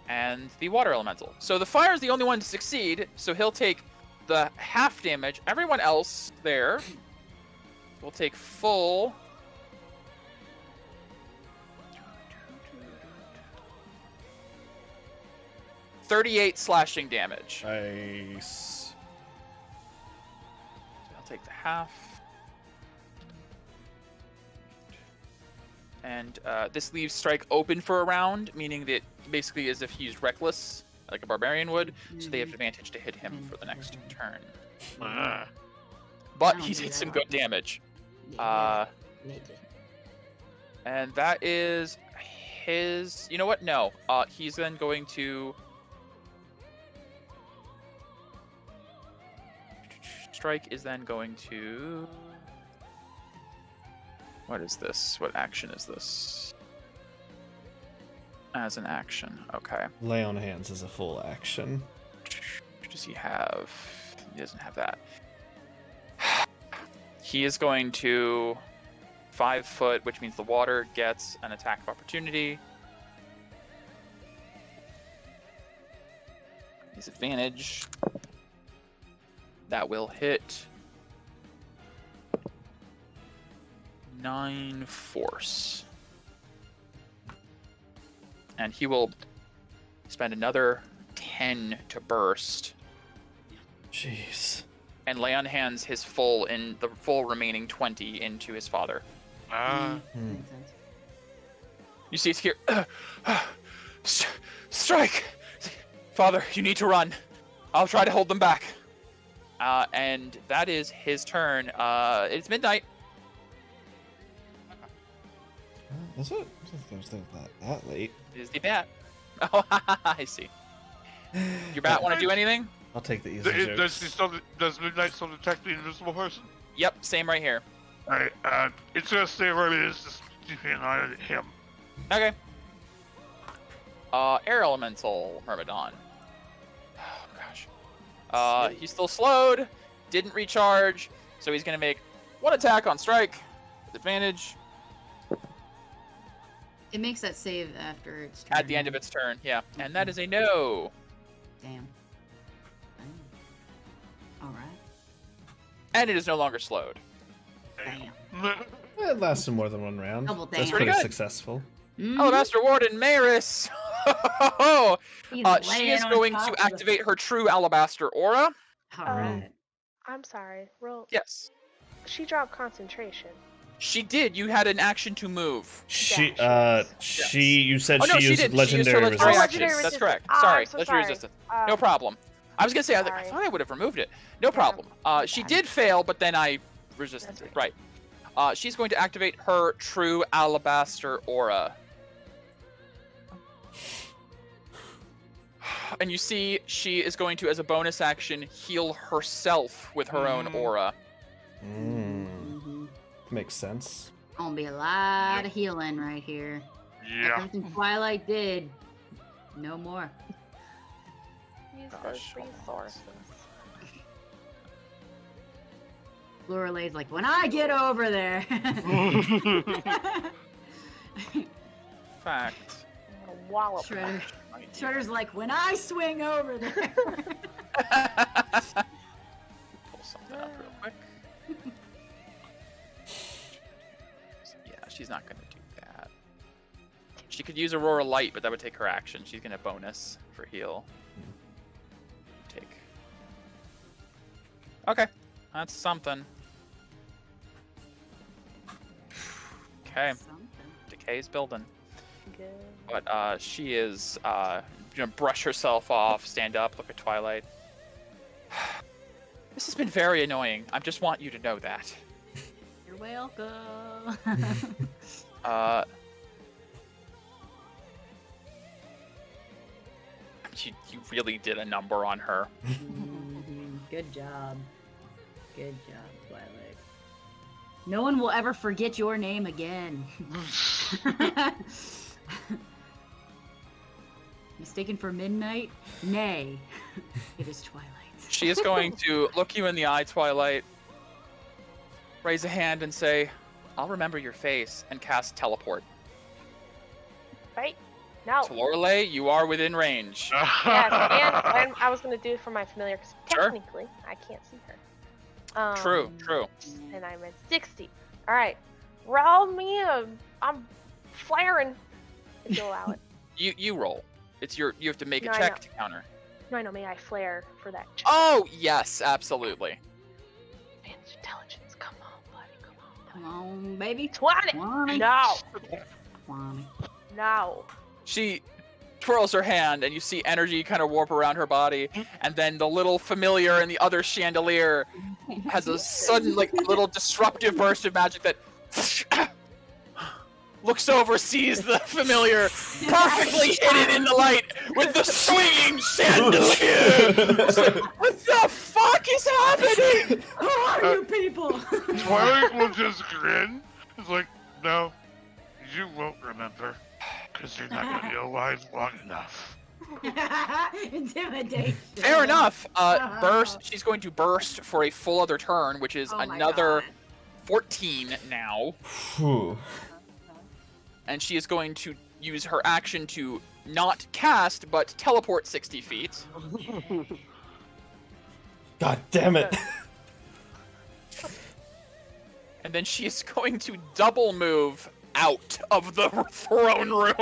And the water elemental. So the fire is the only one to succeed, so he'll take the half damage. Everyone else there will take full. $38 slashing damage. Nice. I'll take the half. And this leaves Strike open for a round, meaning that basically as if he used Reckless, like a barbarian would, so they have advantage to hit him for the next turn. But he did some good damage. And that is his... You know what? No. He's then going to... Strike is then going to... What is this? What action is this? As an action. Okay. Lay on hands is a full action. What does he have? He doesn't have that. He is going to 5 foot, which means the water gets an attack of opportunity. His advantage. That will hit 9 force. And he will spend another 10 to burst. Jeez. And lay on hands his full remaining 20 into his father. You see it's here. Strike! Father, you need to run. I'll try to hold them back. And that is his turn. It's midnight. Is it? I don't think that late. It is the bat. Oh, I see. Your bat want to do anything? I'll take the easy jokes. Does Midnight still detect the invisible person? Yep, same right here. Alright, it's gonna stay where it is, just keeping an eye on him. Okay. Air Elemental, Myrmidon. Oh, gosh. He's still slowed, didn't recharge, so he's gonna make 1 attack on Strike, with advantage. It makes that save after its turn. At the end of its turn, yeah. And that is a no. Damn. Alright. And it is no longer slowed. Damn. It lasted more than 1 round. Double That's damn. pretty Pretty good. successful. Oh, Master Warden Maris! He's She laying is on going top to of activate her true alabaster aura. Alright. I'm sorry. Yes. She dropped concentration. She did. You had an action to move. You said Oh, no, she used did. legendary She used her legendary resistance. action. Legendary That's resistance. correct. Ah, Sorry, I'm so legendary sorry. resistance. No problem. I was gonna say, I thought I would have removed it. No problem. She did fail, but then I resisted it. Right. She's going to activate her true alabaster aura. And you see, she is going to, as a bonus action, heal herself with her own aura. Makes sense. Gonna be a lot of healing right here. Yeah. Everything Twilight did. No more. Use Gosh, those resources. Lorelei's like, when I get over there. Fact. wallop. Shredder's like, when I swing over there. Pull something up real quick. Yeah, she's not going to do that. She could use Aurora Light, but that would take her action. She's going to bonus for heal. Take. Okay, that's something. Okay, Decay's building. Good. But she is gonna brush herself off, stand up, look at Twilight. This has been very annoying. I just want you to know that. You're welcome. You really did a number on her. Good job. Good job, Twilight. No one will ever forget your name again. Mistaken for midnight? Nay. It is Twilight. She is going to look you in the eye, Twilight, raise a hand and say, I'll remember your face, and cast Teleport. Right? No. To Lorelei, you are within range. Yes, and I was gonna do it for my familiar because technically I can't see her. True. And I'm at 60. All right, roll me I'm flaring. If you allow it. You roll. You have to make a No, I check know. to counter. No, I know. May I flare for that? Check? Oh yes, absolutely. Advantage intelligence. Come on, buddy. Come on, baby. 20. 20. No. 20. No. She twirls her hand, and you see energy kind of warp around her body, and then the little familiar in the other chandelier has a sudden, little disruptive burst of magic that looks over, sees the familiar perfectly hidden in the light with the swinging chandelier. What the fuck is happening? Who are you people? Twilight will just grin. It's like, no, you won't remember. Because you're not going to be alive long enough. Intimidation. Fair enough. Burst. She's going to burst for a full other turn, which is another 14 now. Whew. And she is going to use her action to not cast, but teleport 60 feet. God damn it. And then she is going to double move out of the throne room.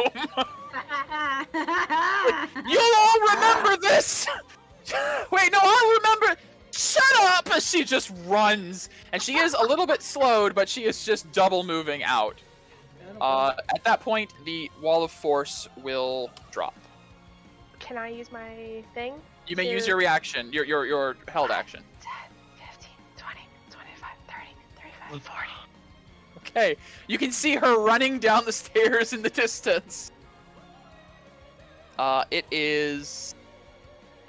You'll all remember this! Wait, no, I'll remember. Shut up! As she just runs. And she is a little bit slowed, but she is just double moving out. At that point, the wall of force will drop. Can I use my thing? You may use your reaction, your held action. 10, 15, 20, 25, 30, 35, 40. Okay, you can see her running down the stairs in the distance. It is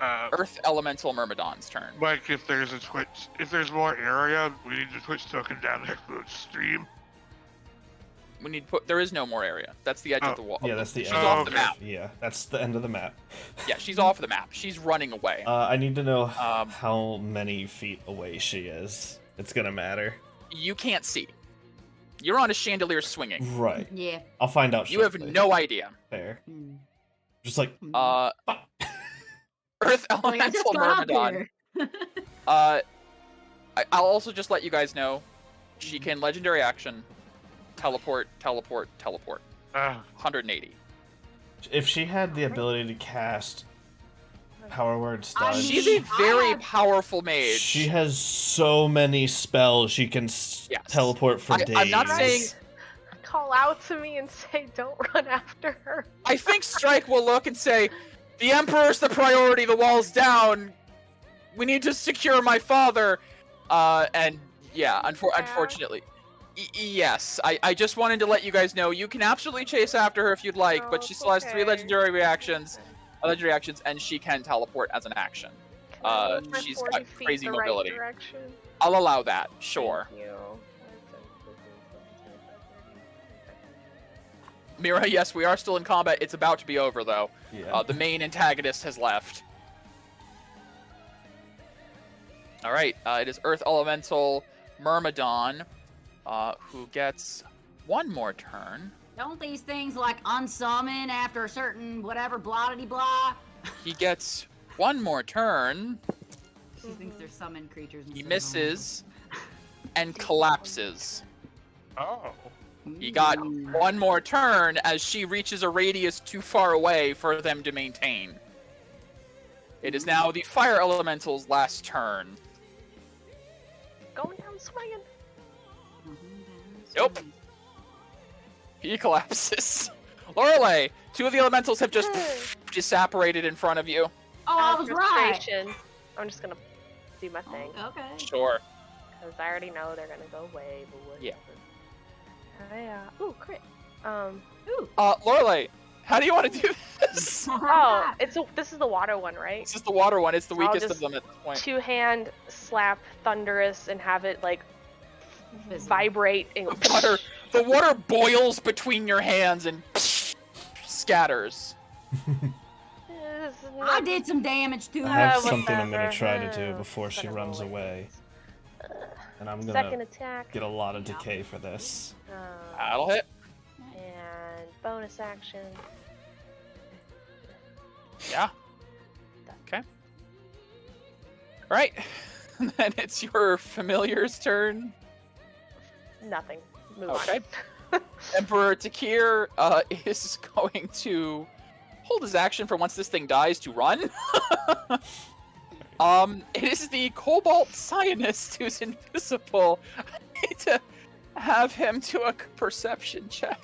Earth Elemental Myrmidon's turn. Like if there's more area, we need to twitch token down there to stream. We need to put. There is no more area. That's the edge of the wall. Yeah, that's the She's end. off the map. Yeah, that's the end of the map. Yeah, she's off the map. She's running away. I need to know how many feet away she is. It's gonna matter. You can't see. You're on a chandelier swinging. Right. Yeah. I'll find out. You have shortly. no idea. Fair. Hmm. Just like. Earth Elemental Myrmidon. I'll also just let you guys know, she can legendary action, teleport. 180. If she had the ability to cast Power Word Stun, She's a very powerful mage. she has so many spells she can teleport for days. I'm not saying. Call out to me and say, "Don't run after her." I think Strike will look and say, "The Emperor's the priority. The wall's down. We need to secure my father." And yeah, unfortunately. Yes, I just wanted to let you guys know you can absolutely chase after her if you'd like, but she still has 3 legendary reactions, and she can teleport as an action. She's got crazy mobility. I'll allow that, sure. Thank you. Mira, yes, we are still in combat. It's about to be over, though. Yeah. The main antagonist has left. All right, it is Earth Elemental Myrmidon, who gets one more turn. Don't these things like unsummon after a certain whatever blah blah? He gets one more turn. She thinks they're summoned creatures. He misses and collapses. Oh. He got one more turn as she reaches a radius too far away for them to maintain. It is now the fire elemental's last turn. Going down swinging. Nope. He collapses. Lorelei, two of the elementals have just disapparated in front of you. Oh, I was right. Frustration, I'm just gonna do my thing. Okay. Sure. Because I already know they're gonna go away, but whatever. Yeah. Ooh, crit. Ooh. Lorelei, how do you want to do this? Oh, this is the water one, right? This is the water one. It's the So I'll weakest of just them at this point. Two-hand slap thunderous and have it like vibrate and The water boils between your hands and scatters. I did some damage to I her. have something I'm whatever. gonna try to do before she runs away. And I'm Second gonna attack. get a lot of decay for this. That'll hit. And bonus action. Yeah. Okay. Alright. Then it's your familiar's turn. Nothing. Move Okay. on. Emperor Takir is going to hold his action for once this thing dies to run. It is the Cobalt Scientist who's invisible. I need to have him do a perception check.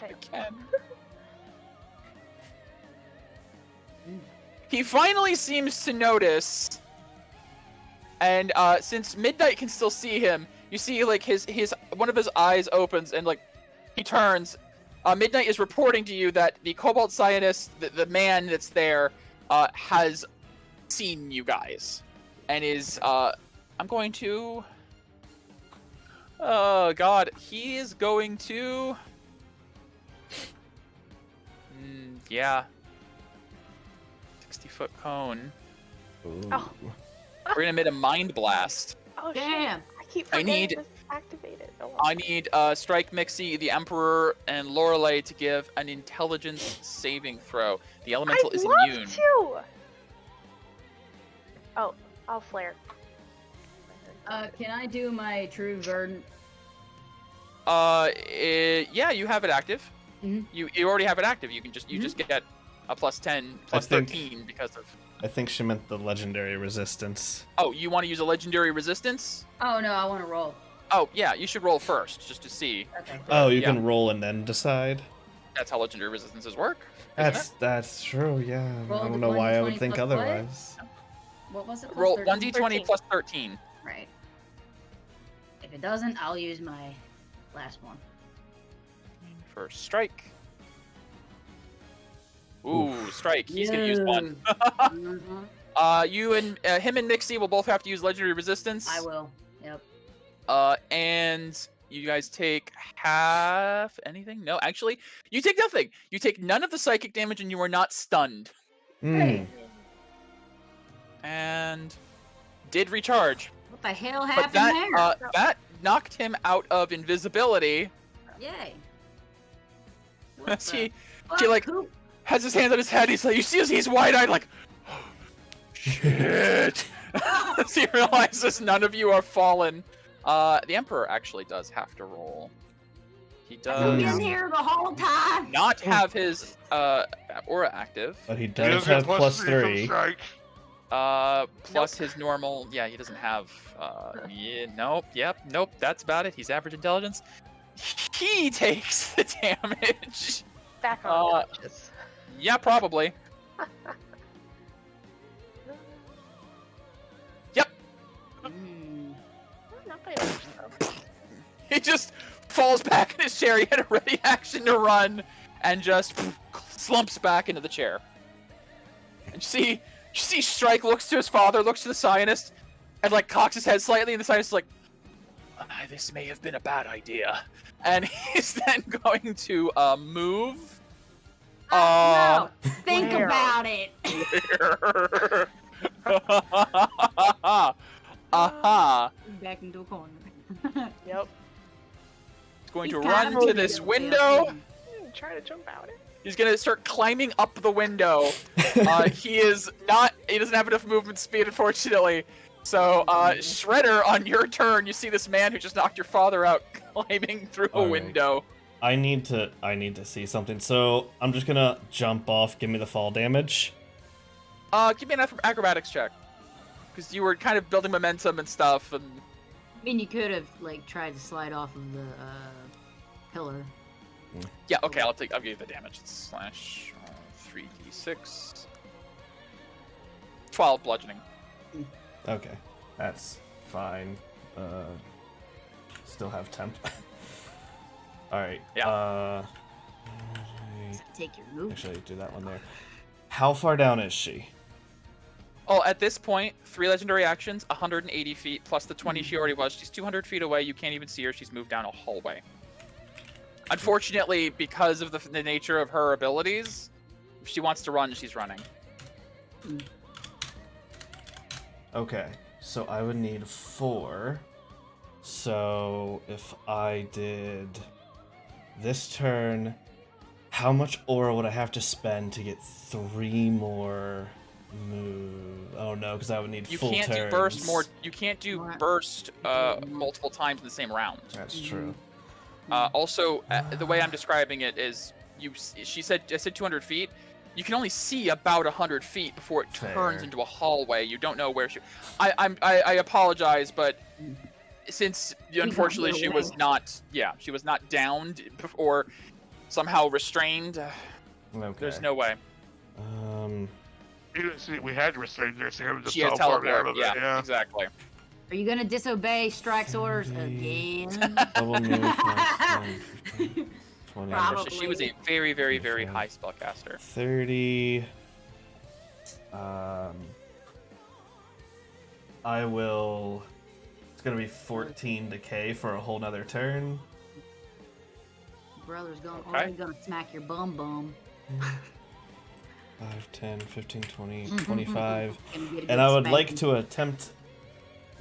Okay. Again. He finally seems to notice, and since Midnight can still see him, you see like his one of his eyes opens and like he turns. Midnight is reporting to you that the Cobalt Scientist, the man that's there, has seen you guys, and is I'm going to. Oh God, he is going to. Yeah. 60-foot cone. Ooh. Oh. We're gonna make a mind blast. Oh Damn. shit! I keep I forgetting need- to activate it. Oh, well. I need Strike Mixie, the Emperor, and Lorelei to give an intelligence saving throw. The elemental I'd is love immune. to. Oh, I'll flare. Can I do my true Verdant? Yeah, you have it active. Mhm. You already have it active. You can just just get a plus 10, plus think- 13 because of. I think she meant the legendary resistance. Oh, you want to use a legendary resistance? Oh no, I want to roll. Oh yeah, you should roll first just to see. Okay. Oh, you Yeah. can roll and then decide? That's how legendary resistances work. isn't it? That's true, yeah. Roll I don't the know why I would 1d20 think plus what? otherwise. What was it? Plus Roll 13? 1d20 13. plus 13. Right. If it doesn't, I'll use my last one. For strike. Ooh, strike. He's gonna use one. Mhm. You and him and Mixie will both have to use legendary resistance. I will. Yep. And you guys take half anything? No, actually, you take nothing. You take none of the psychic damage, and you are not stunned. Hmm. And did recharge. What the hell But happened that there? that knocked him out of invisibility. Yay. As he Fuck, like who- has his hand on his head. He's like, you see, he's wide-eyed, like, oh, shit. As he realizes none of you are fallen. The Emperor actually does have to roll. He I've does been here the whole time. not have his aura active. But he He does does get have plus from 3. strike. Plus his normal. Yeah, he doesn't have. Yeah, nope. Yep. Nope. That's about it. He's average intelligence. He takes the damage. Back on conscious. Yeah, probably. Yep. Mm. Not by much, though. He just falls back in his chair. He had a ready action to run, and just slumps back into the chair. And you see, Strike looks to his father, looks to the scientist, and like cocks his head slightly, and the scientist is like, "This may have been a bad idea." And he's then going to move. No, think where? about it. Aha. Back into a corner. Yep. It's going He's to kind run of to this guilty, window. okay. Try to jump out it. He's gonna start climbing up the window. He doesn't have enough movement speed, unfortunately. So, Shredder, on your turn, you see this man who just knocked your father out climbing through a window. I need to see something. So I'm just gonna jump off. Give me the fall damage. Give me an acrobatics check, because you were kind of building momentum and stuff. And I mean, you could have like tried to slide off of the pillar. yeah, okay, I'll give you the damage. It's slash 3d6. 12 bludgeoning. Okay, that's fine. Still have temp. All right. Yeah. Take your move. Actually, do that one there. How far down is she? Oh, at this point, 3 legendary actions, 180 feet, plus the 20 she already was. She's 200 feet away. You can't even see her. She's moved down a hallway. Unfortunately, because of the nature of her abilities, if she wants to run, she's running. Okay, so I would need 4. So if I did this turn, how much aura would I have to spend to get 3 more moves? Oh no, because I would need full turns. Do burst more. You can't do burst multiple times in the same round. That's true. Also, the way I'm describing it is, I said 200 feet. You can only see about 100 feet before it turns into a hallway. You don't know where she. I apologize, but since unfortunately she was not downed or somehow restrained, there's no way. We had restrained her, so just she has teleport teleport. out of it. Yeah, exactly. Are you gonna disobey Strike's orders again? Double move, 20. Probably. She was a very, very, very high spellcaster. 30. I will. It's gonna be 14 decay for a whole nother turn. Brother's already gonna smack your bum. 5, 10, 15, 20, 25. And I would like to attempt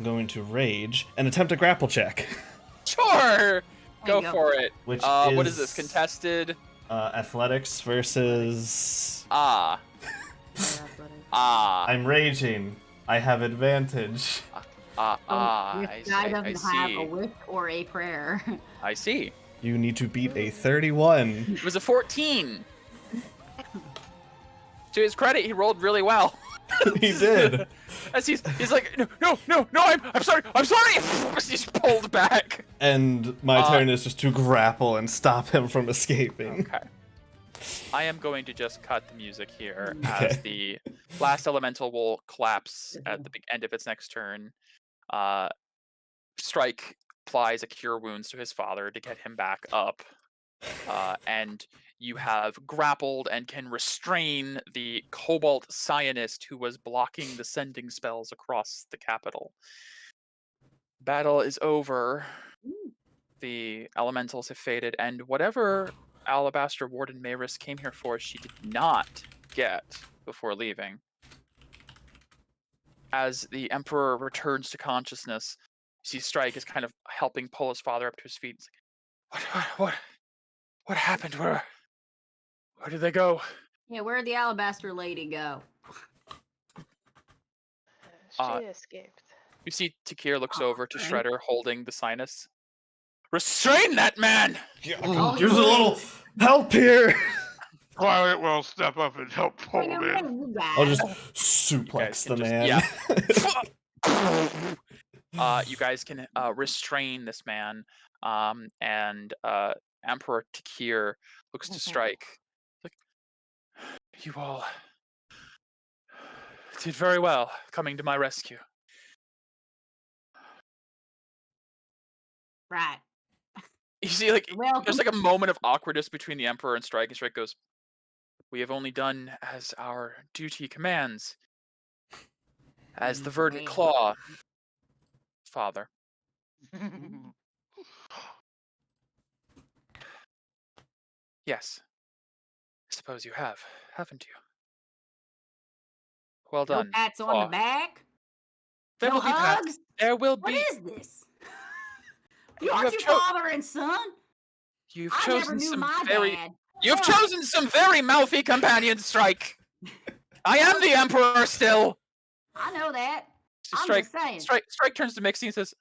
going to rage and attempt a grapple check. Sure! Go for it. Which what is this? Contested? Athletics versus... I'm raging. I have advantage. This I guy doesn't have see. a whip or a prayer. I see. You need to beat a 31. It was a 14. To his credit, he rolled really well. He did. As he's like, no, I'm sorry. He's pulled back. And my turn is just to grapple and stop him from escaping. Okay. I am going to just cut the music here as the last elemental will collapse at the end of its next turn. Strike applies a cure wounds to his father to get him back up. And you have grappled and can restrain the Cobalt Scionist who was blocking the sending spells across the capital. Battle is over. The elementals have faded, and whatever Alabaster Warden Maris came here for, she did not get before leaving. As the Emperor returns to consciousness, you see Strike is kind of helping pull his father up to his feet. He's like, what happened? Where did they go? Yeah, where'd the Alabaster Lady go? She escaped. You see Takir looks over to Shredder holding the sinus. Restrain that man! There's a little help here! Quiet will step up and help pull him in. I'll just suplex the man. Yeah. You guys can restrain this man, and Emperor Takir looks to Strike. Like, you all did very well coming to my rescue. Right. You see, like, there's like a moment of awkwardness between the Emperor and Strike goes, "We have only done as our duty commands, as the Verdant Claw, Father." Yes. I suppose you have, haven't you? Well No done. pats on the back? There No will be pats. hugs? There will What be. is this? You aren't you father and son? You've I never chosen knew some my very dad. You've But chosen some very mouthy companions, Strike. I am the Emperor still. I know that. So I'm just saying. Strike turns to Mixie and says,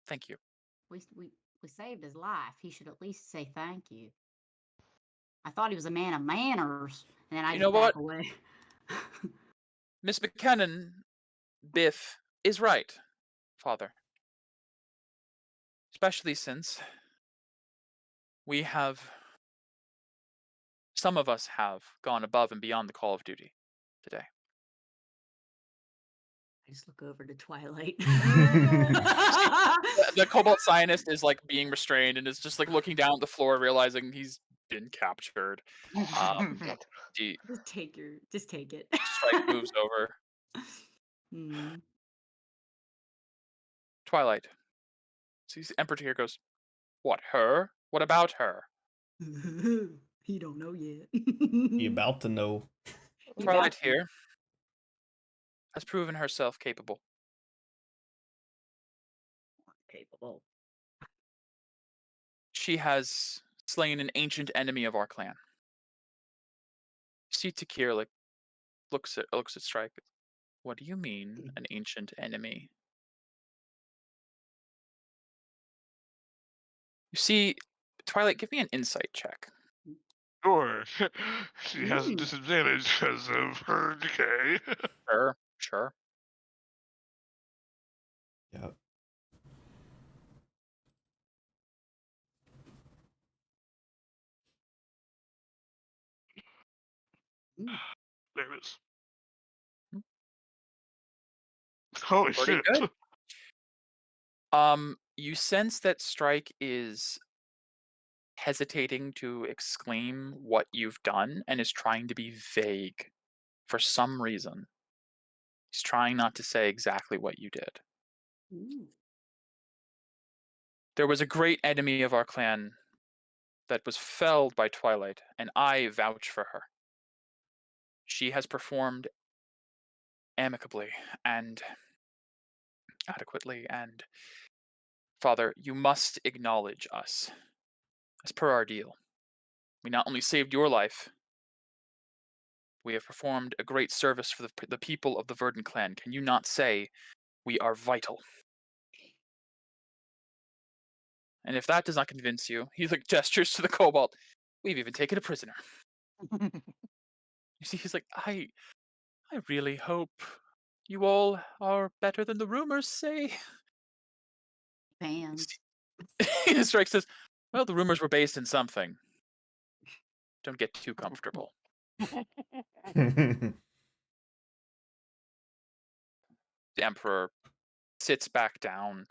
"Thank you." We saved his life. He should at least say thank you. I thought he was a man of manners, and then I You just know what? back away. Miss McKinnon, Biff is right, Father. Especially since some of us have gone above and beyond the call of duty today. I just look over to Twilight. The Cobalt Scientist is like being restrained and is just like looking down at the floor, realizing he's been captured. Just take it. Strike moves over. Twilight sees Emperor here, goes, "What, her? What about her?" He don't know yet. He about to know. Twilight here has proven herself capable. She has slain an ancient enemy of our clan. See Takir like looks at Strike. What do you mean, an ancient enemy? You see, Twilight, give me an insight check. Sure. She has a disadvantage because of her decay. Sure. Yep. There it is. Holy Pretty shit. good. You sense that Strike is hesitating to exclaim what you've done and is trying to be vague for some reason. He's trying not to say exactly what you did. There was a great enemy of our clan that was felled by Twilight, and I vouch for her. She has performed amicably and adequately, and Father, you must acknowledge us. As per our deal, we not only saved your life, we have performed a great service for the people of the Verdant clan. Can you not say we are vital? And if that does not convince you, he like gestures to the kobold. We've even taken a prisoner. You see, he's like, I really hope you all are better than the rumors say. Fans. Strike says, well, the rumors were based in something. Don't get too comfortable. The Emperor sits back down,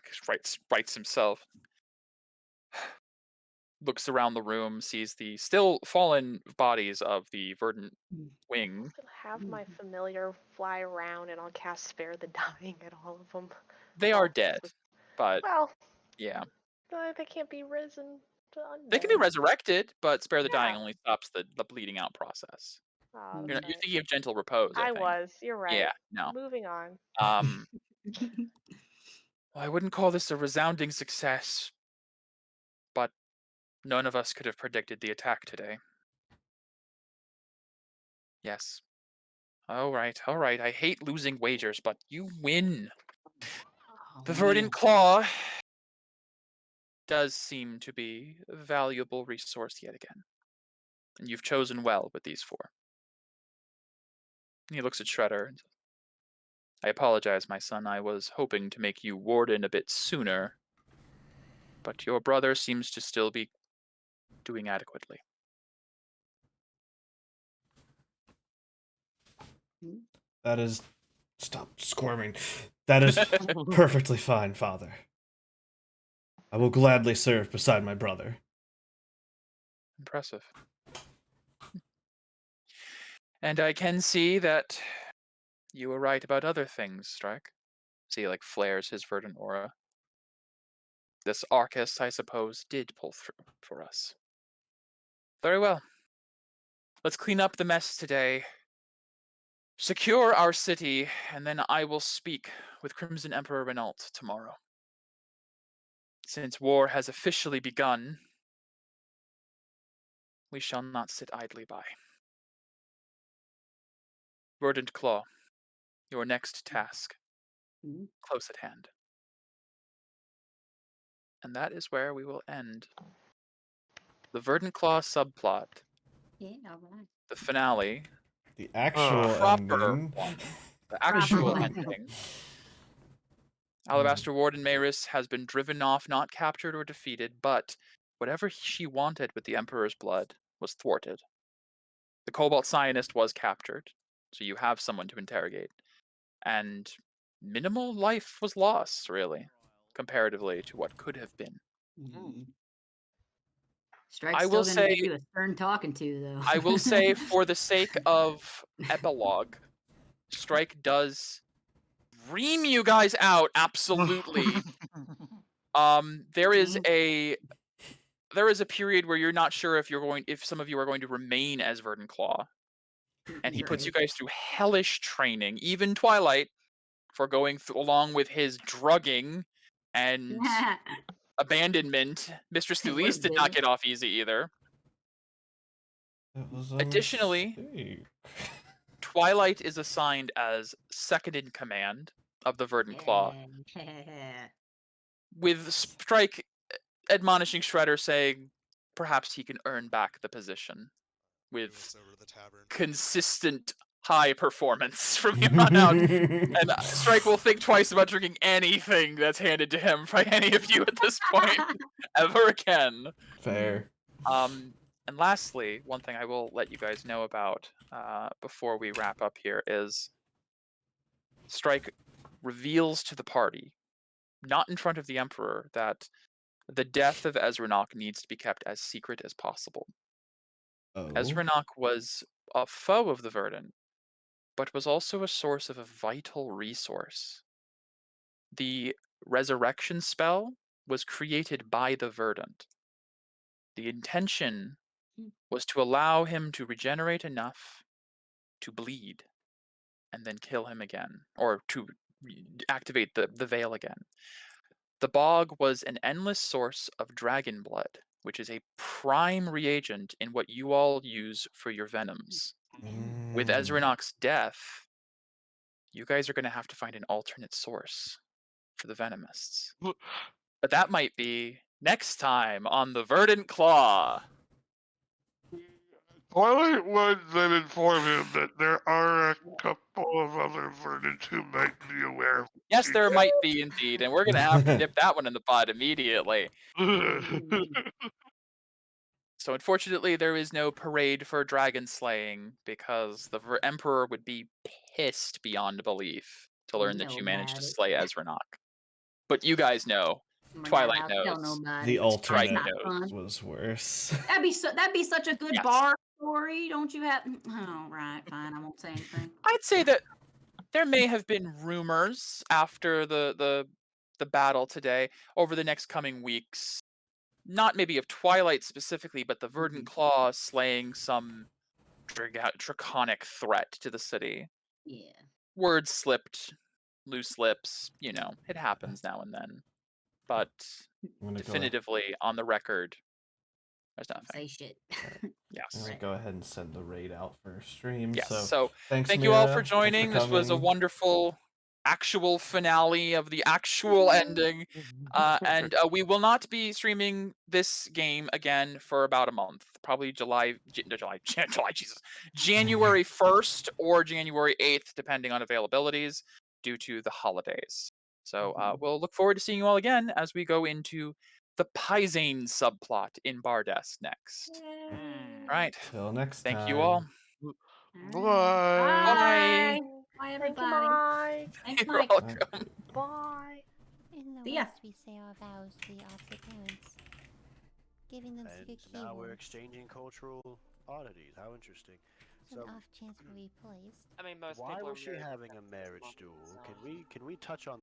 writes himself, looks around the room, sees the still fallen bodies of the Verdant wing. I'll have my familiar fly around and I'll cast Spare the Dying at all of them. They are dead, but well, yeah. They can't be risen to undead. They can be resurrected, but Spare the Dying only stops the bleeding out process. Oh, You're thinking of Gentle Repose, I think. was. You're right. Yeah, no. Moving on. Well, I wouldn't call this a resounding success, but none of us could have predicted the attack today. Yes. All right. I hate losing wagers, but you win. The Verdant Claw does seem to be a valuable resource yet again. And you've chosen well with these 4. And he looks at Shredder and says, I apologize, my son. I was hoping to make you warden a bit sooner, but your brother seems to still be doing adequately. That is... Stop squirming. That is perfectly fine, Father. I will gladly serve beside my brother. Impressive. And I can see that you were right about other things, Strike. See, like, flares his verdant aura. This Arcus, I suppose, did pull through for us. Very well. Let's clean up the mess today. Secure our city, and then I will speak with Crimson Emperor Renault tomorrow. Since war has officially begun, we shall not sit idly by. Verdant Claw, your next task, close at hand. And that is where we will end the Verdant Claw subplot. Yeah, all right. The finale. The actual proper ending. one. The actual Proper ending. Alabaster Warden Maris has been driven off, not captured or defeated, but whatever she wanted with the Emperor's blood was thwarted. The Cobalt Scientist was captured, so you have someone to interrogate. And minimal life was lost, really, comparatively to what could have been. Strike's I will still gonna say, give you a stern talking to, though. I will say, for the sake of epilogue, Strike does ream you guys out, absolutely. There is a period where you're not sure if some of you are going to remain as Verdant Claw. And he puts you guys through hellish training, even Twilight, for going along with his drugging and abandonment. Mistress Thulise did not get off easy either. Additionally, Twilight is assigned as second in command of the Verdant Claw, with Strike admonishing Shredder, saying perhaps he can earn back the position with consistent high performance from here on out. And Strike will think twice about drinking anything that's handed to him by any of you at this point ever again. Fair. And lastly, one thing I will let you guys know about before we wrap up here is Strike reveals to the party, not in front of the Emperor, that the death of Ezranok needs to be kept as secret as possible. Oh. Ezranok was a foe of the Verdant, but was also a source of a vital resource. The resurrection spell was created by the Verdant. The intention was to allow him to regenerate enough to bleed and then kill him again, or to activate the veil again. The bog was an endless source of dragon blood, which is a prime reagent in what you all use for your venoms. With Ezranok's death, you guys are going to have to find an alternate source for the venomists. But that might be next time on the Verdant Claw. Twilight would then inform him that there are a couple of other Verdants who might be aware. Yes, there might be indeed, and we're going to have to nip that one in the bud immediately. So unfortunately, there is no parade for dragon slaying, because the Emperor would be pissed beyond belief to learn that you managed to slay Ezranok. But you guys know. Twilight knows. The alternate was worse. That'd be such a good bar story. Don't you have? Oh, right, fine. I won't say anything. I'd say that there may have been rumors after the battle today, over the next coming weeks. Not maybe of Twilight specifically, but the Verdant Claw slaying some draconic threat to the city. Yeah. Words slipped, loose lips. You know, it happens now and then. But definitively on the record, there's nothing. Say shit. Yes. I'm gonna go ahead and send the raid out for stream. Yes. So thank Mira, you all for joining. This was a wonderful actual finale of the actual ending. And we will not be streaming this game again for about a month. Probably January 1st or January 8th, depending on availabilities, due to the holidays. So we'll look forward to seeing you all again as we go into the Pizane subplot in Bardes next. Right. Till next time. Thank you time. all. Bye. Bye, Thank you, everybody. Mike. Thanks, You're Mike. welcome. Bye. In the See ya. West, we say our vows to the opposite parents, giving them secret keywords. Now we're exchanging cultural oddities. How interesting. So, off chance we're replaced. I mean, why was she having a marriage duel? Can we touch on